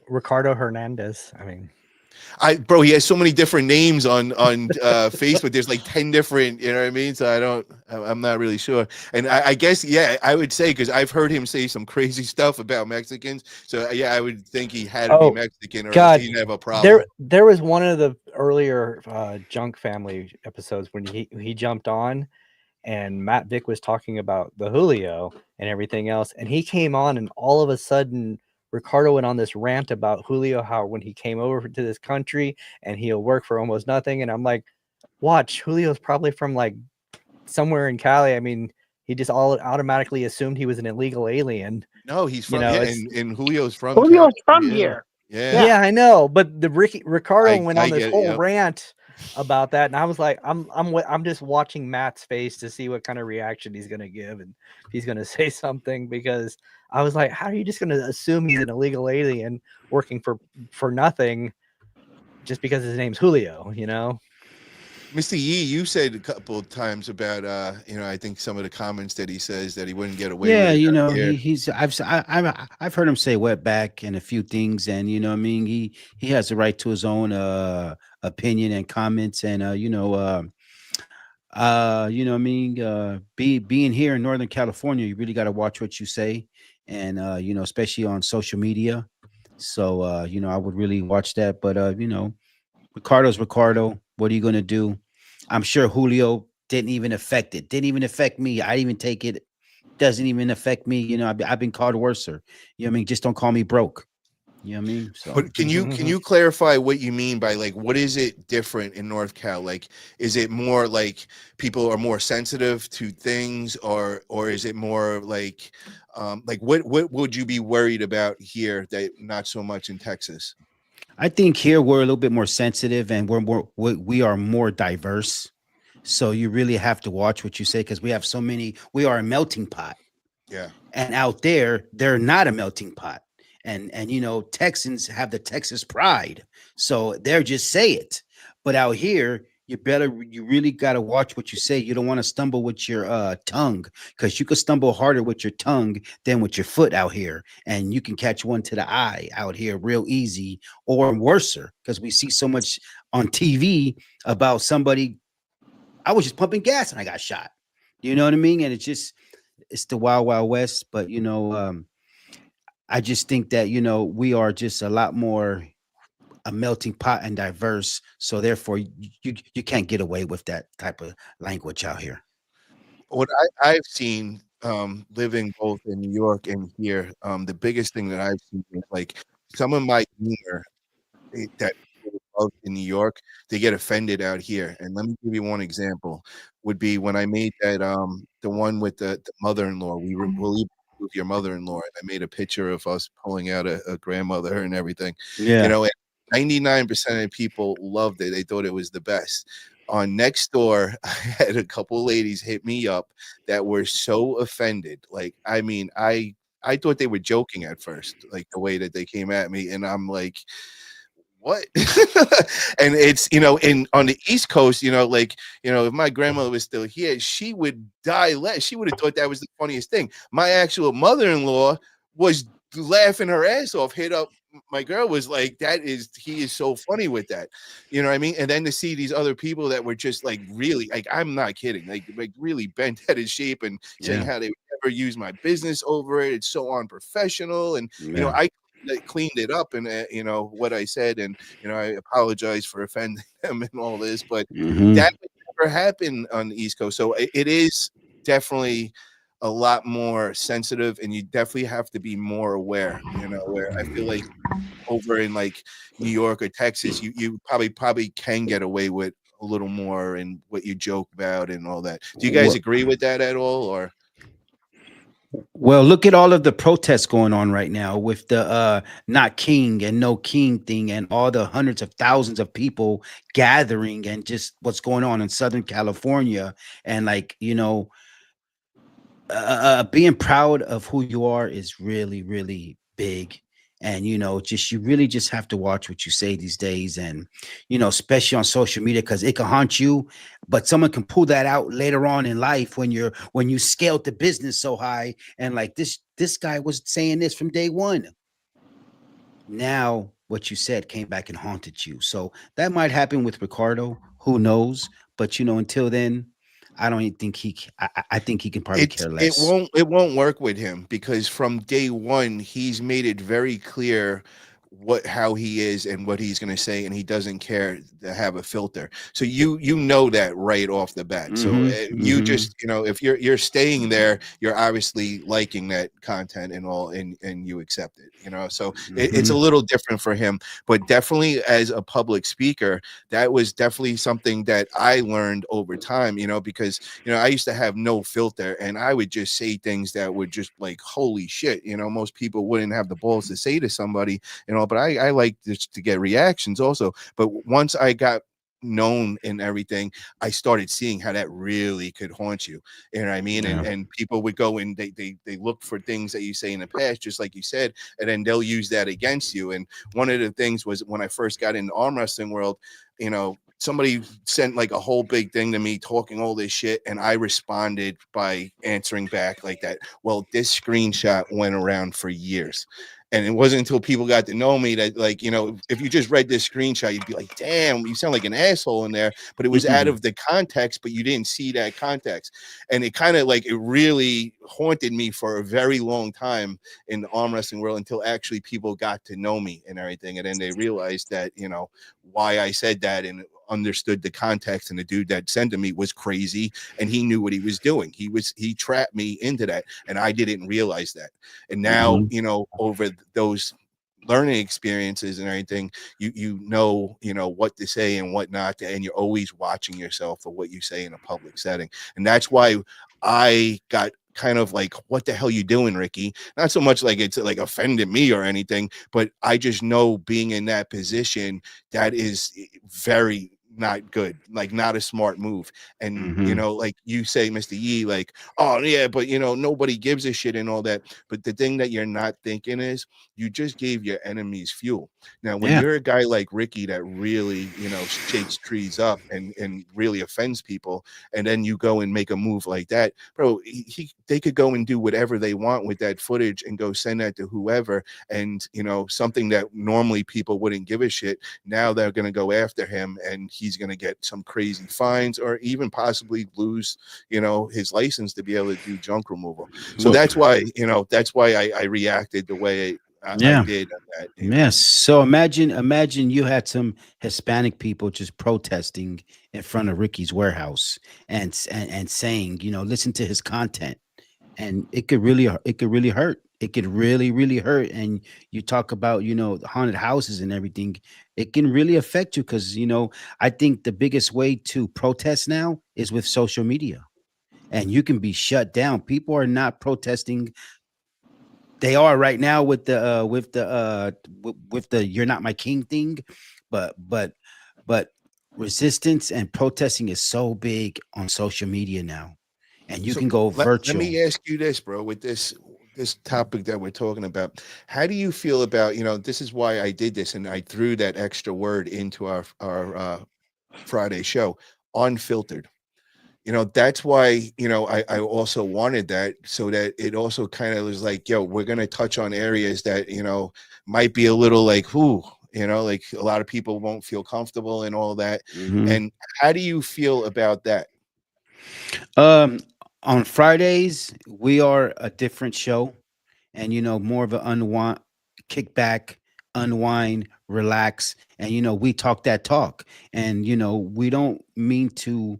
Ricardo Hernandez. I mean, Bro, he has so many different names on Facebook. There's like 10 different, you know what I mean? So I'm not really sure. And I guess, yeah, I would say, because I've heard him say some crazy stuff about Mexicans. So yeah, I would think he had to be Oh, Mexican, or else God, he didn't have a problem. there was one of the earlier Junk Family episodes when he jumped on, and Matt Vick was talking about the Julio and everything else, and he came on, and all of a sudden Ricardo went on this rant about Julio, how when he came over to this country and he'll work for almost nothing. And I'm like, watch, Julio's probably from like somewhere in Cali. I mean, he just all automatically assumed he was an illegal alien. No, he's You from, know, yeah, it's and Julio's from Julio's Cali. from Yeah. here. Yeah. yeah, I know, but the Ricardo went I on this get it, whole yep. rant about that, and I was like, I'm just watching Matt's face to see what kind of reaction he's gonna give, and if he's gonna say something, because I was like, how are you just gonna assume he's an illegal alien working for nothing just because his name's Julio? You know? Mr. Yee, you said a couple of times about I think some of the comments that he says that he wouldn't get away Yeah, with it you out know, here. I've heard him say wetback and a few things, and you know, what I mean, he has the right to his own opinion and comments, and you know, what I mean, being here in Northern California, you really got to watch what you say, and you know, especially on social media. So you know, I would really watch that, but you know, Ricardo's Ricardo. What are you gonna do? I'm sure Julio didn't even affect it. Didn't even affect me. I even take it. Doesn't even affect me. You know, I've been called worser. You know what I mean? Just don't call me broke. You know what I mean? So But can you clarify what you mean by, like, what is it different in North Cal? Like, is it more like people are more sensitive to things, or is it more like what would you be worried about here that not so much in Texas? I think here we're a little bit more sensitive, and we are more diverse. So you really have to watch what you say, because we have so many. We are a melting pot. Yeah. And out there, they're not a melting pot. And you know, Texans have the Texas pride, so they're just say it. But out here, you really got to watch what you say. You don't want to stumble with your tongue, because you could stumble harder with your tongue than with your foot out here, and you can catch one to the eye out here real easy, or worser, because we see so much on TV about somebody. I was just pumping gas and I got shot. You know what I mean? And it's the wild wild west. But you know, I just think that, you know, we are just a lot more a melting pot and diverse, so therefore you can't get away with that type of language out here. What I've seen, living both in New York and here, the biggest thing that I've seen is, like, some of my humor that people love in New York, they get offended out here. And let me give you one example. Would be when I made that the one with the mother-in-law. Will you move your mother-in-law? And I made a picture of us pulling out a grandmother and everything. You Yeah. know, and 99% of people loved it. They thought it was the best. On next door, I had a couple ladies hit me up that were so offended. Like, I mean, I thought they were joking at first, like the way that they came at me, and I'm like, what? And it's, in on the East Coast, like, if my grandmother was still here, she would die less. She would have thought that was the funniest thing. My actual mother-in-law was laughing her ass off, hit up my girl, was like, he is so funny with that. You know what I mean? And then to see these other people that were just like, really, like, I'm not kidding, like really bent out of shape and saying Yeah. how they would never use my business over it. It's so unprofessional. And, Yeah. I cleaned it up, and what I said, and I apologize for offending them and all this, but Mhm. that would never happen on the East Coast. So it is definitely a lot more sensitive, and you definitely have to be more aware. Where I feel like over in, like, New York or Texas, you probably can get away with a little more and what you joke about and all that. Do you guys Well, agree with that at all, or? well, look at all of the protests going on right now with the not king and no king thing, and all the hundreds of thousands of people gathering, and just what's going on in Southern California. And, like, you know, being proud of who you are is really, really big. And just you really just have to watch what you say these days, and especially on social media, because it can haunt you, but someone can pull that out later on in life when you scaled the business so high, and like this guy was saying this from day one. Now what you said came back and haunted you. So that might happen with Ricardo. Who knows? But until then, I don't even think I think he can probably care less. It won't work with him, because from day one he's made it very clear how he is and what he's going to say, and he doesn't care to have a filter. So you know that right off the bat. So you just, if you're staying there, you're obviously liking that content and all, and you accept it, so it's a little different for him. But definitely, as a public speaker, that was definitely something that I learned over time, because I used to have no filter, and I would just say things that were just like, holy shit, most people wouldn't have the balls to say to somebody, but I like just to get reactions also. But once I got known and everything, I started seeing how that really could haunt you. You know what I mean? Yeah. And people would go and they look for things that you say in the past, just like you said, and then they'll use that against you. And one of the things was, when I first got in the arm wrestling world, somebody sent like a whole big thing to me talking all this shit, and I responded by answering back like that. Well, this screenshot went around for years. And it wasn't until people got to know me that, like, if you just read this screenshot, you'd be like, damn, you sound like an asshole in there. But it was out of the context, but you didn't see that context. And it kind of like, it really haunted me for a very long time in the arm wrestling world, until actually people got to know me and everything. And then they realized that, why I said that, and understood the context. And the dude that sent to me was crazy, and he knew what he was doing. He trapped me into that, and I didn't realize that. And now, over those learning experiences and everything, you know what to say and what not to, and you're always watching yourself for what you say in a public setting. And that's why I got kind of like, what the hell you doing, Ricky? Not so much like it's like offended me or anything, but I just know, being in that position, that is very not good, like not a smart move. And like you say, Mr. Yee, like, oh yeah, but nobody gives a shit and all that. But the thing that you're not thinking is, you just gave your enemies fuel. Now, when you're a guy like Ricky that really, shakes trees up and really offends people, and then you go and make a move like that, bro, they could go and do whatever they want with that footage and go send that to whoever. And, something that normally people wouldn't give a shit, now they're going to go after him, and he's going to get some crazy fines, or even possibly lose, his license to be able to do junk removal. So that's why, I reacted the way I did on that. Yes. So imagine you had some Hispanic people just protesting in front of Ricky's warehouse, and saying, listen to his content, and it could really hurt. It could really, really hurt. And you talk about, haunted houses and everything. It can really affect you, because, I think the biggest way to protest now is with social media, and you can be shut down. People are not protesting. They are right now with the "You're Not My King" thing, but resistance and protesting is so big on social media now, and you So can go let virtual. me ask you this, bro, with this topic that we're talking about. How do you feel about, this is why I did this, and I threw that extra word into our Friday show, unfiltered. That's why, I also wanted that, so that it also kind of was like, yo, we're going to touch on areas that, might be a little like, who, like a lot of people won't feel comfortable and all that. And how do you feel about that? Um, on Fridays, we are a different show, and more of an unwind, kick back, unwind, relax, and we talk that talk, and we don't mean to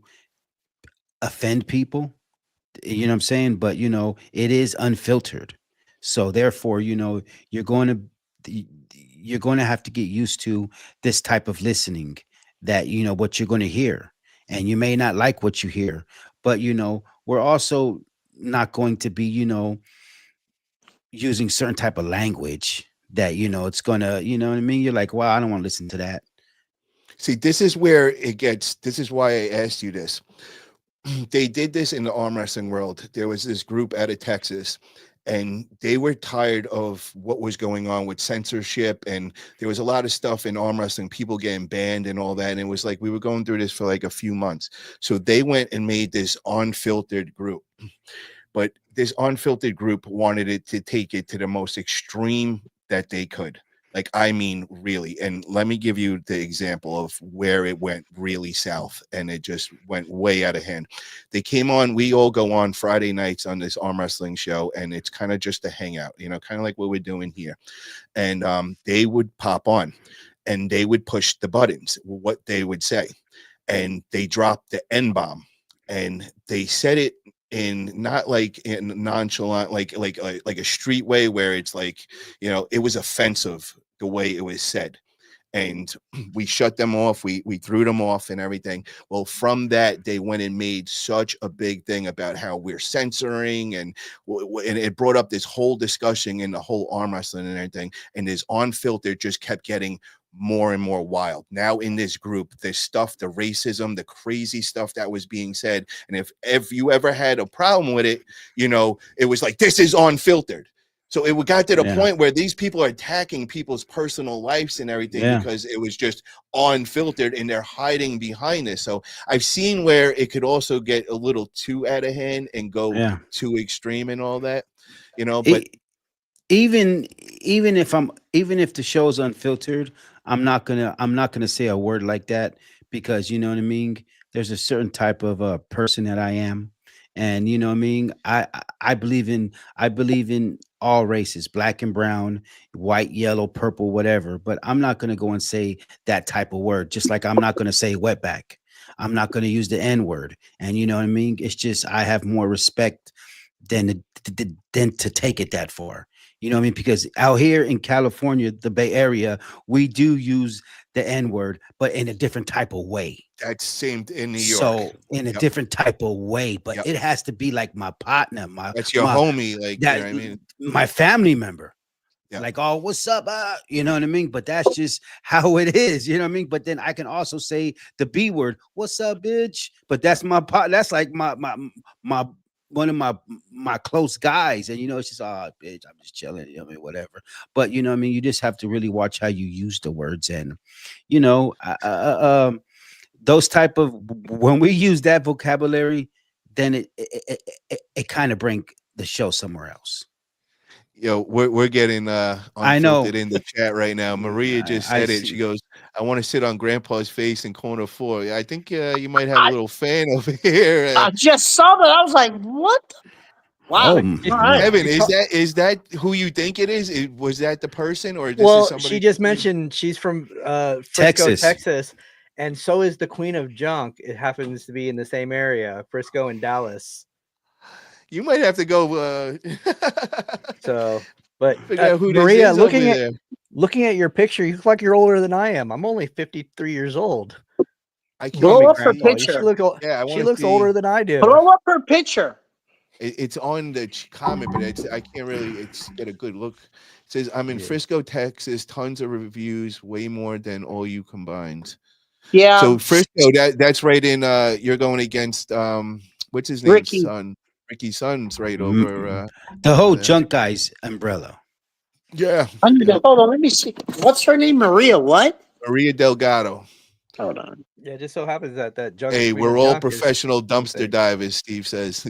offend people. You know what I'm saying? But it is unfiltered. So therefore, you're going you're going to have to get used to this type of listening, that what you're going to hear. And you may not like what you hear, but we're also not going to be, using certain type of language that, it's gonna, you know what I mean? You're like, wow, I don't want to listen to that. See, this is where this is why I asked you this. they did this in the arm wrestling world. There was this group out of Texas, and they were tired of what was going on with censorship, and there was a lot of stuff in arm wrestling, people getting banned and all that. And it was like we were going through this for like a few months. So they went and made this unfiltered group. But this unfiltered group wanted it to take it to the most extreme that they could. Like, I mean, really. And let me give you the example of where it went really south, and it just went way out of hand. They came on, we all go on Friday nights on this arm wrestling show, and it's kind of just a hangout, you know, kind of like what we're doing here. And they would pop on and they would push the buttons, what they would say. And they dropped the N-bomb, and they said it in not like in nonchalant, like a street way where it's like, you know, it was offensive the way it was said. And we shut them off. We threw them off and everything. Well, from that, they went and made such a big thing about how we're censoring, and it brought up this whole discussion in the whole arm wrestling and everything. And this unfiltered just kept getting more and more wild. Now in this group, the stuff, the racism, the crazy stuff that was being said. And if you ever had a problem with it, you know, it was like, this is unfiltered. So it got to the point where these people are attacking people's personal lives and everything because it was just unfiltered, and they're hiding behind this. So I've seen where it could also get a little too out of hand and go too extreme and all that, you know. But even if the show's unfiltered, I'm not gonna say a word like that, because you know what I mean. There's a certain type of person that I am, and you know what I mean. I believe in all races, black and brown, white, yellow, purple, whatever. But I'm not gonna go and say that type of word. Just like I'm not gonna say wetback. I'm not gonna use the N word. And you know what I mean. It's just I have more respect than to take it that far. You know what I mean? Because out here in California, the Bay Area, we do use the N word, but in a different type of way. that's same in New York. So in a different type of way, but it has to be like my partner, that's your homie, like that, you know what I mean, my family member. Like, oh, what's up? You know what I mean? But that's just how it is. You know what I mean? But then I can also say the B word, what's up, bitch? But that's my part. That's like my one of my close guys, and you know, it's just bitch, I'm just chilling, you know, I mean, whatever. But you know what I mean, you just have to really watch how you use the words. And you know, those type of, when we use that vocabulary, then it kind of bring the show somewhere else. Yo, we're getting I know unfiltered in the chat right now. Maria just said it. She goes, I want to sit on Grandpa's face in corner 4. I think you might have a little fan over here. I just saw that. I was like, what? Wow. Oh, All right. Evan, is that who you think it is? Was that the person, or this is somebody? She just mentioned she's from Frisco, Texas, and so is the Queen of Junk. It happens to be in the same area, Frisco and Dallas. You might have to go. So, but who Maria, looking at your picture, you look like you're older than I am. I'm only 53 years old. I can't blow up her picture. She looks older than I do. Blow up her picture. It's on the comment, but I can't really get a good look. It says, I'm in Frisco, Texas. Tons of reviews, way more than all you combined. Yeah. So Frisco, that's right in. You're going against what's his name? Ricky. Son. Ricky's son's right over. The whole Junk Guys umbrella. Yeah. Hold on, let me see. What's her name? Maria what? Maria Delgado. Hold on. Yeah, it just so happens that Junk. Hey, we're all professional dumpster divers, Steve says.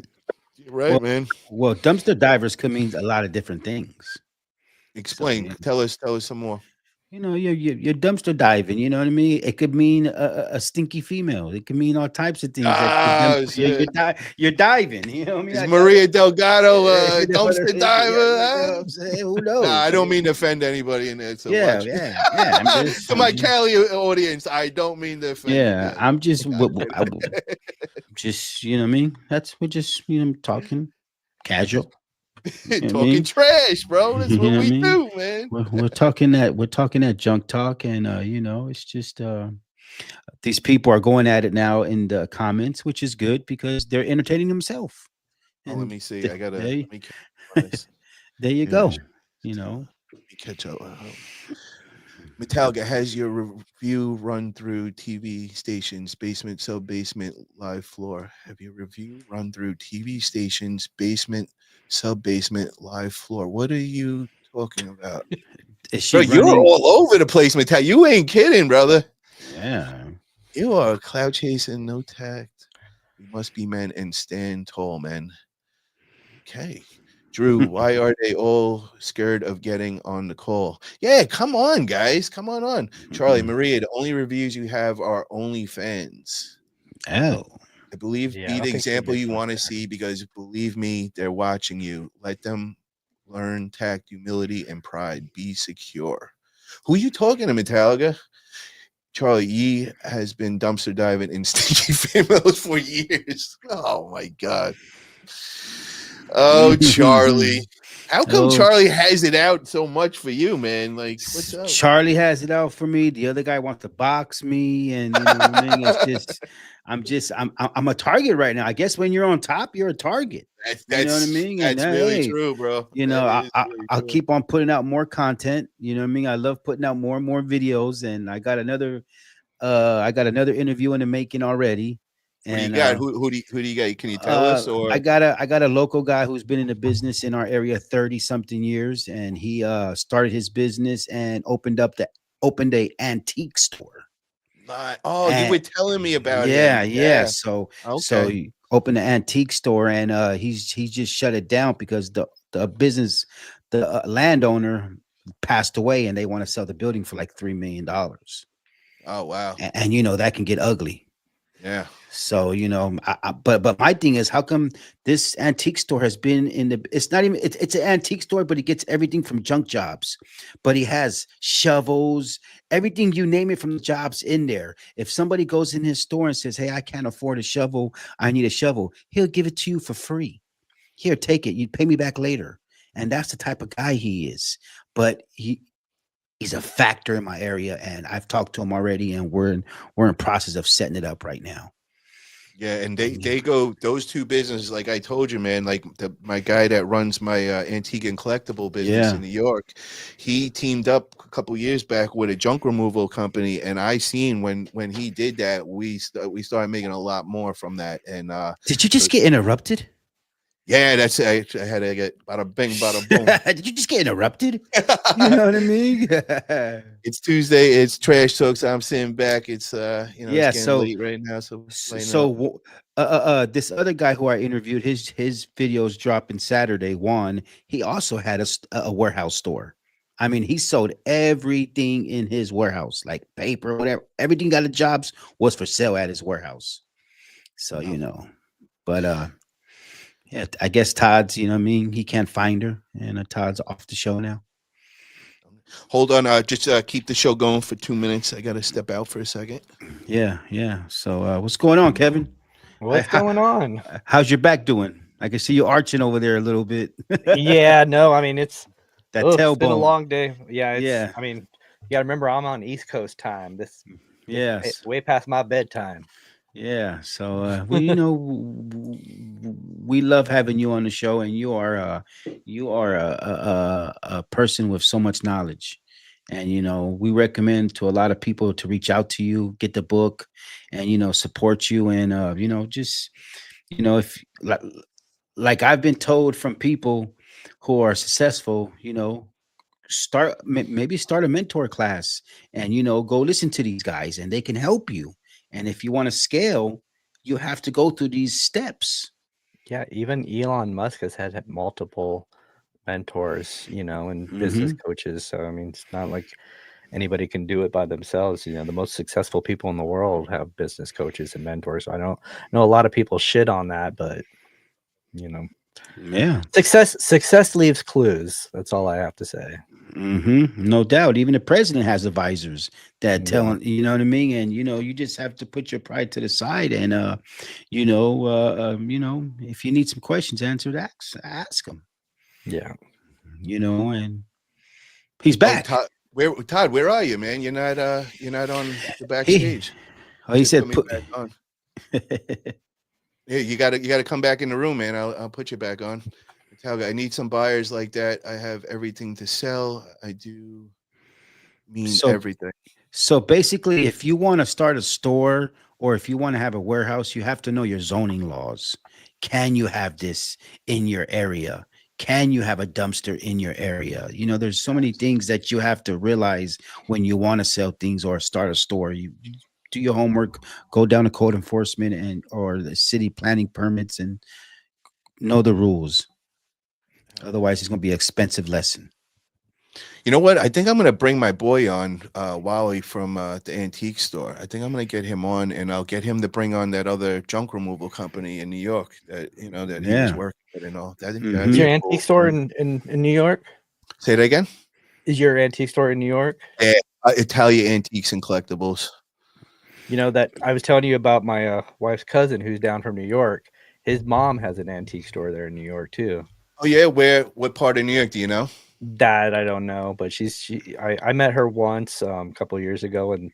Right, man. Well, dumpster divers could mean a lot of different things. Explain. So, Tell us some more. You know, you're dumpster diving. You know what I mean? It could mean a stinky female. It could mean all types of things. You're diving. You know what I mean? Is Maria Delgado dumpster diver? Who knows? Nah, I don't mean to offend anybody in there. So yeah. To my Cali audience, I don't mean to offend. Yeah, I'm just, just, you know what I mean? We're just, you know, talking casual. Talking trash, bro. That's what we do, man. We're talking that junk talk, and you know, it's just these people are going at it now in the comments, which is good because they're entertaining themselves. Let me see. I gotta. There you go. You know, let me catch up. Metallica, has your review run through TV stations, basement, sub basement, live floor? Have your review run through TV stations, basement, sub basement, live floor? What are you talking about? Is she Bro, you're running? all over the place, Metallica. You ain't kidding, brother. Yeah. You are cloud chasing, no tact. We must be men and stand tall, men. Okay. Drew, why are they all scared of getting on the call? Yeah, come on, guys. Come on. Charlie, Maria, the only reviews you have are OnlyFans. Oh. I believe Yeah, I be don't the think she example gets you much want to there. see because believe me, they're watching you. Let them learn tact, humility, and pride. Be secure. Who you talking to, Metallica? Charlie Yee has been dumpster diving in stinky females for years. Oh my god. Oh, Charlie. How come Oh, Charlie has it out so much for you, man? Like, what's up? Charlie has it out for me. The other guy wants to box me, and you know what I mean. It's just, I'm a target right now. I guess when you're on top, you're a target. That's You know what I that's mean? And that's really hey, true, bro. you That know, is really I'll true. keep on putting out more content. You know what I mean? I love putting out more and more videos, and I got another interview in the making already. What do you And got? Who do you got? Can you tell us or I got a local guy who's been in the business in our area 30 something years, and he started his business and opened a antique store. not? Oh, you And were telling me about yeah, him. yeah. Yeah. So Okay. he opened an antique store, and he just shut it down because the business the landowner passed away, and they want to sell the building for like $3 million. Oh wow. And you know that can get ugly. Yeah. So you know, but my thing is, how come this antique store has been in the? It's not even. It's an antique store, but he gets everything from junk jobs. But he has shovels, everything you name it from the jobs in there. If somebody goes in his store and says, "Hey, I can't afford a shovel. I need a shovel," he'll give it to you for free. Here, take it. You pay me back later. And that's the type of guy he is. But he's a factor in my area, and I've talked to him already, and we're in process of setting it up right now. Yeah, and And they go those two businesses, like I told you, man. Like my guy that runs my antique and collectible business yeah. in New York, he teamed up a couple years back with a junk removal company, and I seen when he did that, we started making a lot more from that, and Did you just get interrupted? yeah, that's it. I had to get bada bing, bada boom. Did you just get interrupted? You know what I mean? It's Tuesday. It's trash talk. So I'm sitting back. It's it's Yeah. getting late right now, so laying So up. this other guy who I interviewed, his videos dropping Saturday. One, he also had a warehouse store. I mean, he sold everything in his warehouse, like paper, whatever. Everything got a jobs was for sale at his warehouse. So you know, but yeah, I guess Todd's. You know what I mean? He can't find her, and Todd's off the show now. Hold on. Just keep the show going for 2 minutes. I gotta step out for a second. Yeah, yeah. So what's going on, Kevin? What's going on? How's your back doing? I can see you arching over there a little bit. Yeah, no, I mean it's That it's been a tailbone. long day. Yeah, Yeah. I mean, you got to remember I'm on East Coast time. This Yes. way past my bedtime. Yeah. So we we love having you on the show, and you are a person with so much knowledge. And we recommend to a lot of people to reach out to you, get the book, and support you, and just if like I've been told from people who are successful, maybe start a mentor class, and go listen to these guys, and they can help you. And if you want to scale, you have to go through these steps. Yeah, even Elon Musk has had multiple mentors, and business coaches. So I mean, it's not like anybody can do it by themselves. The most successful people in the world have business coaches and mentors. I don't know, a lot of people shit on that, but Yeah. success leaves clues. That's all I have to say. No doubt. Even the president has advisors that Yeah. tell him, you know what I mean? And you just have to put your pride to the side, and if you need some questions answered, ask him. Yeah. And he's Oh, back. Todd, where are you, man? You're not on the He backstage. he Just said coming put back on. Yeah, you gotta come back in the room, man. I'll put you back on. I need some buyers like that. I have everything to sell. I do mean So everything. So basically, if you want to start a store or if you want to have a warehouse, you have to know your zoning laws. Can you have this in your area? Can you have a dumpster in your area? There's so many things that you have to realize when you want to sell things or start a store. You do your homework, go down to code enforcement and or the city planning permits and know the rules. Otherwise, it's going to be an expensive lesson. You know what? I think I'm gonna bring my boy on, Wally from the antique store. I think I'm gonna get him on, and I'll get him to bring on that other junk removal company in New York that that he was Yeah. working with and all. I think Is that's your a antique cool. store in New York? Say that again. Is your antique store in New York? Yeah, Italian antiques and collectibles. You know that I was telling you about my wife's cousin who's down from New York. His mom has an antique store there in New York too. Oh yeah, what part of New York do you know? That I don't know, but I met her once a couple of years ago, and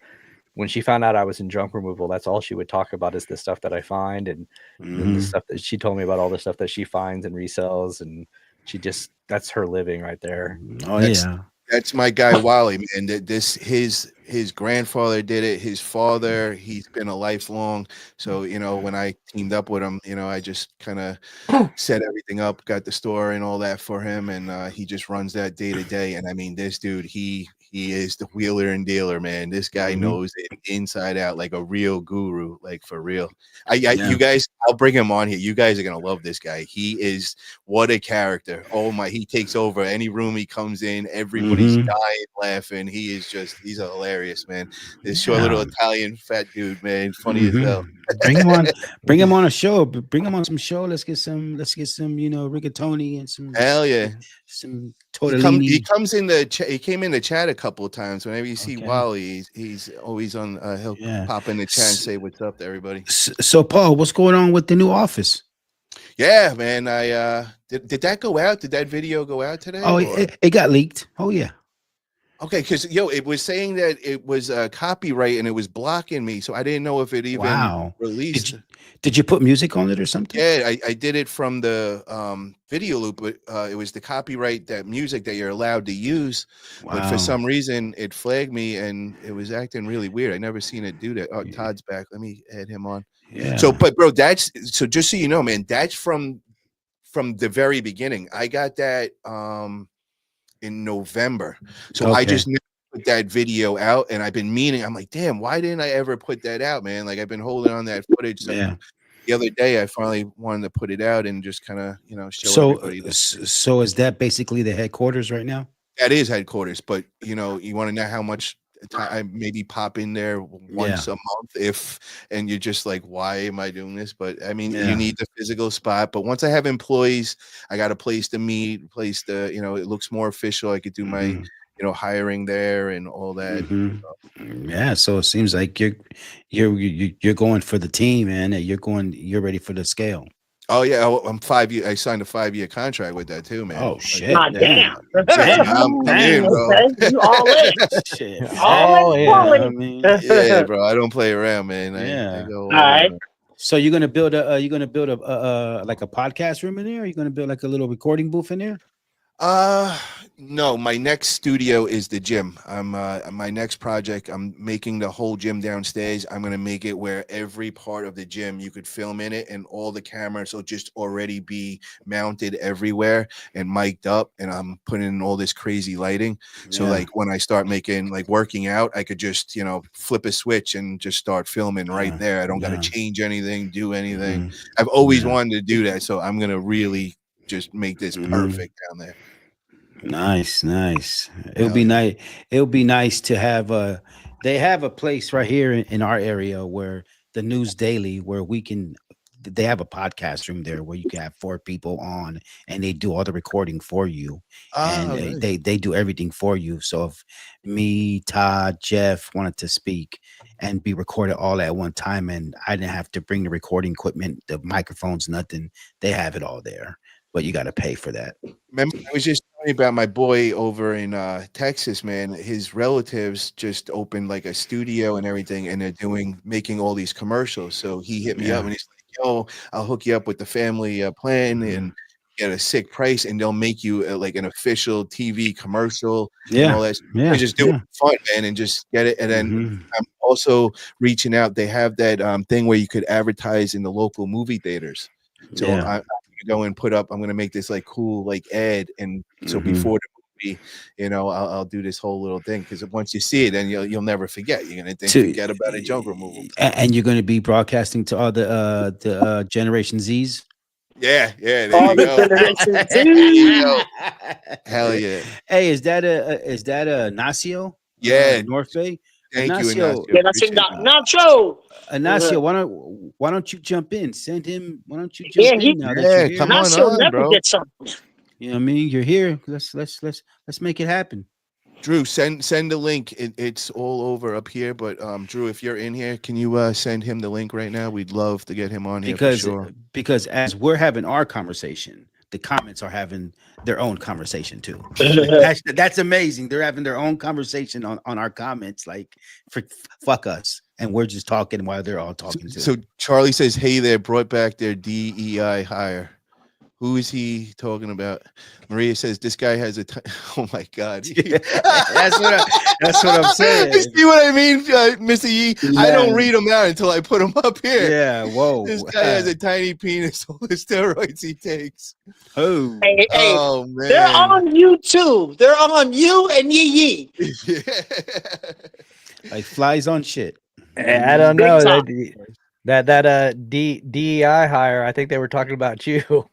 when she found out I was in junk removal, that's all she would talk about is the stuff that I find, and then the Mhm. stuff that she told me about all the stuff that she finds and resells, and that's her living right there. Oh That's yeah. That's my guy Wally, man. His grandfather did it. His father, he's been a lifelong. So when I teamed up with him, I just kind of set everything up, got the store and all that for him, and he just runs that day to day. And I mean, this dude, he is the wheeler and dealer, man. This guy Mhm. knows it inside out, like a real guru, like for real. Yeah. You guys, I'll bring him on here. You guys are gonna love this guy. He is what a character. Oh my, he takes over any room he comes in. Everybody's Mhm. dying laughing. He's a hilarious man. This short little Yeah. Italian fat dude, man, funny as hell. Bring him on. Bring him on a show. Bring him on some show. Let's get some. Rigatoni and Hell yeah. some He tortellini. comes in the he came in the chat a couple of times. Whenever you see Okay. Wally, he's always on. He'll Yeah. pop in the chat and say what's up to everybody. So Paul, what's going on with the new office? Yeah, man. I did that go out? Did that video go out today? Oh, or- it got leaked. Oh yeah. Okay, because it was saying that it was copyright and it was blocking me, so I didn't know if it even Wow. released. Did you put music on it or something? Yeah, I did it from the video loop, but it was the copyright, that music that you're allowed to use. But for Wow. some reason, it flagged me and it was acting really weird. I never seen it do that. Oh, Todd's back. Let me add him on. Yeah. So, but bro, so just so you know, man, that's from the very beginning. I got that in November. So I Okay. just never put that video out, and I've been meaning. I'm like, damn, why didn't I ever put that out, man? Like I've been holding on that footage. So Yeah. the other day I finally wanted to put it out and just kind of show So everybody that so is that basically the headquarters right now? that is headquarters. But you want to know how much I maybe pop in there once a month and you're just like, why am I doing this? But I mean, you need the physical spot. But once I have employees, I got a place to meet, place to it looks more official. I could do my hiring there and all that. Yeah, so it seems like you're going for the team, man. You're ready for the scale. Oh yeah, I'm 5 years. I signed a 5-year contract with that too, man. Oh Like, shit! God damn. I'm in, bro. Okay, you all in. Shit. All in quality. I mean, Yeah, bro. I don't play around, man. I Yeah. go All right. so you're gonna build a like a podcast room in there? Are you gonna build like a little recording booth in there? No, my next studio is the gym. I'm my next project, I'm making the whole gym downstairs. I'm gonna make it where every part of the gym you could film in it, and all the cameras will just already be mounted everywhere and mic'd up, and I'm putting in all this crazy lighting. So like when I start making like working out, I could just flip a switch and just start filming right there. I don't gotta change anything, do anything. I've always wanted to do that, so I'm gonna really just make this perfect down there. Nice. It'll be nice. It'll be nice to have they have a place right here in our area where the News Daily, where they have a podcast room there where you can have 4 people on and they do all the recording for you. And Nice. they do everything for you. So if me, Todd, Jeff wanted to speak and be recorded all at one time, and I didn't have to bring the recording equipment, the microphones, nothing, they have it all there. But you got to pay for that. Remember, I was just telling you about my boy over in Texas, man. His relatives just opened like a studio and everything, and they're making all these commercials. So he hit me up and he's like, "Yo, I'll hook you up with the family plan, and get a sick price, and they'll make you like an official TV commercial and Yeah. all that. Yeah. You just do it for fun, man, and just get it. And then I'm also reaching out. They have that thing where you could advertise in the local movie theaters. So Yeah. I'm gonna go and put up. I'm gonna make this like cool like ad, and so before the movie, you know, I'll do this whole little thing, because once you see it, then you'll never forget. You're gonna think forget about a junk removal. And you're going to be broadcasting to all the Generation Zs. Yeah, there All you the go. Generation There you Z. go. Hell yeah. Hey, is that a Nacio? Yeah. North Bay. Thank you, Ignacio. Ignacio. Yeah, that's it. Appreciate Nacho. Ignacio, why don't you jump in? Send him. Why don't you Yeah, jump he- in now that Yeah, you're here? come on. Nacho never bro. gets some. You know what I mean? You're here. Let's make it happen. Drew, send the link. It's all over up here. But Drew, if you're in here, can you send him the link right now? We'd love to get him on here for sure. Because as we're having our conversation, the comments are having their own conversation too. That's amazing. They're having their own conversation on our comments. Like, fuck us, and we're just talking while they're all talking too. So Charlie says, "Hey there, brought back their DEI hire." Who is he talking about? Maria says this guy has a. Oh my God! That's what I'm saying. You see what I mean, Mr. Yee? I don't read them out until I put them up here. Yeah. Whoa. This guy has a tiny penis. All the steroids he takes. Oh. Hey, Oh man! they're on you too. They're on you and Yee. Like flies on shit. I don't Big know time. that DEI hire. I think they were talking about you.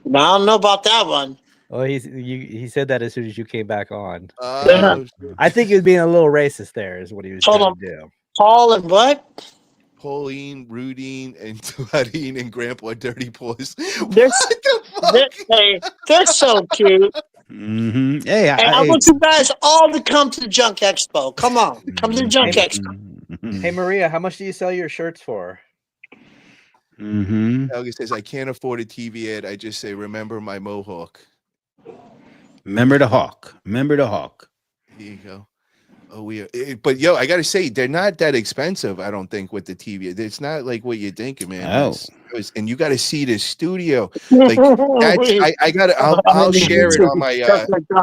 I don't know about that one. Well, he said that as soon as you came back on. Oh, I think he was being a little racist. There is what he was Hold trying on. to do. Paul and what? Pauline, Rudine, and Tuadine and Grandpa Dirty Paws. They're, What the fuck? they're so cute. Mm-hmm. Hey, And I want you guys all to come to the Junk Expo. Come on. Come to the Junk Expo. Hey Maria, how much do you sell your shirts for? Mm-hmm. Helga says, I can't afford a TV ad. I just say, remember my mohawk. Remember the hawk. Remember the hawk. Here you go. Oh, but yo, I gotta say, they're not that expensive. I don't think with the TV. It's not like what you're thinking, man. Oh. And you got to see this studio. Like I gotta. I'll share it on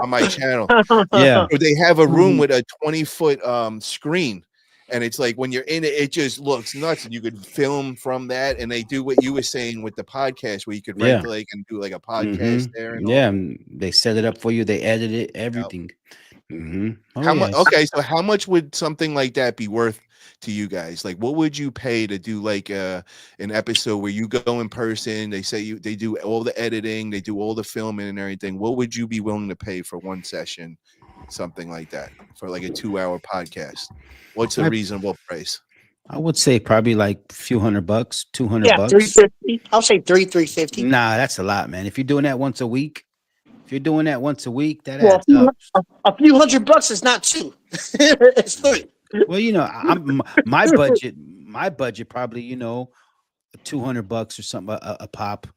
my channel. Yeah. So they have a room with a 20-foot screen. And it's like when you're in it, it just looks nuts. And you could film from that. And they do what you were saying with the podcast, where you could rent and do like a podcast there. And and they set it up for you. They edit it, everything. Mm-hmm. How much? Okay, so how much would something like that be worth to you guys? Like, what would you pay to do like an episode where you go in person? They say they do all the editing, they do all the filming and everything. What would you be willing to pay for one session? Something like that for like a 2-hour podcast. What's a reasonable price? I would say probably like a few $100, $200. Yeah, $350. I'll say $350. Nah, that's a lot, man. If you're doing that once a week, that Well, adds up. a few $100 is not two. It's three. Well, I'm my budget probably $200 or something a pop,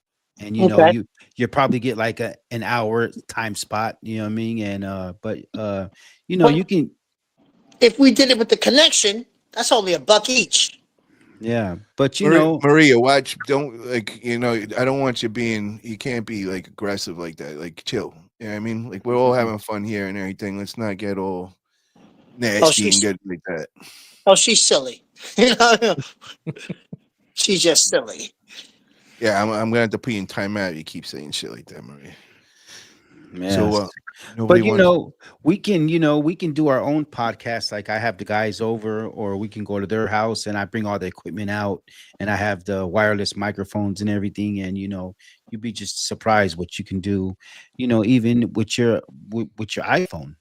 and you probably get like an hour time spot. You know what I mean? And you can. If we did it with the connection, that's only $1 each. Yeah, but Maria, watch. Don't I don't want you can't be like aggressive like that. Like chill. You know what I mean? Like we're all having fun here and everything. Let's not get all nasty and good like that. Oh, she's silly. She's just silly. Yeah, I'm gonna have to put you in timeout. You keep saying shit like that, Maria. Yeah. So, but we can do our own podcast. Like I have the guys over, or we can go to their house and I bring all the equipment out, and I have the wireless microphones and everything. And you'd be just surprised what you can do. Even with your iPhone.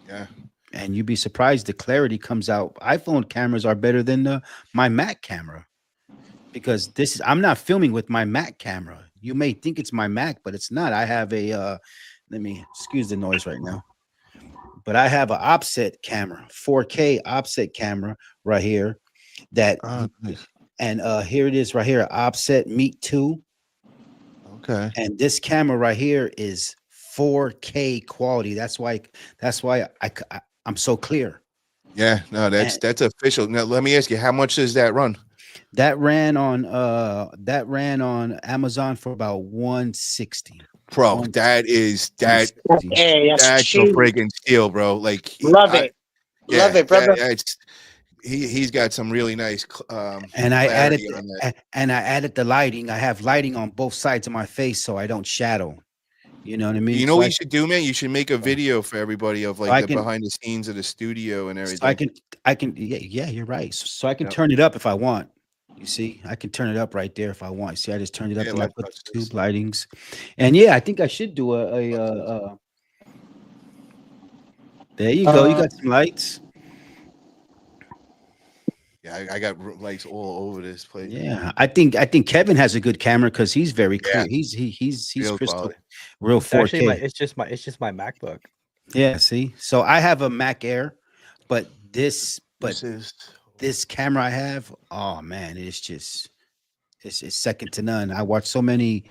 Yeah. And you'd be surprised the clarity comes out. iPhone cameras are better than my Mac camera, because I'm not filming with my Mac camera. You may think it's my Mac, but it's not. I have let me excuse the noise right now, but I have an offset camera, 4K offset camera right here. And here it is right here, offset Meet 2. Okay. And this camera right here is 4K quality. That's why I'm so clear. Yeah, no, that's official. Now let me ask you, how much does that run? That ran on Amazon for about $160. bro. One, That is two, three. Hey, that's that's no cheap. friggin' steal, bro. Like, Love it. Love it, brother. it's he's got some really nice And I added clarity on that. and I added the lighting. I have lighting on both sides of my face so I don't shadow. You know what I mean? You know So what I, you should do, man? You should make a video for everybody of so like I the can behind the scenes of the studio and so everything. I can yeah, you're right. So I can Yep. turn it up if I want. You see, I can turn it up right there if I want. See, I just turned it up Yeah, and I like put the this. tube lightings. And yeah, I think I should do there you go. You got some lights. Yeah, I got lights all over this place. Yeah, I think Kevin has a good camera because he's very clear. Yeah. He's Real crystal, quality. real It's actually 4K. it's just my MacBook. Yeah, see. So I have a Mac Air, but This is this camera I have, oh man, it's just it's second to none. I watch so many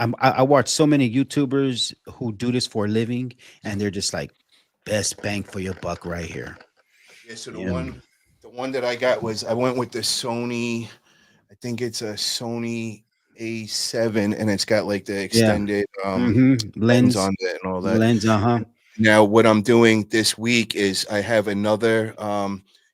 I watch so many YouTubers who do this for a living, and they're just like best bang for your buck right here. yeah. So Yeah. the one that I got was I went with the Sony. I think it's a Sony A7, and it's got like the extended lens Lens, on it and all that. lens, uh-huh. Now, what I'm doing this week is I have another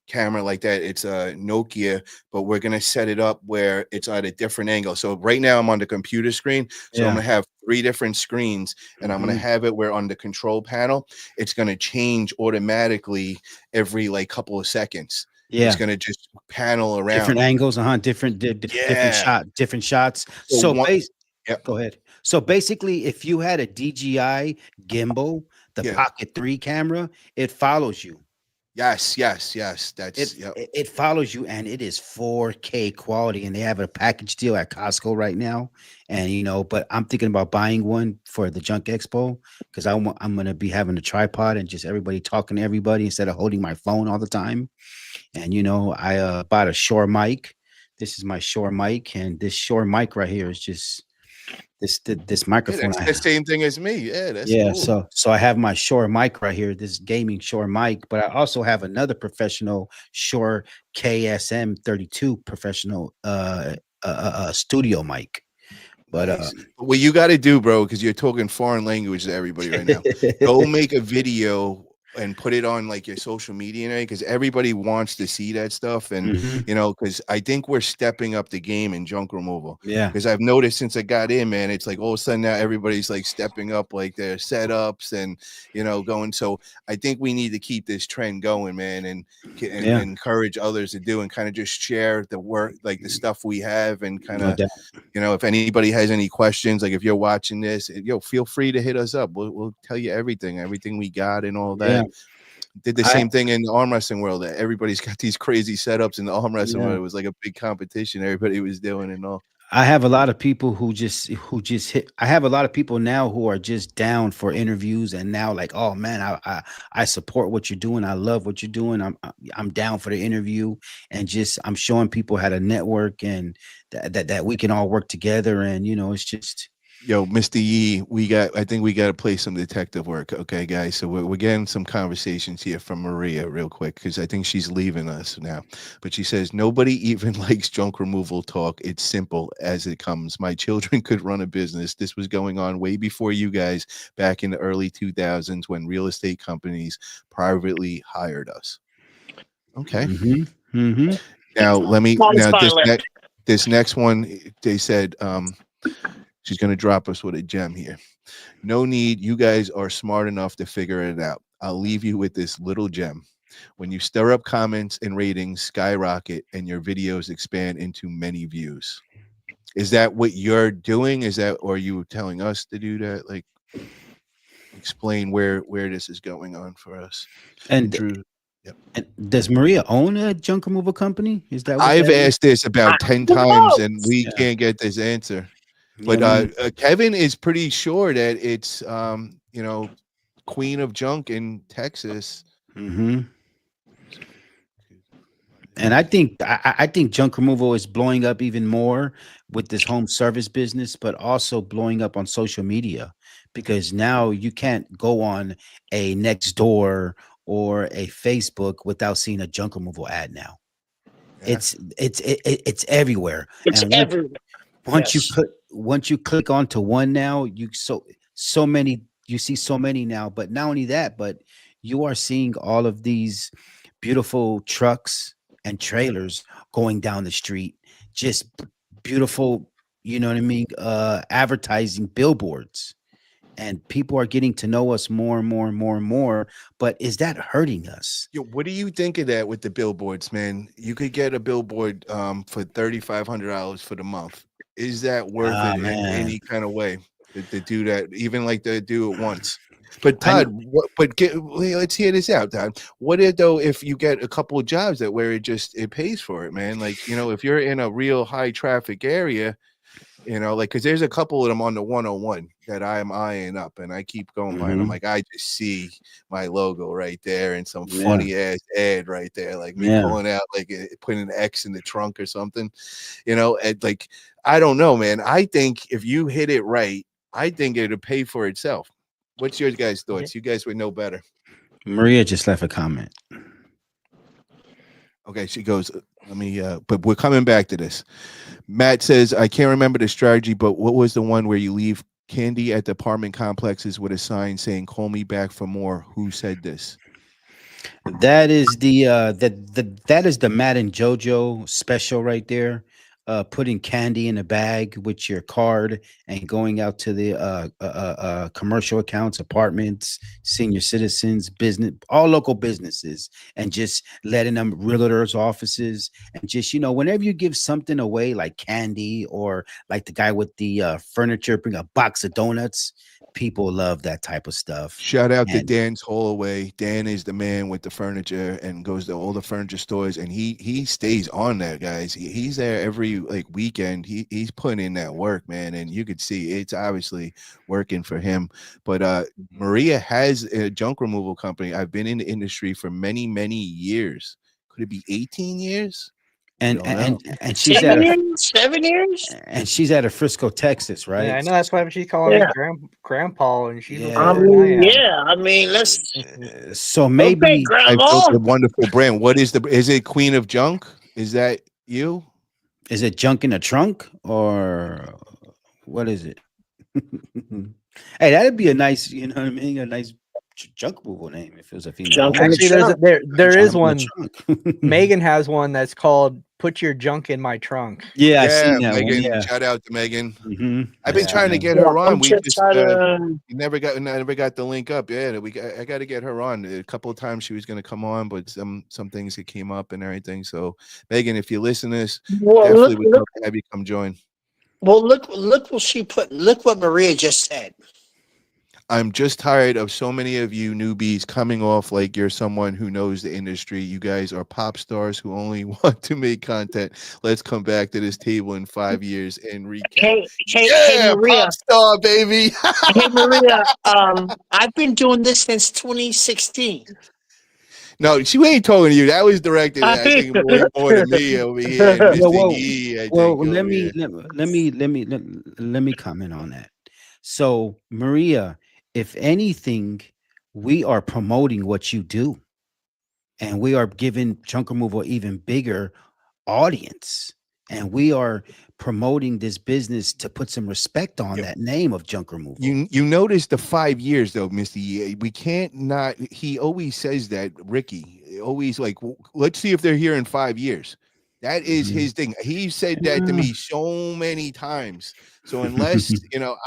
camera like that. It's a Nokia, but we're gonna set it up where it's at a different angle. So right now I'm on the computer screen, so I'm Yeah. gonna have 3 different screens, and I'm gonna Mhm. have it where on the control panel it's gonna change automatically every like couple of seconds. Yeah. It's gonna just panel Different around. angles, different Yeah. different shots. So So one, yep, go ahead. So basically, if you had a DJI gimbal, the yeah, Pocket 3 camera, it follows you. yes. That's yep. It follows you, and it is 4K quality. And they have a package deal at Costco right now. And but I'm thinking about buying one for the Junk Expo because I'm gonna be having a tripod and just everybody talking to everybody instead of holding my phone all the time. And I bought a Shure mic. This is my Shure mic, and this Shure mic right here is just this Yeah, microphone that's I the have. same thing as me. Yeah, that's Yeah, cool. so I have my Shure mic right here, this gaming Shure mic, but I also have another professional Shure KSM32 professional studio mic. But Nice. What you got to do, bro, because you're talking foreign language to everybody right now. Go make a video and put it on like your social media, because everybody wants to see that stuff. And Mhm. because I think we're stepping up the game in junk removal. Yeah. Because I've noticed since I got in, man, it's like all of a sudden now everybody's like stepping up like their setups and going. So I think we need to keep this trend going, man, and Yeah. encourage others to do and kind of just share the work, like the stuff we have, and kind No of doubt. if anybody has any questions, like if you're watching this, feel free to hit us up. We'll tell you everything we got and all that. Yeah. Did the I same thing in the arm wrestling world. That everybody's got these crazy setups in the arm wrestling Yeah. world. It was like a big competition everybody was doing and all. I have a lot of people who just hit. I have a lot of people now who are just down for interviews, and now like, oh man, I support what you're doing. I love what you're doing. I'm down for the interview, and just I'm showing people how to network and that we can all work together. And it's just Yo, Mr. Yee, I think we got to play some detective work. Okay, guys. So we're getting some conversations here from Maria real quick, because I think she's leaving us now. But she says, nobody even likes junk removal talk. It's simple as it comes. My children could run a business. This was going on way before you guys, back in the early 2000s, when real estate companies privately hired us. Okay. Now this next one, they said, she's going to drop us with a gem here. No need. You guys are smart enough to figure it out. I'll leave you with this little gem. When you stir up comments and ratings skyrocket and your videos expand into many views. Is that what you're doing? Or are you telling us to do that? Like, explain where this is going on for us. and Drew. Yep. And does Maria own a junk removal company? Is that what I've that is? asked this about 10 times and we can't get this answer. But Kevin is pretty sure that it's Queen of Junk in Texas. And I think junk removal is blowing up even more with this home service business, but also blowing up on social media, because now you can't go on a Nextdoor or a Facebook without seeing a junk removal ad now. Yeah. It's everywhere. It's And everywhere. once you Yes. once you click onto one now, you so many, you see so many now. But not only that, but you are seeing all of these beautiful trucks and trailers going down the street, just beautiful, you know what I mean, advertising billboards, and people are getting to know us more and more and more and more. But is that hurting us? Yo, what do you think of that with the billboards, man? You could get a billboard for $3,500 for the month. Is that worth Ah, it in man. any kind of way to do that? Even like to do it once. But I know. Todd, let's hear this out, Todd. What if though if you get a couple of jobs that where it pays for it, man? Like, if you're in a real high traffic area, like, because there's a couple of them on the 101 that I'm eyeing up, and I keep going by, and I'm Mhm. like, I just see my logo right there and some Yeah. funny ass ad right there, like me Yeah. pulling out, like putting an X in the trunk or something, and like, I don't know, man. I think if you hit it right, I think it'll pay for itself. What's your guys' thoughts? You guys would know better. Maria just left a comment. Okay, she goes, let me, but we're coming back to this. Matt says, I can't remember the strategy, but what was the one where you leave candy at the apartment complexes with a sign saying, call me back for more? Who said this? That is that is the Matt and JoJo special right there. Putting candy in a bag with your card and going out to the commercial accounts, apartments, senior citizens, business, all local businesses, and just letting them, realtors offices, and just, whenever you give something away like candy, or like the guy with the furniture, bring a box of donuts. People love that type of stuff. Shout out to And Dan's Holloway. Dan is the man with the furniture and goes to all the furniture stores, and he stays on that, guys. He's there every like weekend. He's putting in that work, man, and you could see it's obviously working for him. But Maria has a junk removal company. I've been in the industry for many, many years. Could it be 18 years? I and don't know. and she's at 7 years? 7 years? and she's at a Frisco, Texas, Yeah, right? I know that's why she's calling Yeah. me grandpa, and she's Yeah. I older than I mean, am. yeah. I mean, let's. So Okay, maybe I built Grandma. a wonderful brand. Is it Queen of Junk? Is that you? is it junk in a trunk, or what is it? Hey, that'd be a nice, you know what I mean, a nice junk removal name if it was a female Junk owner. in the Actually, trunk. there is Junk in one. the trunk. Megan has one that's called "Put Your Junk in My Trunk." Yeah, I Yeah, seen that one. Megan. Yeah. Shout out to Megan. Mhm. I've been Yeah. trying to get Yeah, her on. I'm We just just trying to. never got the link up. Yeah, I got to get her on. A couple of times she was going to come on, but some things that came up and everything. So Megan, if you listen to this, Well, definitely would look. love to have you come join. Well, look what she put. Look what Maria just said. I'm just tired of so many of you newbies coming off like you're someone who knows the industry. You guys are pop stars who only want to make content. Let's come back to this table in 5 years and recap. Hey, Yeah, Maria. pop star, baby. Hey, Maria. I've been doing this since 2016. No, she ain't talking to you. That was directed, I think, way more to me over here. And Mr. Well, Yee, I well, think, over here. let me comment on that. So, Maria, if anything, we are promoting what you do, and we are giving junk removal even bigger audience, and we are promoting this business to put some respect on that name of junk removal. You notice the 5 years though, Mr. Yee. We can't not. He always says that, Ricky. Always like, let's see if they're here in 5 years. That is his thing. He said that to me so many times. So unless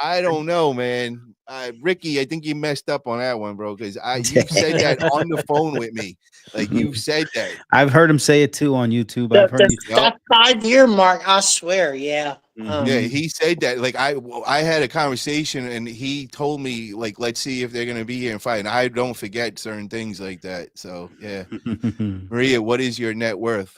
I don't know, man. Ricky, I think you messed up on that one, bro. Because you've said that on the phone with me. Like you've said that. I've heard him say it too on YouTube. I've heard That 5 year mark, I swear, yeah. Yeah, he said that. Like I had a conversation and he told me like, let's see if they're gonna be here and fight. And I don't forget certain things like that. So yeah, Maria, what is your net worth?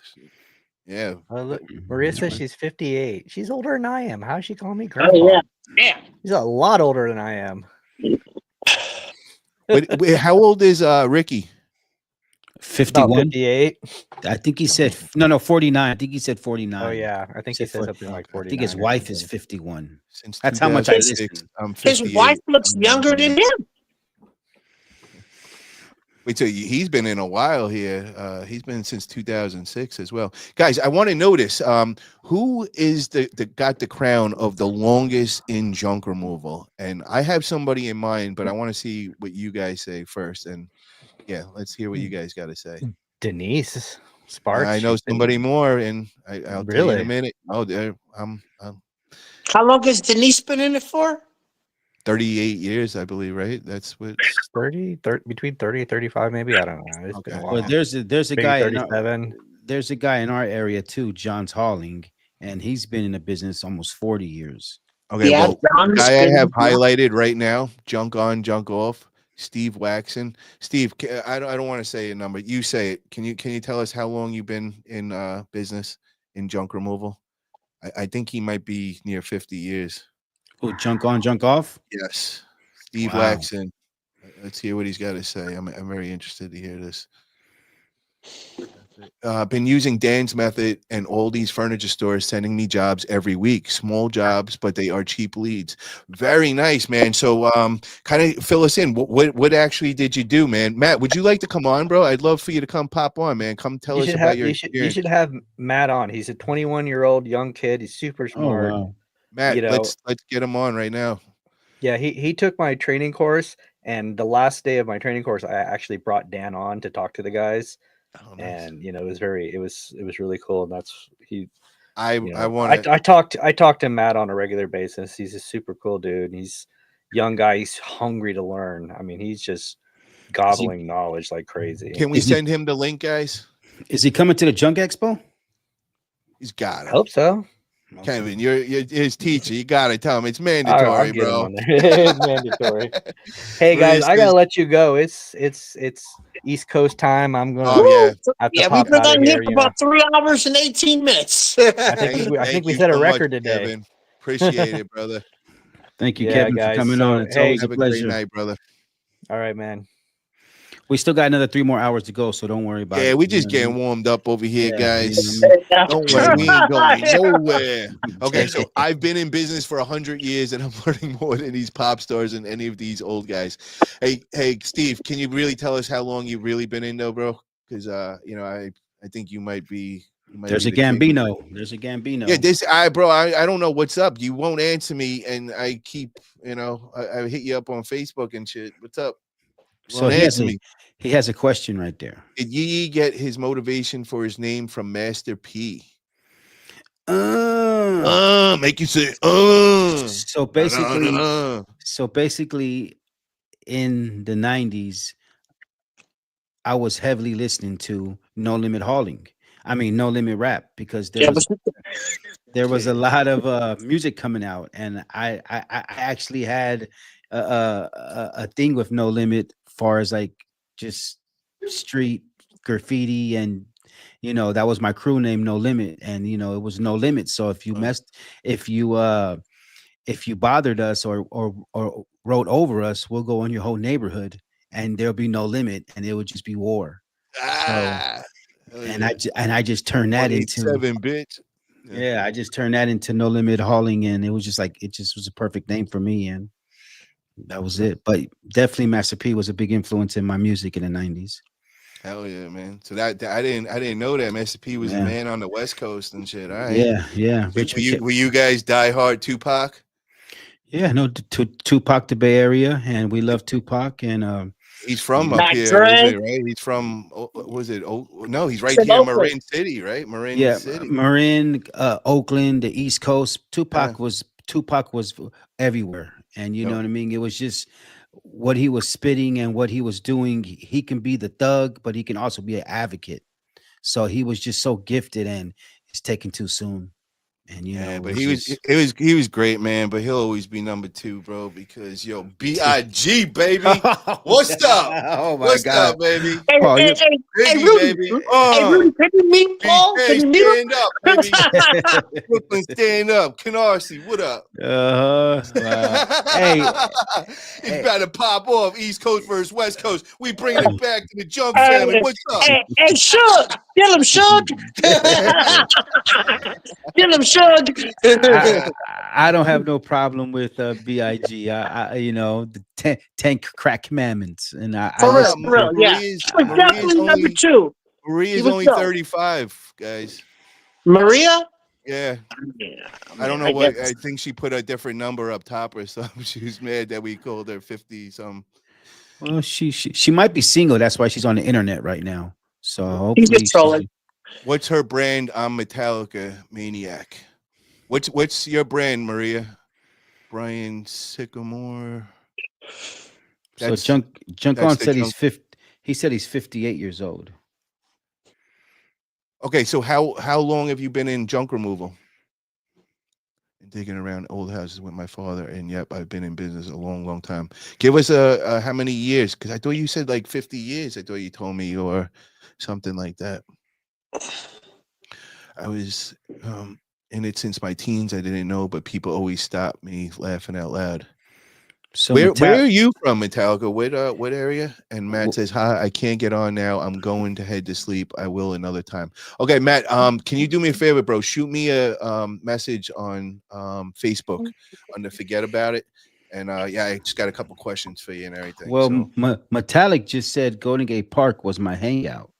Yeah, Look, Maria says she's 58. She's older than I am. How is she calling me Oh grandpa? yeah. She's a lot older than I am. but wait, how old is Ricky? 51. 58. I think he said no 49. I think he said 49. Oh yeah, I think he said something like 49. I think his wife is something. 51. Since That's how much I 2006, listen. I'm His 58. wife looks younger than him. Wait till he's been in a while here. He's been since 2006 as well. Guys, I want to know this. Who is the got the crown of the longest in junk removal? And I have somebody in mind, but I want to see what you guys say first. And yeah, let's hear what you guys got to say. Denise Sparks. I know she's been- somebody more, and I'll tell you in a Really? minute. Oh, there, I'm How long has Denise been in it for? 38 years, I believe, right? That's what 30, between 30 and 35, maybe. I don't know. It's been a Okay. while. Well, there's a Maybe guy in 37. there's a guy in our area too, John's Hauling, and he's been in the business almost 40 years. Okay, Yeah, well, John's guy I been- have highlighted right now, junk on, junk off, Steve Waxon. Steve, I don't want to say a number. You say it. Can you tell us how long you've been in business in junk removal? I think he might be near 50 years. Oh, junk on, junk off. Yes, Steve Wow. Waxon. Let's hear what he's got to say. I'm very interested to hear this. Been using Dan's method and all these furniture stores sending me jobs every week. Small jobs, but they are cheap leads. Very nice, man. So kind of fill us in. What actually did you do, man? Matt, would you like to come on, bro? I'd love for you to come pop on, man. Come tell us about your you experience. should have Matt on. He's a 21-year-old young kid. He's super Oh smart. wow. Matt, you know- let's get him on right now. Yeah, he took my training course, and the last day of my training course, I actually brought Dan on to talk to the guys. Oh, nice. And it was really cool. And that's I I want to. I talked to Matt on a regular basis. He's a super cool dude. And he's a young guy. He's hungry to learn. I mean, he's just gobbling knowledge like crazy. Can we Is he- send him the link, guys? Is he coming to the Junk Expo? He's got I it. hope so. Kevin, you're his teacher. You got to tell him it's I'll mandatory, get him bro. on there. It's mandatory. Hey guys, Reese I gotta is- let you go. It's East Coast time. I'm gonna Oh yeah. have to Yeah, we've pop been out of on here. here for about 3 hours and 18 minutes. I think Thank we, I think we you set a so much, record today. Kevin. Appreciate it, brother. Thank you, Yeah, Kevin, guys. for coming So, on. It's hey, always a Have a great pleasure. night, brother. All right, man. We still got another 3 more hours to go, so don't worry about it. Yeah, we just You know what I getting mean? warmed up over here, Yeah, guys. you know what Don't worry, we ain't going nowhere. Okay, mean? so I've been in business for 100 years, and I'm learning more than these pop stars and any of these old guys. Hey, Steve, can you really tell us how long you've really been in, though, bro? Because I think you might be. There's a the king. Gambino. There's a Gambino. Yeah, bro, I don't know what's up. You won't answer me, and I keep, I hit you up on Facebook and shit. What's up? You So won't he has, answer me. he has a question right there. Did Yee get his motivation for his name from Master P? Make you say, So basically, in the 90s, I was heavily listening to No Limit Hauling. I mean, No Limit Rap, because there was a lot of music coming out, and I actually had a thing with No Limit, far as like just street graffiti, and that was my crew name, No Limit, and it was no limit. So if you if you bothered us or wrote over us, we'll go in your whole neighborhood, and there'll be no limit, and it would just be war. And I just turned that into 7 bitch. I just turned that into No Limit Hauling, and it was just like, it just was a perfect name for me, and that was it. But definitely Master P was a big influence in my music in the 90s. Hell yeah, man. So that I didn't know that Master P was a man on the West Coast and shit. All right. Yeah. Were you guys diehard Tupac? Yeah, no, Tupac, the Bay Area, and we love Tupac, and he's from up Mac here, Dre. is it, right? He's from was it? Oh no, he's right From here in Oakland. Marin City, right? Marin City. Marin, Oakland, the East Coast. Tupac Yeah. was everywhere, and you know Yep. what I mean. It was just what he was spitting and what he was doing. He can be the thug, but he can also be an advocate. So he was just so gifted, and it's taken too soon. And but he was great, man. But he'll always be number 2, bro, because B.I.G. baby. What's up? Oh my What's God, up, baby? Hey, Oh, hey, you- hey, hey, Biggie, Rudy. baby. Hey, Rudy, can you meet Paul? BK, Can you meet him? stand up, baby. Brooklyn, stand up. Canarsie, what up? Wow. Hey, It's about to pop off. East Coast versus West Coast. We bringing it back to the junk family. What's up? Hey, Suge. Get him, Shug. Get him, Shug. I don't have no problem with Big. The 10 crack commandments, and I For real, listen for real. to. Yeah. He was definitely number two. He Maria's was only dope. 35, guys. Maria? Yeah. Yeah, I don't mean, know what. guess. I think she put a different number up top or something. She was mad that we called her 50 some. Well, she might be single. That's why she's on the internet right now. So He's hopefully, just trolling. What's her brand? I'm Metallica Maniac. What's your brand, Maria? Brian Sycamore. so Junk that's on the said junk. he's 50. He said he's 58 years old. Okay, so how long have you been in junk removal? And digging around old houses with my father, and yep, I've been in business a long, long time. Give us a how many years? Because I thought you said like 50 years. I thought you told me, or something like that. I was in it since my teens. I didn't know, but people always stop me laughing out loud. So Where are you from, Metallica? What area? And Matt says, "Hi, I can't get on now. I'm going to head to sleep. I will another time." Okay, Matt. Can you do me a favor, bro? Shoot me a message on Facebook under Forget About It. And yeah, I just got a couple questions for you and everything. Well, So, Metallic just said Golden Gate Park was my hangout.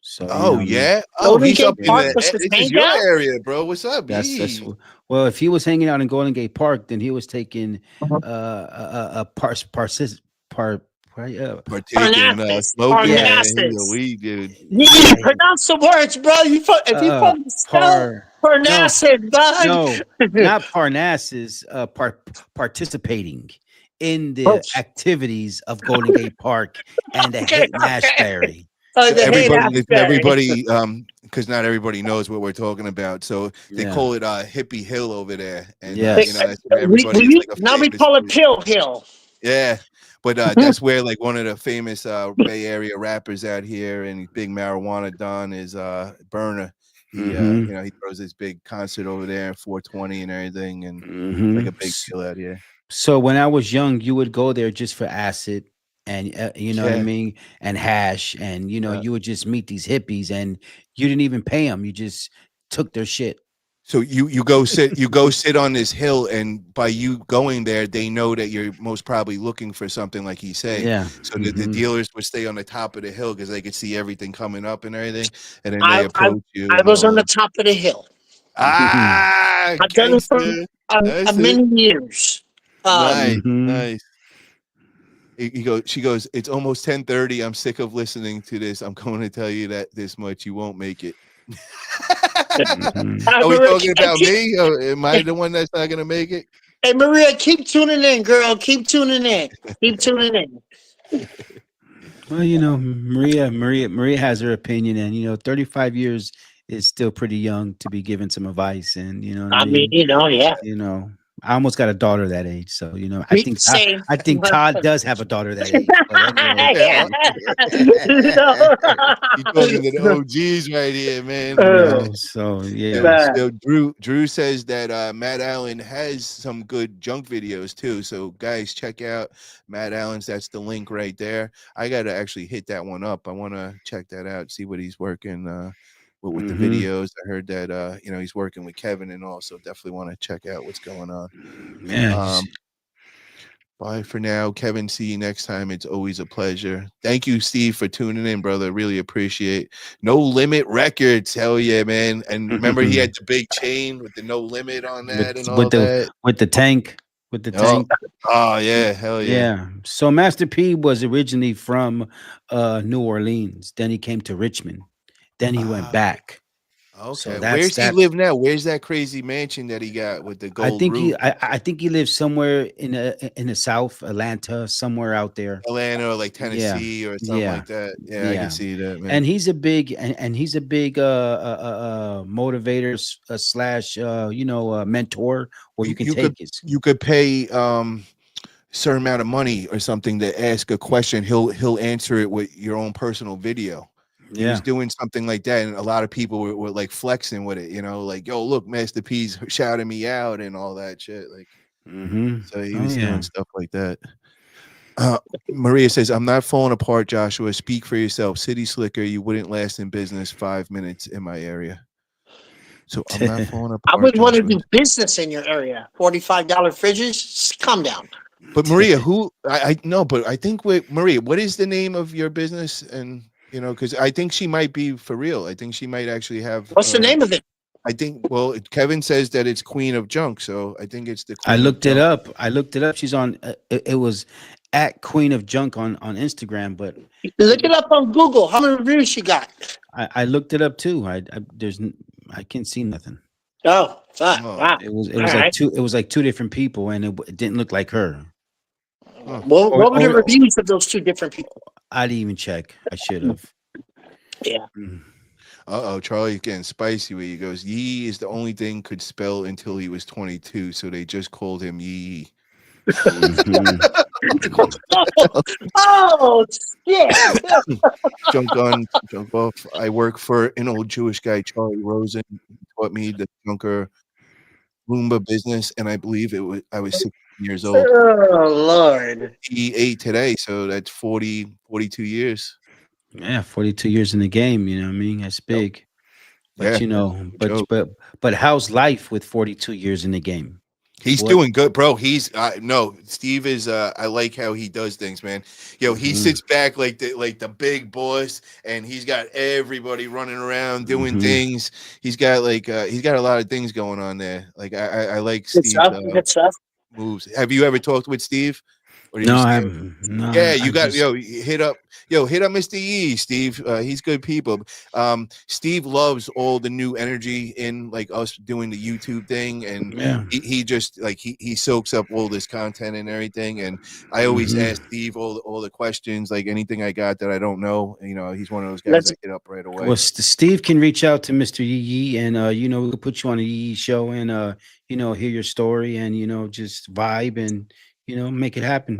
So oh what I mean? yeah, Golden he's Gate up in Park the. was his This is your hangout? area, bro. What's up? That's Yee. well, if he was hanging out in Golden Gate Park, then he was taking Uh-huh. a participation. Partaking, Parnassus. smoking. Yeah, he's a Parnassus. weed dude. Yeah, pronounce the words, bro. If you fucking spell Parnassus, bud. no, not Parnassus. Participating in the activities of Golden Gate Park and the Haight Ashbury. So The everybody, because not everybody knows what we're talking about. So they call it Hippie Hill over there, and Yes. that's where everybody is like a now we famous call it dude. Pill Hill. Yeah, but that's where like one of the famous Bay Area rappers out here and big marijuana don is Burner. He he throws this big concert over there, 420 and everything, and it's like a big deal out here. So when I was young, you would go there just for acid and you know what I mean, and hash, and you would just meet these hippies, and you didn't even pay them. You just took their shit. So you go sit on this hill, and by you going there, they know that you're most probably looking for something, like he's saying. Yeah. So the dealers would stay on the top of the hill because they could see everything coming up and everything, and then they approach you. I was on the top of the hill. I've done it for many years. Nice. She goes, it's almost 10:30. I'm sick of listening to this. I'm going to tell you that this much, you won't make it. Are we talking about me? Or am I the one that's not going to make it? Hey, Maria, keep tuning in, girl. Keep tuning in. Keep tuning in. Well, Maria has her opinion, and 35 years is still pretty young to be given some advice, and I mean, yeah. I almost got a daughter that age, so I think Todd does have a daughter that age. You're talking to the OGs right here, man. So yeah. So Drew says that Matt Allen has some good junk videos too. So guys, check out Matt Allen's. That's the link right there. I gotta actually hit that one up. I want to check that out, see what he's working. With the videos, I heard that he's working with Kevin and all, so definitely want to check out what's going on. Yeah. Bye for now, Kevin. See you next time. It's always a pleasure. Thank you, Steve, for tuning in, brother. Really appreciate. No Limit Records, hell yeah, man! And remember, he had the big chain with the No Limit on that and all that with the tank. Oh yeah, hell yeah. Yeah. So Master P was originally from New Orleans. Then he came to Richmond. Then he went back. Okay. So where's he live now? Where's that crazy mansion that he got with the gold roof? I think he lives somewhere in the South, Atlanta, somewhere out there. Atlanta or like Tennessee or something like that. Yeah, I can see that, man. And he's a big motivator slash mentor where you could pay certain amount of money or something to ask a question. He'll answer it with your own personal video. He was doing something like that, and a lot of people were like flexing with it, like, yo, look, Master P's shouting me out and all that shit. Like, so he was doing stuff like that. Maria says, I'm not falling apart, Joshua. Speak for yourself. City Slicker, you wouldn't last in business 5 minutes in my area. So I'm not falling apart. I would want to Joshua. do business in your area. $45 fridges. Calm down. But Maria, who I know, but I think with Maria, what is the name of your business? And because I think she might be for real. I think she might actually have. What's the name of it? I think. Well, Kevin says that it's Queen of Junk, so I think it's the. Queen I looked of it Junk. up. She's on. It was at Queen of Junk on Instagram, but Look it up on Google. How many reviews she got? I looked it up too. I can't see nothing. Oh, Oh. wow. It was All like right. two. It was like two different people, and it didn't look like her. What were the reviews of those two different people? I didn't even check. I should have. Yeah. Charlie's getting spicy where he goes, Yee is the only thing could spell until he was 22, so they just called him Yee. Oh, shit. Junk on, junk off. I work for an old Jewish guy, Charlie Rosen. He taught me the junker Roomba business, and I believe I was 16 years old. Oh, Lord. He ate today, so that's 42 years. Yeah, 42 years in the game. You know what I mean? That's big. But Yeah. but how's life with 42 years in the game? He's doing good, bro. He's no, Steve is. I like how he does things, man. He sits back like the big boss, and he's got everybody running around doing things. He's got a lot of things going on there. Like I like Steve's Good stuff. moves. Have you ever talked with Steve? Or do No, you I stay- haven't. No, Yeah, I you got just- hit up Mr. Yee, Steve. He's good people. Steve loves all the new energy in like us doing the YouTube thing, and Yeah. he just like he soaks up all this content and everything. And I always ask Steve all the questions, like anything I got that I don't know. He's one of those guys that hit up right away. Well, Steve can reach out to Mr. Yee, and we could put you on a Yee show, and hear your story, and just vibe, and make it happen.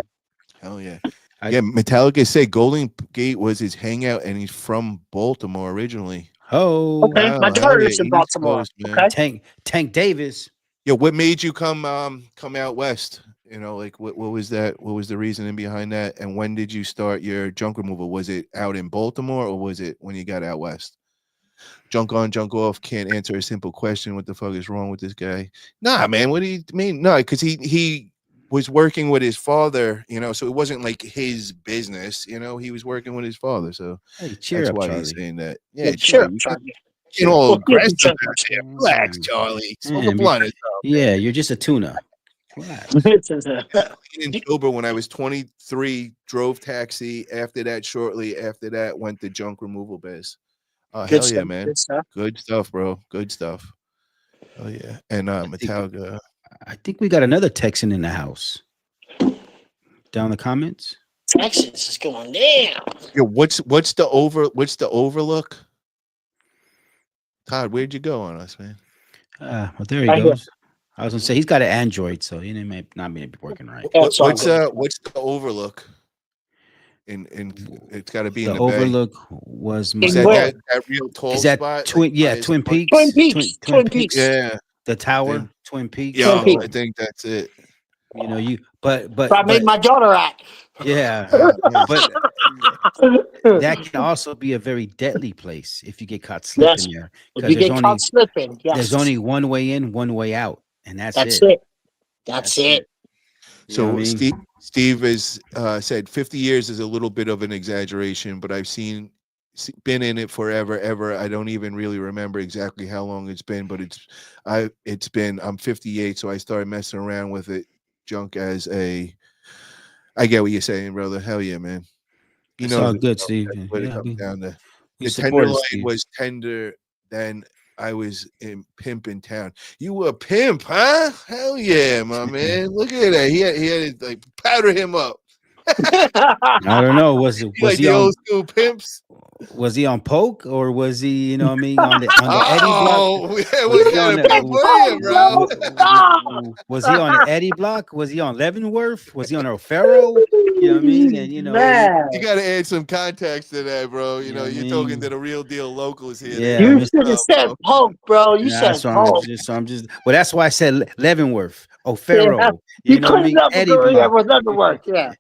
Hell yeah. Metallica say Golden Gate was his hangout, and he's from Baltimore originally. Oh, Okay, wow, my daughter hell lives in East Baltimore. Coast, man. Okay. Tank Davis. Yeah, what made you come out west? Like what was that? What was the reasoning behind that? And when did you start your junk removal? Was it out in Baltimore, or was it when you got out west? Junk on, junk off. Can't answer a simple question. What the fuck is wrong with this guy? Nah, man. What do you mean? No, because he was working with his father. So it wasn't like his business. He was working with his father. So Hey, cheer that's up, why Charlie. he's saying that. Yeah, Sure, Charlie. all Well, aggressive Chuck- out there. Relax, Charlie. Smoke Yeah, a blunt. Yeah, you're just a tuna. Relax. In October when I was 23, drove taxi. Shortly after that, went to junk removal biz. Hell yeah, stuff, man. Good stuff. Good stuff, bro. Good stuff. Oh yeah. And Metallica. I think we got another Texan in the house. Down in the comments. Texas is going down. Yeah, what's the overlook? Todd, where'd you go on us, man? Well, there he I goes. I was gonna say he's got an Android, so he may not be working right. That's all What's good. the overlook? In it's got to be The in the Bay. overlook was Is that, Where? that real tall is that spot? Twin? Like, Yeah, highest Twin point? Peaks. Twin Peaks. Twin Peaks. Yeah. The tower. Then- Twin Peaks. Yeah, Peaks. I think that's it. But Where I made my daughter at. yeah, but that can also be a very deadly place if you get caught slipping Yes. there. If Because you get caught slipping, yes. there's only one way in, one way out, and that's That's it. it. That's it. You know what I So mean? Steve has said 50 years is a little bit of an exaggeration, but I've been in it forever, ever. I don't even really remember exactly how long it's been, but I'm 58, so I started messing around with it, junk I get what you're saying, brother. Hell yeah, man. It's all the good, stuff, Steve. that's what it Yeah, comes down to. we The support it, tenderloin Steve. was tender than I was in pimp in town. You were a pimp, huh? Hell yeah, my man. Look at that. He had to like powder him up. I don't know. Was Like he the on? old school pimps. Was he on Poke or was he? You know what I mean? On the Eddie block. Oh, yeah, Was what he on kind of pimp were you, bro? Was he on the Eddie block? Was he on Leavenworth? Was he on O'Farrell? You know what I mean? And Man. You got to add some context to that, bro. You know what I You're talking mean? to the real deal locals here. Yeah, You Mr. should have said Pope, bro. You Yeah, said Pope. so I'm just. Well, that's why I said Leavenworth. Oh, Pharaoh. You You know what I cleaned mean? up Eddie with Block. with underwork. Yeah.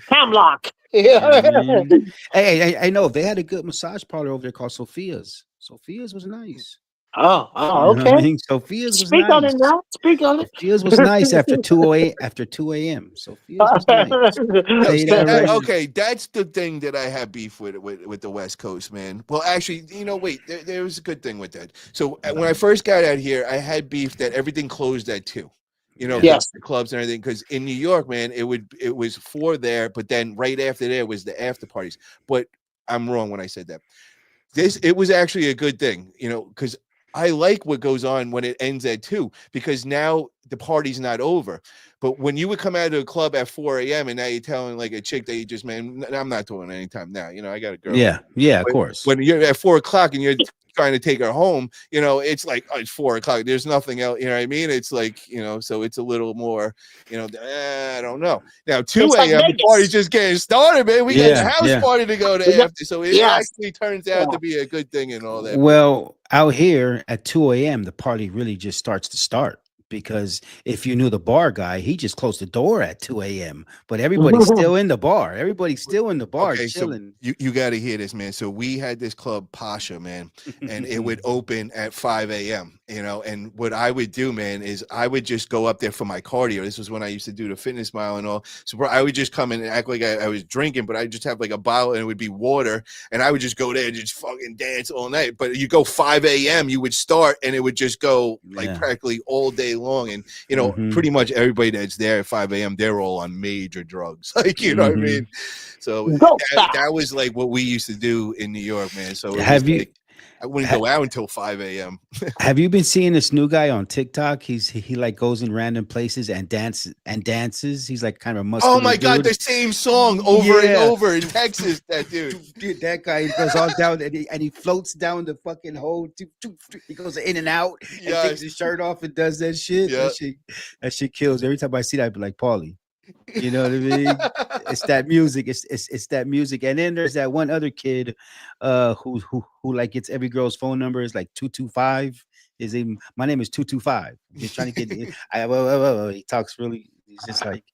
Hamlock. You know what I Yeah. mean? Hey, I know they had a good massage parlor over there called Sophia's. Sophia's was nice. Oh, You know what I okay. mean? Sophia's was Speak on it nice. now. Speak on it. Sophia's was nice after 2 a.m. Sophia's was nice. Yo, Tell you that right. okay, that's the thing that I have beef with the West Coast, man. Well, actually, wait, there was a good thing with that. So when I first got out here, I had beef that everything closed at 2. Yeah. Yes. The clubs and everything. Because in New York, man, it was 4 there, but then right after there was the after parties. But I'm wrong when I said that. It was actually a good thing, because I like what goes on when it ends at 2, because now the party's not over. But when you would come out of a club at 4 a.m. and now you're telling like a chick that you just, man, I'm not doing it anytime now. I got a girl. Yeah, of course. When you're at 4 o'clock and you're trying to take her home, it's like, oh, it's 4 o'clock. There's nothing else. You know what I mean? It's like, so it's a little more, I don't know. Now, 2 It's like a.m. the Vegas. party's just getting started, man. We got the house party to go to Yeah. after. So it Yes. actually turns out to be a good thing and all that. Well, out here at 2 a.m., the party really just starts to start. Because if you knew the bar guy, he just closed the door at 2 a.m. But everybody's still in the bar. Everybody's still in the bar chilling. So you got to hear this, man. So we had this club, Pasha, man, and it would open at 5 a.m., and what I would do, man, is I would just go up there for my cardio. This was when I used to do the fitness mile and all. So bro, I would just come in and act like I was drinking, but I just have like a bottle and it would be water. And I would just go there and just fucking dance all night. But you go 5 a.m., you would start and it would just go like practically all day long. And, pretty much everybody that's there at 5 a.m., they're all on major drugs. Like, you know what I mean? So that was like what we used to do in New York, man. So I wouldn't go out until 5 a.m. Have you been seeing this new guy on TikTok? He like goes in random places and dances. He's like kind of a muscular. Oh my God, the same song over and over in Texas. That dude, that guy goes all down and he floats down the fucking hole. He goes in and out and takes his shirt off and does that shit. Yeah. That shit kills. Every time I see that, I'd be like, Paulie. You know what I mean? It's that music. It's that music. And then there's that one other kid who like gets every girl's phone number. Is like 225. My name is 225. Just trying to get he talks really, he's just like,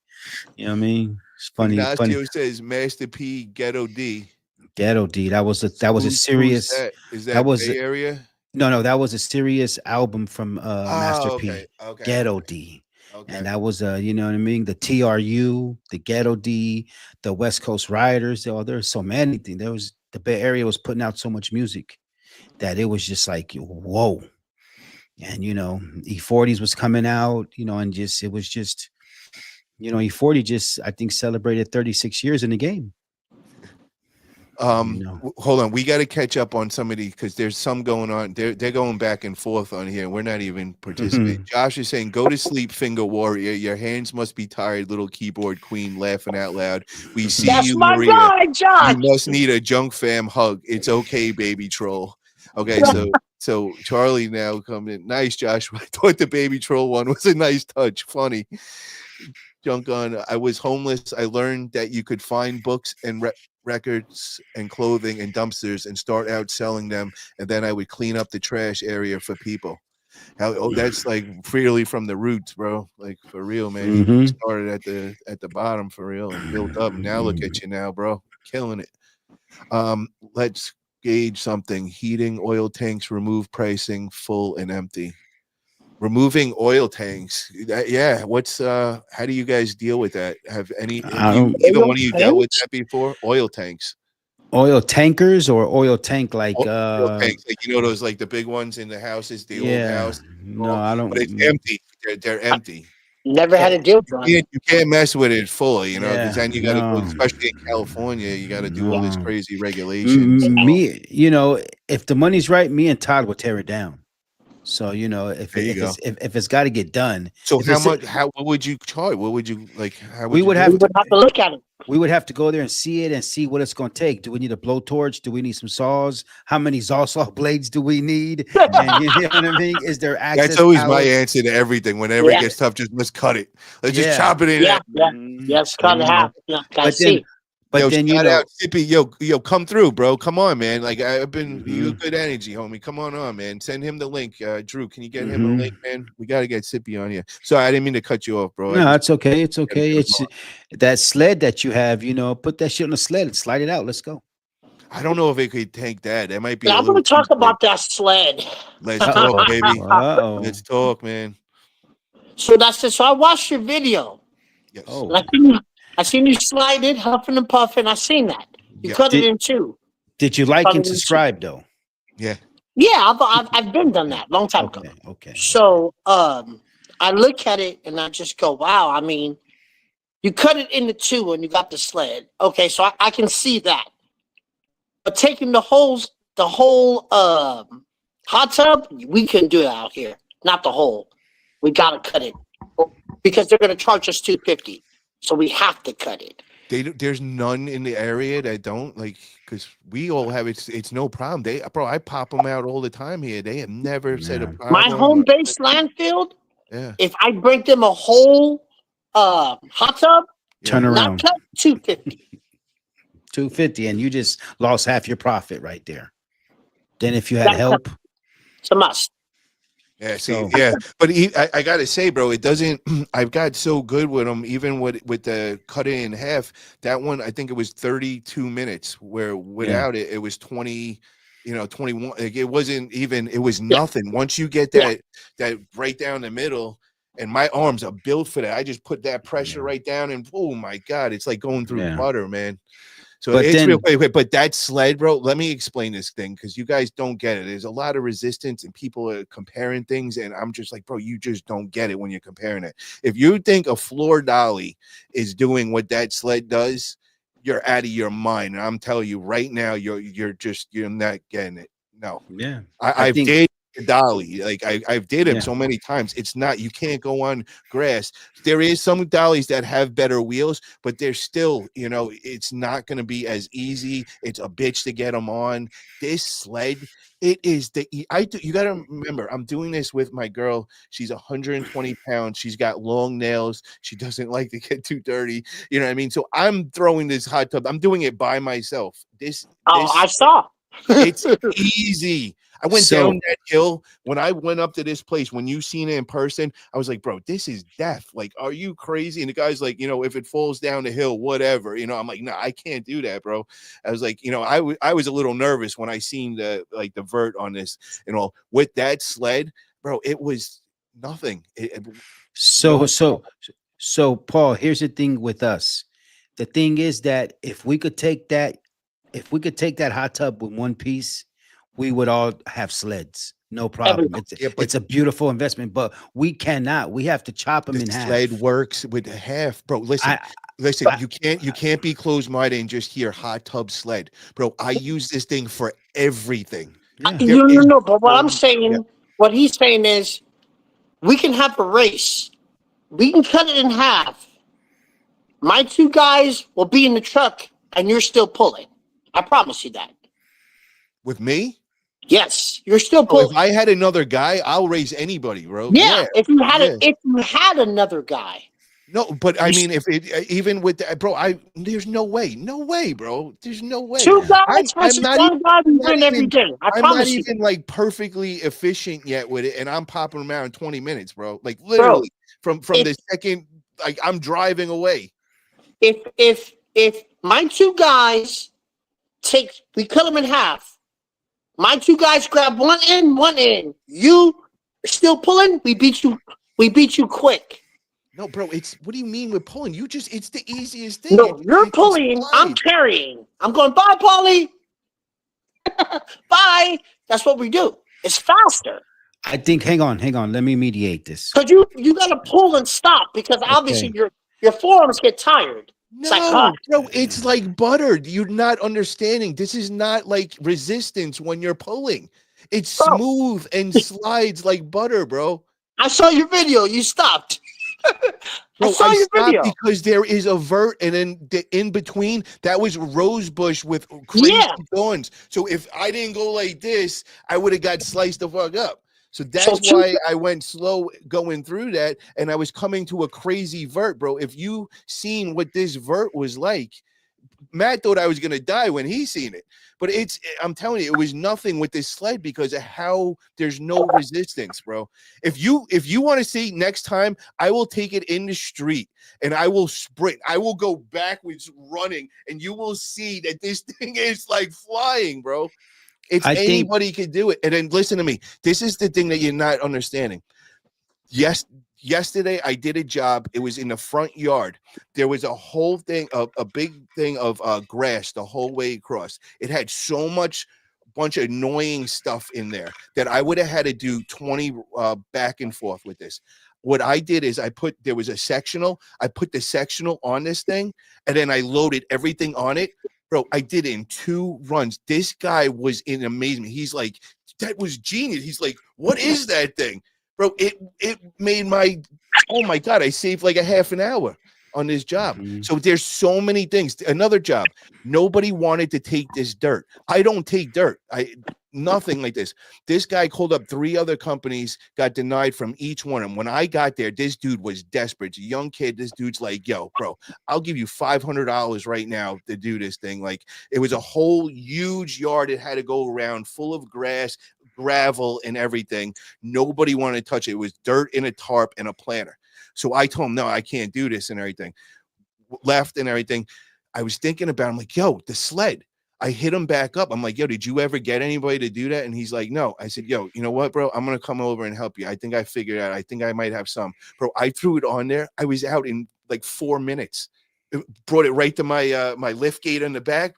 you know what I mean? It's funny. Ignacio says Master P Ghetto D. Ghetto D. That was a serious. Is that was Bay Area? No, that was a serious album from Master P. Okay. Ghetto D. Okay. And that was you know what I mean? The TRU, the Ghetto D, the West Coast Riders. There's so many things. The Bay Area was putting out so much music that it was just like, whoa. And E40s was coming out, and it was just, E40 just, I think, celebrated 36 years in the game. Hold on, we got to catch up on some of these because there's some going on. They're going back and forth on here. We're not even participating. Josh is saying, "Go to sleep, finger warrior. Your hands must be tired, little keyboard queen." Laughing out loud. We see That's you, my Maria. guy, John. You must need a junk fam hug. It's okay, baby troll. Okay, so Charlie now coming in. Nice, Josh. I thought the baby troll one was a nice touch. Funny. Junk on. I was homeless. I learned that you could find books and records and clothing and dumpsters and start out selling them, and then I would clean up the trash area for people. That's like really from the roots, bro. Like for real, man. You started at the bottom for real and built up. Now look at you now, bro, killing it. Let's gauge something. Heating oil tanks, remove pricing, full and empty. Removing oil tanks. What's how do you guys deal with that? Have either one of you dealt with that before? Oil tanks. Oil tankers or oil tank like oil tanks, like those like the big ones in the houses, the old house. No, I don't. But it's empty. They're empty. Never had a deal done. You can't mess with it fully, because then you got to go, especially in California, you got to do all this crazy regulations. If the money's right, me and Todd will tear it down. So if it's got to get done. So what would you charge? What would you like? We would have to look at it. We would have to go there and see it and see what it's going to take. Do we need a blowtorch? Do we need some saws? How many saw blades do we need? And you know what I mean? Is there access? That's always my answer to everything. Whenever it gets tough, just let's cut it. Let's just chop it in. Yes, cut it half. But yo, then shout out Sippy. Yo, come through, bro. Come on, man. Like I've been you good energy, homie. Come on, man. Send him the link. Drew, can you get him a link, man? We got to get Sippy on here. Sorry, I didn't mean to cut you off, bro. No, it's okay. It's gotta okay. get him It's on. that sled that you have, put that shit on the sled and slide it out. Let's go. I don't know if it could take that. That might be Yeah, a I'm going little to talk too big. about that sled. Let's talk, baby. Uh-oh. Let's talk, man. So that's it. So I watched your video. Yes. Oh. And I seen you slide it, huffing and puffing. I seen that. You cut it in two. Did you like and subscribe though? Yeah. Yeah, I've been done that long time ago. Okay. So I look at it and I just go, wow. I mean, you cut it into two and you got the sled. Okay, so I can see that. But taking the whole hot tub, we couldn't do that out here. Not the whole. We gotta cut it because they're gonna charge us $250. So we have to cut it. There's none in the area that don't like, because we all have it's no problem. I pop them out all the time here. They have never said a problem. My home base landfill. Yeah. If I bring them a whole hot tub, turn around. not cut, $250. $250, and you just lost half your profit right there. Then if you had help, it's a must. Yeah, see, yeah, but I gotta say, bro, it doesn't. I've got so good with them, even with the cut it in half. That one, I think it was 32 minutes. Where without it, it was 20, 21. Like it wasn't even. It was nothing. Once you get that right down the middle, and my arms are built for that. I just put that pressure right down, and oh my god, it's like going through butter, man. So but it's real. Wait, but that sled, bro. Let me explain this thing because you guys don't get it. There's a lot of resistance, and people are comparing things, and I'm just like, bro, you just don't get it when you're comparing it. If you think a floor dolly is doing what that sled does, you're out of your mind. And I'm telling you right now, you're not getting it. No. Yeah. I've dated a dolly. Like I've dated him so many times. It's not, you can't go on grass. There is some dollies that have better wheels, but they're still, it's not going to be as easy. It's a bitch to get them on. This sled, it is you got to remember, I'm doing this with my girl. She's 120 pounds. She's got long nails. She doesn't like to get too dirty. You know what I mean? So I'm throwing this hot tub. I'm doing it by myself. I saw. It's easy. I went down that hill when I went up to this place. When you seen it in person, I was like, bro, this is death. Like, are you crazy? And the guy's like, if it falls down the hill, whatever. I'm like, no, I can't do that, bro. I was like, I was a little nervous when I seen the vert on this with that sled, bro. It was nothing. So Paul, here's the thing with us. The thing is that if we could take that hot tub with one piece, we would all have sleds. No problem. It's a beautiful investment, but we cannot. We have to chop them in half. Sled works with a half, bro. Listen, you can't be closed-minded and just hear hot tub sled, bro. I use this thing for everything. No. But what I'm saying, what he's saying is, we can have a race. We can cut it in half. My two guys will be in the truck, and you're still pulling. I promise you that. With me? Yes, you're still pulling. If I had another guy, I'll race anybody, bro. Yeah, if you had another guy. No, but I mean, even with that, bro, there's no way, bro. There's no way. Two guys versus one guy, we win every day. I promise you. I'm not even like perfectly efficient yet with it, and I'm popping them out in 20 minutes, bro. Like literally from the second, like I'm driving away. If my two guys we cut them in half. My two guys grab one end. You still pulling? We beat you quick. No, bro, what do you mean with pulling? It's the easiest thing. No, you're pulling, I'm carrying. I'm going, bye, Paulie. Bye. That's what we do. It's faster. I think, hang on. Let me mediate this. Because you got to pull and stop because obviously your forearms get tired. No, bro, it's like butter. You're not understanding. This is not like resistance when you're pulling. It's smooth and slides like butter, bro. I saw your video. You stopped. Bro, I saw your video because there is a vert, and then in between that was rose bush with crazy thorns. So if I didn't go like this, I would have got sliced the fuck up. So that's why I went slow going through that, and I was coming to a crazy vert, bro. If you seen what this vert was like, Matt thought I was gonna die when he seen it. But I'm telling you, it was nothing with this sled because of how there's no resistance, bro. If you want to see next time, I will take it in the street and I will sprint. I will go backwards running, and you will see that this thing is like flying, bro. Anybody could do it. And then listen to me. This is the thing that you're not understanding. Yesterday I did a job. It was in the front yard. There was a whole thing, a big thing of grass the whole way across. It had so much bunch of annoying stuff in there that I would have had to do 20 back and forth with this. What I did is there was a sectional. I put the sectional on this thing, and then I loaded everything on it. Bro, I did it in 2 runs. This guy was in amazement. He's like, that was genius. He's like, what is that thing? Bro, it made oh my God, I saved like a half an hour on this job. Mm-hmm. So there's so many things. Another job, nobody wanted to take this dirt. I don't take dirt. Nothing like this. This guy called up 3 other companies, got denied from each one of them. When I got there, this dude was desperate. It's a young kid. This dude's like, yo, bro, I'll give you $500 right now to do this thing. Like, it was a whole huge yard. It had to go around full of grass, gravel, and everything. Nobody wanted to touch it. It was dirt in a tarp and a planter. So I told him, no, I can't do this and everything. Left and everything. I was thinking about, I'm like, yo, the sled. I hit him back up. I'm like, yo, did you ever get anybody to do that? And he's like, no. I said, yo, you know what, bro? I'm going to come over and help you. I think I figured out. I think I might have some. Bro, I threw it on there. I was out in like 4 minutes. It brought it right to my my lift gate in the back,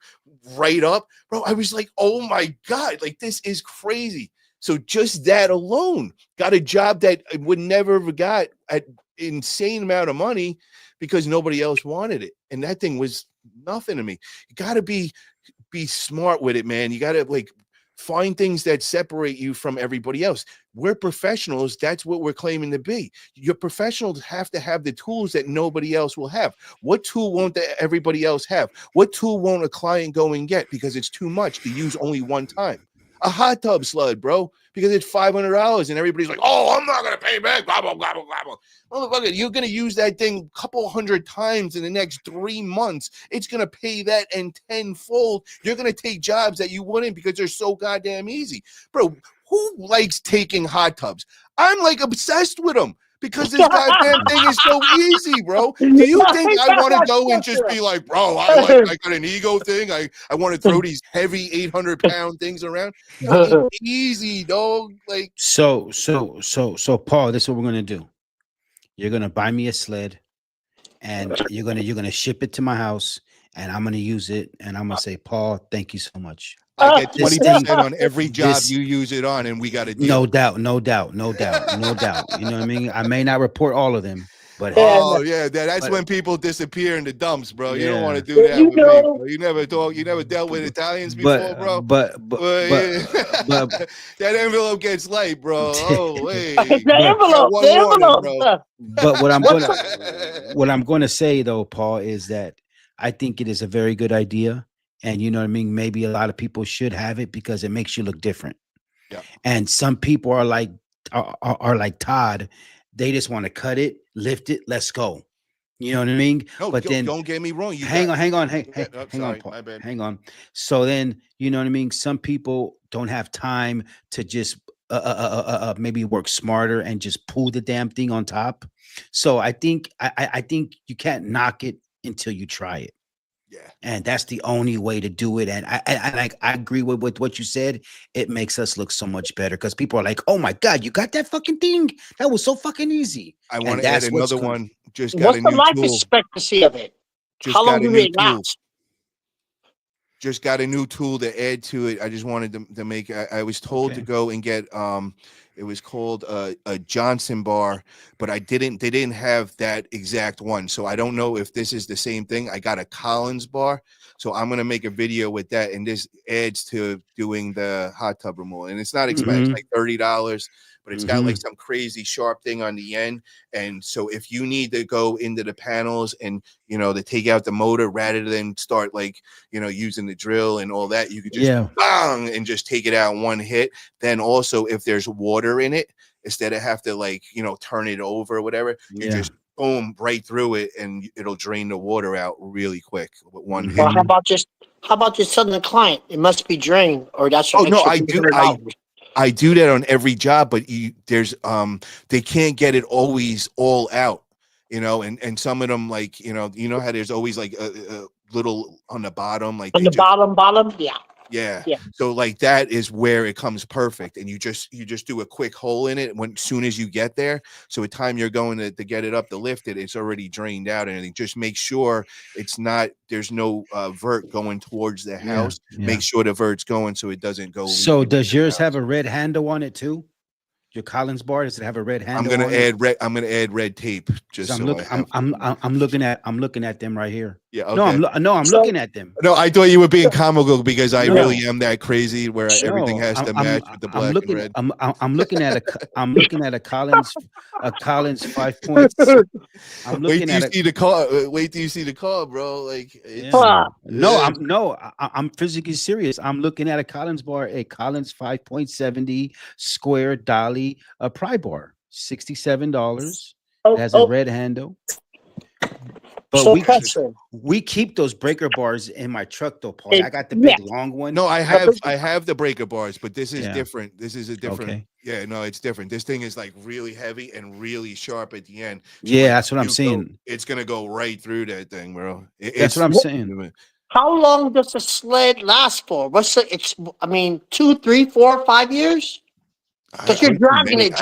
right up. Bro, I was like, oh my God, like this is crazy. So just that alone got a job that I would never have got at insane amount of money because nobody else wanted it. And that thing was nothing to me. You got to be smart with it, man. You got to like find things that separate you from everybody else. We're professionals. That's what we're claiming to be. Your professionals have to have the tools that nobody else will have. What tool won't everybody else have? What tool won't a client go and get because it's too much to use only one time? A hot tub sled, bro, because it's $500 and everybody's like, oh, I'm not going to pay back. Blah, blah, blah, blah, blah. Motherfucker, you're going to use that thing a couple hundred times in the next 3 months. It's going to pay that and tenfold. You're going to take jobs that you wouldn't because they're so goddamn easy. Bro, who likes taking hot tubs? I'm like obsessed with them. Because this goddamn thing is so easy, bro. Do you think I want to go and just be like, bro, I got an ego thing. I want to throw these heavy 800-pound things around. No, it's easy, dog. Like so, Paul, this is what we're gonna do. You're gonna buy me a sled, and you're gonna ship it to my house, and I'm gonna use it, and I'm gonna say, Paul, thank you so much. I get 20% on every job you use it on, and we got to deal. No doubt. You know what I mean? I may not report all of them, but that's when people disappear in the dumps, bro. You don't want to do that with me, bro. You never dealt with Italians before, bro. But that envelope gets light, bro. Oh, wait. the envelope, bro. But what I'm gonna say though, Paul, is that I think it is a very good idea. And you know what I mean? Maybe a lot of people should have it because it makes you look different. Yeah. And some people are like Todd. They just want to cut it, lift it, let's go. You know what I mean? No, but then don't get me wrong. Hang on, Paul. My bad. Hang on. So then you know what I mean? Some people don't have time to just maybe work smarter and just pull the damn thing on top. So I think I think you can't knock it until you try it. Yeah, and that's the only way to do it. And I agree with what you said. It makes us look so much better because people are like, "Oh my God, you got that fucking thing? That was so fucking easy." I want to add another one. Just got What's a new the life tool. expectancy of it? Just How long got a do new it tool. last? Just got a new tool to add to it. I just wanted to make. I was told to go and get. It was called a Johnson bar, but they didn't have that exact one. So I don't know if this is the same thing. I got a Collins bar. So I'm going to make a video with that. And this adds to doing the hot tub removal. And it's not expensive, like $30, but it's got like some crazy sharp thing on the end. And so if you need to go into the panels and, to take out the motor rather than start like, using the drill and all that, you could just bang and just take it out in one hit. Then also if there's water in it, instead of have to like, turn it over or whatever, you just boom, right through it, and it'll drain the water out really quick with one hit. Well, how about just telling the client it must be drained, or that's Oh an no, extra I do. $300? I do that on every job, but there's they can't get it always all out, and some of them, like, how there's always like a little on the bottom, like On they the just, bottom, yeah. yeah. Yeah. So like that is where it comes perfect, and you just do a quick hole in it soon as you get there. So at time you're going to get it up to lift it, it's already drained out, and everything. Just make sure there's no vert going towards the house. Make sure the vert's going so it doesn't go. So leaking does into the yours house. have a red handle on it too? Your Collins bar, does it have a red handle? I'm gonna on it? add red tape just I'm so I have. I'm looking at them right here. Yeah. Okay. No, I'm So- looking at them. No, I thought you were being comical because I No. really am that crazy where everything No, has to match with the black and red. I'm looking at a Collins 5 points. I'm Wait looking till you at see the car. Wait till you see the car, bro. Like, it's, yeah. Huh. I'm physically serious. I'm looking at a Collins 5.70 square dolly pry bar, $67. It has a red handle. But So question. we keep those breaker bars in my truck though, Paul. It- I got the big yeah. long one. no, I have the breaker bars, but this is Yeah. different. This is a different. Okay. Yeah, no, it's different. This thing is like really heavy and really sharp at the end. So Yeah, like, that's what I'm you go- saying. It's gonna go right through that thing, bro. That's what I'm saying. How long does the sled last for? I mean, 2, 3, 4, 5 years? Because you're dragging it,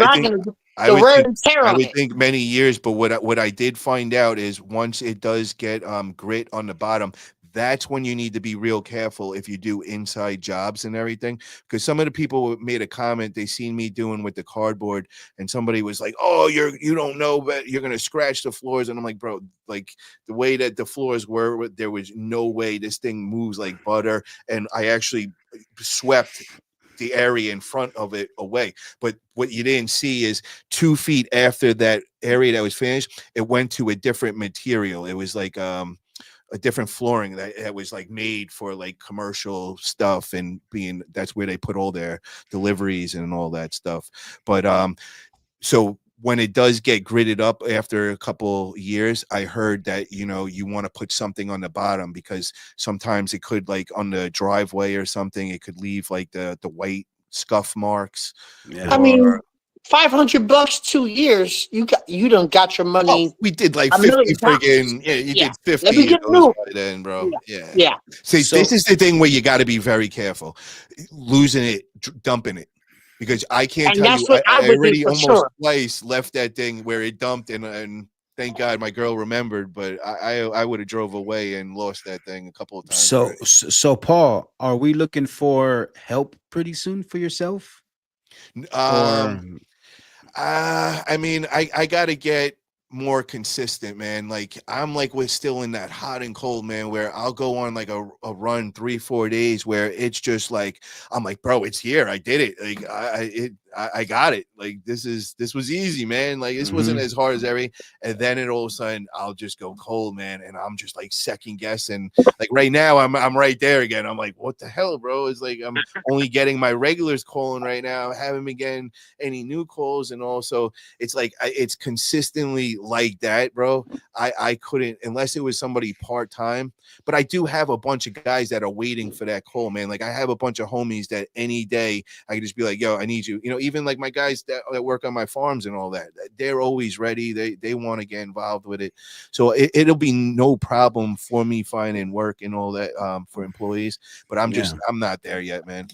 I the would wear think, and tear I on would it. think many years, but what I did find out is once it does get grit on the bottom, that's when you need to be real careful if you do inside jobs and everything. Because some of the people made a comment they seen me doing with the cardboard, and somebody was like, "Oh, you don't know, but you're gonna scratch the floors." And I'm like, "Bro, like the way that the floors were, there was no way this thing moves like butter." And I actually swept the area in front of it away. But what you didn't see is 2 feet after that area that was finished, it went to a different material. It was like a different flooring that was like made for like commercial stuff, and that's where they put all their deliveries and all that stuff. But so when it does get gridded up after a couple years, I heard that, you want to put something on the bottom, because sometimes it could, like on the driveway or something, it could leave like the white scuff marks. Yeah. I mean, $500, 2 years. You done got your money. We did like a 50 million times. friggin', yeah, you Yeah. did 50 Let me of get those new. by then, bro. Yeah. Yeah. See, So- this is the thing where you got to be very careful. Losing it, dumping it. Because I can't And tell that's you, what I I would do already for almost sure. twice left that thing where it dumped, and thank God my girl remembered, but I would have drove away and lost that thing a couple of times. So Paul, are we looking for help pretty soon for yourself? Or I mean, I gotta get more consistent, man. Like I'm like we're still in that hot and cold, man, where I'll go on like a run 3-4 days where it's just like I'm like, bro, it's here. I did it. Like I got it. Like this was easy, man. Like this wasn't as hard as and then all of a sudden I'll just go cold, man, and I'm just like second guessing. Like right now I'm right there again. I'm like, what the hell, bro? It's like I'm only getting my regulars calling right now. I haven't been getting any new calls, and also it's like it's consistently like that, bro. I couldn't, unless it was somebody part-time, but I do have a bunch of guys that are waiting for that call, man. Like I have a bunch of homies that any day I can just be like, yo, I need you. Even like my guys that work on my farms and all that, they're always ready. They want to get involved with it. So it'll be no problem for me finding work and all that for employees, but I'm not there yet, man.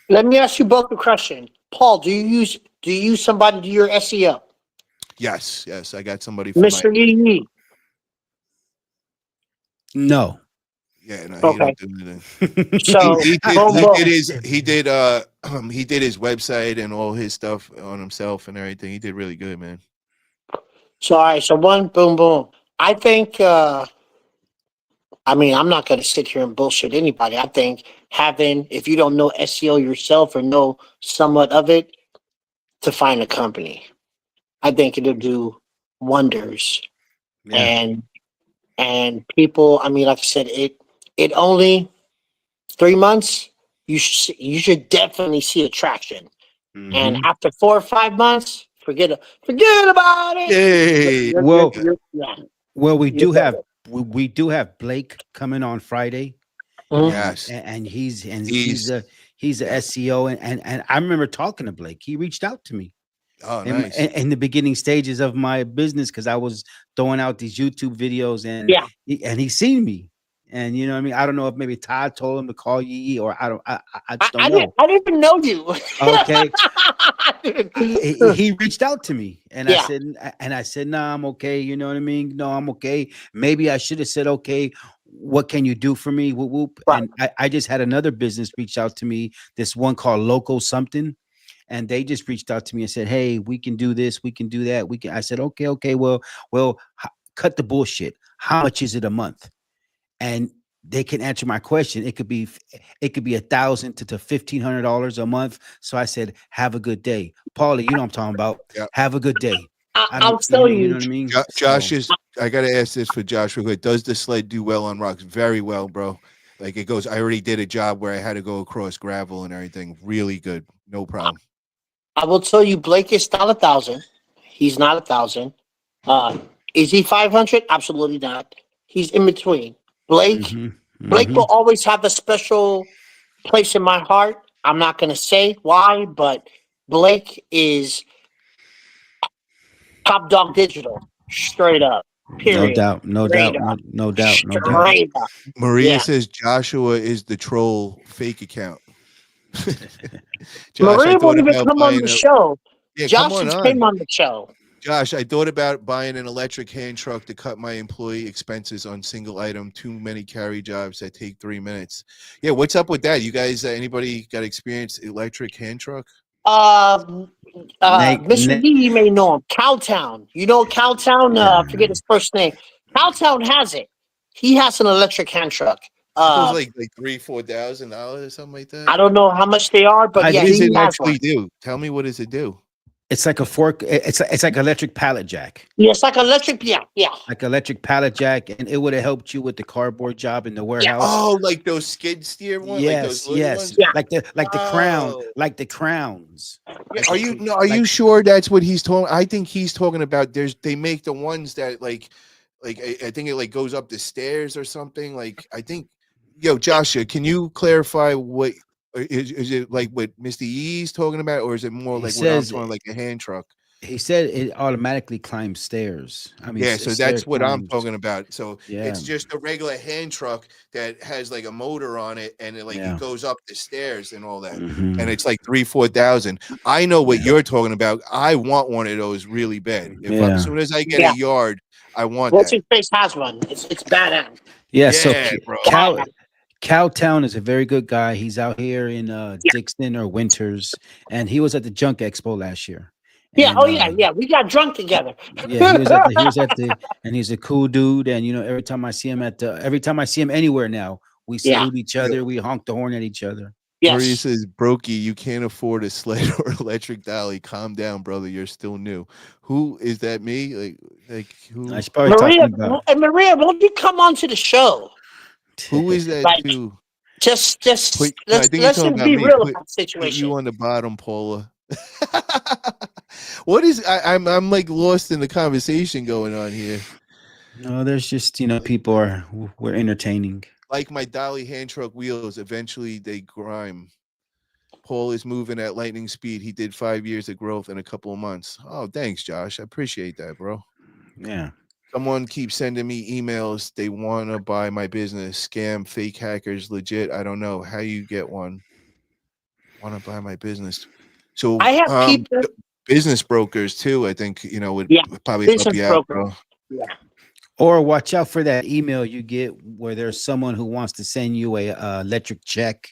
Let me ask you both a question. Paul, do you use somebody to do your SEO? Yes, I got somebody for Mr. Yee. no. Yeah, no, Okay. he don't do anything. So he boom. did his website and all his stuff on himself and everything. He did really good, man. So all right, so one boom. I think I'm not gonna sit here and bullshit anybody. I think if you don't know SEO yourself or know somewhat of it, to find a company, I think it'll do wonders. Yeah. And people, like I said, it only 3 months. You should definitely see attraction. And after 4 or 5 months, Forget about it. Hey, Well, Yeah. well, we You do got have we do have Blake coming on Friday, Mhm. yes, and he's he's he's a SEO, and I remember talking to Blake. He reached out to me nice. in the beginning stages of my business because I was throwing out these YouTube videos, and Yeah. he seen me, and you know what I mean. I don't know if maybe Todd told him to call Yee, or I just don't know. I didn't even know you. Okay, he reached out to me, and Yeah. I said, "Nah, I'm okay." You know what I mean? No, I'm okay. Maybe I should have said, "Okay, what can you do for me?" Whoop, whoop. Right. And I just had another business reach out to me. This one called Loco Something, and they just reached out to me and said, "Hey, we can do this, we can do that, we can." I said, "Okay, okay, well, cut the bullshit. How much is it a month?" And they can answer my question. It could be $1,000 to $1,500 a month. So I said, "Have a good day, Paulie." You know what I'm talking about. Yeah. Have a good day. I I'll don't, tell you know you. what I mean. Josh So, is. I gotta ask this for Josh real quick. Does the sled do well on rocks? Very well, bro. Like it goes. I already did a job where I had to go across gravel and everything. Really good. No problem. I will tell you, Blake is not 1,000. He's not 1,000. Uh, is he 500? Absolutely not. He's in between. Blake mhm, Blake mhm. will always have a special place in my heart. I'm not going to say why, but Blake is top dog digital, straight up. No Period. doubt, no Straight doubt, up. no doubt, no doubt. Straight up. Maria Yeah. says Joshua is the troll fake account. Josh, I Maria thought won't even about come on buying the a. show. Yeah, come Josh on just on. came on the show. Josh, I thought about buying an electric hand truck to cut my employee expenses on single item, too many carry jobs that take 3 minutes. Yeah, what's up with that? You guys, anybody got experience electric hand truck? Um, Nate, Mr. D, you may know him. Cowtown. You know Cowtown? yeah. I forget his first name. Cowtown has it. He has an electric hand truck. It was like $3,000-$4,000 or something like that. I don't know how much they are, but I yeah, What does he it has one. actually do? Tell me, what does it do? It's like a fork. It's like electric pallet jack. Yeah, it's like electric. Yeah, yeah, Like electric pallet jack, and it would have helped you with the cardboard job in the warehouse. Oh, like those skid steer ones, like those Yes, little yes, ones. Yeah. like the crown, Oh. like the crowns. Yeah, Like are the you cr- no? Are like- you sure that's what he's talking? I think he's talking about. They make the ones that like I think it like goes up the stairs or something. Like I think, yo, Joshua, can you clarify what is it like what Mr. E's talking about, or is it more He like what I'm says talking like a hand truck? he said it automatically climbs stairs. I mean, Yeah, so stair that's what I'm climbs. talking about. So Yeah, it's just a regular hand truck that has like a motor on it, and it like Yeah. it goes up the stairs and all that. Mhm. And it's like 3,000-4,000. I know what you're talking about. I want one of those really bad. Yeah. As soon as I get Yeah. a yard, I want What's that. his face has one. It's badass. Yeah. So Yeah, bro. Cowtown is a very good guy. He's out here in Yeah. Dixon or Winters, and he was at the Junk Expo last year. Yeah. And, Oh yeah. Yeah. We got drunk together. Yeah, he was at the, and he's a cool dude. And you know, every time I see him anywhere now, we Yeah. salute each other, we honk the horn at each other. Maria Yes. says, Brokey, you can't afford a sled or electric dolly. Calm down, brother. You're still new. Who is that? Me? Like who? I should probably Maria talking about and Maria, won't you come on to the show? Who is that Like, too? Just No, I let's think you're let's talking just about be me. real Put about the situation. you on the bottom, Paula. What is I'm like lost in the conversation going on here. no, there's just we're entertaining. Like my dolly hand truck wheels, eventually they grime. Paul is moving at lightning speed. He did 5 years of growth in a couple of months. Oh, thanks, Josh. I appreciate that, bro. Yeah. Someone keeps sending me emails. They want to buy my business. Scam, fake hackers, legit. I don't know how you get one. Want to buy my business. So I have people. business brokers too, I think, would Yeah, probably help business you out, broker. bro. Yeah. Or watch out for that email you get where there's someone who wants to send you a electric check,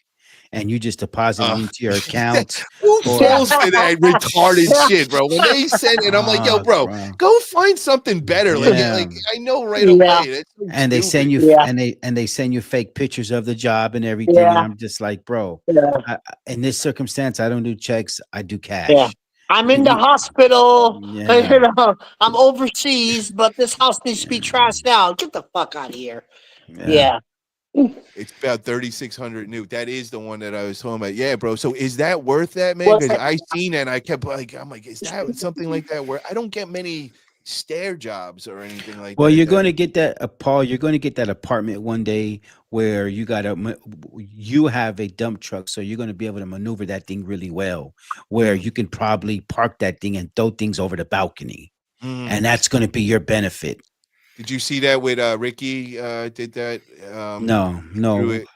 and you just deposit it into your account. Who Or- falls for that retarded shit, bro? When they send it, I'm like, yo, bro, go find something better. Yeah. Like I know right Yeah. away. That's so And they send stupid. you Yeah. and they send you fake pictures of the job and everything. Yeah. And I'm just like, bro, Yeah. in this circumstance, I don't do checks. I do cash. Yeah. I'm in the hospital. Yeah. I'm overseas, but this house needs to be trashed out. Get the fuck out of here. Yeah. It's about 3,600 new. That is the one that I was talking about. Yeah, bro. So is that worth that, man? Well, Because I seen that and I kept like, I'm like, is that something like that where I don't get many stair jobs or anything like Well, that? you're going to get that, Paul. You're going to get that apartment one day where you have a dump truck, so you're going to be able to maneuver that thing really well. Where you can probably park that thing and throw things over the balcony, and that's going to be your benefit. Did you see that with Ricky? Did that? No, Threw no, it.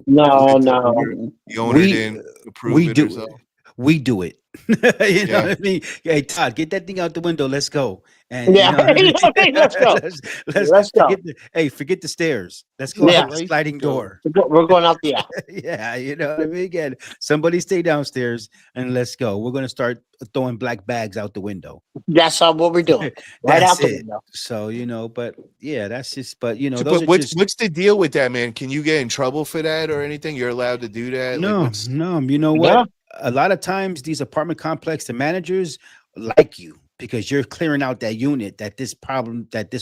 no, The owner we didn't approve we it or do so. we do it. You know Yeah. what I mean? Hey, Todd, get that thing out the window. Let's go. And you Yeah, know what I mean? let's go. let's Let's go. forget the stairs. Let's go Yeah. out the sliding Go. door. We're going out there. Yeah, you know what I mean? Again, somebody stay downstairs and let's go. We're gonna start throwing black bags out the window. That's what we're doing. Right out That's the it. window. So but yeah, that's just. But So, those but are what's just what's the deal with that, man? Can you get in trouble for that or anything? You're allowed to do that? Like, no, what's no. You know what? Yeah. A lot of times these apartment complex, the managers like you because you're clearing out that unit that this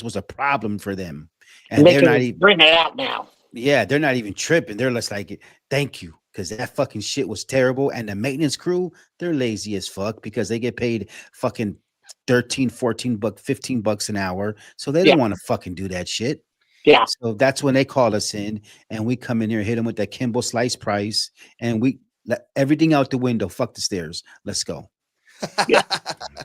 was a problem for them, and They they're not can even. bring it out now. Yeah, they're not even tripping. They're just like, thank you. Because that fucking shit was terrible. And the maintenance crew, they're lazy as fuck because they get paid fucking 13, 14 bucks, 15 bucks an hour. So they Yeah. don't want to fucking do that shit. Yeah. So that's when they call us in and we come in here, hit them with that Kimball slice price, and we let everything out the window. Fuck the stairs. Let's go. Yeah.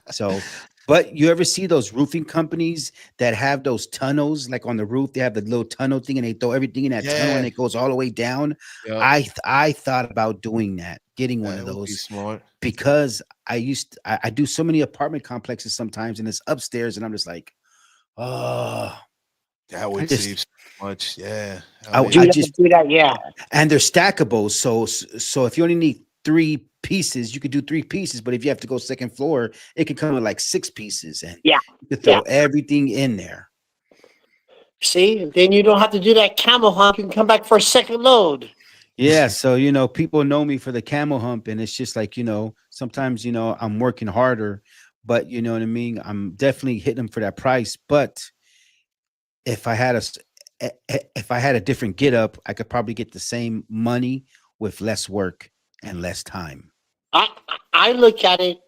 So, but you ever see those roofing companies that have those tunnels, like on the roof, they have the little tunnel thing and they throw everything in that tunnel Yeah. and it goes all the way down. Yeah, I thought about doing that, getting one that of would be those smart. because I do so many apartment complexes sometimes and it's upstairs and I'm just like, oh, That would save so much. Yeah. I, Oh, I yeah. just, Do that. Yeah. and they're stackable. So if you only need 3 pieces, you could do 3 pieces. But if you have to go second floor, it can come with like 6 pieces, and Yeah. you could throw everything in there. See, then you don't have to do that camel hump. You can come back for a second load. Yeah, so people know me for the camel hump, and it's just like sometimes I'm working harder, but you know what I mean. I'm definitely hitting them for that price. But if I had a different get up, I could probably get the same money with less work and less time. I look at it.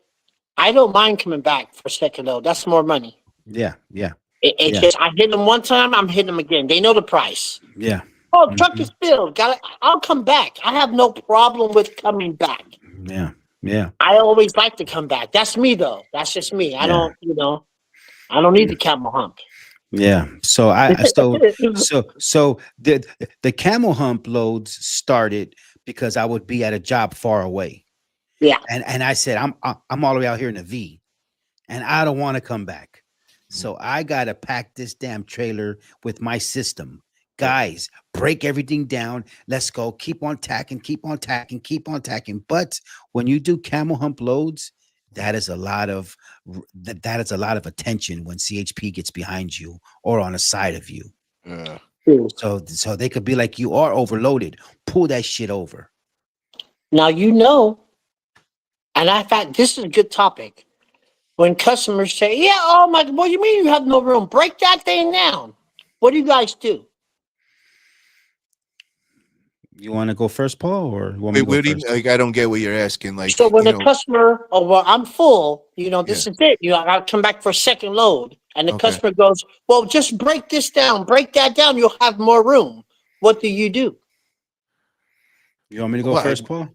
I don't mind coming back for a second load. That's more money. Yeah, yeah, It's Yeah. just I hit them one time. I'm hitting them again. They know the price. yeah, Oh, truck is filled. I'll come back. I have no problem with coming back. yeah, yeah. I always like to come back. That's me though. That's just me. I Yeah. don't. I don't need the camel hump. Yeah. So so the camel hump loads started because I would be at a job far away. Yeah. And I said I'm all the way out here in the V and I don't want to come back. So I got to pack this damn trailer with my system. Guys, break everything down. Let's go. Keep on tacking, keep on tacking, keep on tacking. But when you do camel hump loads, that is a lot of attention when CHP gets behind you or on the side of you. Yeah. So they could be like, you are overloaded. Pull that shit over. Now and I thought this is a good topic. When customers say, "Yeah, oh my, what do you mean you have no room? Break that thing down." What do you guys do? You want to go first, Paul, or you want me Wait, to go what do you first? like? I don't get what you're asking. Like, So when a customer, oh well, I'm full. This is it. I'll come back for a second load, and the Okay. customer goes, "Well, just break this down. Break that down. You'll have more room." What do? You want me to go Well, first, Paul?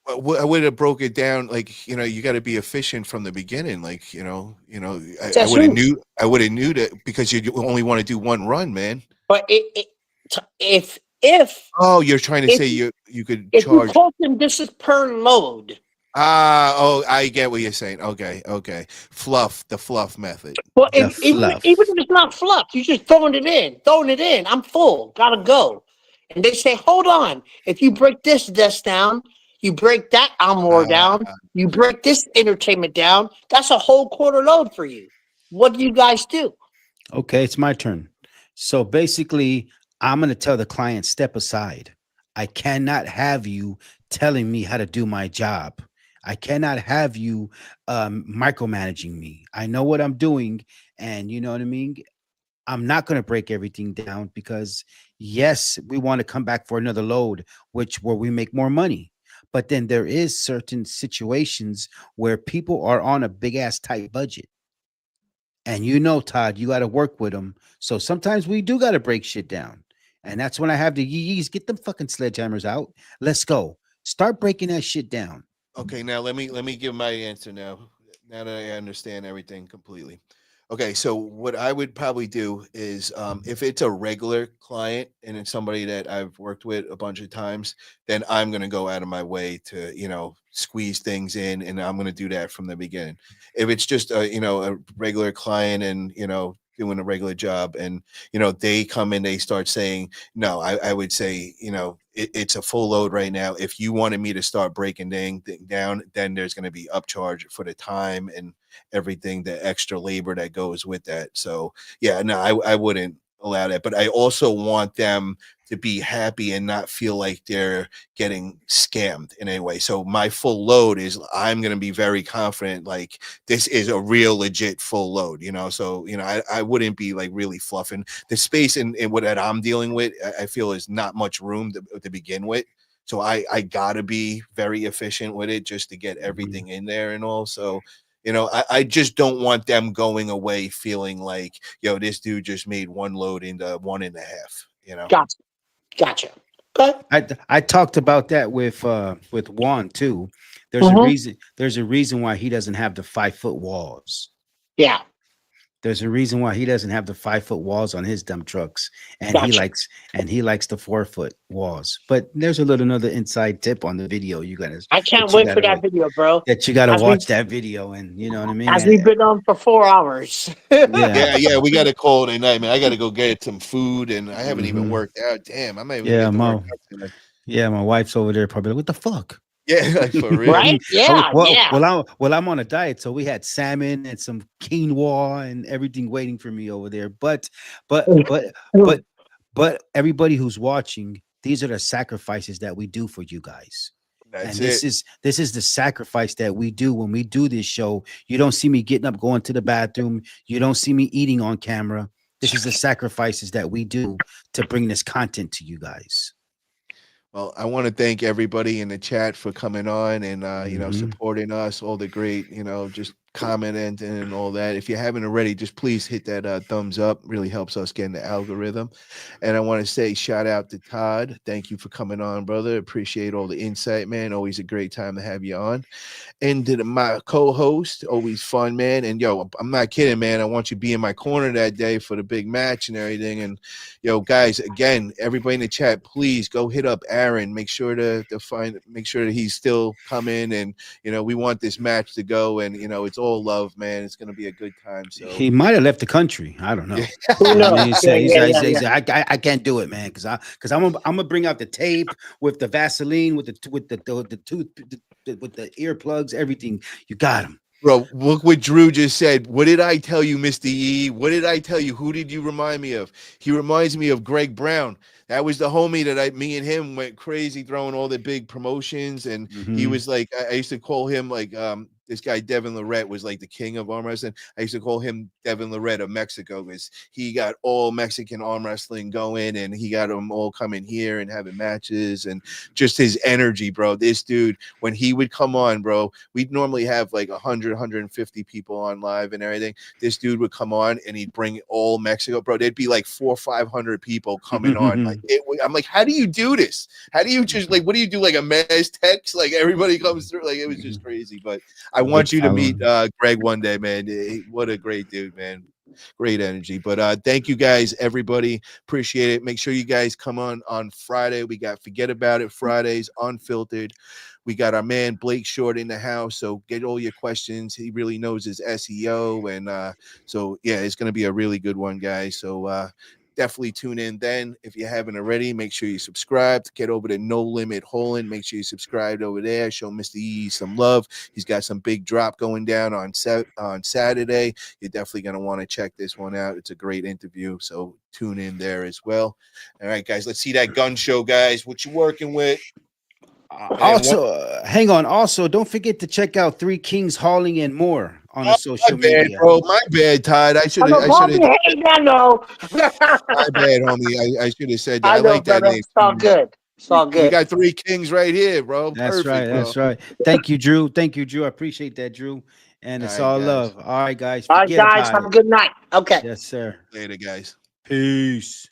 I would have broke it down. Like, you got to be efficient from the beginning. Like, I That's would have true. knew that because you only want to do one run, man. But if Oh, you're trying to If say you- you could if you charge. quote them, this is per load. Oh, I get what you're saying. Okay. The fluff method. Well, The even fluff. if it's not fluff, you're just throwing it in. I'm full, gotta go. And they say, hold on. If you break this desk down, you break that armor down, you break this entertainment down, that's a whole quarter load for you. What do you guys do? Okay, it's my turn. So basically, I'm going to tell the client, step aside. I cannot have you telling me how to do my job. I cannot have you micromanaging me. I know what I'm doing. And you know what I mean? I'm not going to break everything down because Yes, we want to come back for another load, where we make more money. But then there is certain situations where people are on a big ass tight budget. And Todd, you got to work with them. So sometimes we do got to break shit down. And that's when I have the yees get them fucking sledgehammers out. Let's go. Start breaking that shit down. Okay, now let me give my answer now. Now that I understand everything completely. Okay, so what I would probably do is, if it's a regular client and it's somebody that I've worked with a bunch of times, then I'm gonna go out of my way to, squeeze things in, and I'm gonna do that from the beginning. If it's just a regular client and doing a regular job, and they come in, they start saying no, I would say, it's a full load right now. If you wanted me to start breaking down, then there's going to be upcharge for the time and everything, the extra labor that goes with that. So yeah, no, I wouldn't allow that. But I also want them to be happy and not feel like they're getting scammed in any way. So my full load is, I'm going to be very confident, like this is a real legit full load, so I wouldn't be like really fluffing the space. And what that I'm dealing with, I feel is not much room to begin with. So I gotta be very efficient with it just to get everything in there and all. So I just don't want them going away feeling like, this dude just made one load into 1.5. Gotcha. Okay. I talked about that with Juan too. There's a reason. There's a reason why he doesn't have the 5-foot walls. Yeah. There's a reason why he doesn't have the 5-foot walls on his dump trucks, and he Gotcha. likes the 4-foot walls. But there's another inside tip on the video. I can't wait for that video, bro. That you gotta As watch that video, and you know what I mean. As we've been on for 4 hours. Yeah, we got to call it a night, man. I got to go get some food, and I haven't even worked out. Damn, I might even get to work out tonight. Yeah, my wife's over there probably like, what the fuck? Yeah, like for real. Right? Yeah, yeah. Well, I'm on a diet, so we had salmon and some quinoa and everything waiting for me over there. But everybody who's watching, these are the sacrifices that we do for you guys. That's and it. This is the sacrifice that we do when we do this show. You don't see me getting up, going to the bathroom. You don't see me eating on camera. This is the sacrifices that we do to bring this content to you guys. Well, I want to thank everybody in the chat for coming on and supporting us, all the great, just commenting and all that. If you haven't already, just please hit that thumbs up. Really helps us get in the algorithm. And I want to say shout out to Todd. Thank you for coming on, brother. Appreciate all the insight, man. Always a great time to have you on. And to my co-host, always fun, man. And I'm not kidding, man. I want you to be in my corner that day for the big match and everything. And guys, again, everybody in the chat, please go hit up Aaron. Make sure make sure that he's still coming. And we want this match to go. And it's all love, man. It's gonna be a good time. So he might have left the country. I don't know. Who knows? He said, I can't do it, man, because I'm gonna bring out the tape with the Vaseline, with the tooth, with the earplugs, everything. You got him. Bro, look what Drew just said. What did I tell you, Mr. E? What did I tell you? Who did you remind me of? He reminds me of Greg Brown. That was the homie that me and him went crazy throwing all the big promotions. And he was like, I used to call him like, this guy, Devin Lorette, was like the king of arm wrestling. I used to call him Devin Lorette of Mexico because he got all Mexican arm wrestling going, and he got them all coming here and having matches, and just his energy, bro. This dude, when he would come on, bro, we'd normally have like 100, 150 people on live and everything. This dude would come on and he'd bring all Mexico, bro. There'd be like 400 or 500 people coming on. Like I'm like, how do you do this? How do you just like, what do you do? Like a mass text? Like everybody comes through. Like it was just crazy. But I want you to meet Greg one day, man. What a great dude, man. Great energy. But thank you guys, everybody. Appreciate it. Make sure you guys come on Friday. We got Forget About It Fridays, Unfiltered. We got our man Blake Short in the house. So get all your questions. He really knows his SEO. And so, yeah, it's going to be a really good one, guys. So definitely tune in then. If you haven't already, make sure you subscribe. Get over to No Limit Holland. Make sure you subscribe over there. Show Mr. E some love. He's got some big drop going down on Saturday. You're definitely going to want to check this one out. It's a great interview. So tune in there as well. All right, guys, let's see that gun show, guys. What you working with? Also, hang on. Also, don't forget to check out Three Kings Hauling and More on My the social bad, media. bro. My bad, Todd. I should I'm a have. ball behaved, I know. My bad, homie. I should have said that. I I know, like that brother. name. It's all good. It's all We good. got 3 kings right here, bro. That's right. Perfect, bro. That's right. Thank you, Drew. Thank you, Drew. I appreciate that, Drew. And All it's right, all guys. love. All right, guys. All right, Forget guys. about Have a it. good night. Okay. Yes, sir. Later, guys. Peace.